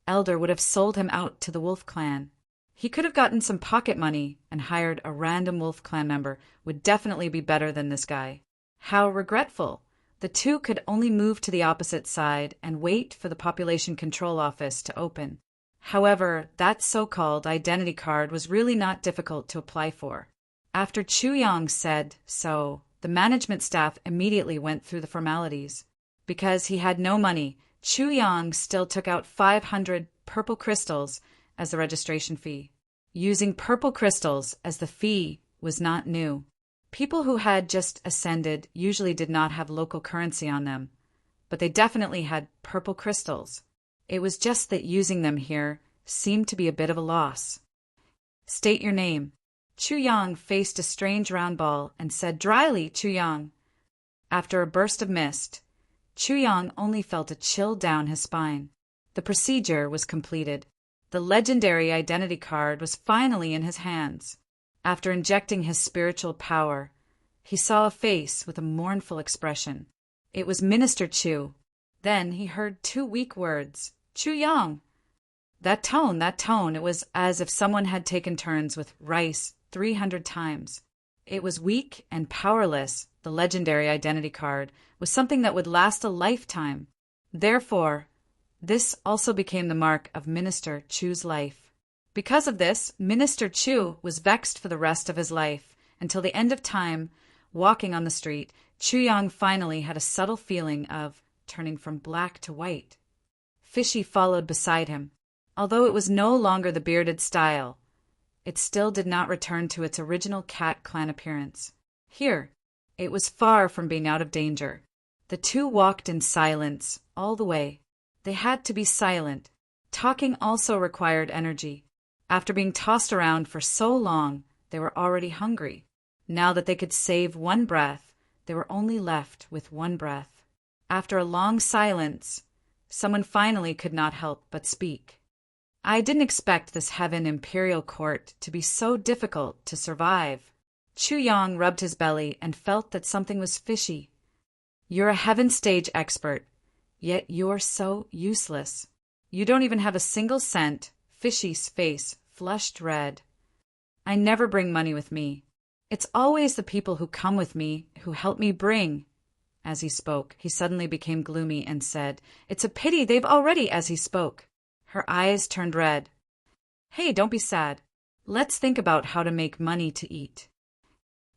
Elder would have sold him out to the Wolf Clan. He could have gotten some pocket money and hired a random Wolf Clan member. Would definitely be better than this guy. How regretful. The two could only move to the opposite side and wait for the Population Control Office to open. However, that so-called identity card was really not difficult to apply for. After Chu Yang said so, the management staff immediately went through the formalities. Because he had no money, Chu Yang still took out 500 purple crystals as the registration fee. Using purple crystals as the fee was not new. People who had just ascended usually did not have local currency on them, but they definitely had purple crystals. It was just that using them here seemed to be a bit of a loss. State your name. Chu Yang faced a strange round ball and said dryly, Chu Yang. After a burst of mist, Chu Yang only felt a chill down his spine. The procedure was completed. The legendary identity card was finally in his hands. After injecting his spiritual power, he saw a face with a mournful expression. It was Minister Chu. Then he heard two weak words, Chu Yang. That tone, it was as if someone had taken turns with rice 300 times. It was weak and powerless. The legendary identity card was something that would last a lifetime. Therefore, this also became the mark of Minister Chu's life. Because of this, Minister Chu was vexed for the rest of his life. Until the end of time, walking on the street, Chu Yang finally had a subtle feeling of turning from black to white. Fishy followed beside him. Although it was no longer the bearded style, it still did not return to its original cat clan appearance. Here, it was far from being out of danger. The two walked in silence all the way. They had to be silent. Talking also required energy. After being tossed around for so long, they were already hungry. Now that they could save one breath, they were only left with one breath. After a long silence, someone finally could not help but speak. I didn't expect this Heaven Imperial Court to be so difficult to survive. Chu Yang rubbed his belly and felt that something was fishy. You're a Heaven stage expert, yet you're so useless. You don't even have a single cent. Fishy's face flushed red. I never bring money with me. It's always the people who come with me who help me bring. As he spoke, he suddenly became gloomy and said, It's a pity they've already, as he spoke. Her eyes turned red. Hey, don't be sad. Let's think about how to make money to eat.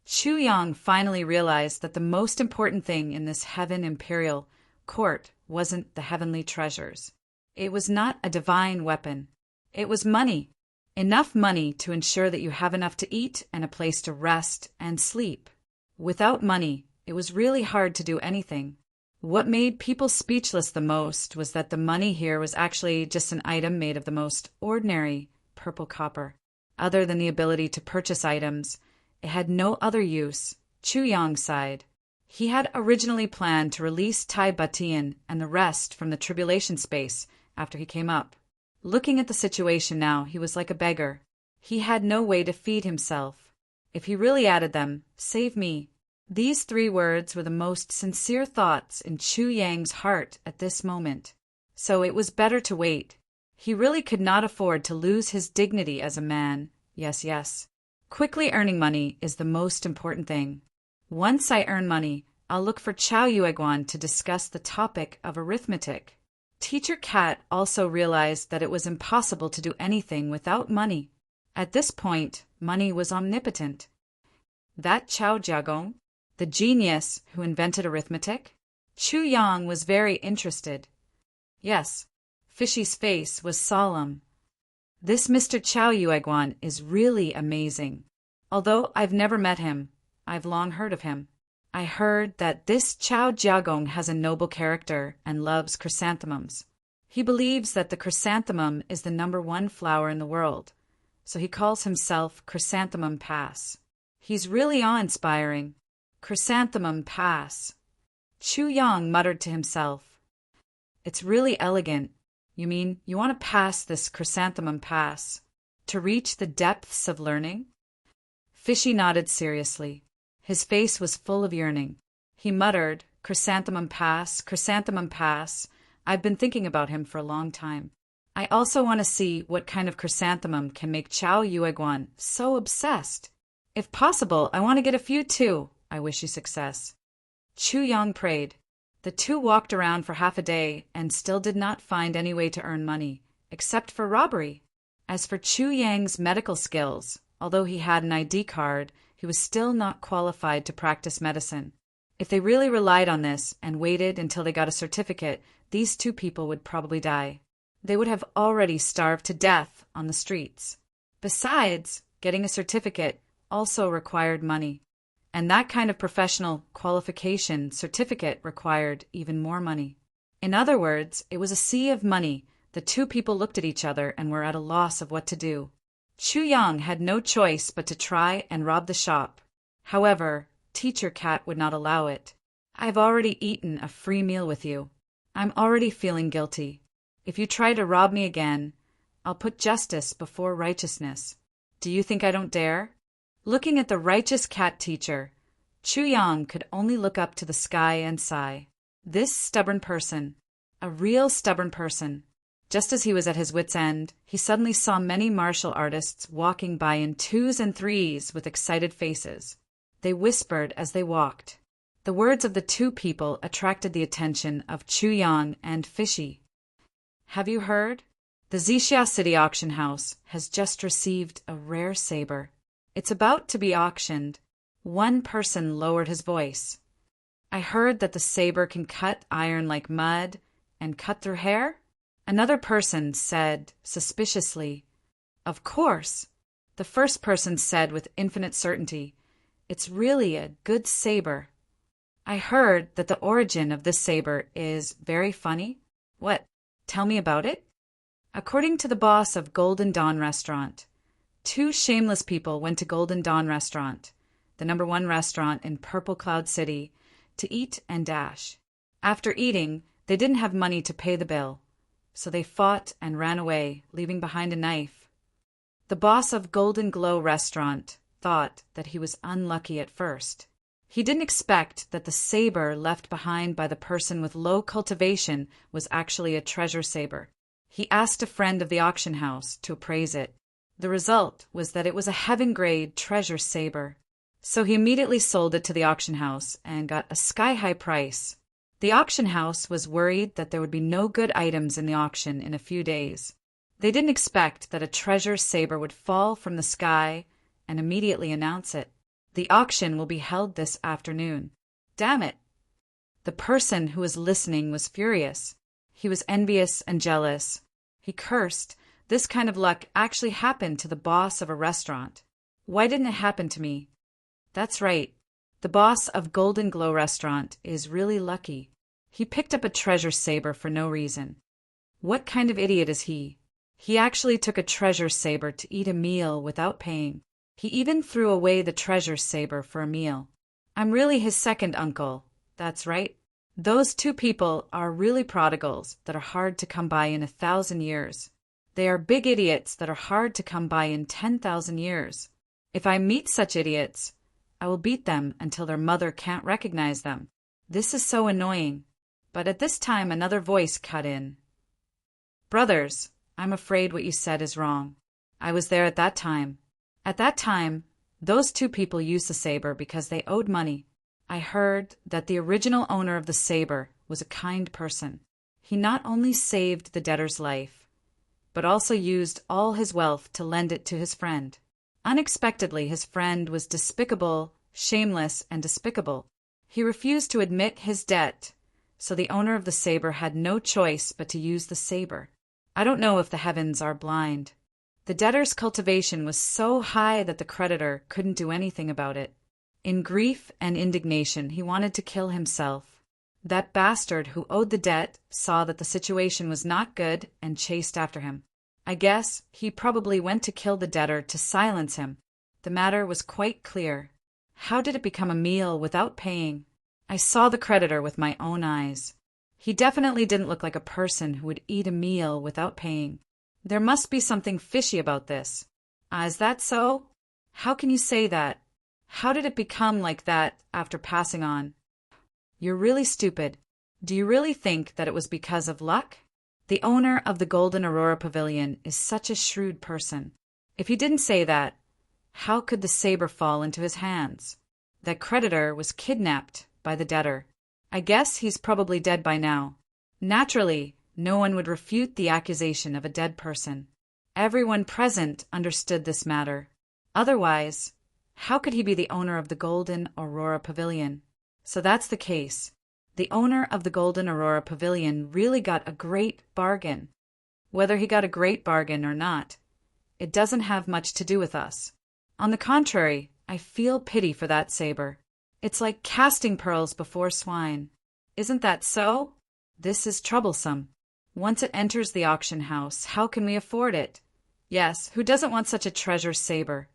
Chu Yang finally realized that the most important thing in this Heaven Imperial Court wasn't the heavenly treasures. It was not a divine weapon. It was money. Enough money to ensure that you have enough to eat and a place to rest and sleep. Without money, it was really hard to do anything. What made people speechless the most was that the money here was actually just an item made of the most ordinary purple copper. Other than the ability to purchase items, it had no other use. Chu Yang sighed. He had originally planned to release Tai Batian and the rest from the tribulation space after he came up. Looking at the situation now, he was like a beggar. He had no way to feed himself. If he really added them, "Save me." These 3 words were the most sincere thoughts in Chu Yang's heart at this moment. So it was better to wait. He really could not afford to lose his dignity as a man. Yes. Quickly earning money is the most important thing. Once I earn money, I'll look for Chow Yueguan to discuss the topic of arithmetic. Teacher Cat also realized that it was impossible to do anything without money. At this point, money was omnipotent. That Chow Jiagong, the genius who invented arithmetic? Chu Yang was very interested. Yes, Fishy's face was solemn. This Mr. Chow Yueguan is really amazing. Although I've never met him, I've long heard of him. I heard that this Chow Jiagong has a noble character and loves chrysanthemums. He believes that the chrysanthemum is the #1 flower in the world, so he calls himself Chrysanthemum Pass. He's really awe-inspiring. Chrysanthemum Pass. Chu Yang muttered to himself. It's really elegant. You mean you want to pass this Chrysanthemum Pass to reach the depths of learning? Fishy nodded seriously. His face was full of yearning. He muttered, Chrysanthemum Pass, Chrysanthemum Pass. I've been thinking about him for a long time. I also want to see what kind of chrysanthemum can make Chow Yueguan so obsessed. If possible, I want to get a few too. I wish you success. Chu Yang prayed. The 2 walked around for half a day and still did not find any way to earn money, except for robbery. As for Chu Yang's medical skills, although he had an ID card, he was still not qualified to practice medicine. If they really relied on this and waited until they got a certificate, these 2 people would probably die. They would have already starved to death on the streets. Besides, getting a certificate also required money. And that kind of professional qualification certificate required even more money. In other words, it was a sea of money. The 2 people looked at each other and were at a loss of what to do. Chu Yang had no choice but to try and rob the shop. However, Teacher Cat would not allow it. I've already eaten a free meal with you. I'm already feeling guilty. If you try to rob me again, I'll put justice before righteousness. Do you think I don't dare? Looking at the righteous cat teacher, Chu Yang could only look up to the sky and sigh. This stubborn person, a real stubborn person. Just as he was at his wit's end, he suddenly saw many martial artists walking by in 2s and 3s with excited faces. They whispered as they walked. The words of the 2 people attracted the attention of Chu Yang and Fishy. Have you heard? The Xixia City auction house has just received a rare saber. It's about to be auctioned. One person lowered his voice. I heard that the saber can cut iron like mud and cut through hair? Another person said suspiciously, Of course. The first person said with infinite certainty, It's really a good saber. I heard that the origin of this saber is very funny. What? Tell me about it? According to the boss of Golden Dawn Restaurant, 2 shameless people went to Golden Dawn Restaurant, the #1 restaurant in Purple Cloud City, to eat and dash. After eating, they didn't have money to pay the bill, so they fought and ran away, leaving behind a knife. The boss of Golden Glow Restaurant thought that he was unlucky at first. He didn't expect that the saber left behind by the person with low cultivation was actually a treasure saber. He asked a friend of the auction house to appraise it. The result was that it was a heaven-grade treasure saber. So he immediately sold it to the auction house and got a sky-high price. The auction house was worried that there would be no good items in the auction in a few days. They didn't expect that a treasure saber would fall from the sky and immediately announce it. The auction will be held this afternoon. Damn it! The person who was listening was furious. He was envious and jealous. He cursed. This kind of luck actually happened to the boss of a restaurant. Why didn't it happen to me? That's right. The boss of Golden Glow Restaurant is really lucky. He picked up a treasure saber for no reason. What kind of idiot is he? He actually took a treasure saber to eat a meal without paying. He even threw away the treasure saber for a meal. I'm really his second uncle. That's right. Those two people are really prodigals that are hard to come by in 1,000 years. They are big idiots that are hard to come by in 10,000 years. If I meet such idiots, I will beat them until their mother can't recognize them. This is so annoying. But at this time another voice cut in. Brothers, I'm afraid what you said is wrong. I was there at that time. At that time, those two people used the saber because they owed money. I heard that the original owner of the saber was a kind person. He not only saved the debtor's life, but also used all his wealth to lend it to his friend. Unexpectedly, his friend was despicable, shameless, and despicable. He refused to admit his debt, so the owner of the saber had no choice but to use the saber. I don't know if the heavens are blind. The debtor's cultivation was so high that the creditor couldn't do anything about it. In grief and indignation, he wanted to kill himself. That bastard who owed the debt saw that the situation was not good and chased after him. I guess he probably went to kill the debtor to silence him. The matter was quite clear. How did it become a meal without paying? I saw the creditor with my own eyes. He definitely didn't look like a person who would eat a meal without paying. There must be something fishy about this. Is that so? How can you say that? How did it become like that after passing on? You're really stupid. Do you really think that it was because of luck? The owner of the Golden Aurora Pavilion is such a shrewd person. If he didn't say that, how could the saber fall into his hands? That creditor was kidnapped by the debtor. I guess he's probably dead by now. Naturally, no one would refute the accusation of a dead person. Everyone present understood this matter. Otherwise, how could he be the owner of the Golden Aurora Pavilion? So that's the case. The owner of the Golden Aurora Pavilion really got a great bargain. Whether he got a great bargain or not, it doesn't have much to do with us. On the contrary, I feel pity for that saber. It's like casting pearls before swine. Isn't that so? This is troublesome. Once it enters the auction house, how can we afford it? Yes, who doesn't want such a treasure saber?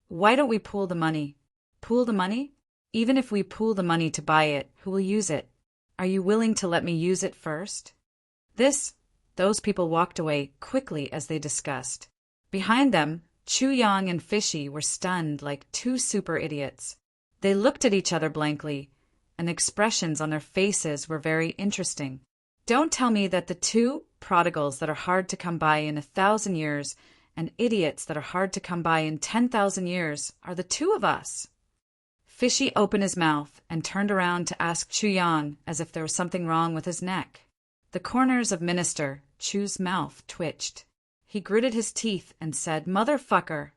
Why don't we pool the money? Pool the money? Even if we pool the money to buy it, who will use it? Are you willing to let me use it first? Those people walked away quickly as they discussed. Behind them, Chu Yang and Fishy were stunned like two super idiots. They looked at each other blankly, and expressions on their faces were very interesting. Don't tell me that the two prodigals that are hard to come by in 1,000 years and idiots that are hard to come by in 10,000 years are the two of us. Fishy opened his mouth and turned around to ask Chu Yang as if there was something wrong with his neck. The corners of Minister Chu's mouth twitched. He gritted his teeth and said, "Motherfucker,